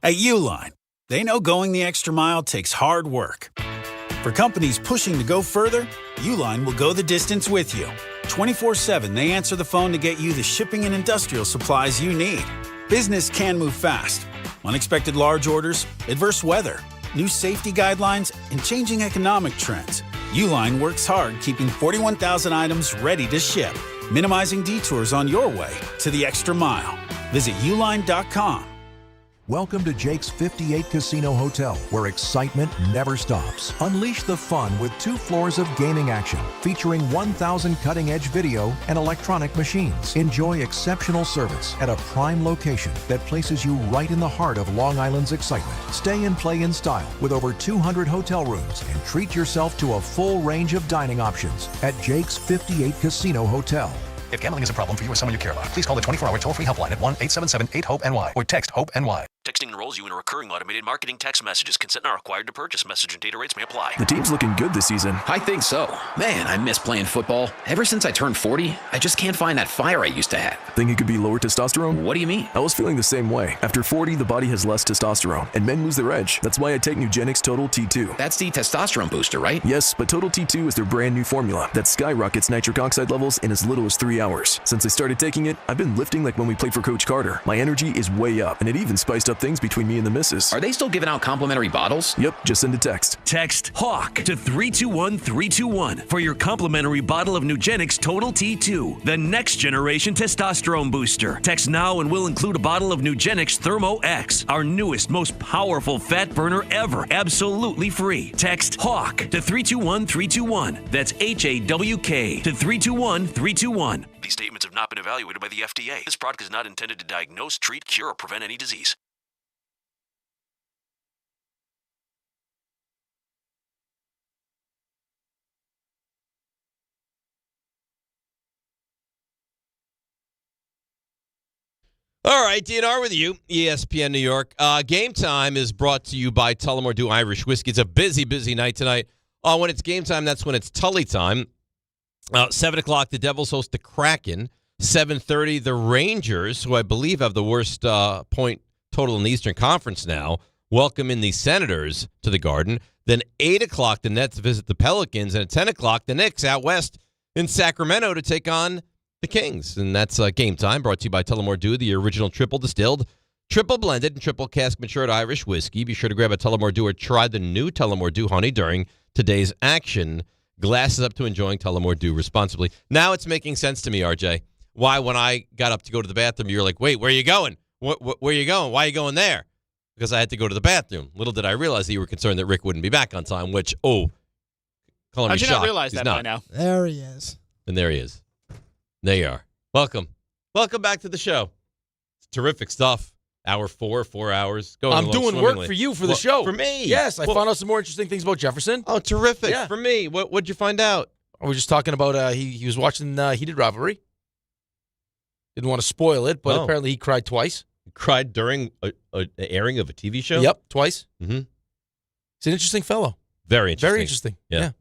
At Uline, they know going the extra mile takes hard work. For companies pushing to go further, Uline will go the distance with you. 24/7, they answer the phone to get you the shipping and industrial supplies you need. Business can move fast. Unexpected large orders, adverse weather, new safety guidelines, and changing economic trends. Uline works hard keeping 41,000 items ready to ship, minimizing detours on your way to the extra mile. Visit uline.com. Welcome to Jake's 58 Casino Hotel, where excitement never stops. Unleash the fun with 2 floors of gaming action, featuring 1,000 cutting-edge video and electronic machines. Enjoy exceptional service at a prime location that places you right in the heart of Long Island's excitement. Stay and play in style with over 200 hotel rooms and treat yourself to a full range of dining options at Jake's 58 Casino Hotel. If gambling is a problem for you or someone you care about, please call the 24-hour toll-free helpline at 1-877-8-HOPE-NY or text HOPE-NY. Texting enrolls you in a recurring automated marketing text messages. Consent not required to purchase. Message and data rates may apply. The team's looking good this season. I think so. Man, I miss playing football. Ever since I turned 40, I just can't find that fire I used to have. Think it could be lower testosterone? What do you mean? I was feeling the same way. After 40, the body has less testosterone, and men lose their edge. That's why I take Nugenix Total T2. That's the testosterone booster, right? Yes, but Total T2 is their brand new formula that skyrockets nitric oxide levels in as little as 3 hours. Since I started taking it, I've been lifting like when we played for Coach Carter. My energy is way up, and it even spiced up things between me and the missus. Are they still giving out complimentary bottles? Yep, just send a text. Text HAWK to 321-321 for your complimentary bottle of Nugenix Total T2, the next generation testosterone booster. Text now and we'll include a bottle of Nugenix Thermo X, our newest, most powerful fat burner ever, absolutely free. Text HAWK to 321-321. That's HAWK to 321-321. These statements have not been evaluated by the FDA. This product is not intended to diagnose, treat, cure, or prevent any disease. All right, DNR with you, ESPN New York. Game Time is brought to you by Tullamore Dew Irish Whiskey. It's a busy, busy night tonight. When it's game time, that's when it's Tully time. 7 o'clock, the Devils host the Kraken. 7:30, the Rangers, who I believe have the worst point total in the Eastern Conference now, welcome in the Senators to the Garden. Then 8 o'clock, the Nets visit the Pelicans. And at 10 o'clock, the Knicks out west in Sacramento to take on the Kings. And that's Game Time, brought to you by Tullamore Dew, the original triple distilled, triple blended, and triple cask matured Irish whiskey. Be sure to grab a Tullamore Dew or try the new Tullamore Dew Honey during today's action. Glasses up to enjoying Tullamore Dew responsibly. Now it's making sense to me, RJ, why when I got up to go to the bathroom, you were like, wait, where are you going? Where are you going? Why are you going there? because I had to go to the bathroom. Little did I realize that you were concerned that Rick wouldn't be back on time, which, calling me How'd you shocked. not realize He's that not. by now? There he is. And there he is. There you are. Welcome. Welcome back to the show. It's terrific stuff. Hour 4 hours. Going I'm along doing swimmingly. work for you for the show. For me. Yes, I found out some more interesting things about Jefferson. Oh, terrific. Yeah. For me. What'd you find out? We were just talking about he was watching Heated Rivalry. Didn't want to spoil it, but apparently he cried twice. He cried during an airing of a TV show? Yep, twice. Mm-hmm. He's an interesting fellow. Very interesting. Very interesting. Yeah.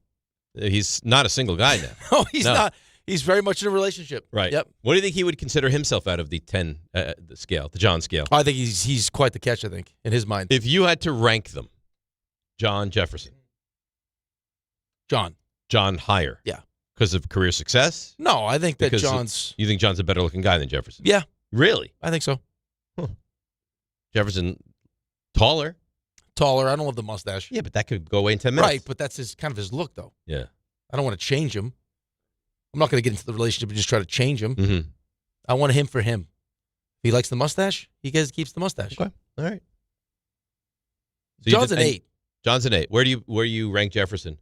He's not a single guy now. Oh, he's not. He's very much in a relationship. Right. Yep. What do you think he would consider himself out of the 10 the scale, the John scale? I think he's quite the catch, I think, in his mind. If you had to rank them, John, Jefferson. John higher. Yeah. Because of career success? No, I think that John's... You think John's a better looking guy than Jefferson? Yeah. Really? I think so. Huh. Jefferson, taller. I don't love the mustache. Yeah, but that could go away in 10 minutes. Right, but that's his kind of his look, though. Yeah. I don't want to change him. I'm not going to get into the relationship and just try to change him. Mm-hmm. I want him for him. If he likes the mustache, he keeps the mustache. Okay. All right. So John's an 8. John's an 8. Where do you rank Jefferson?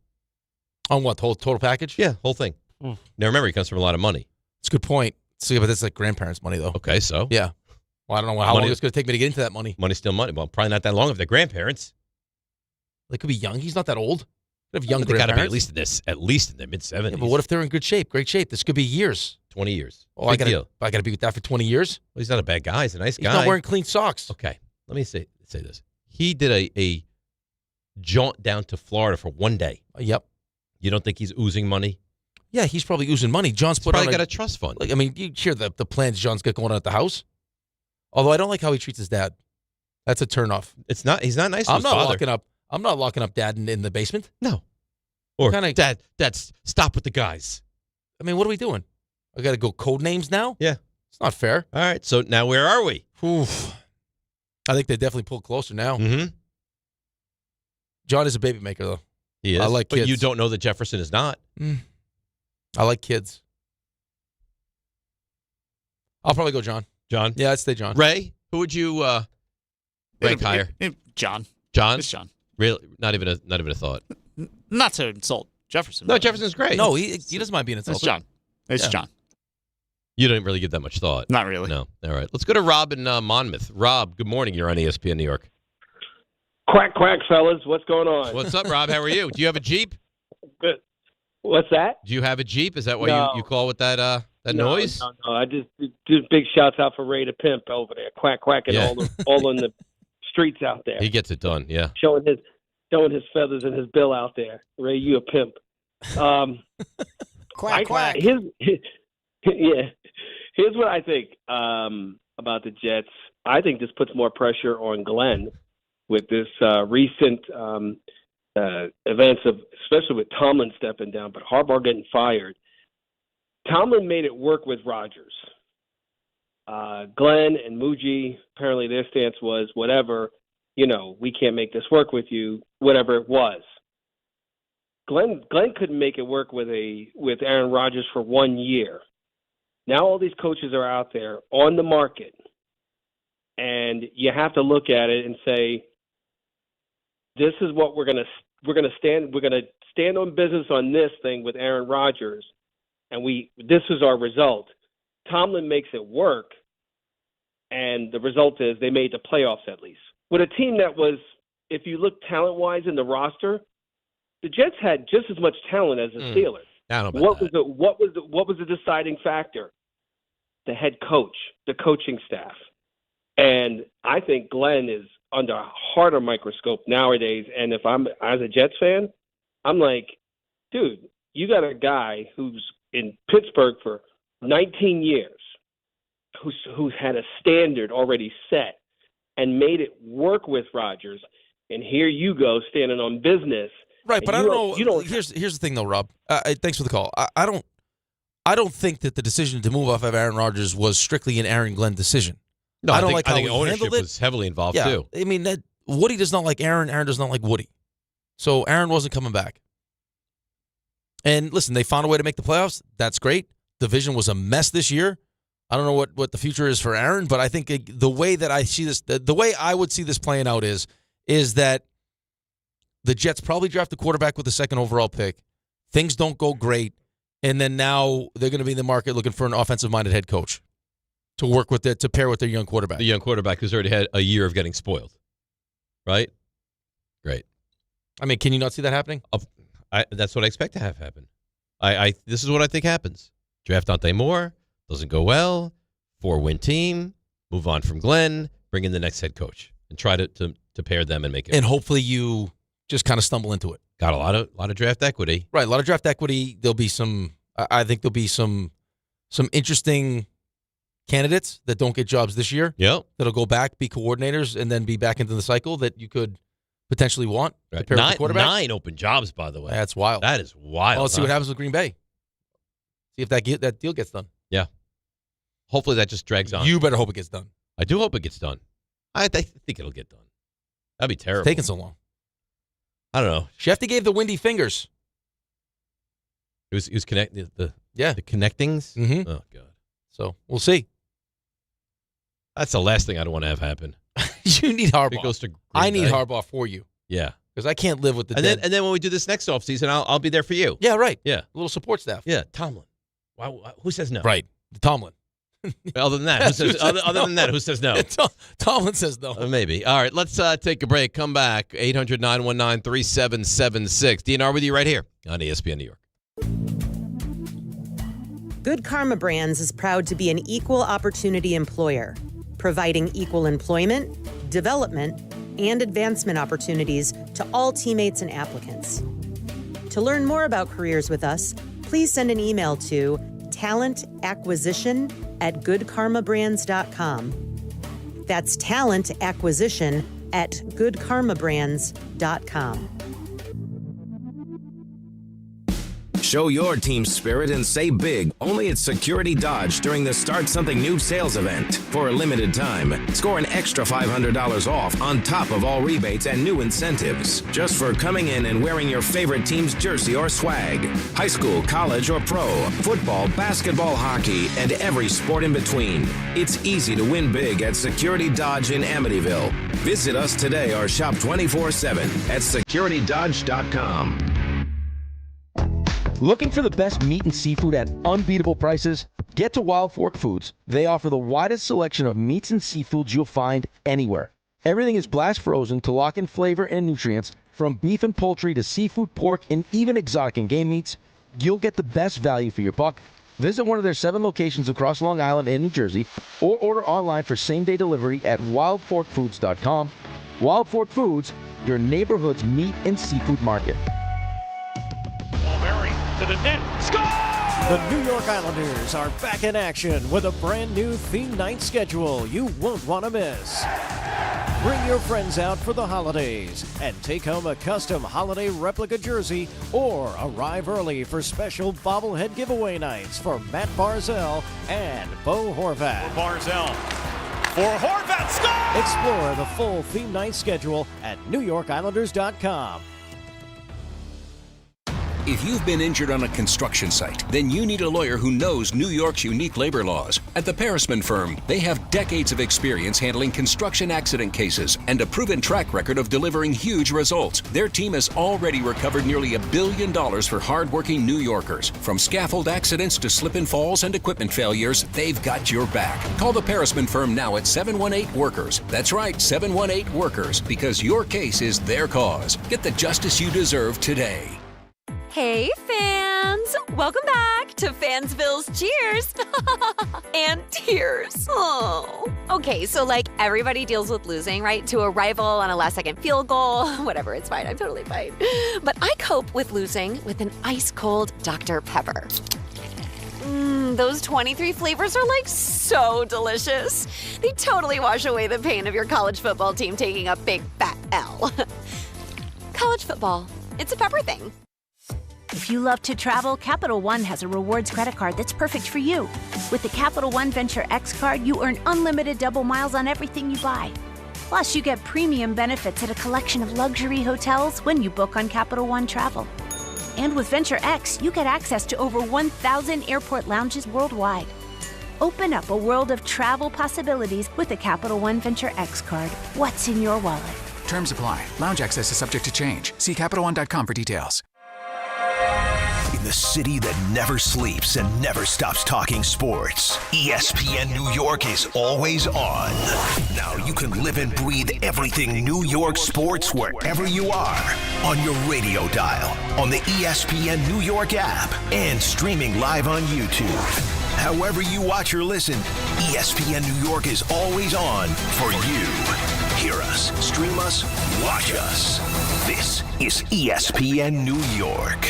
On what, the whole total package? Yeah, whole thing. Now, remember, he comes from a lot of money. That's a good point. So, but that's like grandparents' money, though. Okay, so? Yeah. Well, I don't know how long it's going to take me to get into that money. Money's still money. Well, probably not that long if they're grandparents. They could be young. He's not that old. They have young They got to grandparents. be at least in their mid-70s. Yeah, but what if they're in good shape, great shape? This could be years. 20 years. Oh, Big deal. I got to be with that for 20 years? Well, he's not a bad guy. He's a nice guy. He's not wearing clean socks. Okay, let me say this. He did a jaunt down to Florida for one day. Yep. You don't think he's oozing money? Yeah, he's probably oozing money. John's probably got a trust fund. Like, I mean, you hear the plans John's got going on at the house. Although I don't like how he treats his dad. That's a turnoff. He's not nice to his father. I'm not locking up Dad in the basement. No. Or Dad, stop with the guys. I mean, what are we doing? I got to go code names now? Yeah. It's not fair. All right, so now where are we? Oof. I think they definitely pull closer now. Mm-hmm. John is a baby maker, though. He is. I like kids. But you don't know that Jefferson is not. I like kids. I'll probably go John. John? Yeah, I'd stay John. Ray, who would you rank higher? John. John? It's John. Really? Not even a thought. Not to insult Jefferson. No, Jefferson's great. No, he doesn't mind being insulted. It's John. It's John. You didn't really give that much thought. Not really. No. All right. Let's go to Rob in Monmouth. Rob, good morning. You're on ESPN New York. Quack, quack, fellas. What's going on? What's up, Rob? How are you? Do you have a Jeep? Good. What's that? Do you have a Jeep? Is that why you call with that noise? No. I just big shouts out for Ray the Pimp over there. Quack, quacking all in the streets out there. He gets it done, yeah. Showing his feathers and his bill out there. Ray, you a pimp. Quack, quack. Here's what I think about the Jets. I think this puts more pressure on Glenn with this recent events of, especially with Tomlin stepping down, but Harbaugh getting fired. Tomlin made it work with Rodgers. Glenn and Muji, apparently their stance was whatever, we can't make this work with you, whatever it was. Glenn couldn't make it work with Aaron Rodgers for 1 year. Now all these coaches are out there on the market, and you have to look at it and say, this is what we're gonna stand on business on this thing with Aaron Rodgers, and this is our result. Tomlin makes it work, and the result is they made the playoffs at least. With a team that was, if you look talent-wise in the roster, the Jets had just as much talent as the Steelers. I don't know about that. What was the deciding factor? The head coach, the coaching staff. And I think Glenn is under a harder microscope nowadays. And if I'm as a Jets fan, I'm like, dude, you got a guy who's in Pittsburgh for 19 years, who's had a standard already set and made it work with Rodgers. And here you go standing on business. Right, but I don't know. Here's the thing, though, Rob. Thanks for the call. I don't think that the decision to move off of Aaron Rodgers was strictly an Aaron Glenn decision. No, I don't think like how he ownership handled it. was heavily involved Yeah, too. I mean, Woody does not like Aaron. Aaron does not like Woody. So Aaron wasn't coming back. And listen, they found a way to make the playoffs. That's great. Division was a mess this year. I don't know what the future is for Aaron, but I think the way that I see this, the way I would see this playing out is that the Jets probably draft the quarterback with the second overall pick. Things don't go great, and then now they're going to be in the market looking for an offensive-minded head coach to work with to pair with their young quarterback. The young quarterback who's already had a year of getting spoiled, right? Great. I mean, can you not see that happening? That's what I expect to have happen. This is what I think happens. Draft Dante Moore, doesn't go well, 4-win team, move on from Glenn, bring in the next head coach, and try to pair them and make it. And hopefully you just kind of stumble into it. Got a lot of draft equity. Right, a lot of draft equity. There'll be I think there'll be some interesting candidates that don't get jobs this year. Yep. That'll go back, be coordinators, and then be back into the cycle that you could potentially want. Right. To pair with the quarterback. 9 open jobs, by the way. That's wild. That is wild. Well, let's see what happens with Green Bay. See if that deal gets done. Yeah. Hopefully that just drags on. You better hope it gets done. I do hope it gets done. I think it'll get done. That'd be terrible. It's taking so long. I don't know. Schefter gave the windy fingers. He was connecting the connectings. Mm-hmm. Oh God. So we'll see. That's the last thing I'd want to have happen. You need Harbaugh. It goes to I need Harbaugh for you. Yeah. Because I can't live with the and then when we do this next offseason, I'll be there for you. Yeah, right. Yeah. A little support staff. Yeah. Tomlin. Who says no? Right. Tomlin. Other than that, who says no? Tomlin says no. Maybe. All right, let's take a break. Come back. 800-919-3776. DNR with you right here on ESPN New York. Good Karma Brands is proud to be an equal opportunity employer, providing equal employment, development, and advancement opportunities to all teammates and applicants. To learn more about careers with us, please send an email to talentacquisition@goodkarmabrands.com. That's talentacquisition@goodkarmabrands.com. Show your team spirit and save big only at Security Dodge during the Start Something New sales event. For a limited time, score an extra $500 off on top of all rebates and new incentives just for coming in and wearing your favorite team's jersey or swag. High school, college, or pro, football, basketball, hockey, and every sport in between. It's easy to win big at Security Dodge in Amityville. Visit us today or shop 24/7 at securitydodge.com. Looking for the best meat and seafood at unbeatable prices? Get to Wild Fork Foods. They offer the widest selection of meats and seafoods you'll find anywhere. Everything is blast frozen to lock in flavor and nutrients. From beef and poultry to seafood, pork, and even exotic and game meats, you'll get the best value for your buck. Visit one of their 7 locations across Long Island and New Jersey, or order online for same-day delivery at wildforkfoods.com. Wild Fork Foods, your neighborhood's meat and seafood market. To the net. Score! The New York Islanders are back in action with a brand new theme night schedule you won't want to miss. Bring your friends out for the holidays and take home a custom holiday replica jersey, or arrive early for special bobblehead giveaway nights for Matt Barzell and Bo Horvat. Barzell for Horvat. Score! Explore the full theme night schedule at NewYorkIslanders.com. If you've been injured on a construction site, then you need a lawyer who knows New York's unique labor laws. At the Parisman Firm, they have decades of experience handling construction accident cases and a proven track record of delivering huge results. Their team has already recovered nearly $1 billion for hardworking New Yorkers. From scaffold accidents to slip and falls and equipment failures, they've got your back. Call the Parisman Firm now at 718-WORKERS. That's right, 718-WORKERS, because your case is their cause. Get the justice you deserve today. Hey, fans! Welcome back to Fansville's Cheers and Tears. Oh. Okay, so everybody deals with losing, right? To a rival on a last-second field goal. Whatever, it's fine. I'm totally fine. But I cope with losing with an ice-cold Dr. Pepper. Those 23 flavors are so delicious. They totally wash away the pain of your college football team taking a big fat L. College football, it's a pepper thing. If you love to travel, Capital One has a rewards credit card that's perfect for you. With the Capital One Venture X card, you earn unlimited double miles on everything you buy. Plus, you get premium benefits at a collection of luxury hotels when you book on Capital One Travel. And with Venture X, you get access to over 1,000 airport lounges worldwide. Open up a world of travel possibilities with the Capital One Venture X card. What's in your wallet? Terms apply. Lounge access is subject to change. See CapitalOne.com for details. In the city that never sleeps and never stops talking sports, ESPN New York is always on. Now you can live and breathe everything New York sports wherever you are. On your radio dial, on the ESPN New York app, and streaming live on YouTube. However you watch or listen, ESPN New York is always on for you. Hear us, stream us, watch us. This is ESPN New York.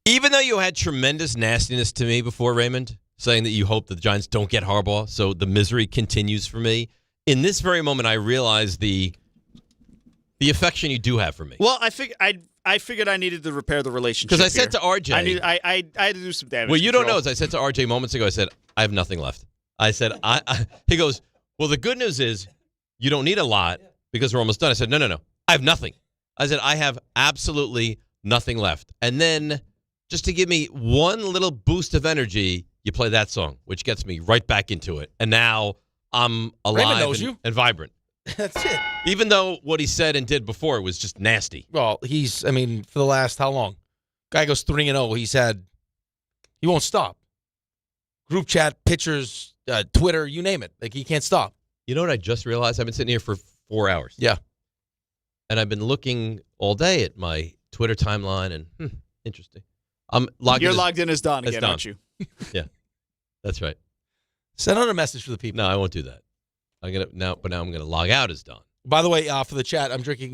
Even though you had tremendous nastiness to me before, Raymond, saying that you hope that the Giants don't get Harbaugh, so the misery continues for me, in this very moment I realize the affection you do have for me. Well, I figured I needed to repair the relationship. Because I said to RJ, I had to do some damage. Well, you don't know, as I said to RJ moments ago, I said, I have nothing left. I said, he goes, well, the good news is you don't need a lot because we're almost done. I said, no. I have nothing. I said, I have absolutely nothing left. And then just to give me one little boost of energy, you play that song, which gets me right back into it. And now I'm alive and vibrant. That's it. Even though what he said and did before was just nasty. Well, for the last how long? Guy goes 3-0. He won't stop. Group chat, pictures, Twitter, you name it. Like, he can't stop. You know what I just realized? I've been sitting here for 4 hours. Yeah. And I've been looking all day at my Twitter timeline, and interesting. You're logged in as Don again, aren't you? Yeah, that's right. Send out a message for the people. No, I won't do that. But now I'm gonna log out as Don. By the way, for the chat, I'm drinking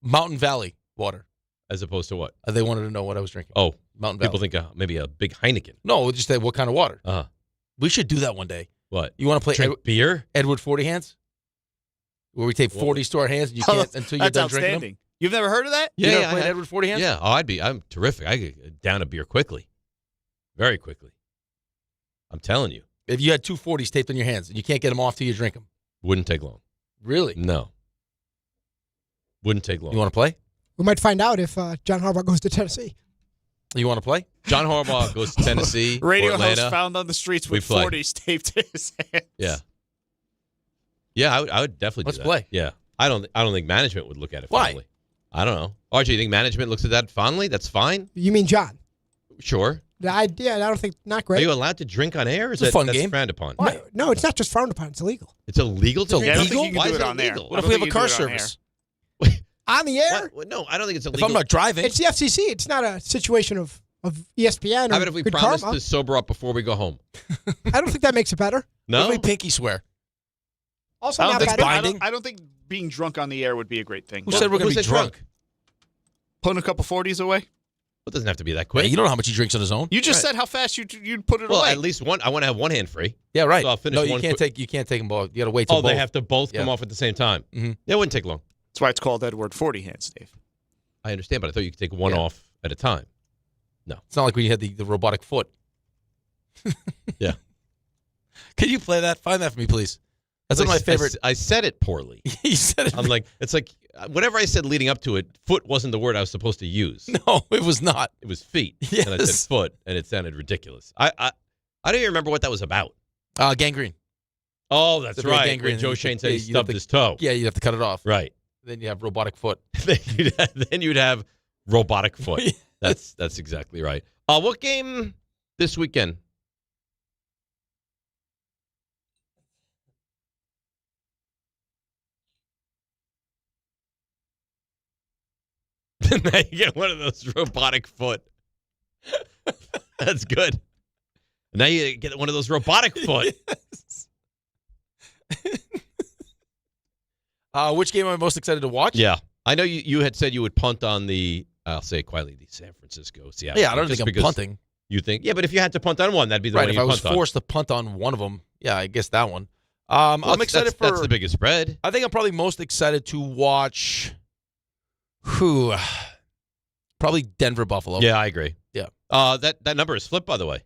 Mountain Valley water. As opposed to what? They wanted to know what I was drinking. Oh, Mountain Valley. People think maybe a big Heineken. No, just what kind of water. Uh-huh. We should do that one day. What? You want to play drink beer? Edward 40 hands? Where we take 40s to our hands and you can't until you're done drinking them? You've never heard of that? You never played Edward 40 hands? Yeah. I'm terrific. I could down a beer quickly. Very quickly. I'm telling you. If you had 2 40s taped on your hands and you can't get them off till you drink them. Wouldn't take long. Really? No. Wouldn't take long. You want to play? We might find out if John Harbaugh goes to Tennessee. You want to play? John Harbaugh goes to Tennessee. Radio Atlanta. host found on the streets with 40s taped to his hands. Yeah. Yeah, I would definitely Let's do that. play. Yeah. I don't think management would look at it Why? fondly. I don't know. RJ, you think management looks at that fondly? That's fine? You mean John? Sure. I don't think, not great. Are you allowed to drink on air? Or is It's a fun that's game. frowned upon? No, it's not just frowned upon. It's illegal. It's illegal to Yeah, I don't think you can Why do is it on there. illegal? What if we have a car service? On the air? What? No, I don't think it's If illegal. I'm not driving. It's the FCC. It's not a situation of ESPN or How about if we good promise karma. to sober up before we go home? I don't think that makes it better. No? What if we pinky swear? Also I not don't, think, better. I don't think being drunk on the air would be a great thing. Who said we're going to be drunk? Putting a couple 40s away? It doesn't have to be that quick. Yeah, you don't know how much he drinks on his own. You just said how fast you'd put it Well, away. at least one. I want to have one hand free. Yeah, right. So I'll finish no, one you can't quick- take them both. You got to wait till Oh, both. they have to both come Yeah. off at the same time. Mhm. Yeah, it wouldn't take long. That's why it's called Edward 40 hands, Dave. I understand, but I thought you could take one Yeah. off at a time. It's not like when you had the robotic foot. Yeah. Could you play that? Find that for me, please. That's one of my favorite. I said it poorly. You said it. I'm like, it's like whatever I said leading up to it, foot wasn't the word I was supposed to use. No, it was not. It was feet. Yes. And I said foot, and it sounded ridiculous. I don't even remember what that was about. Gangrene. Oh, that's If you had right. gangrene, When Joe Shane said yeah, he you'd have stubbed to- his toe. Yeah, you'd have to cut it off. Right. Then you have robotic foot. then you'd have robotic foot. That's exactly right. What game this weekend? Now you get one of those robotic foot. That's good. Now you get one of those robotic foot. Which game am I most excited to watch? Yeah. I know you had said you would punt on the, I'll say it quietly, the San Francisco Seattle. Yeah, I don't just think I'm because punting. You think? Yeah, but if you had to punt on one, that'd be the Right, one if you I was punt forced to punt on one of them, yeah, I guess that one. on. I'm excited for... That's the biggest spread. I think I'm probably most excited to watch... Probably Denver-Buffalo. Yeah, I agree. Yeah. That number is flipped, by the way.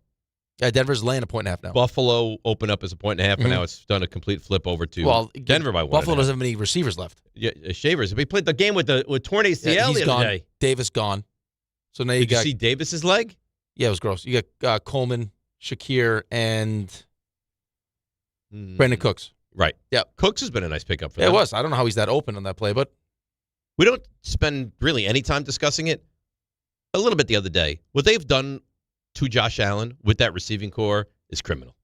Yeah, Denver's laying a 1.5 now. Buffalo opened up as a 1.5, and now it's done a complete flip over to Denver by 1.5. Buffalo doesn't have any receivers left. Yeah, Shavers. We played the game with torn ACL he's the gone. other day. Davis gone. So now Did you see Davis's leg? Yeah, it was gross. You got Coleman, Shakir, and Brandon Cooks. Right. Yeah. Cooks has been a nice pickup for them. It was. I don't know how he's that open on that play, but we don't spend really any time discussing it. A little bit the other day. What they've done to Josh Allen with that receiving core is criminal.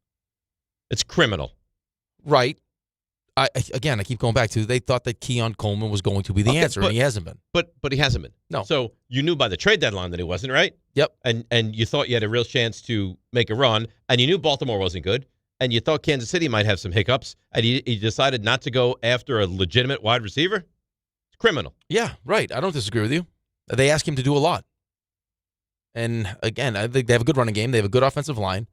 It's criminal. Right. I keep going back to they thought that Keon Coleman was going to be the answer, and he hasn't been. But he hasn't been. No. So you knew by the trade deadline that he wasn't, right? Yep. And you thought you had a real chance to make a run, and you knew Baltimore wasn't good, and you thought Kansas City might have some hiccups, and you decided not to go after a legitimate wide receiver? It's criminal. Yeah, right. I don't disagree with you. They ask him to do a lot. And again, I think they have a good running game. They have a good offensive line.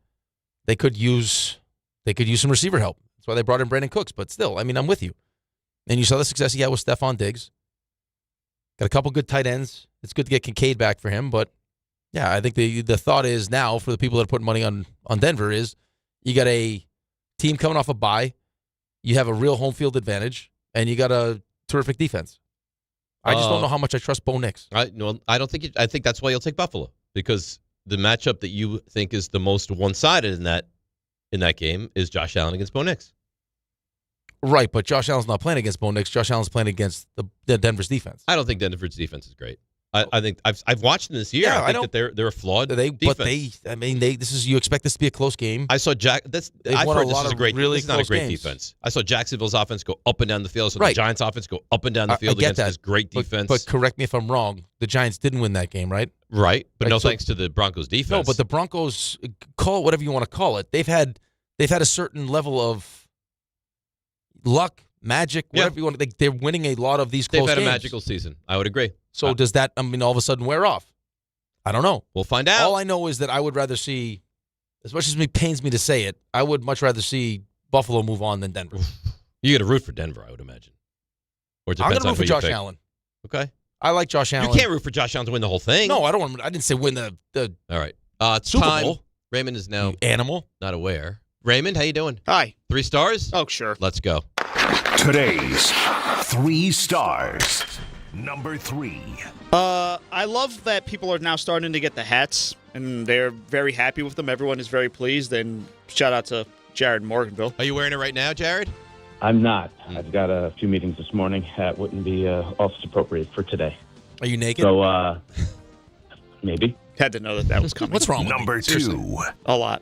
They could use some receiver help. That's why they brought in Brandon Cooks. But still, I mean, I'm with you. And you saw the success he had with Stephon Diggs. Got a couple good tight ends. It's good to get Kincaid back for him. But yeah, I think the thought is now for the people that are putting money on Denver is you got a team coming off a bye. You have a real home field advantage, and you got a terrific defense. I just don't know how much I trust Bo Nix. I don't think. I think that's why you'll take Buffalo, because the matchup that you think is the most one-sided in that game is Josh Allen against Bo Nix. Right, but Josh Allen's not playing against Bo Nix. Josh Allen's playing against the Denver's defense. I don't think Denver's defense is great. I think I've watched them this year. Yeah, I think that they're a flawed defense. But you expect this to be a close game. I saw I've heard this is not a great defense. I saw Jacksonville's offense go up and down the field. So the Giants' offense go up and down the field against this great defense. But correct me if I'm wrong. The Giants didn't win that game, right? Right, but no thanks to the Broncos defense. No, but the Broncos, call it whatever you want to call it. They've had a certain level of luck, magic, whatever you want. They're winning a lot of these close games. They've had a magical season. I would agree. So does that, all of a sudden wear off? I don't know. We'll find out. All I know is that I would rather see, as much as it pains me to say it, I would much rather see Buffalo move on than Denver. You got to root for Denver, I would imagine. Or it I'm depends going to root on for Josh Allen. Okay. I like Josh Allen. You can't root for Josh Allen to win the whole thing. No, I don't want. I didn't say win the All right. It's Super time. Bowl. Raymond is now animal. Not aware. Raymond, how you doing? Hi. 3 stars? Oh, sure. Let's go. Today's 3 stars. Number 3. I love that people are now starting to get the hats, and they're very happy with them. Everyone is very pleased, and shout out to Jared Morganville. Are you wearing it right now, Jared? I'm not. I've got a few meetings this morning. Hat wouldn't be office appropriate for today. Are you naked? So, maybe. Had to know that was coming. What's wrong with Number 2. A lot.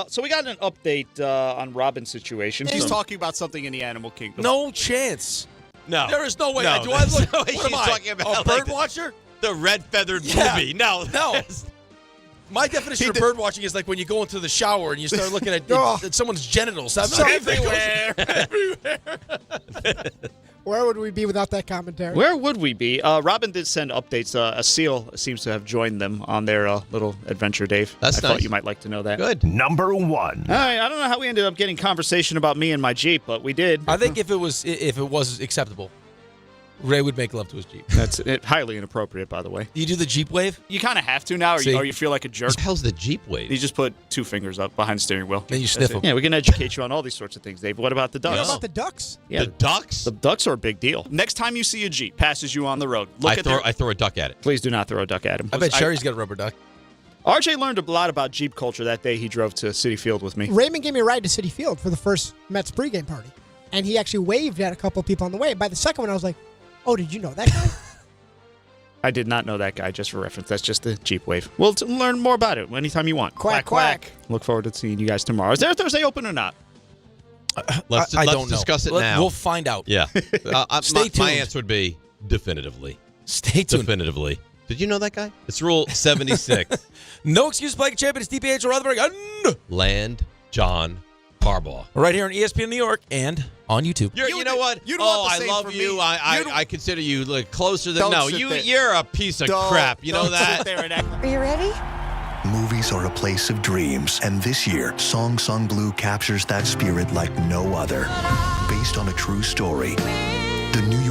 So we got an update on Robin's situation. He's talking about something in the animal kingdom. No chance. No. There is no way. No, Do I look? no way What am she's I? talking about A bird watcher? The red-feathered Yeah. movie. No. My definition of bird watching is like when you go into the shower and you start looking at someone's genitals. I'm not Everywhere. Where would we be without that commentary? Where would we be? Robin did send updates. A seal seems to have joined them on their little adventure, Dave. I thought you might like to know that. Good. Number 1. All right, I don't know how we ended up getting conversation about me and my Jeep, but we did. I think if it was acceptable, Ray would make love to his Jeep. That's highly inappropriate, by the way. Do you do the Jeep wave? You kind of have to now, or you feel like a jerk. What the hell's the Jeep wave? You just put 2 fingers up behind the steering wheel. Then you sniff them. Yeah, we can educate you on all these sorts of things, Dave. What about the ducks? What about the ducks? Yeah, the ducks? The ducks are a big deal. Next time you see a Jeep passes you on the road, I throw a duck at it. Please do not throw a duck at him. I bet Sherry's got a rubber duck. RJ learned a lot about Jeep culture that day he drove to Citi Field with me. Raymond gave me a ride to Citi Field for the first Mets pregame party. And he actually waved at a couple of people on the way. By the second one, I was like, oh, did you know that guy? I did not know that guy, just for reference. That's just the Jeep wave. We'll learn more about it anytime you want. Quack, quack. Look forward to seeing you guys tomorrow. Is there a Thursday open or not? Let's discuss it now. We'll find out. Yeah. Stay tuned. My answer would be definitively. Stay tuned. Definitively. Did you know that guy? It's Rule 76. No excuse playing champion. It's DiPietro Rothenberg. Land John Harbaugh. Right here on ESPN New York and on YouTube. You know what? You'd want the I same love for you. me. I consider you closer than... Don't No, sit there. you're a piece of crap. You know Don't that? sit there and act. Are you ready? Movies are a place of dreams, and this year, Song Sung Blue captures that spirit like no other. Based on a true story, the New York